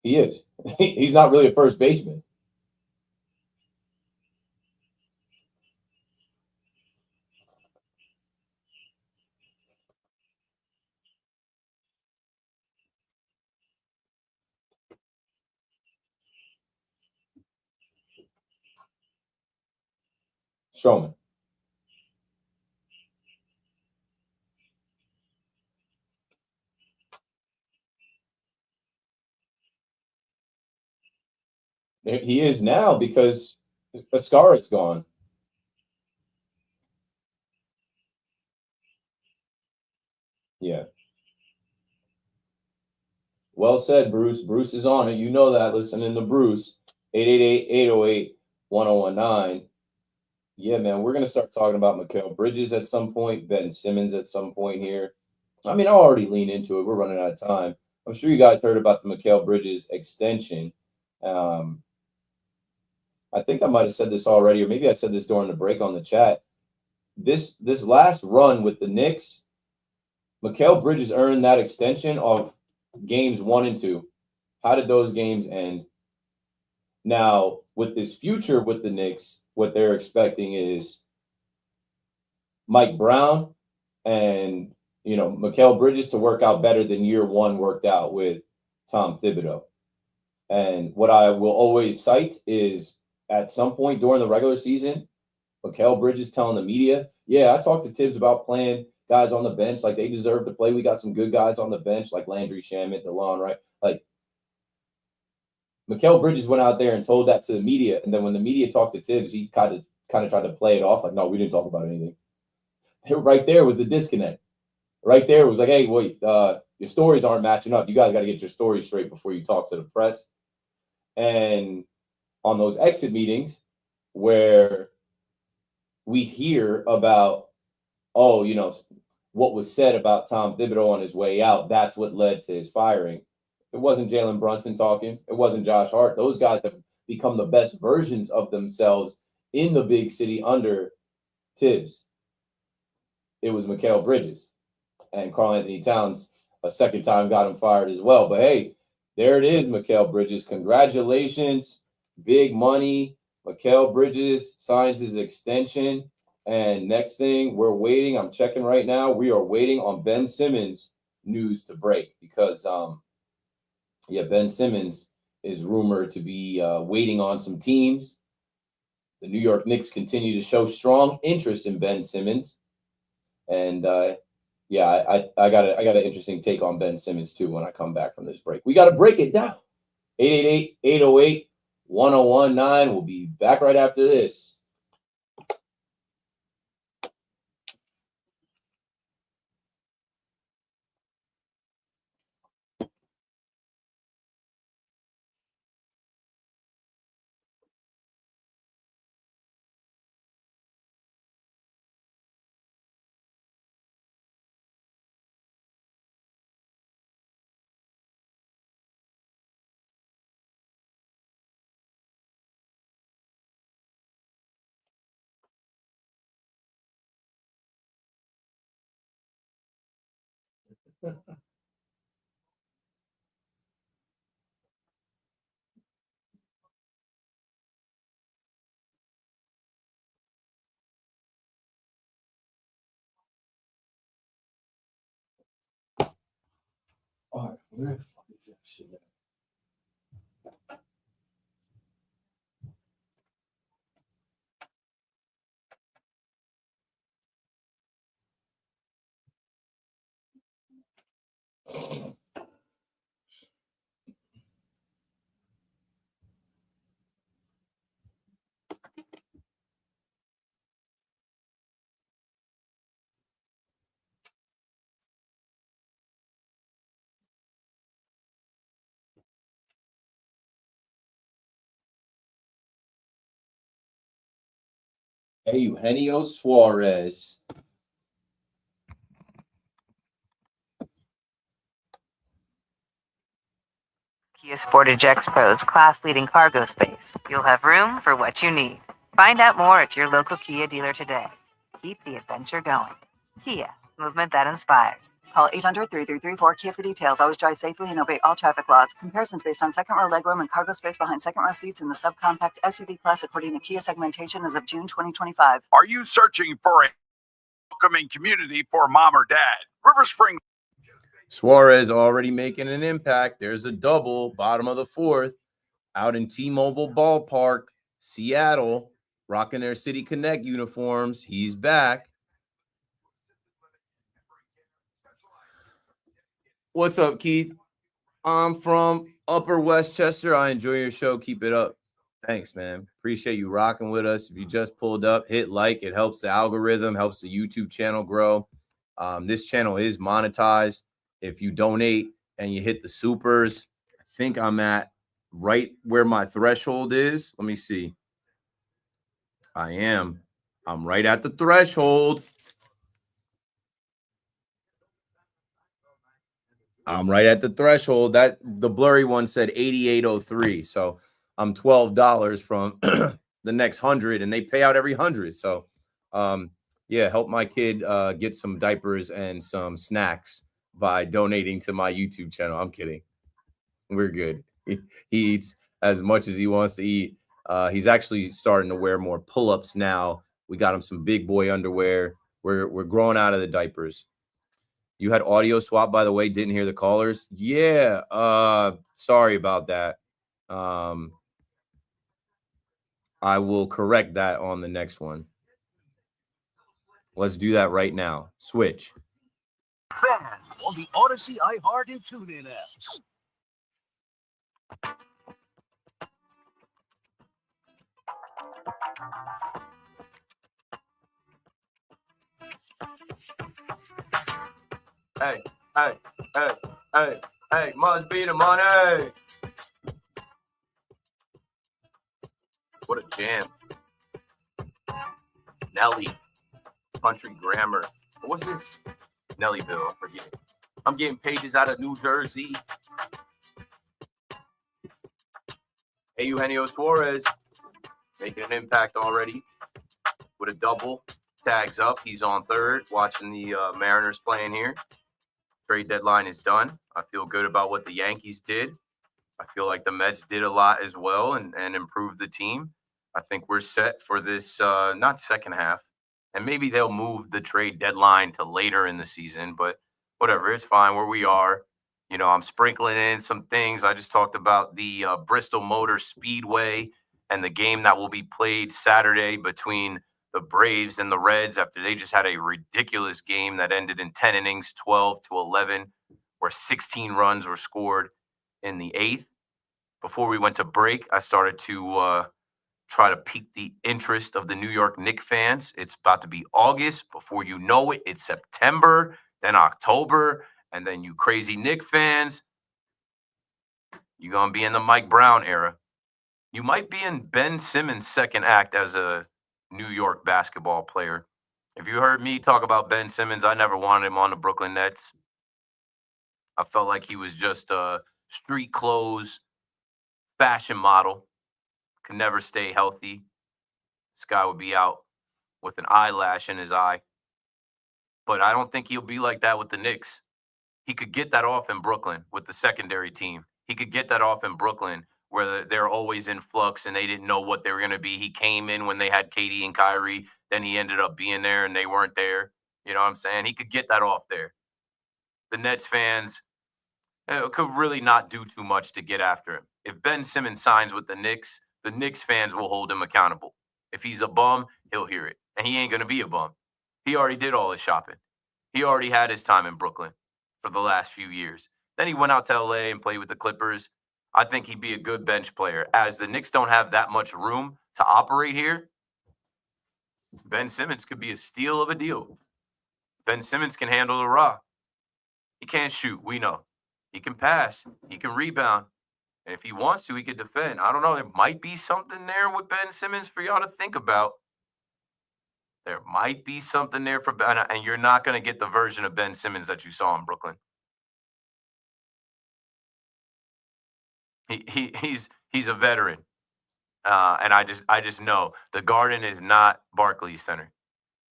He is. He's not really a first baseman. Strowman. He is now because Ascara's gone. Yeah. Well said, Bruce. Bruce is on it. You know that. Listening to Bruce. 888-808-1019. Yeah, man, we're gonna start talking about Mikal Bridges at some point, Ben Simmons at some point here. I mean, I'll already lean into it. We're running out of time. I'm sure you guys heard about the Mikal Bridges extension. Um, I think I might have said this already, or maybe I said this during the break on the chat. This last run with the Knicks, Mikal Bridges earned that extension of games 1 and 2. How did those games end? Now, with this future with the Knicks, what they're expecting is Mike Brown and Mikal Bridges to work out better than year one worked out with Tom Thibodeau. And what I will always cite is at some point during the regular season, Mikal Bridges telling the media, "Yeah, I talked to Tibbs about playing guys on the bench. Like they deserve to play. We got some good guys on the bench, like Landry Shamet, DeLon, right? Like Mikal Bridges went out there and told that to the media, and then when the media talked to Tibbs, he kind of tried to play it off like, "No, we didn't talk about anything." Right there was the disconnect. Right there was like, "Hey, wait, your stories aren't matching up. You guys got to get your stories straight before you talk to the press." And on those exit meetings, where we hear about, oh, what was said about Tom Thibodeau on his way out, that's what led to his firing. It wasn't Jalen Brunson talking. It wasn't Josh Hart. Those guys have become the best versions of themselves in the big city under Tibbs. It was Mikal Bridges. And Karl Anthony Towns a second time got him fired as well. But hey, there it is, Mikal Bridges. Congratulations. Big money. Mikal Bridges signs his extension. And next thing we're waiting, I'm checking right now. We are waiting on Ben Simmons news to break because Ben Simmons is rumored to be waiting on some teams. The New York Knicks continue to show strong interest in Ben Simmons. And I got an interesting take on Ben Simmons too when I come back from this break. We got to break it down. 888-808-1019. We'll be back right after this. All right, where the fuck is that shit at? Hey, Eugenio Suarez. Kia Sportage Expo's class-leading cargo space. You'll have room for what you need. Find out more at your local Kia dealer today. Keep the adventure going. Kia, movement that inspires. Call 800-3334-KIA for details. Always drive safely and obey all traffic laws. Comparisons based on second row legroom and cargo space behind second row seats in the subcompact SUV class according to Kia segmentation as of June 2025. Are you searching for a welcoming community for mom or dad? River Spring. Suarez already making an impact. There's a double, bottom of the fourth, out in T-Mobile Ballpark, Seattle, rocking their City Connect uniforms. He's back. What's up, Keith? I'm from Upper Westchester. I enjoy your show. Keep it up. Thanks, man. Appreciate you rocking with us. If you just pulled up, hit like. It helps the algorithm, helps the YouTube channel grow. This channel is monetized. If you donate and you hit the supers, I think I'm at right where my threshold is. Let me see. I'm right at the threshold. I'm right at the threshold. That the blurry one said 8803. So I'm $12 from the next 100, and they pay out every 100. So yeah, help my kid get some diapers and some snacks by donating to my YouTube channel. I'm kidding. We're good. He eats as much as he wants to eat. He's actually starting to wear more pull-ups now. We got him some big boy underwear. We're growing out of the diapers. You had audio swap, by the way. Didn't hear the callers. Yeah. Sorry about that. I will correct that on the next one. Let's do that right now. Switch. Fan on the Odyssey, iHeart, and TuneIn apps. Hey, hey, hey, hey, hey, must be the money. What a jam. Nelly, Country Grammar. What's this? Nellyville, I forget. I'm getting pages out of New Jersey. Hey, Eugenio Suarez, making an impact already with a double. Tags up. He's on third, watching the Mariners playing here. Trade deadline is done. I feel good about what the Yankees did. I feel like the Mets did a lot as well and improved the team. I think we're set for this, not second half. And maybe they'll move the trade deadline to later in the season, but whatever. It's fine where we are. You know, I'm sprinkling in some things. I just talked about the Bristol Motor Speedway and the game that will be played Saturday between the Braves and the Reds after they just had a ridiculous game that ended in 10 innings, 12-11, where 16 runs were scored in the eighth. Before we went to break, I started to try to pique the interest of the New York Knicks fans. It's about to be August. Before you know it, it's September, then October, and then you crazy Knicks fans, you're going to be in the Mike Brown era. You might be in Ben Simmons' second act as a New York basketball player. If you heard me talk about Ben Simmons, I never wanted him on the Brooklyn Nets. I felt like he was just a street clothes fashion model. Could never stay healthy. This guy would be out with an eyelash in his eye. But I don't think he'll be like that with the Knicks. He could get that off in Brooklyn with the secondary team. He could get that off in Brooklyn where they're always in flux and they didn't know what they were going to be. He came in when they had KD and Kyrie. Then he ended up being there and they weren't there. You know what I'm saying? He could get that off there. The Nets fans could really not do too much to get after him. If Ben Simmons signs with the Knicks fans will hold him accountable. If he's a bum, he'll hear it. And he ain't going to be a bum. He already did all his shopping. He already had his time in Brooklyn for the last few years. Then he went out to LA and played with the Clippers. I think he'd be a good bench player. As the Knicks don't have that much room to operate here, Ben Simmons could be a steal of a deal. Ben Simmons can handle the rock. He can't shoot, we know. He can pass. He can rebound. And if he wants to, he could defend. I don't know. There might be something there with Ben Simmons for y'all to think about. There might be something there for Ben, and you're not going to get the version of Ben Simmons that you saw in Brooklyn. He's a veteran, and I just know the Garden is not Barclays Center.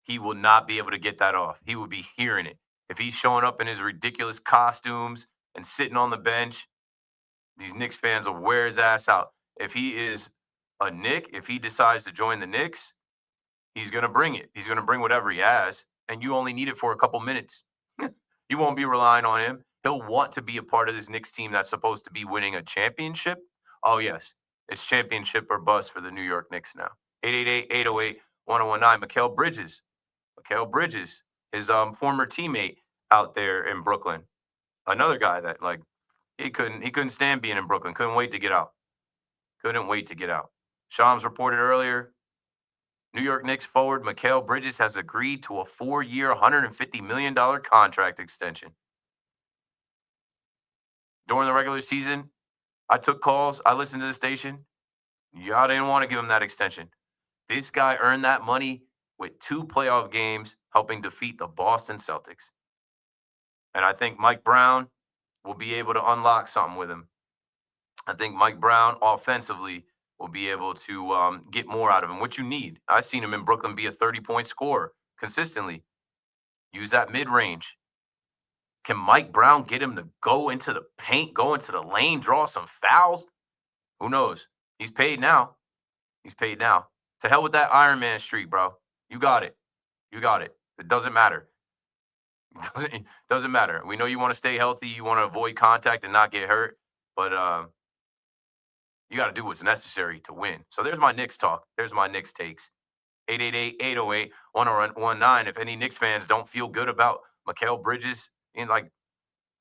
He will not be able to get that off. He will be hearing it if he's showing up in his ridiculous costumes and sitting on the bench. These Knicks fans will wear his ass out. If he is a Knick, if he decides to join the Knicks, he's going to bring it. He's going to bring whatever he has, and you only need it for a couple minutes. You won't be relying on him. He'll want to be a part of this Knicks team that's supposed to be winning a championship. Oh, yes. It's championship or bust for the New York Knicks now. 888-808-1019. Mikal Bridges. Mikal Bridges, his former teammate out there in Brooklyn. Another guy that, like, he couldn't stand being in Brooklyn. Couldn't wait to get out. Couldn't wait to get out. Shams reported earlier, New York Knicks forward Mikal Bridges has agreed to a 4-year, $150 million contract extension. During the regular season, I took calls. I listened to the station. Y'all didn't want to give him that extension. This guy earned that money with 2 playoff games helping defeat the Boston Celtics. And I think Mike Brown will be able to unlock something with him. I think Mike Brown offensively will be able to get more out of him, which you need. I've seen him in Brooklyn be a 30-point scorer consistently. Use that mid-range. Can Mike Brown get him to go into the paint, go into the lane, draw some fouls? Who knows? He's paid now. He's paid now. To hell with that Iron Man streak, bro. You got it. You got it. It doesn't matter. It doesn't matter. We know you want to stay healthy. You want to avoid contact and not get hurt. But you got to do what's necessary to win. So there's my Knicks talk. There's my Knicks takes. 888-808-1019. If any Knicks fans don't feel good about Mikal Bridges, and like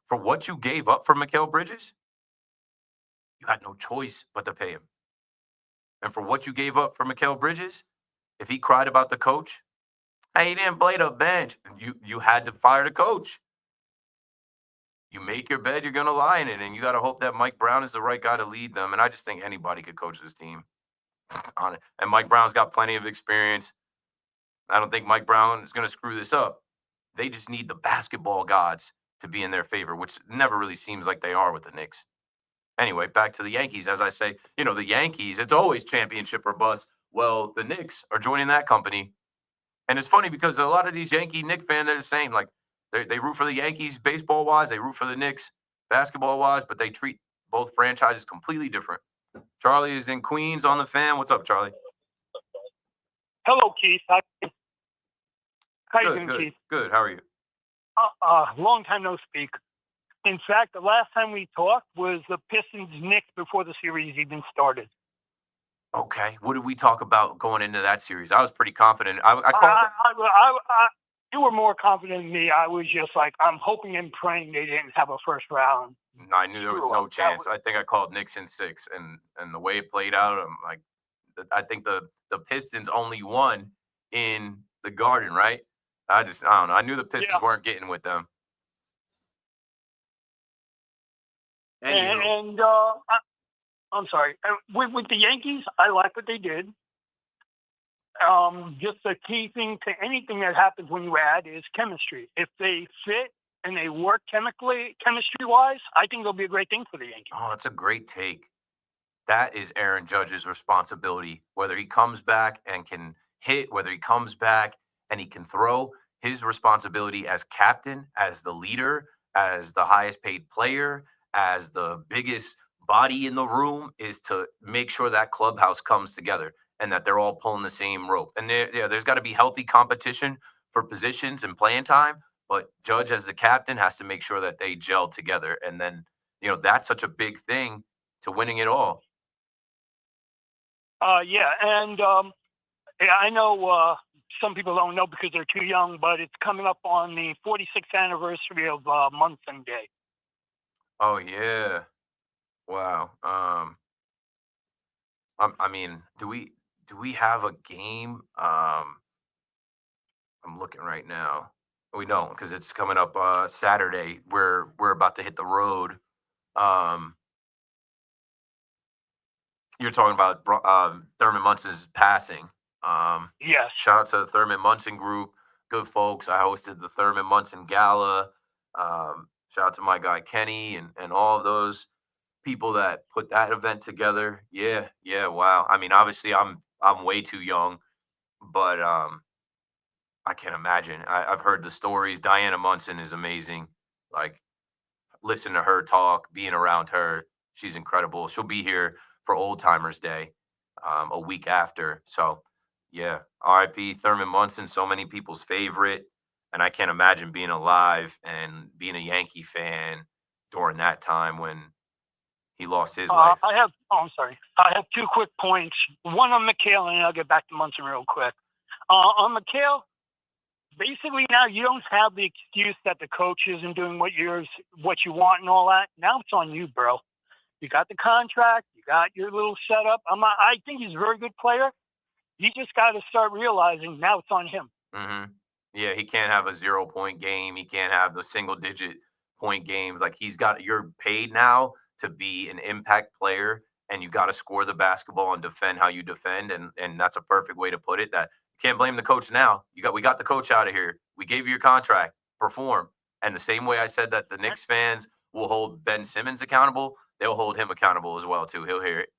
for what you gave up for Mikal Bridges, you had no choice but to pay him. And for what you gave up for Mikal Bridges, if he cried about the coach, hey, he didn't play the bench. You had to fire the coach. You make your bed, you're going to lie in it. And you got to hope that Mike Brown is the right guy to lead them. And I just think anybody could coach this team on it. And Mike Brown's got plenty of experience. I don't think Mike Brown is going to screw this up. They just need the basketball gods to be in their favor, which never really seems like they are with the Knicks. Anyway, back to the Yankees. As I say, the Yankees, it's always championship or bust. Well, the Knicks are joining that company. And it's funny because a lot of these Yankee Knicks fans, they're the same. Like, they root for the Yankees baseball-wise. They root for the Knicks basketball-wise, but they treat both franchises completely different. Charlie is in Queens on the Fan. What's up, Charlie? Hello, Keith. How you doing, Good. Keith? Good. How are you? Long time no speak. In fact, the last time we talked was the Pistons-Knicks before the series even started. Okay. What did we talk about going into that series? I was pretty confident. I called you were more confident than me. I was just like, I'm hoping and praying they didn't have a first round. I knew there was no chance. I think I called Knicks in 6, and the way it played out, I'm like, I think the Pistons only won in the Garden, right? I don't know. I knew the Pistons weren't getting with them. And I'm sorry. With the Yankees, I like what they did. Just the key thing to anything that happens when you add is chemistry. If they fit and they work chemistry-wise, I think it'll be a great thing for the Yankees. Oh, that's a great take. That is Aaron Judge's responsibility. Whether he comes back and can hit, whether he comes back and he can throw, his responsibility as captain, as the leader, as the highest paid player, as the biggest body in the room, is to make sure that clubhouse comes together and that they're all pulling the same rope. And there's got to be healthy competition for positions and playing time, but Judge as the captain has to make sure that they gel together. And then, that's such a big thing to winning it all. Yeah, and yeah, I know some people don't know because they're too young, but it's coming up on the 46th anniversary of Munson Day. Oh yeah. Wow. I mean, do we have a game? I'm looking right now. We don't because it's coming up Saturday. We're about to hit the road. Um, you're talking about Thurman Munson's passing. Yes. Shout out to the Thurman Munson group. Good folks. I hosted the Thurman Munson Gala. Shout out to my guy Kenny and all of those people that put that event together. Yeah, wow. I mean, obviously I'm way too young, but I can't imagine. I've heard the stories. Diana Munson is amazing. Like, listen to her talk, being around her, she's incredible. She'll be here for Old Timers Day, a week after. So, yeah, R.I.P. Thurman Munson, so many people's favorite, and I can't imagine being alive and being a Yankee fan during that time when he lost his life. I'm sorry. I have 2 quick points. One on McHale, and I'll get back to Munson real quick. On McHale, basically now you don't have the excuse that the coach isn't doing what you want and all that. Now it's on you, bro. You got the contract. You got your little setup. I think he's a very good player. You just got to start realizing now it's on him. Mm-hmm. Yeah, he can't have a 0-point game. He can't have the single-digit point games. Like, you're paid now to be an impact player, and you got to score the basketball and defend how you defend, and that's a perfect way to put it. That you can't blame the coach now. We got the coach out of here. We gave you your contract. Perform. And the same way I said that the Knicks fans will hold Ben Simmons accountable, they'll hold him accountable as well too. He'll hear it.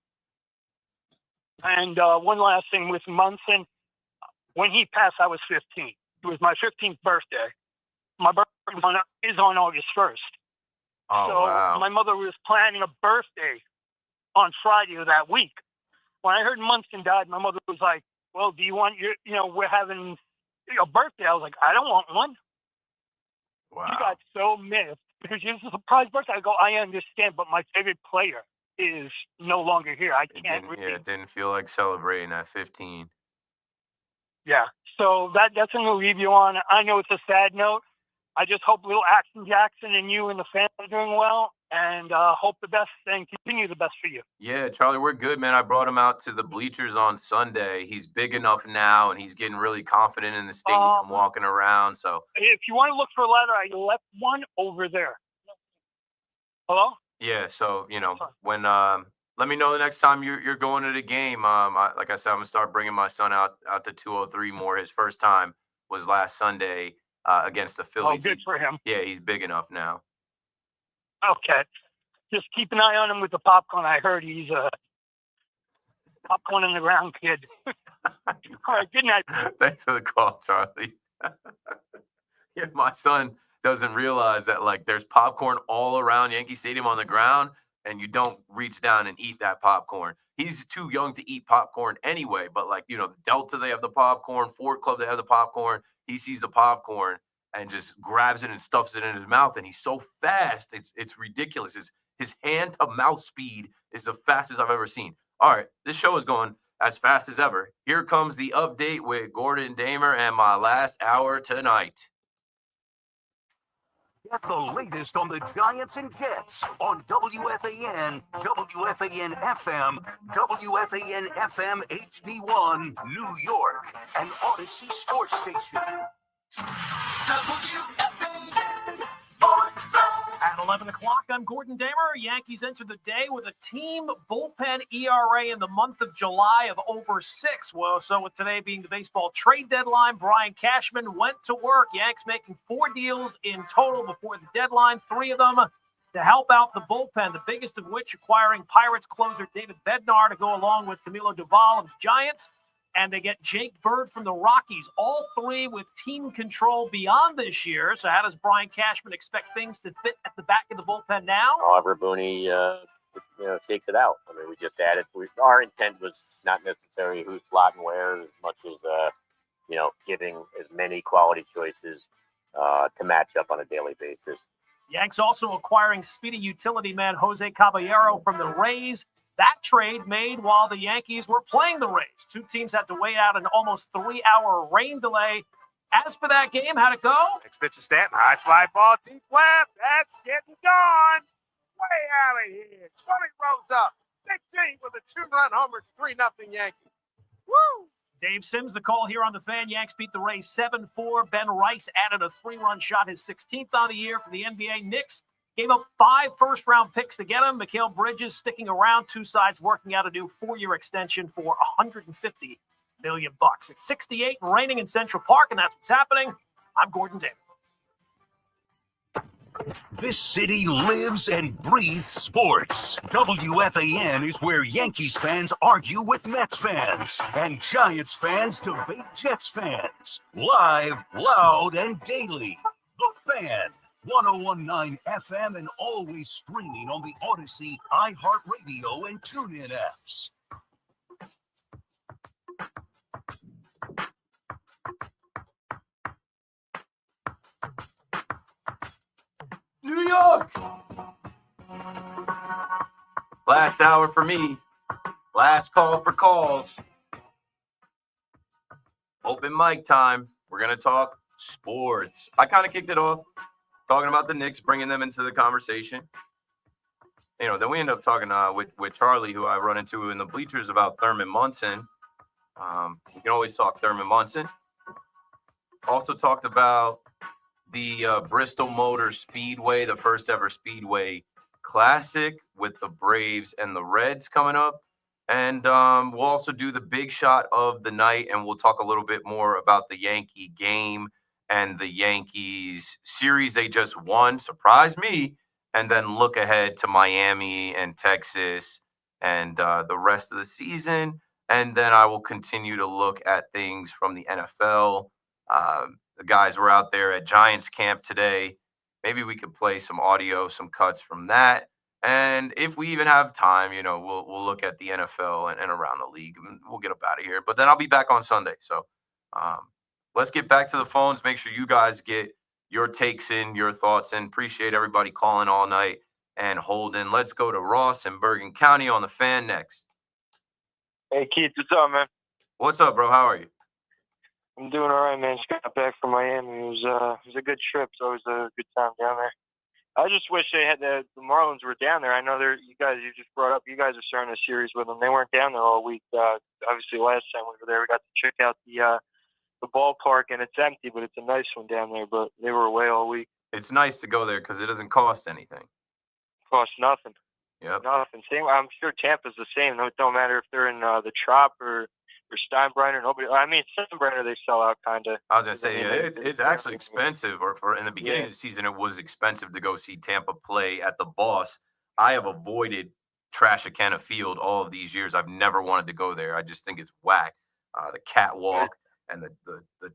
And one last thing with Munson, when he passed, I was 15. It was my 15th birthday. My birthday is on August 1st. Oh, so wow. my mother was planning a birthday on Friday of that week. When I heard Munson died, my mother was like, well, do you want we're having a birthday. I was like, I don't want one. Wow. She got so miffed because it was a surprise birthday. I go, I understand, but my favorite player is no longer here. I can't really. It didn't feel like celebrating at 15. Yeah. So that's going to leave you on. I know it's a sad note. I just hope little Action Jackson and you and the family are doing well, and hope the best and continue the best for you. Yeah, Charlie, we're good, man. I brought him out to the bleachers on Sunday. He's big enough now, and he's getting really confident in the stadium, walking around. So if you want to look for a ladder, I left one over there. Hello? Yeah, so when let me know the next time you're going to the game. Like I said, I'm gonna start bringing my son out to 203 more. His first time was last Sunday against the Phillies. Oh, good for him. Yeah, he's big enough now. Okay, just keep an eye on him with the popcorn. I heard he's a popcorn in the ground kid. All right, good night. Thanks for the call, Charlie. Yeah, my son doesn't realize that there's popcorn all around Yankee Stadium on the ground, and you don't reach down and eat that popcorn. He's too young to eat popcorn anyway, but the Delta, they have the popcorn, Ford Club, they have the popcorn. He sees the popcorn and just grabs it and stuffs it in his mouth, and he's so fast, it's ridiculous. His hand to mouth speed is the fastest I've ever seen. All right, this show is going as fast as ever. Here comes the update with Gordon Damer and my last hour tonight. Get the latest on the Giants and Jets on WFAN, WFAN FM, WFAN FM HD1, New York, and Odyssey Sports Station. WFAN Sports. At 11 o'clock, I'm Gordon Damer. Yankees enter the day with a team bullpen ERA in the month of July of over 6. Well, so with today being the baseball trade deadline, Brian Cashman went to work. Yanks making 4 deals in total before the deadline, 3 of them to help out the bullpen, the biggest of which acquiring Pirates closer David Bednar to go along with Camilo Doval of the Giants. and they get Jake Bird from the Rockies, all three with team control beyond this year. So how does Brian Cashman expect things to fit at the back of the bullpen now? However, Booney, takes it out. I mean, we just added. Our intent was not necessarily who's slotting where as much as giving as many quality choices to match up on a daily basis. Yanks also acquiring speedy utility man Jose Caballero from the Rays. That trade made while the Yankees were playing the Rays. Two teams had to wait out an almost 3-hour rain delay. As for that game, how'd it go? Next pitch to Stanton. High fly ball, deep left. That's getting gone. Way out of here. 20 rows up. Big G with a 2-run homer. It's 3-0 Yankees. Woo! Dave Sims, the call here on the Fan. Yanks beat the Rays 7-4. Ben Rice added a 3-run shot, his 16th on the year for the NBA. Knicks gave up 5 first-round picks to get him. Mikal Bridges sticking around. Two sides working out a new 4-year extension for $150 million. It's 68 and raining in Central Park, and that's what's happening. I'm Gordon Davis. This city lives and breathes sports. WFAN is where Yankees fans argue with Mets fans and Giants fans debate Jets fans. Live, loud, and daily. The Fan, 101.9 FM, and always streaming on the Odyssey, iHeartRadio, and TuneIn apps. New York! Last hour for me. Last call for calls. Open mic time. We're going to talk sports. I kind of kicked it off talking about the Knicks, bringing them into the conversation. Then we end up talking with Charlie, who I run into in the bleachers, about Thurman Munson. You can always talk Thurman Munson. Also talked about the Bristol Motor Speedway, the first ever Speedway Classic with the Braves and the Reds coming up. And we'll also do the big shot of the night, and we'll talk a little bit more about the Yankee game and the Yankees series they just won. Surprise me. And then look ahead to Miami and Texas and the rest of the season. And then I will continue to look at things from the NFL. The guys were out there at Giants camp today. Maybe we could play some audio, some cuts from that. And if we even have time, we'll look at the NFL and around the league. And we'll get up out of here. But then I'll be back on Sunday. So let's get back to the phones. Make sure you guys get your takes in, your thoughts in. Appreciate everybody calling all night and holding. Let's go to Ross in Bergen County on the Fan next. Hey, Keith, what's up, man? What's up, bro? How are you? I'm doing all right, man. Just got back from Miami. It was a good trip. It's always a good time down there. I just wish they had the Marlins were down there. I know you just brought up, you guys are starting a series with them. They weren't down there all week. Obviously, last time we were there, we got to check out the ballpark, and it's empty, but it's a nice one down there. But they were away all week. It's nice to go there because it doesn't cost anything. Costs nothing. Yep. Nothing. Same. I'm sure Tampa's the same. It don't matter if they're in the Trop or Steinbrenner. Nobody. I mean, Steinbrenner they sell out kind of. I was gonna say it's actually expensive. Or for in the beginning of the season, it was expensive to go see Tampa play at the Boss. I have avoided Trashicana Field all of these years. I've never wanted to go there. I just think it's whack. The catwalk and the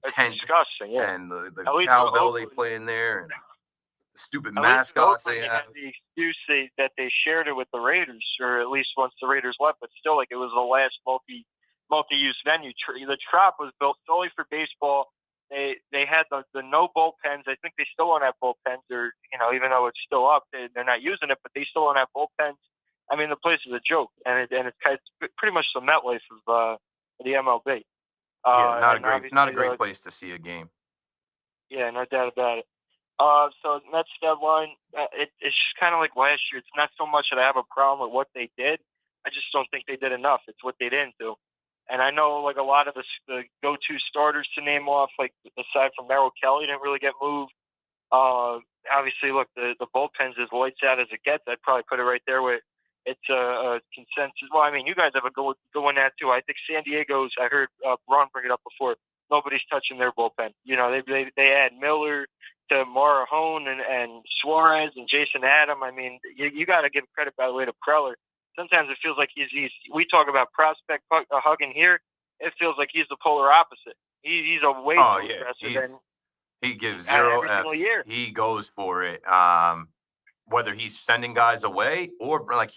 tent disgusting, and the cowbell they play in there and the stupid mascots they have. The excuse that they shared it with the Raiders, or at least once the Raiders left, but still, like, it was the last multi-use venue. The Trop was built solely for baseball. They had the no bullpens. I think they still don't have bullpens, or even though it's still up, they're not using it, but they still don't have bullpens. I mean, the place is a joke, and it's pretty much the MetLife of the MLB. Not a great place to see a game. Yeah, no doubt about it. So Mets deadline, it's just kind of like last year. It's not so much that I have a problem with what they did. I just don't think they did enough. It's what they didn't do. And I know, like, a lot of the go-to starters to name off, like, aside from Merrill Kelly, didn't really get moved. Obviously, look, the bullpen's as lights out as it gets. I'd probably put it right there where it's a consensus. Well, I mean, you guys have a go in that too. I think San Diego's, I heard Ron bring it up before, nobody's touching their bullpen. They add Miller to Marahone and Suarez and Jason Adam. I mean, you got to give credit, by the way, to Preller. Sometimes it feels like we talk about prospect hugging here. it feels like he's the polar opposite. He's a way Oh too yeah, aggressive, and he gives zero every single Fs. year. He goes for it. Whether he's sending guys away or like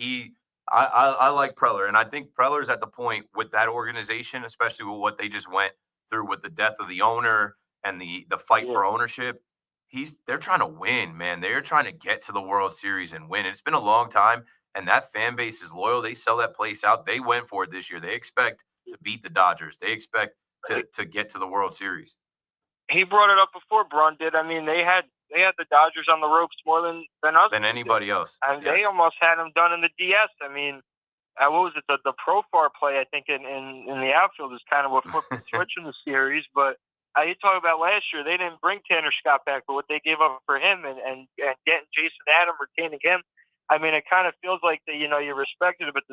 I like Preller, and I think Preller's at the point with that organization, especially with what they just went through with the death of the owner and the fight for ownership. They're trying to win, man. They're trying to get to the World Series and win. It's been a long time, and that fan base is loyal. They sell that place out. They went for it this year. They expect to beat the Dodgers. They expect to get to the World Series. He brought it up before. Braun did. I mean, they had the Dodgers on the ropes more than us. Than anybody else. And they almost had him done in the DS. I mean, what was it? The Profar play, I think, in the outfield is kind of what flipped the switch in the series. But you talk about last year, they didn't bring Tanner Scott back, but what they gave up for him and getting Jason Adam, retaining him, I mean, it kind of feels like that. You respect it, but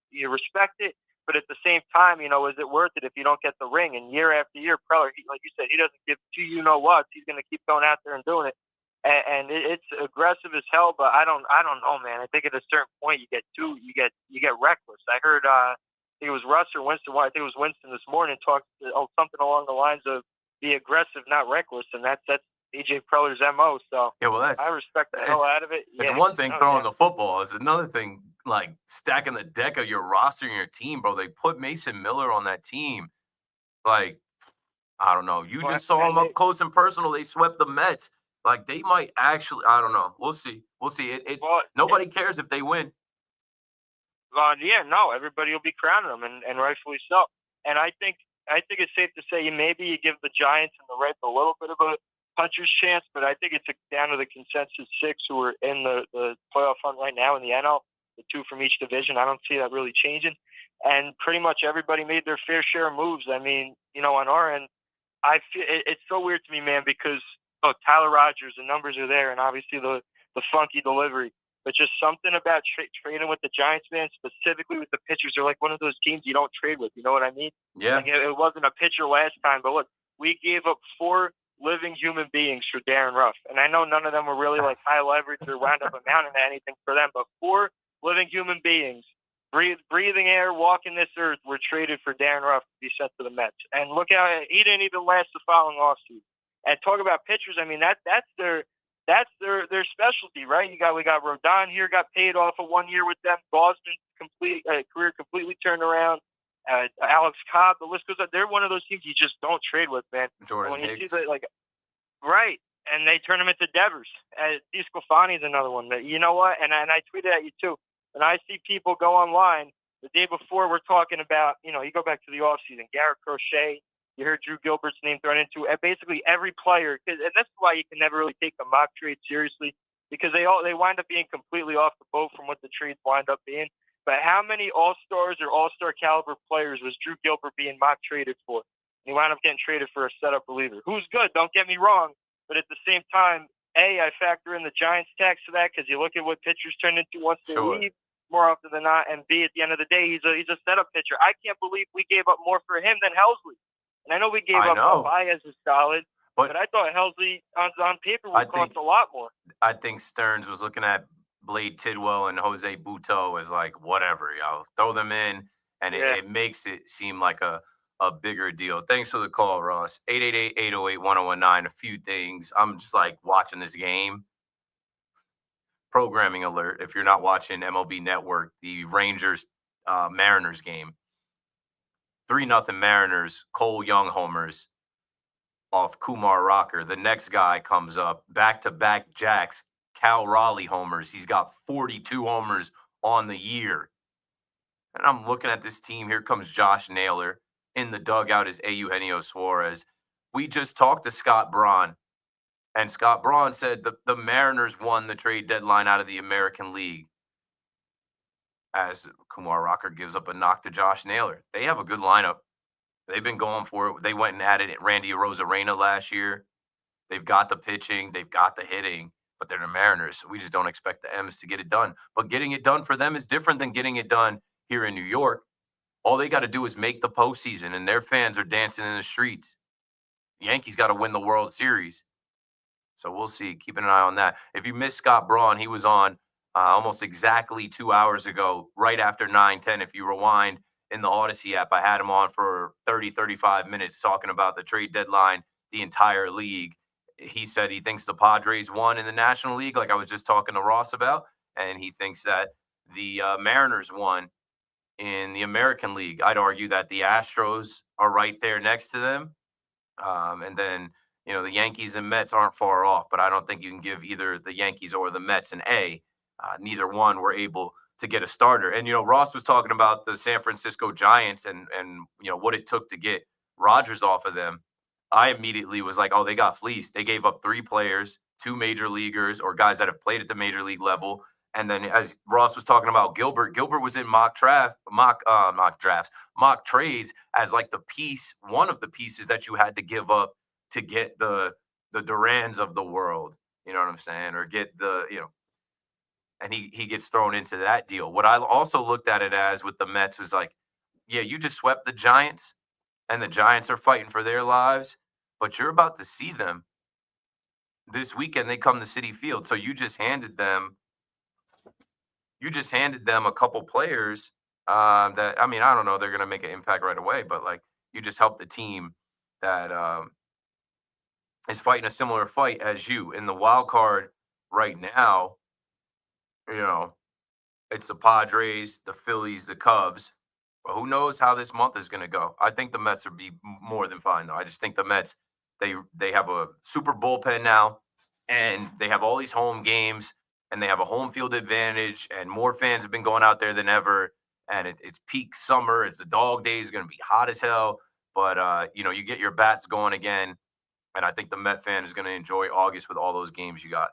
you respect it. But at the same time, is it worth it if you don't get the ring? And year after year, Preller, like you said, he doesn't give two what. He's going to keep going out there and doing it. And it's aggressive as hell, but I don't know, man. I think at a certain point you get reckless. I heard I think it was Russ or Winston. I think it was Winston this morning talked something along the lines of be aggressive, not reckless, and that's AJ Preller's MO. So yeah, well, I respect the hell out of it. It's one thing throwing the football. It's another thing like stacking the deck of your roster and your team, bro. They put Mason Miller on that team. Like, I don't know. You just saw him up close and personal. They swept the Mets. Like, they might actually, I don't know. We'll see. Nobody cares if they win. Everybody will be crowning them, and rightfully so. And I think it's safe to say maybe you give the Giants and the Reds a little bit of a puncher's chance, but I think it's down to the consensus 6 who are in the playoff hunt right now in the NL, the 2 from each division. I don't see that really changing. And pretty much everybody made their fair share of moves. I mean, on our end, I feel it's so weird to me, man, because Tyler Rogers, the numbers are there, and obviously the funky delivery. But just something about trading with the Giants, man, specifically with the pitchers, they're like one of those teams you don't trade with. You know what I mean? Yeah. Like it wasn't a pitcher last time, but look, we gave up 4 living human beings for Darren Ruff. And I know none of them were really like high leverage or wound up amounting to anything for them, but 4 living human beings, breathing air, walking this earth, were traded for Darren Ruff to be sent to the Mets. And look how he didn't even last the following offseason. And talk about pitchers, I mean, that's their specialty, right? We got Rodon here, got paid off of 1 year with them. Gosman's career completely turned around. Alex Cobb, the list goes on. They're one of those teams you just don't trade with, man. Jordan when you Hicks. see right, and they turn them into Devers. DeSclafani is another one. That, you know what? And I tweeted at you too. And I see people go online the day before. We're talking about, you go back to the offseason, Garrett Crochet. You heard Drew Gilbert's name thrown into basically every player, and that's why you can never really take the mock trade seriously, because they wind up being completely off the boat from what the trades wind up being. But how many all-stars or all-star caliber players was Drew Gilbert being mock traded for? He wound up getting traded for a setup reliever who's good, don't get me wrong, but at the same time, I factor in the Giants tax to that because you look at what pitchers turn into once they leave more often than not, and B, at the end of the day, he's a setup pitcher. I can't believe we gave up more for him than Helsley. And I know we gave up Baez is solid, but I thought Helsley on paper would cost a lot more. I think Stearns was looking at Blade Tidwell and Jose Buto as like, whatever, y'all. Throw them in, and it makes it seem like a bigger deal. Thanks for the call, Ross. 888-808-1019. A few things. I'm just like watching this game. Programming alert. If you're not watching MLB Network, the Rangers Mariners game. 3-0 Mariners, Cole Young homers off Kumar Rocker. The next guy comes up, back-to-back jacks, Cal Raleigh homers. He's got 42 homers on the year. And I'm looking at this team. Here comes Josh Naylor. In the dugout is Eugenio Suarez. We just talked to Scott Braun, and Scott Braun said the Mariners won the trade deadline out of the American League. As Kumar Rocker gives up a knock to Josh Naylor. They have a good lineup. They've been going for it. They went and added Randy Arozarena last year. They've got the pitching. They've got the hitting. But they're the Mariners, so we just don't expect the M's to get it done. But getting it done for them is different than getting it done here in New York. All they got to do is make the postseason, and their fans are dancing in the streets. The Yankees got to win the World Series. So we'll see. Keeping an eye on that. If you missed Scott Braun, he was on almost exactly 2 hours ago, right after 9:10. If you rewind in the Odyssey app. I had him on for 30, 35 minutes talking about the trade deadline, the entire league. He said he thinks the Padres won in the National League, like I was just talking to Ross about, and he thinks that the Mariners won in the American League. I'd argue that the Astros are right there next to them. And then, the Yankees and Mets aren't far off, but I don't think you can give either the Yankees or the Mets an A. Neither one were able to get a starter. And, Ross was talking about the San Francisco Giants and what it took to get Rodgers off of them. I immediately was like, oh, they got fleeced. They gave up 3 players, 2 major leaguers or guys that have played at the major league level. And then as Ross was talking about Gilbert was in mock trades as like one of the pieces that you had to give up to get the Durans of the world. You know what I'm saying? Or get and he gets thrown into that deal. What I also looked at it as with the Mets was like, yeah, you just swept the Giants and the Giants are fighting for their lives, but you're about to see them this weekend. They come to Citi Field. So you just handed them a couple players that, I mean, I don't know, they're going to make an impact right away, but like you just helped the team that is fighting a similar fight as you. In the wild card right now, it's the Padres, the Phillies, the Cubs. But who knows how this month is going to go? I think the Mets will be more than fine, though. I just think the Mets, they have a super bullpen now, and they have all these home games, and they have a home field advantage, and more fans have been going out there than ever. And it's peak summer. It's the dog days. It's going to be hot as hell. But, you get your bats going again, and I think the Met fan is going to enjoy August with all those games you got.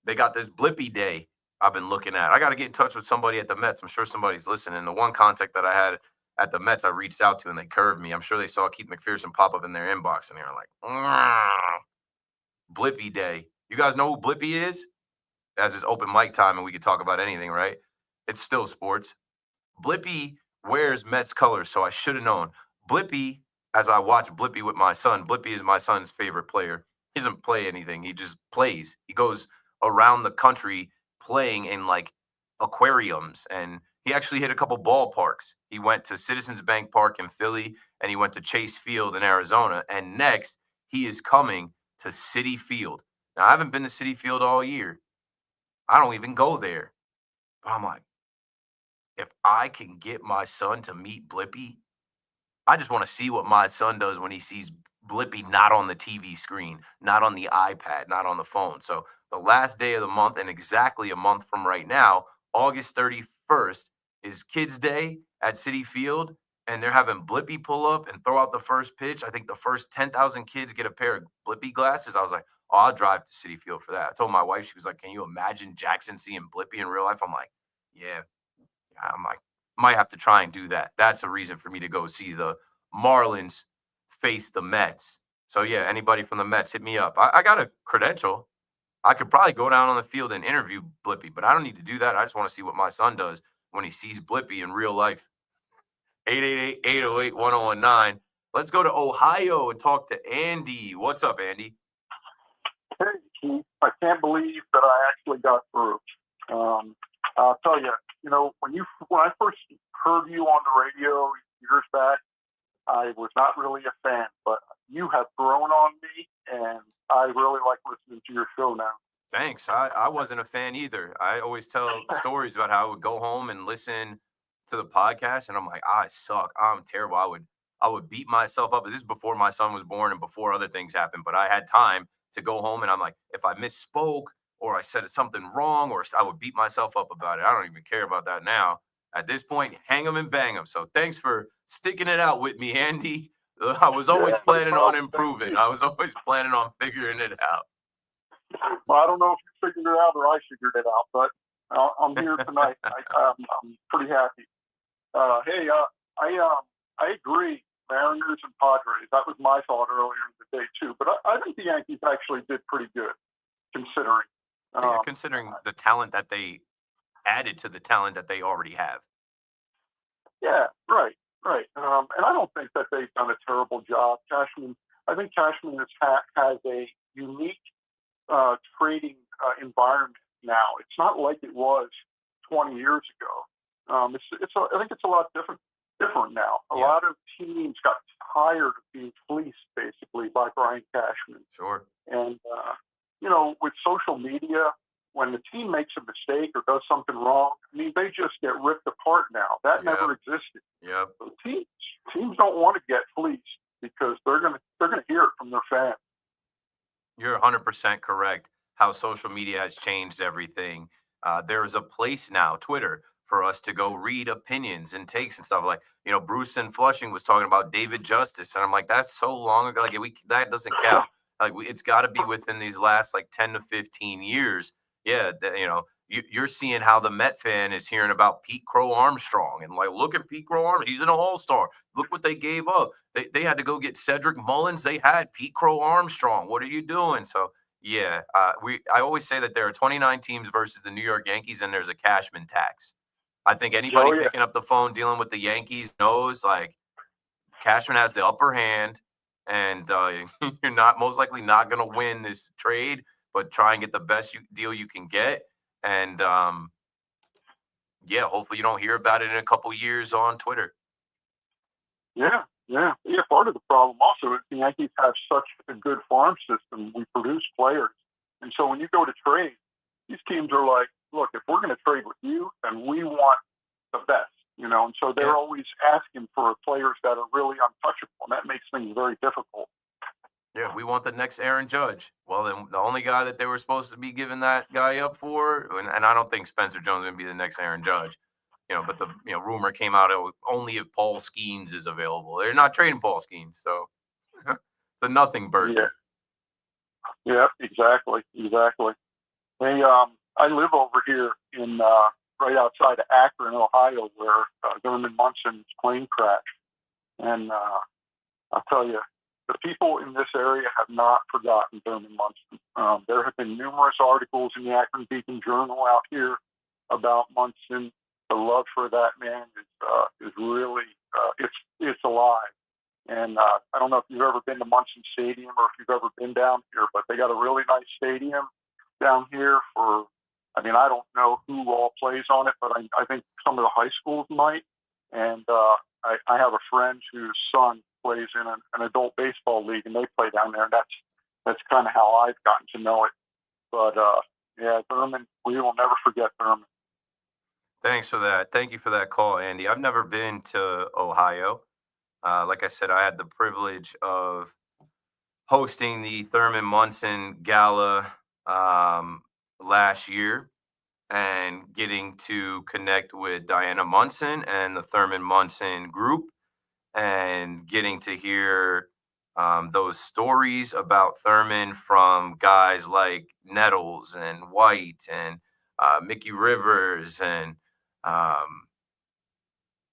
They got this Blippy Day I've been looking at. I got to get in touch with somebody at the Mets. I'm sure somebody's listening. The one contact that I had at the Mets, I reached out to and they curved me. I'm sure they saw Keith McPherson pop up in their inbox and they were like, Blippy Day. You guys know who Blippy is? As it's open mic time and we could talk about anything, right? It's still sports. Blippy wears Mets colors, so I should have known. Blippy, as I watch Blippy with my son, Blippy is my son's favorite player. He doesn't play anything. He just plays. He goes around the country playing in like aquariums, and he actually hit a couple ballparks. He went to Citizens Bank Park in Philly, and he went to Chase Field in Arizona. And next, he is coming to Citi Field. Now, I haven't been to Citi Field all year. I don't even go there. But I'm like, if I can get my son to meet Blippy, I just want to see what my son does when he sees Blippy not on the TV screen, not on the iPad, not on the phone. So the last day of the month, and exactly a month from right now, August 31st, is Kids Day at Citi Field, and they're having Blippy pull up and throw out the first pitch. I think the first 10,000 kids get a pair of Blippy glasses. I was like, oh, I'll drive to Citi Field for that. I told my wife, she was like, can you imagine Jackson seeing Blippy in real life? I'm like, yeah. I'm like, might have to try and do that. That's a reason for me to go see the Marlins face the Mets. So, yeah, anybody from the Mets, hit me up. I got a credential. I could probably go down on the field and interview Blippy, but I don't need to do that. I just want to see what my son does when he sees Blippy in real life. 888-808-1019. Let's go to Ohio and talk to Andy. What's up, Andy? Hey, Keith. I can't believe that I actually got through. I'll tell you, when I first heard you on the radio years back, I was not really a fan, but you have grown on me, and I really like listening to your show now. Thanks. I wasn't a fan either. I always tell stories about how I would go home and listen to the podcast, and I'm like, I suck. I'm terrible. I would beat myself up. This is before my son was born and before other things happened, but I had time to go home, and I'm like, if I misspoke or I said something wrong, or I would beat myself up about it. I don't even care about that now. At this point, hang them and bang them. So thanks for sticking it out with me, Andy. I was always planning on improving. I was always planning on figuring it out. Well, I don't know if you figured it out or I figured it out, but I'm here tonight. I'm pretty happy. Hey, I agree. Mariners and Padres. That was my thought earlier in the day too. But I think the Yankees actually did pretty good, considering. Considering the talent that they added to the talent that they already have. Yeah, right. And I don't think that they've done a terrible job. I think Cashman has a unique trading environment now. It's not like it was 20 years ago. I think it's a lot different. different now. A Yeah. lot of teams got tired of being fleeced basically by Brian Cashman. Sure. And, with social media, when the team makes a mistake or does something wrong, I mean, they just get ripped apart now. That never existed. Yep. So teams don't want to get fleeced because they're gonna hear it from their fans. You're 100% correct. How social media has changed everything. There is a place now, Twitter, for us to go read opinions and takes and stuff like, Bruce and Flushing was talking about David Justice. And I'm like, that's so long ago. Like, that doesn't count. Like, it's got to be within these last like 10 to 15 years. Yeah. You're seeing how the Met fan is hearing about Pete Crow Armstrong and like, look at Pete Crow Armstrong. He's an all-star. Look what they gave up. They had to go get Cedric Mullins. They had Pete Crow Armstrong. What are you doing? So, yeah, I always say that there are 29 teams versus the New York Yankees, and there's a Cashman tax. I think anybody picking up the phone dealing with the Yankees knows like Cashman has the upper hand, and you're most likely not going to win this trade, but try and get the best deal you can get. And hopefully you don't hear about it in a couple years on Twitter. Yeah. Part of the problem also is the Yankees have such a good farm system. We produce players, and so when you go to trade, these teams are like, look, if we're going to trade with you, then we want the best, and so they're always asking for players that are really untouchable, and that makes things very difficult. Yeah, we want the next Aaron Judge. Well, then the only guy that they were supposed to be giving that guy up for, and I don't think Spencer Jones is going to be the next Aaron Judge, but the rumor came out only if Paul Skeens is available. They're not trading Paul Skeens, so it's a nothing burger. Yeah, exactly. Hey, I live over here in right outside of Akron, Ohio, where Thurman Munson's plane crashed, and I'll tell you, the people in this area have not forgotten Thurman Munson. There have been numerous articles in the Akron Beacon Journal out here about Munson. The love for that man is really it's alive. And I don't know if you've ever been to Munson Stadium or if you've ever been down here, but they got a really nice stadium down here I don't know who all plays on it, but I think some of the high schools might. And I have a friend whose son plays in an adult baseball league, and they play down there. And that's kind of how I've gotten to know it. But Thurman, we will never forget Thurman. Thanks for that. Thank you for that call, Andy. I've never been to Ohio. Like I said, I had the privilege of hosting the Thurman Munson Gala last year and getting to connect with Diana Munson and the Thurman Munson group and getting to hear those stories about Thurman from guys like Nettles and White and Mickey Rivers and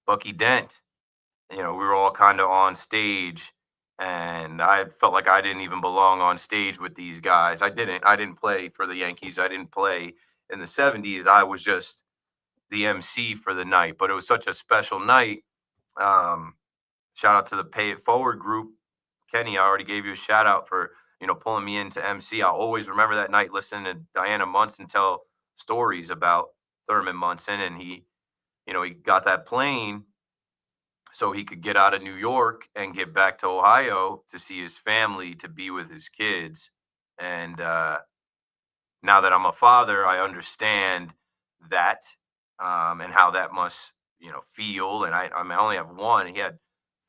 Bucky Dent. We were all kind of on stage, and I felt like I didn't even belong on stage with these guys. I didn't play for the Yankees. I didn't play in the 70s. I was just the MC for the night, but it was such a special night. Shout out to the Pay It Forward group. Kenny, I already gave you a shout out for, pulling me into MC. I'll always remember that night listening to Diana Munson tell stories about Thurman Munson, and he got that plane so he could get out of New York and get back to Ohio to see his family, to be with his kids. And now that I'm a father, I understand that and how that must, feel. And I only have one. He had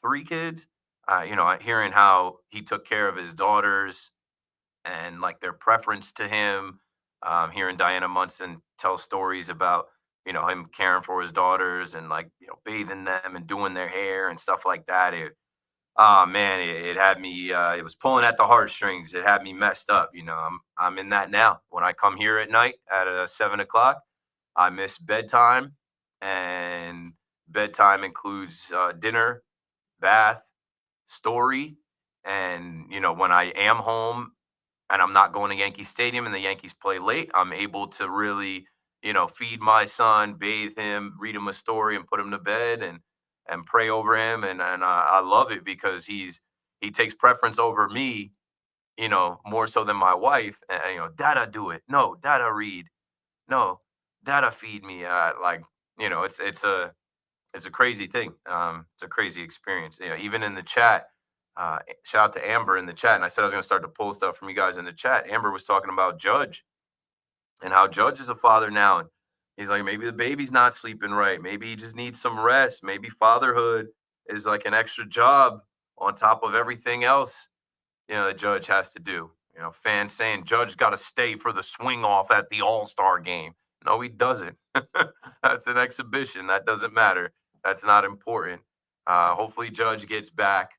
3 kids. Hearing how he took care of his daughters and like their preference to him. Hearing Diana Munson tell stories about him caring for his daughters and like, bathing them and doing their hair and stuff like that. It had me, it was pulling at the heartstrings. It had me messed up. I'm in that now. When I come here at night at 7:00, I miss bedtime, and bedtime includes dinner, bath, story. And, when I am home and I'm not going to Yankee Stadium and the Yankees play late, I'm able to really, feed my son, bathe him, read him a story, and put him to bed and pray over him. And I love it because he takes preference over me, more so than my wife. And, Dada, do it. No, Dada, read. No, Dada, feed me. it's a crazy thing. It's a crazy experience. Even in the chat, shout out to Amber in the chat. And I said I was going to start to pull stuff from you guys in the chat. Amber was talking about Judge and how Judge is a father now. And he's like, maybe the baby's not sleeping right. Maybe he just needs some rest. Maybe fatherhood is like an extra job on top of everything else, the Judge has to do. Fans saying Judge got to stay for the swing off at the All-Star game. No, he doesn't. That's an exhibition. That doesn't matter. That's not important. Hopefully Judge gets back,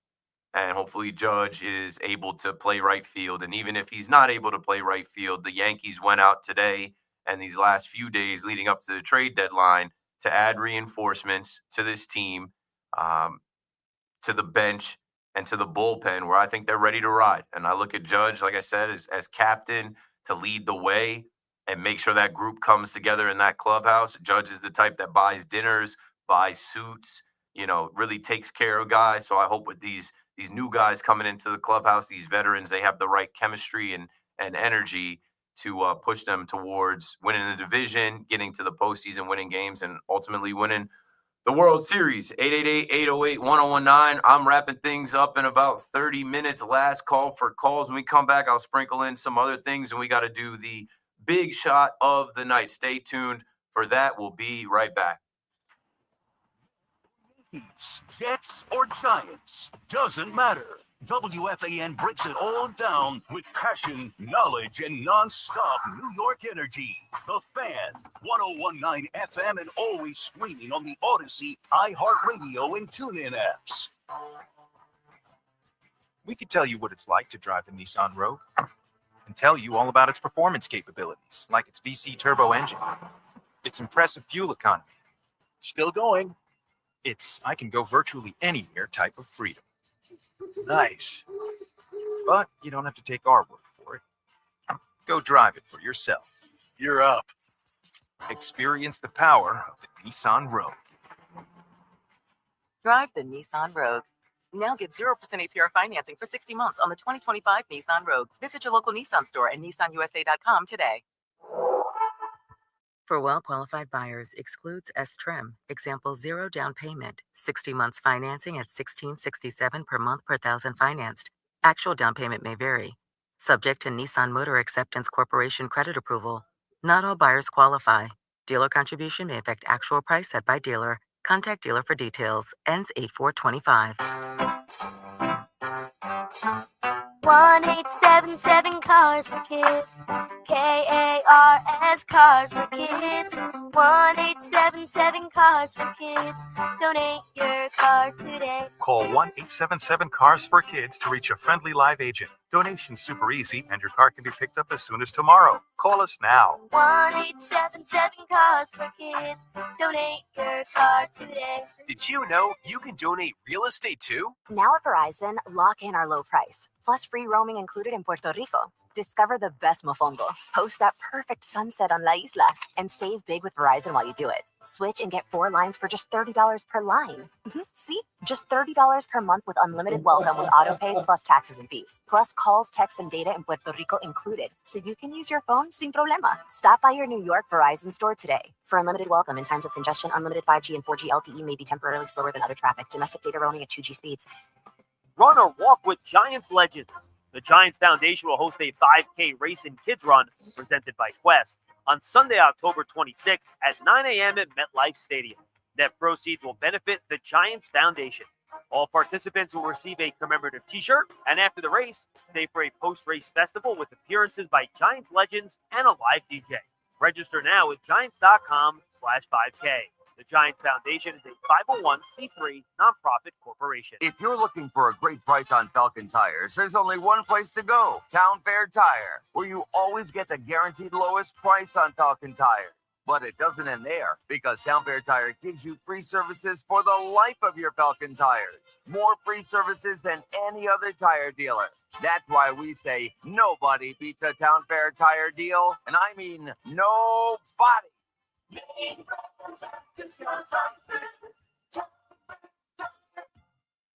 and hopefully Judge is able to play right field. And even if he's not able to play right field, the Yankees went out today and these last few days leading up to the trade deadline to add reinforcements to this team, to the bench, and to the bullpen, where I think they're ready to ride. And I look at Judge, like I said, as captain to lead the way and make sure that group comes together in that clubhouse. Judge is the type that buys dinners, buys suits, really takes care of guys. So I hope with these new guys coming into the clubhouse, these veterans, they have the right chemistry and energy to push them towards winning the division, getting to the postseason, winning games, and ultimately winning the World Series. 888-808-1019. I'm wrapping things up in about 30 minutes. Last call for calls. When we come back, I'll sprinkle in some other things, and we got to do the big shot of the night. Stay tuned for that. We'll be right back. Jets or Giants, doesn't matter. WFAN breaks it all down with passion, knowledge, and non-stop New York energy. The Fan, 101.9 FM, and always streaming on the Odyssey, iHeartRadio, and TuneIn apps. We could tell you what it's like to drive the Nissan Rogue and tell you all about its performance capabilities, like its VC turbo engine, its impressive fuel economy. Still going. It's I can go virtually anywhere type of freedom. Nice. But you don't have to take our word for it. Go drive it for yourself. You're up. Experience the power of the Nissan Rogue. Drive the Nissan Rogue. Now get 0% APR financing for 60 months on the 2025 Nissan Rogue. Visit your local Nissan store and nissanusa.com today. For well-qualified buyers, excludes S-Trim. Example, 0 down payment, 60 months financing at $1,667 per month per thousand financed. Actual down payment may vary. Subject to Nissan Motor Acceptance Corporation credit approval. Not all buyers qualify. Dealer contribution may affect actual price set by dealer. Contact dealer for details. Ends 8/4/25. 1-877 Cars for Kids. KARS Cars for Kids. 1-877 Cars for Kids. Donate your car today. Call 1-877-CARS for Kids to reach a friendly live agent. Donation's super easy, and your car can be picked up as soon as tomorrow. Call us now. 1-877 Cars for Kids. Donate your car today. Did you know you can donate real estate too? Now at Verizon, lock in our low price, plus free roaming included in Puerto Rico. Discover the best mofongo, post that perfect sunset on La Isla, and save big with Verizon while you do it. Switch and get 4 lines for just $30 per line. See? Just $30 per month with unlimited welcome with autopay plus taxes and fees. Plus calls, texts, and data in Puerto Rico included. So you can use your phone sin problema. Stop by your New York Verizon store today. For unlimited welcome in times of congestion, unlimited 5G and 4G LTE may be temporarily slower than other traffic. Domestic data roaming at 2G speeds. Run or walk with Giants legends. The Giants Foundation will host a 5K race and kids run presented by Quest on Sunday, October 26th at 9 a.m. at MetLife Stadium. Net proceeds will benefit the Giants Foundation. All participants will receive a commemorative t-shirt, and after the race, stay for a post-race festival with appearances by Giants legends and a live DJ. Register now at giants.com/5K. The Giants Foundation is a 501c3 nonprofit corporation. If you're looking for a great price on Falcon tires, there's only one place to go, Town Fair Tire, where you always get the guaranteed lowest price on Falcon tires. But it doesn't end there, because Town Fair Tire gives you free services for the life of your Falcon tires. More free services than any other tire dealer. That's why we say nobody beats a Town Fair Tire deal, and I mean nobody. A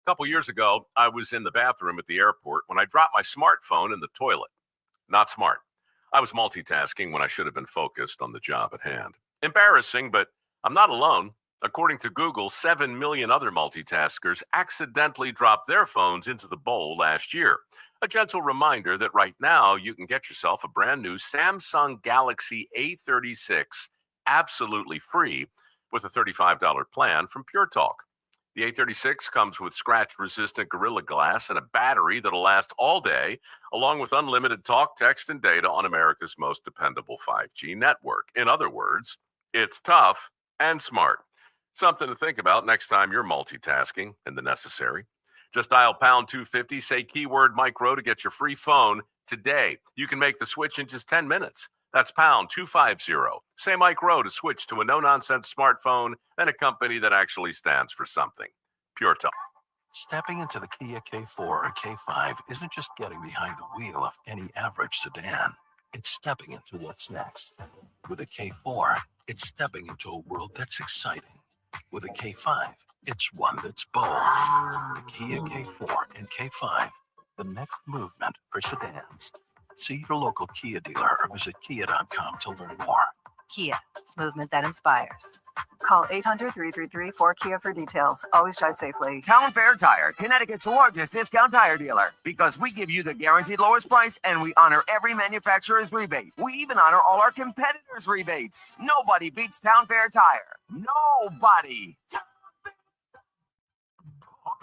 couple years ago, I was in the bathroom at the airport when I dropped my smartphone in the toilet. Not smart. I was multitasking when I should have been focused on the job at hand. Embarrassing, but I'm not alone. According to Google, 7 million other multitaskers accidentally dropped their phones into the bowl last year. A gentle reminder that right now you can get yourself a brand new Samsung Galaxy A36 absolutely free with a $35 plan from Pure Talk. The A36 comes with scratch-resistant Gorilla Glass and a battery that'll last all day, along with unlimited talk, text, and data on America's most dependable 5G network. In other words, it's tough and smart. Something to think about next time you're multitasking in the necessary. Just dial pound 250, say keyword Mike Rowe to get your free phone today. You can make the switch in just 10 minutes. That's pound 250. Say Mike Rowe to switch to a no-nonsense smartphone and a company that actually stands for something. Pure Talk. Stepping into the Kia K4 or K5 isn't just getting behind the wheel of any average sedan. It's stepping into what's next. With a K4, it's stepping into a world that's exciting. With a K5, it's one that's bold. The Kia K4 and K5, the next movement for sedans. See your local Kia dealer or visit kia.com to learn more. Kia, movement that inspires. Call 800-333-4KIA for details. Always drive safely. Town Fair Tire, Connecticut's largest discount tire dealer. Because we give you the guaranteed lowest price and we honor every manufacturer's rebate. We even honor all our competitors' rebates. Nobody beats Town Fair Tire. Nobody.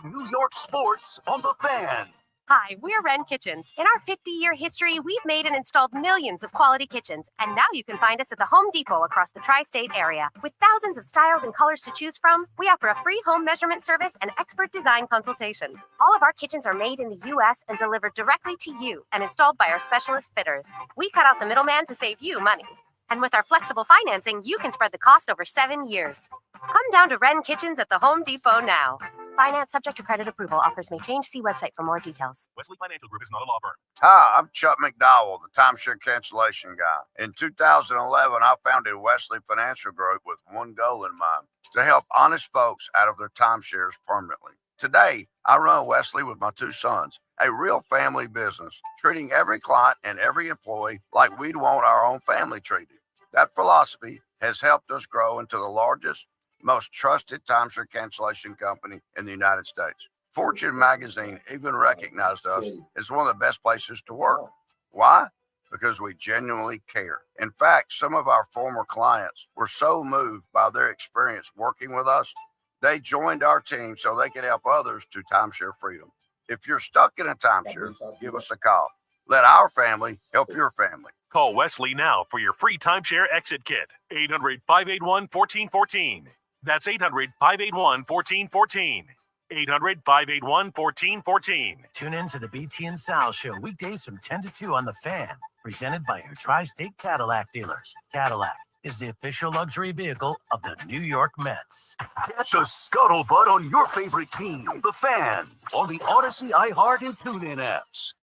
New York sports on the Fan. Hi, we're Wren Kitchens. In our 50-year history, we've made and installed millions of quality kitchens, and now you can find us at the Home Depot across the tri-state area. With thousands of styles and colors to choose from, we offer a free home measurement service and expert design consultation. All of our kitchens are made in the U.S. and delivered directly to you and installed by our specialist fitters. We cut out the middleman to save you money. And with our flexible financing, you can spread the cost over 7 years. Come down to Wren Kitchens at the Home Depot now. Finance subject to credit approval. Offers may change. See website for more details. Wesley Financial Group is not a law firm. Hi, I'm Chuck McDowell, the timeshare cancellation guy. In 2011, I founded Wesley Financial Group with one goal in mind, to help honest folks out of their timeshares permanently. Today, I run Wesley with my two sons, a real family business, treating every client and every employee like we'd want our own family treated. That philosophy has helped us grow into the largest, most trusted timeshare cancellation company in the United States. Fortune magazine even recognized us as one of the best places to work. Why? Because we genuinely care. In fact, some of our former clients were so moved by their experience working with us, they joined our team so they could help others to timeshare freedom. If you're stuck in a timeshare, give us a call. Let our family help your family. Call Wesley now for your free timeshare exit kit. 800-581-1414. That's 800-581-1414. 800-581-1414. Tune in to the BT and Sal Show weekdays from 10 to 2 on The Fan, presented by your tri-state Cadillac dealers. Cadillac is the official luxury vehicle of the New York Mets. Get the scuttlebutt on your favorite team, The Fan, on the Odyssey, iHeart, and TuneIn apps.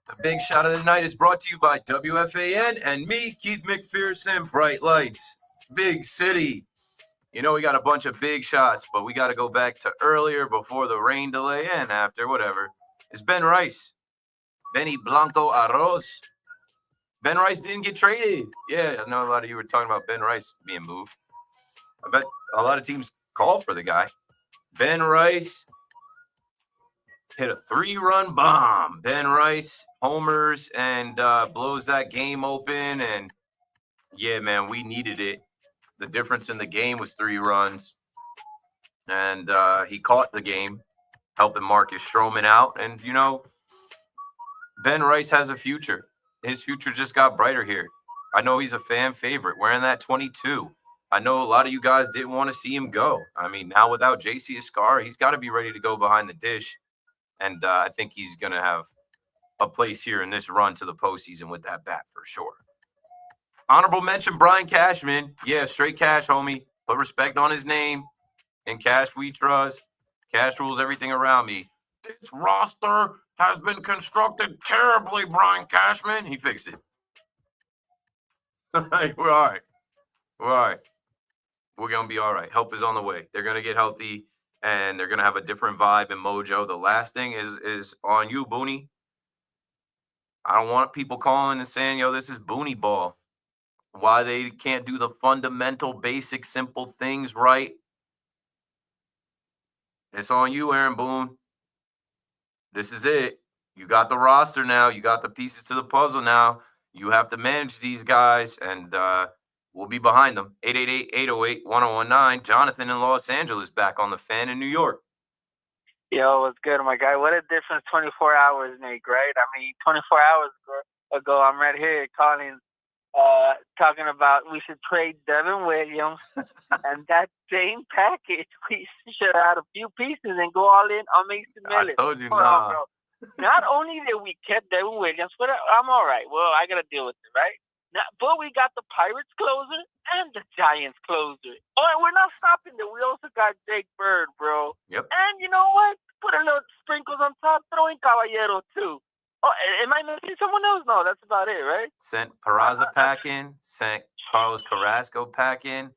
The big shot of the night is brought to you by WFAN and me, Keith McPherson. Bright Lights, big city. You know, we got a bunch of big shots, but we got to go back to earlier before the rain delay and after, whatever. It's Ben Rice. Benny Blanco Arroz. Ben Rice didn't get traded. Yeah, I know a lot of you were talking about Ben Rice being moved. I bet a lot of teams call for the guy. Ben Rice hit a 3-run bomb. Ben Rice homers and blows that game open. And yeah, man, we needed it. The difference in the game was 3 runs. And he caught the game, helping Marcus Stroman out. And, you know, Ben Rice has a future. His future just got brighter here. I know he's a fan favorite, wearing that 22. I know a lot of you guys didn't want to see him go. I mean, now without JC Escar, he's got to be ready to go behind the dish. And I think he's going to have a place here in this run to the postseason with that bat for sure. Honorable mention, Brian Cashman. Yeah, straight cash, homie. Put respect on his name. In Cash we trust. Cash rules everything around me. This roster has been constructed terribly, Brian Cashman. He fixed it. We're all right. We're all right. We're going to be all right. Help is on the way. They're going to get healthy, and they're going to have a different vibe and mojo. The last thing is on you, Booney. I don't want people calling and saying, yo, this is Booney ball. Why they can't do the fundamental, basic, simple things right. It's on you, Aaron Boone. This is it. You got the roster now. You got the pieces to the puzzle now. You have to manage these guys, and we'll be behind them. 888-808-1019. Jonathan in Los Angeles back on the Fan in New York. Yo, what's good, my guy? What a difference 24 hours make, right? I mean, 24 hours ago, I'm right here calling, talking about we should trade Devin Williams, and that same package, we should add a few pieces and go all in on Mason Miller. I told you, Hold on, nah. bro. Not only did we kept Devin Williams, but I'm all right. Well, I got to deal with it, right? Now, but we got the Pirates closer and the Giants closer. Oh, and we're not stopping there. We also got Jake Bird, bro. Yep. And you know what? Put a little sprinkles on top. Throw in Caballero, too. Oh, am I missing someone else? No, that's about it, right? Sent Peraza pack in. Sent Carlos Carrasco pack in.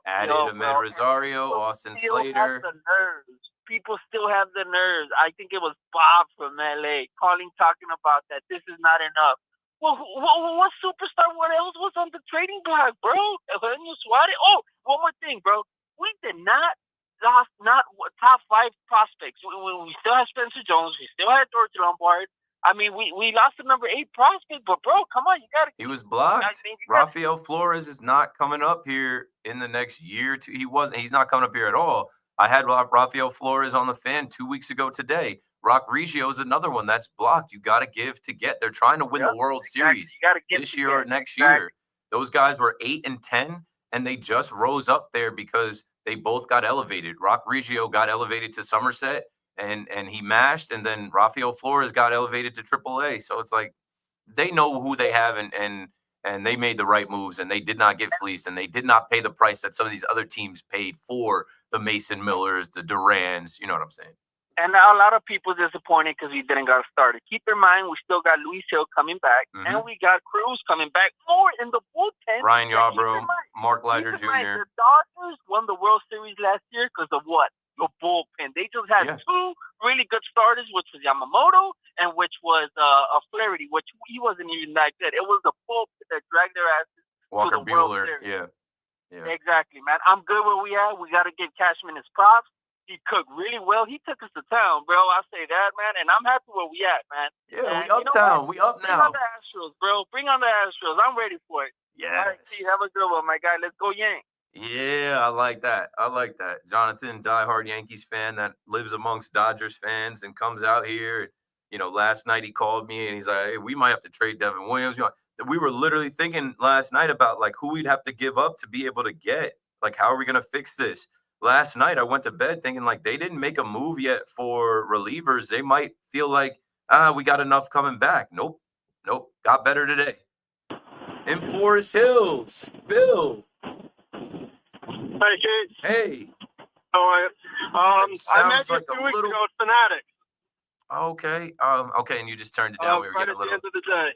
Added Ahmed Rosario, Austin Slater. Have the nerves. People still have the nerves. I think it was Bob from LA talking about that. This is not enough. Well, what superstar? What else was on the trading block, bro? Eugenio Suarez. Oh, one more thing, bro. We did not lost top 5 prospects. We still have Spencer Jones. We still had George Lombard. I mean, we lost the number 8 prospect, but bro, come on, you gotta. He was blocked. Rafael Flores is not coming up here in the next year or two. He's not coming up here at all. I had Rafael Flores on the Fan 2 weeks ago today. Rock Reggio is another one that's blocked. You got to give to get. They're trying to win the World Series this year or next year. Those guys were 8 and 10, and they just rose up there because they both got elevated. Rock Reggio got elevated to Somerset, and he mashed, and then Rafael Flores got elevated to AAA. So it's like they know who they have, and they made the right moves, and they did not get fleeced, and they did not pay the price that some of these other teams paid for the Mason Millers, the Durans. You know what I'm saying? And a lot of people disappointed because we didn't get started. Keep in mind, we still got Luis Hill coming back, and we got Cruz coming back more in the bullpen. Ryan Yarbrough, Mark Leiter Jr. The Dodgers won the World Series last year because of what? The bullpen. They just had 2 really good starters, which was Yamamoto and which was Flaherty, which he wasn't even that good. It was the bullpen that dragged their asses Walker to the World Buehler. Series. Yeah. Exactly, man. I'm good where we at. We got to give Cashman his props. He cooked really well. He took us to town, bro. I'll say that, man. And I'm happy where we at, man. Yeah, and we uptown. We up now. Bring on the Astros, bro. Bring on the Astros. I'm ready for it. Yeah. All right, T, have a good one, my guy. Let's go Yanks. Yeah, I like that. Jonathan, diehard Yankees fan that lives amongst Dodgers fans and comes out here. You know, last night he called me and he's like, hey, we might have to trade Devin Williams. We were literally thinking last night about like who we'd have to give up to be able to get. Like, how are we going to fix this? Last night I went to bed thinking like they didn't make a move yet for relievers. They might feel like, we got enough coming back. Nope. Got better today. In Forest Hills, Bill. Hey, Kate. Hey. How are you? I met you like 2 weeks ago at Fanatic. Okay. Okay, and you just turned it down. We were Right getting at the end of the day.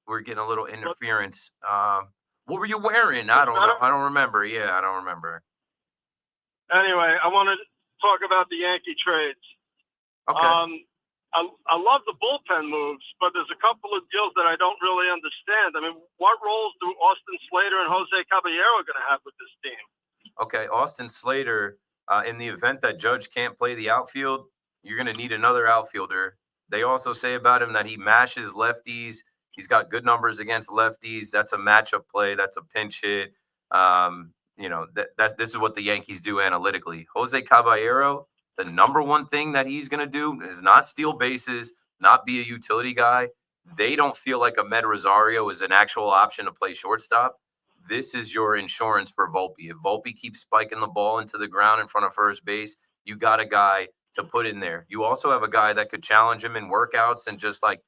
We're getting a little interference. What were you wearing? I don't know. I don't remember. Yeah, I don't remember. Anyway, I want to talk about the Yankee trades. Okay. I love the bullpen moves, but there's a couple of deals that I don't really understand. I mean, what roles do Austin Slater and Jose Caballero going to have with this team? Okay, Austin Slater, in the event that Judge can't play the outfield, you're going to need another outfielder. They also say about him that he mashes lefties. He's got good numbers against lefties. That's a matchup play. That's a pinch hit. This is what the Yankees do analytically. Jose Caballero, the number one thing that he's going to do is not steal bases, not be a utility guy. They don't feel like Ahmed Rosario is an actual option to play shortstop. This is your insurance for Volpe. If Volpe keeps spiking the ball into the ground in front of first base, you got a guy to put in there. You also have a guy that could challenge him in workouts and just like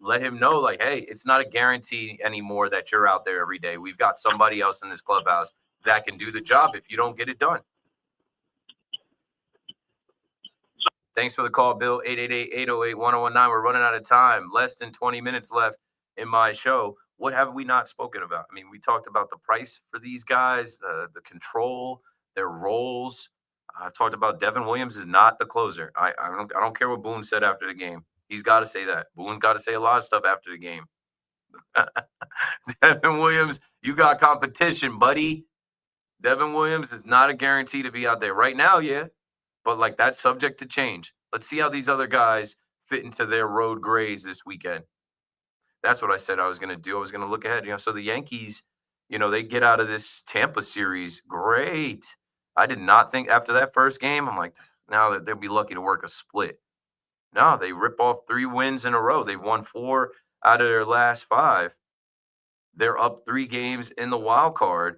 let him know, like, hey, it's not a guarantee anymore that you're out there every day. We've got somebody else in this clubhouse that can do the job if you don't get it done. Thanks for the call, Bill. 888-808-1019. We're running out of time. Less than 20 minutes left in my show. What have we not spoken about? I mean, we talked about the price for these guys, the control, their roles. I talked about Devin Williams is not the closer. I don't care what Boone said after the game. He's got to say that. Boone got to say a lot of stuff after the game. Devin Williams, you got competition, buddy. Devin Williams is not a guarantee to be out there right now, yeah, but like that's subject to change. Let's see how these other guys fit into their road grays this weekend. That's what I said I was going to do. I was going to look ahead. So the Yankees, they get out of this Tampa series. Great. I did not think after that first game, I'm like, now they'll be lucky to work a split. No, they rip off 3 wins in a row. They've won 4 out of their last 5. They're up 3 games in the wild card.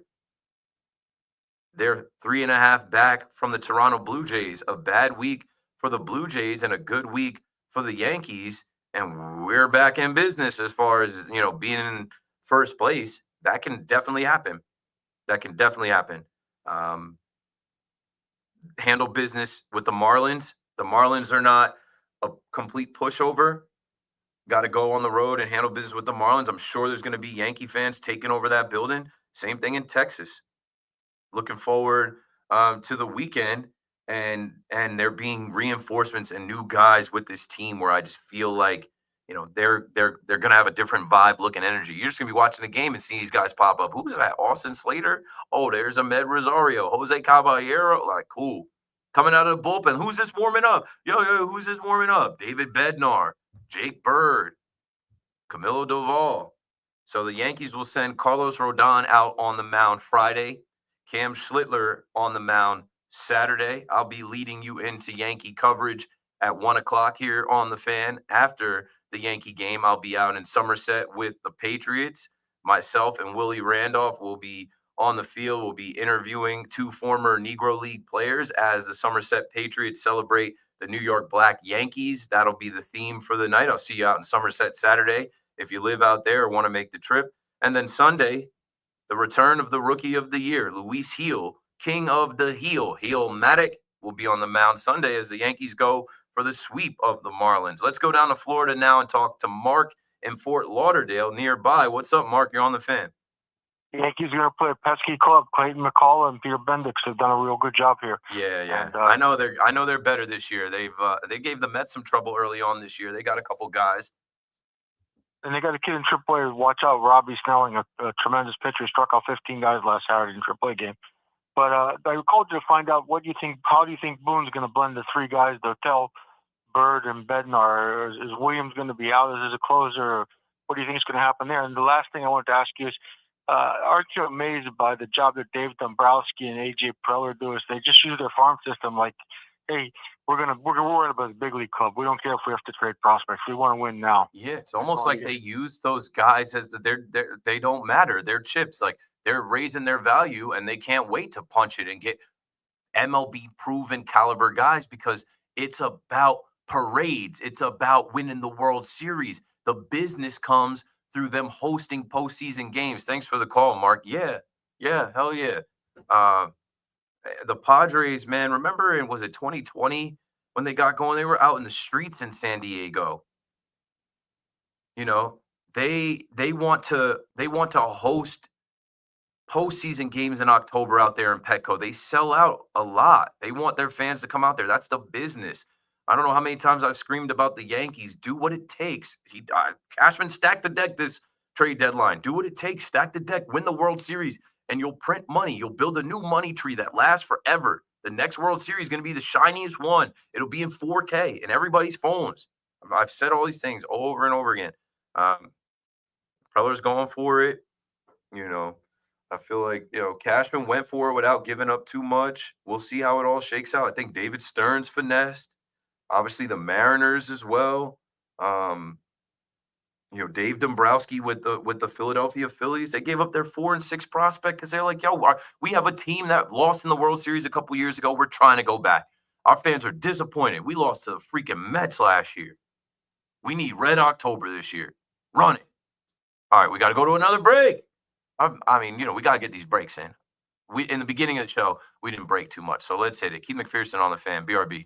They're 3.5 back from the Toronto Blue Jays. A bad week for the Blue Jays and a good week for the Yankees. And we're back in business as far as, being in first place. That can definitely happen. Handle business with the Marlins. The Marlins are not a complete pushover. Got to go on the road and handle business with the Marlins. I'm sure there's going to be Yankee fans taking over that building. Same thing in Texas. Looking forward to the weekend and there being reinforcements and new guys with this team where I just feel like, they're going to have a different vibe, look, and energy. You're just going to be watching the game and see these guys pop up. Who's that? Austin Slater? Oh, there's Ahmed Rosario, Jose Caballero. Like, cool. Coming out of the bullpen. Who's this warming up? Yo, who's this warming up? David Bednar, Jake Bird, Camilo Doval. So the Yankees will send Carlos Rodon out on the mound Friday. Cam Schlittler on the mound Saturday. I'll be leading you into Yankee coverage at 1 o'clock here on The Fan. After the Yankee game, I'll be out in Somerset with the Patriots. Myself and Willie Randolph will be on the field. We'll be interviewing 2 former Negro League players as the Somerset Patriots celebrate the New York Black Yankees. That'll be the theme for the night. I'll see you out in Somerset Saturday if you live out there or want to make the trip. And then Sunday, the return of the Rookie of the Year, Luis Heel, King of the Heel. Heel-matic will be on the mound Sunday as the Yankees go for the sweep of the Marlins. Let's go down to Florida now and talk to Mark in Fort Lauderdale nearby. What's up, Mark? You're on The Fan. The Yankees are going to play a pesky club. Clayton McCullough and Peter Bendix have done a real good job here. Yeah. And, I know they're better this year. They gave the Mets some trouble early on this year. They got a couple guys. And they got a kid in AAA. Watch out, Robbie Snelling, a tremendous pitcher. Struck out 15 guys last Saturday in AAA game. But I called you to find out how do you think Boone's going to blend the 3 guys, Dotel, Bird, and Bednar? Is Williams going to be out as a closer? What do you think is going to happen there? And the last thing I wanted to ask you is, aren't you amazed by the job that Dave Dombrowski and AJ Preller do? Is they just use their farm system like, hey, we're worried about the big league club. We don't care if we have to trade prospects. We want to win now. Yeah, it's almost like they use those guys as they don't matter. They're chips. Like they're raising their value and they can't wait to punch it and get MLB proven caliber guys because it's about parades. It's about winning the World Series. The business comes through them hosting postseason games. Thanks for the call, Mark. Yeah, hell yeah. The Padres, man, remember was it 2020 when they got going? They were out in the streets in San Diego. They want to host postseason games in October out there in Petco. They sell out a lot. They want their fans to come out there. That's the business. I don't know how many times I've screamed about the Yankees. Do what it takes. Cashman stacked the deck this trade deadline. Do what it takes. Stack the deck. Win the World Series. And you'll print money. You'll build a new money tree that lasts forever. The next World Series is going to be the shiniest one. It'll be in 4K in everybody's phones. I've said all these things over and over again. Preller's going for it. I feel like, Cashman went for it without giving up too much. We'll see how it all shakes out. I think David Stearns finessed. Obviously, the Mariners as well. Dave Dombrowski with the Philadelphia Phillies, they gave up their 4 and 6 prospect because they're like, we have a team that lost in the World Series a couple years ago. We're trying to go back. Our fans are disappointed. We lost to the freaking Mets last year. We need Red October this year. Run it. All right, we got to go to another break. We got to get these breaks in. In the beginning of the show, we didn't break too much, so let's hit it. Keith McPherson on The Fan, BRB.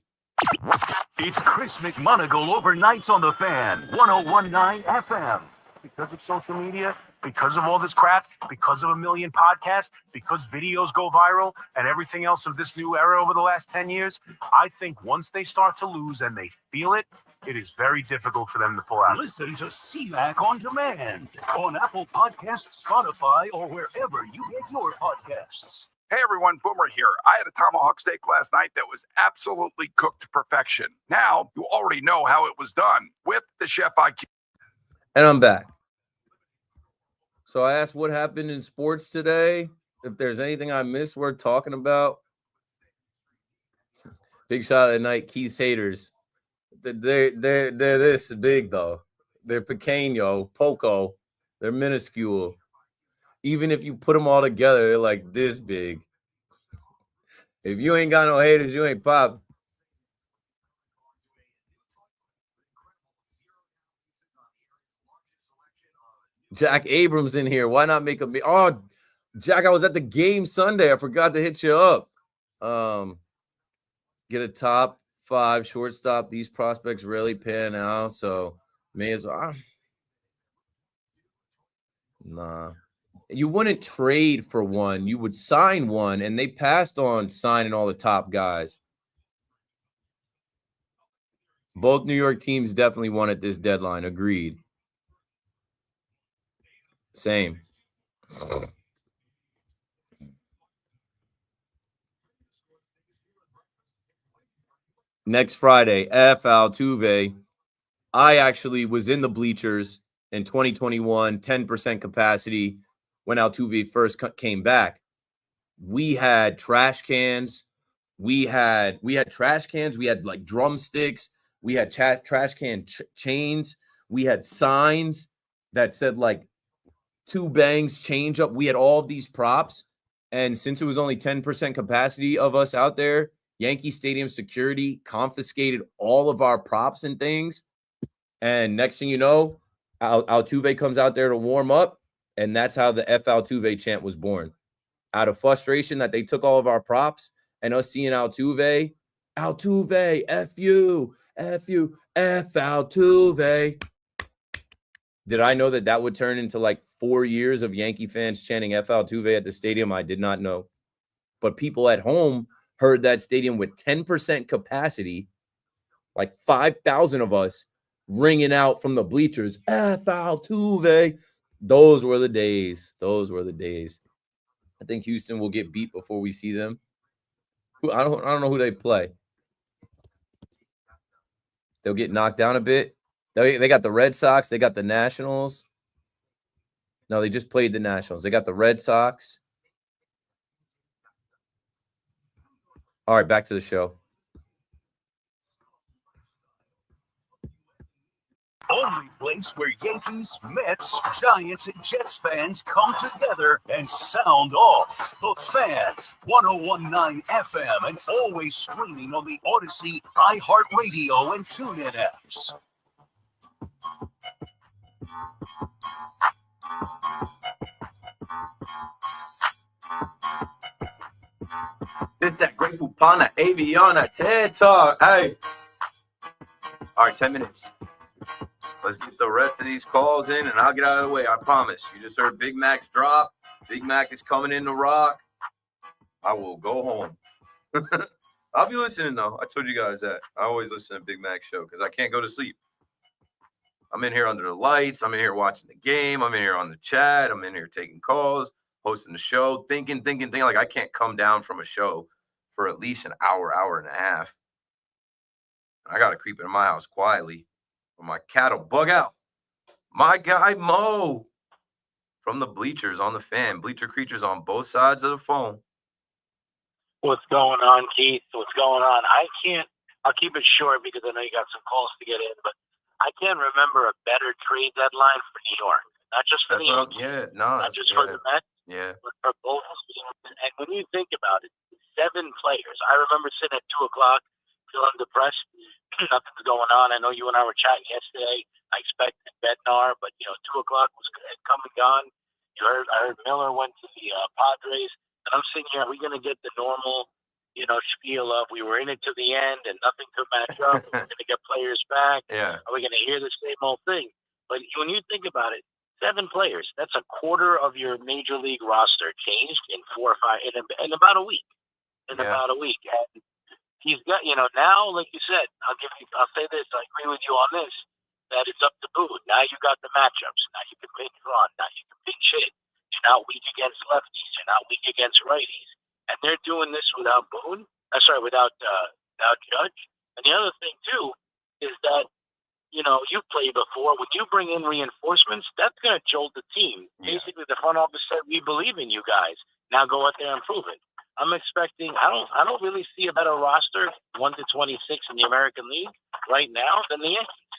It's Chris McMonagle overnights on The Fan, 101.9 FM. because of social media, because of all this crap, because of a million podcasts, because videos go viral and everything else of this new era over the last 10 years, I think once they start to lose and they feel it, it is very difficult for them to pull out. Listen to CMAC on demand on Apple Podcasts, Spotify, or wherever you get your podcasts. Hey everyone, Boomer here. I had a tomahawk steak last night that was absolutely cooked to perfection. Now you already know how it was done with the Chef IQ. And I'm back. So I asked what happened in sports today. If there's anything I missed worth talking about. Big shot of the night, Keith's haters. They're this big though. They're pequeño, poco. They're minuscule. Even if you put them all together, they're like this big. If you ain't got no haters, you ain't pop. Jack Abrams in here. Why not make a oh Jack, I was at the game Sunday. I forgot to hit you up. Get a top 5 shortstop. These prospects really pan out, so may as well. Nah. You wouldn't trade for one. You would sign one, and they passed on signing all the top guys. Both New York teams definitely won at this deadline. Agreed. Same. Next Friday, F. Altuve. I actually was in the bleachers in 2021, 10% capacity when Altuve first came back. We had trash cans. We had trash cans. We had like drumsticks. We had trash can chains. We had signs that said like 2 bangs, change up. We had all of these props. And since it was only 10% capacity of us out there, Yankee Stadium security confiscated all of our props and things. And next thing you know, Altuve comes out there to warm up. And that's how the F. Altuve chant was born. Out of frustration that they took all of our props and us seeing Altuve, F you, F you, F Altuve. Did I know that would turn into like 4 years of Yankee fans chanting F Altuve at the stadium? I did not know. But people at home heard that stadium with 10% capacity, like 5,000 of us ringing out from the bleachers, F Altuve. Those were the days. Those were the days. I think Houston will get beat before we see them. I don't know who they play. They'll get knocked down a bit. They got the Red Sox. They got the Nationals. No, they just played the Nationals. They got the Red Sox. All right, back to the show. Only place where Yankees, Mets, Giants, and Jets fans come together and sound off. The Fan, 101.9 FM, and always streaming on the Odyssey, iHeartRadio, and TuneIn apps. It's that Great Pupana, Aviana, TED Talk. Hey. All right, 10 minutes. Let's get the rest of these calls in, and I'll get out of the way. I promise. You just heard Big Mac's drop. Big Mac is coming in to rock. I will go home. I'll be listening, though. I told you guys that. I always listen to Big Mac's show because I can't go to sleep. I'm in here under the lights. I'm in here watching the game. I'm in here on the chat. I'm in here taking calls, hosting the show, thinking. Like I can't come down from a show for at least an hour, hour and a half. I got to creep into my house quietly. My cat'll bug out. My guy Mo from the bleachers on the Fan. Bleacher creatures on both sides of the phone. What's going on, Keith? What's going on? I'll keep it short because I know you got some calls to get in, but I can't remember a better trade deadline for New York. Not just for the Yankees. Not just for the Mets. Yeah. But for both teams. And when you think about it, 7 players. I remember sitting at 2 o'clock feeling depressed. Nothing's going on. I know you and I were chatting yesterday. I expected Bednar, but 2 o'clock was come and gone. I heard Miller went to the Padres, and I'm sitting here. Are we going to get the normal, spiel of we were in it to the end and nothing could match up? We're going to get players back. Yeah. Are we going to hear the same old thing? But when you think about it, 7 players, that's a quarter of your major league roster changed in 4 or 5 in about a week. About a week. And he's got, now, like you said, I'll say this, I agree with you on this, that it's up to Boone. Now you got the matchups. Now you can pinch run. Now you can pinch hit. You're not weak against lefties. You're not weak against righties. And they're doing this without Boone. Without Judge. And the other thing too is that you played before. When you bring in reinforcements, that's going to jolt the team. Yeah. Basically, the front office said, "We believe in you guys. Now go out there and prove it." I'm expecting. I don't really see a better roster 1 to 26 in the American League right now than the Yankees.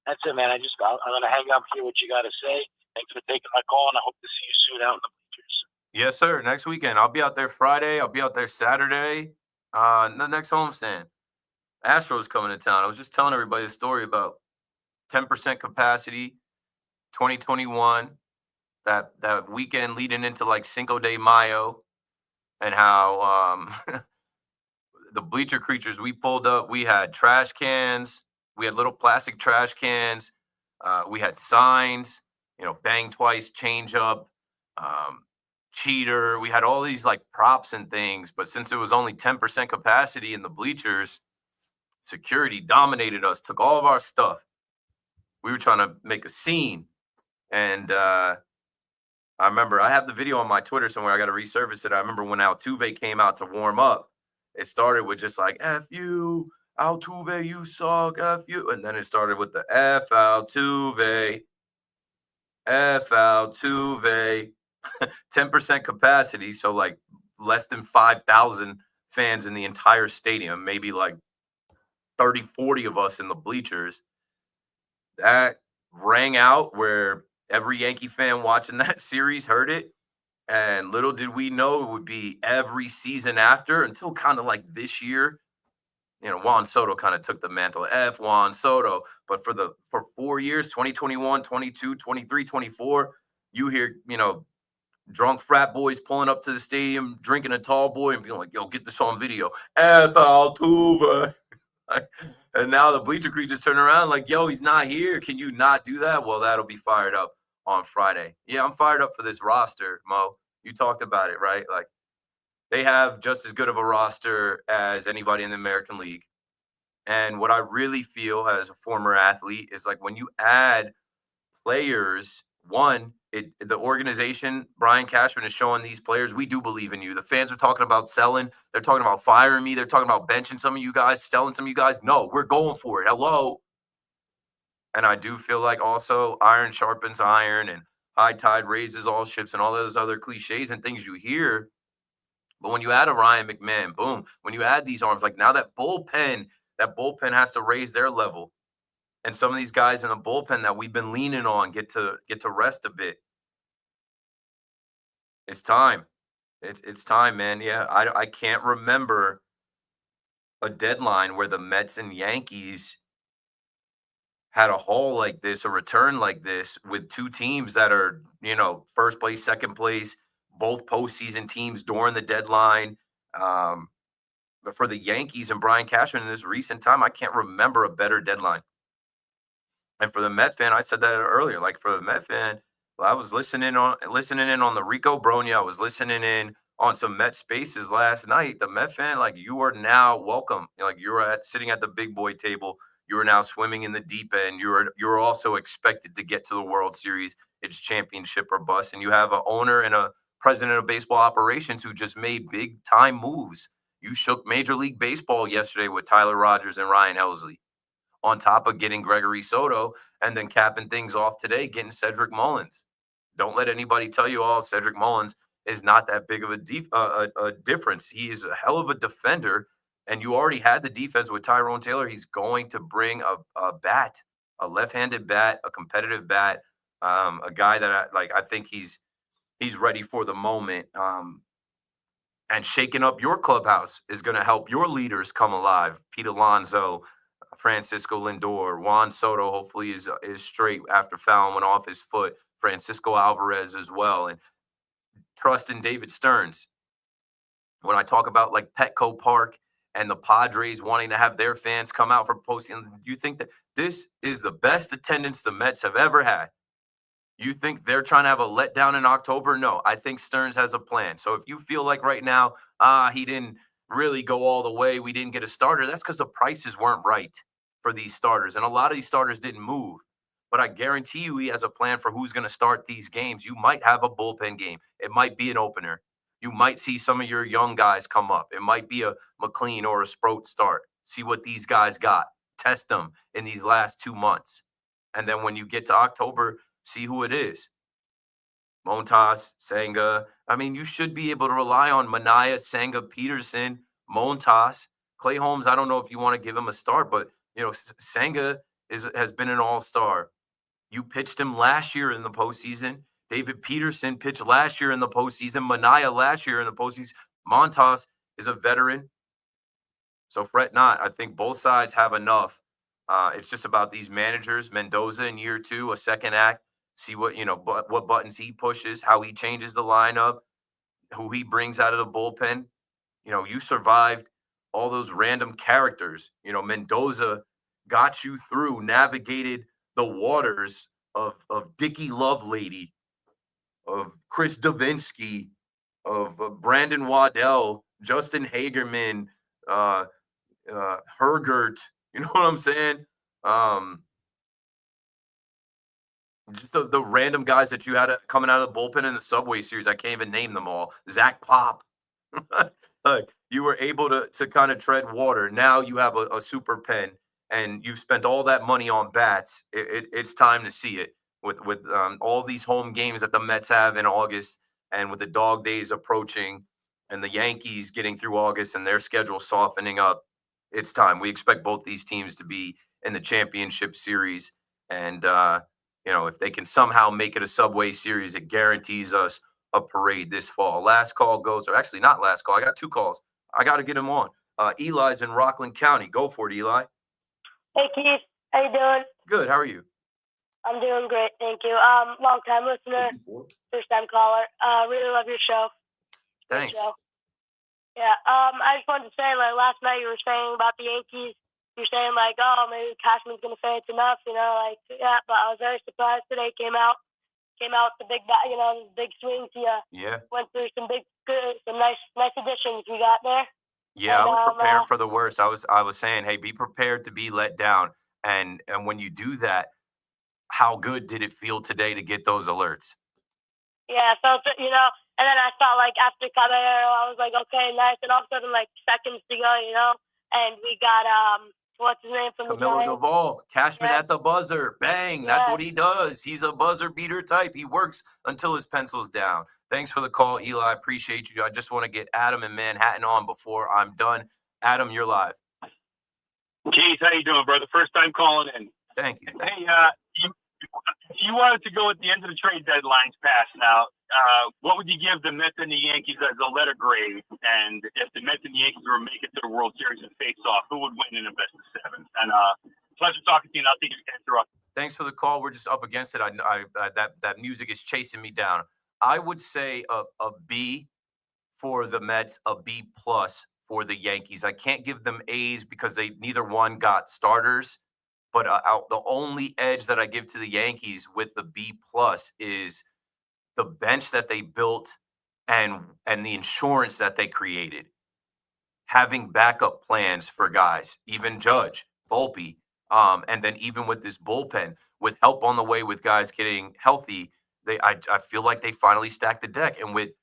That's it, man. I'm going to hang up here. What you got to say? Thanks for taking my call, and I hope to see you soon out in the bleachers. Yes, sir. Next weekend, I'll be out there Friday. I'll be out there Saturday. The next homestand. Astros coming to town. I was just telling everybody a story about 10% capacity, 2021, that weekend leading into like Cinco de Mayo, and how the bleacher creatures we pulled up, we had trash cans, we had little plastic trash cans, we had signs, bang twice, change up, cheater. We had all these like props and things, but since it was only 10% capacity in the bleachers, security dominated us, took all of our stuff. We were trying to make a scene. And I remember I have the video on my Twitter somewhere. I got to resurface it. I remember when Altuve came out to warm up, it started with just like, F you, Altuve, you suck, F you. And then it started with the F Altuve, F Altuve, 10% capacity. So like less than 5,000 fans in the entire stadium, maybe like 30, 40 of us in the bleachers. That rang out where every Yankee fan watching that series heard it. And little did we know it would be every season after, until kind of like this year. Juan Soto kind of took the mantle. F Juan Soto. But for 4 years, 2021, 22, 23, 24, you hear, drunk frat boys pulling up to the stadium, drinking a tall boy and being like, yo, get this on video. F Altuve. And now the bleacher creatures turn around like, yo, he's not here. Can you not do that? Well, that'll be fired up on Friday. Yeah, I'm fired up for this roster, Mo. You talked about it, right? Like, they have just as good of a roster as anybody in the American League. And what I really feel as a former athlete is like when you add players, the organization, Brian Cashman is showing these players, we do believe in you. The fans are talking about selling. They're talking about firing me. They're talking about benching some of you guys, selling some of you guys. No, we're going for it. Hello. And I do feel like also iron sharpens iron and high tide raises all ships and all those other cliches and things you hear. But when you add a Ryan McMahon, boom, when you add these arms, like now that bullpen has to raise their level. And some of these guys in the bullpen that we've been leaning on get to rest a bit. It's time. It's time, man. Yeah, I can't remember a deadline where the Mets and Yankees had a haul like this, a return like this, with two teams that are, first place, second place, both postseason teams during the deadline. But for the Yankees and Brian Cashman in this recent time, I can't remember a better deadline. And for the Met fan, I said that earlier. Like for the Met fan, I was listening in on the Rico Bronya. I was listening in on some Met spaces last night. The Met fan, like, you are now welcome. Like, you're sitting at the big boy table. You are now swimming in the deep end. You're also expected to get to the World Series. It's championship or bust. And you have an owner and a president of baseball operations who just made big time moves. You shook Major League Baseball yesterday with Tyler Rogers and Ryan Helsley, on top of getting Gregory Soto, and then capping things off today, getting Cedric Mullins. Don't let anybody tell you, Cedric Mullins is not that big of a difference. He is a hell of a defender, and you already had the defense with Tyrone Taylor. He's going to bring a bat, a left-handed bat, a competitive bat, a guy that I think he's ready for the moment. And shaking up your clubhouse is going to help your leaders come alive. Pete Alonso, Francisco Lindor, Juan Soto hopefully is straight after Fallon went off his foot. Francisco Alvarez as well. And trust in David Stearns. When I talk about like Petco Park and the Padres wanting to have their fans come out for postseason, you think that This is the best attendance the Mets have ever had. You think they're trying to have a letdown in October? No, I think Stearns has a plan. So if you feel like right now, he didn't really go all the way, we didn't get a starter, that's because the prices weren't right for these starters. And a lot of these starters didn't move. But I guarantee you he has a plan for who's going to start these games. You might have a bullpen game. It might be an opener. You might see some of your young guys come up. It might be a McLean or a Sproat start. See what these guys got. Test them in these last 2 months. And then when you get to October, see who it is. Montas, Senga. I mean, you should be able to rely on Manaea, Senga, Peterson, Montas. Clay Holmes, I don't know if you want to give him a start, but, Senga has been an all-star. You pitched him last year in the postseason. David Peterson pitched last year in the postseason. Manaea last year in the postseason. Montas is a veteran. So fret not. I think both sides have enough. It's just about these managers. Mendoza in year 2, a second act. See what what buttons he pushes, how he changes the lineup, who he brings out of the bullpen. You survived all those random characters. Mendoza got you through, navigated the waters of Dickie Lovelady, of Chris Davinsky, of Brandon Waddell, Justin Hagerman, Hergert. You know what I'm saying? Just the random guys that you had coming out of the bullpen in the Subway Series. I can't even name them all. Zach Pop. You were able to kind of tread water. Now you have a super pen, and you've spent all that money on bats. It's time to see it with all these home games that the Mets have in August, and with the dog days approaching, and the Yankees getting through August and their schedule softening up. It's time. We expect both these teams to be in the championship series, and if they can somehow make it a Subway Series, it guarantees us a parade this fall. Last call goes, or actually not last call. I got 2 calls. I got to get them on. Eli's in Rockland County. Go for it, Eli. Hey Keith, how you doing? Good. How are you? I'm doing great, thank you. Long time listener, first time caller. Really love your show. Thanks. Show. Yeah. I just wanted to say, like last night you were saying about the Yankees. You're saying like, oh, maybe Cashman's gonna say it's enough, yeah. But I was very surprised today. Came out with the big, big swings. Yeah. Went through some nice additions we got there. Yeah, I was prepared for the worst. I was saying, hey, be prepared to be let down. And when you do that, how good did it feel today to get those alerts? Yeah, so and then I thought like after Caballero, I was like, okay, nice. And all of a sudden, like seconds to go, and we got what's his name from Camilo the Giants? Duvall, Cashman Yeah. at the buzzer. Bang. That's what he does. He's a buzzer beater type. He works until his pencil's down. Thanks for the call, Eli. I appreciate you. I just want to get Adam in Manhattan on before I'm done. Adam, you're live. Keith, how you doing, brother? First time calling in. Thank you. Hey, you wanted to go at the end of the trade deadlines past now. What would you give the Mets and the Yankees as a letter grade? And if the Mets and the Yankees were to make it to the World Series and face off, who would win in a best of 7? And pleasure talking to you. And I'll take you to interrupt. Thanks for the call. We're just up against it. That music is chasing me down. I would say a B for the Mets, a B plus for the Yankees. I can't give them A's because neither one got starters. But the only edge that I give to the Yankees with the B plus is the bench that they built and the insurance that they created. Having backup plans for guys, even Judge, Volpe, and then even with this bullpen, with help on the way with guys getting healthy, I feel like they finally stacked the deck. And with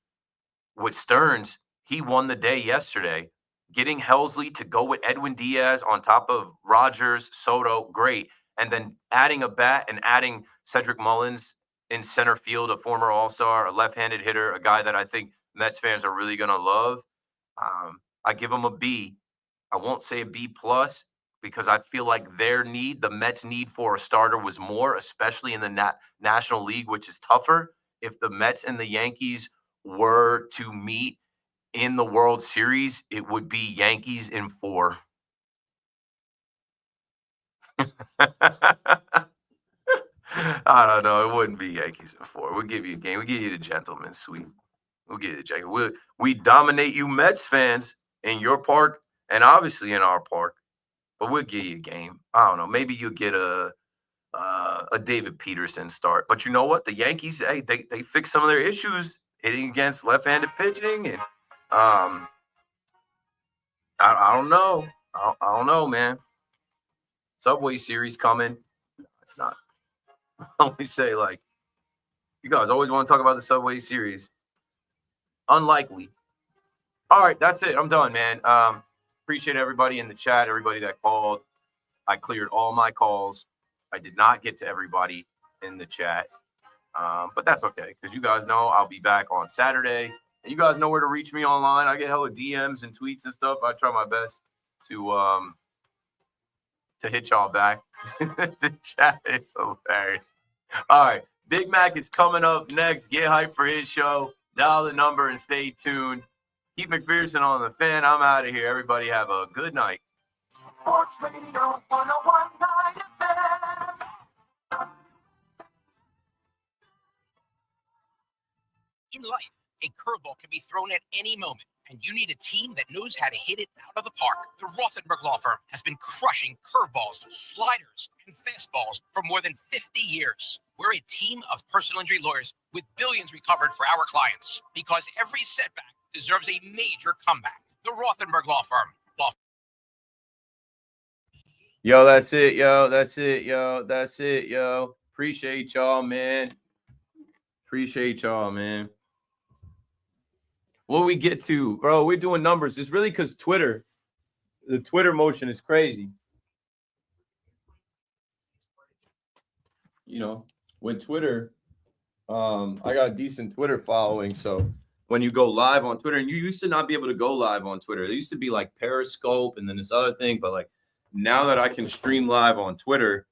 Stearns, he won the day yesterday. Getting Helsley to go with Edwin Diaz on top of Rogers, Soto, great. And then adding a bat and adding Cedric Mullins in center field, a former All-Star, a left-handed hitter, a guy that I think Mets fans are really going to love. I give him a B. I won't say a B plus because I feel like the Mets' need for a starter was more, especially in the National League, which is tougher. If the Mets and the Yankees were to meet in the World Series, it would be Yankees in 4. I don't know. It wouldn't be Yankees in 4. We'll give you a game. We'll give you the gentleman's sweep. We'll give you the jacket. We dominate you Mets fans in your park and obviously in our park. but we'll give you a game. I don't know. Maybe you'll get a David Peterson start. But you know what? The Yankees, hey, they fixed some of their issues hitting against left-handed pitching, and I don't know. I don't know, man. Subway Series coming. It's not. I always say, like, you guys always want to talk about the Subway Series. Unlikely. All right, that's it. I'm done, man. Appreciate everybody in the chat, everybody that called. I cleared all my calls. I did not get to everybody in the chat, but that's okay because you guys know I'll be back on Saturday. And you guys know where to reach me online. I get hella DMs and tweets and stuff. I try my best to hit y'all back. The chat is hilarious. All right, Big Mac is coming up next. Get hyped for his show. Dial the number and stay tuned. Keith McPherson on the Fan. I'm out of here. Everybody have a good night. Sports Radio 101.9 FM. In life, a curveball can be thrown at any moment, and you need a team that knows how to hit it out of the park. The Rothenberg Law Firm has been crushing curveballs, sliders, and fastballs for more than 50 years. We're a team of personal injury lawyers with billions recovered for our clients, because every setback deserves a major comeback. The Rothenberg Law Firm. Yo, that's it, yo. That's it, yo. That's it, yo. Appreciate y'all, man. Appreciate y'all, man. What we get to, bro, we're doing numbers. It's really because Twitter, the Twitter motion is crazy. You know, when Twitter, I got a decent Twitter following. So when you go live on Twitter, and you used to not be able to go live on Twitter. There used to be like Periscope and then this other thing. But like now that I can stream live on Twitter,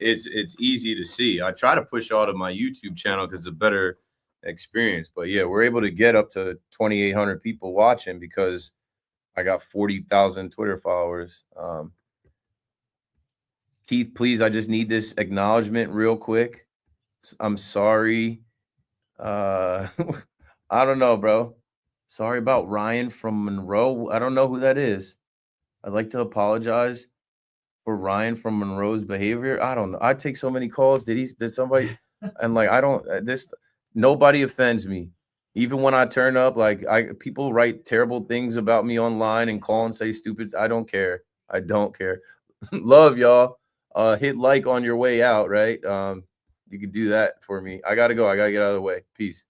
it's easy to see. I try to push all to my YouTube channel because it's a better experience. But yeah, we're able to get up to 2,800 people watching because I got 40,000 Twitter followers. Keith, please, I just need this acknowledgement real quick. I'm sorry. I don't know, bro. Sorry about Ryan from Monroe. I don't know who that is. I'd like to apologize for Ryan from Monroe's behavior. I don't know. I take so many calls. Did somebody? And like, nobody offends me. Even when I turn up, like people write terrible things about me online and call and say stupid. I don't care. I don't care. Love y'all. Hit like on your way out, right? You can do that for me. I gotta go. I gotta get out of the way. Peace.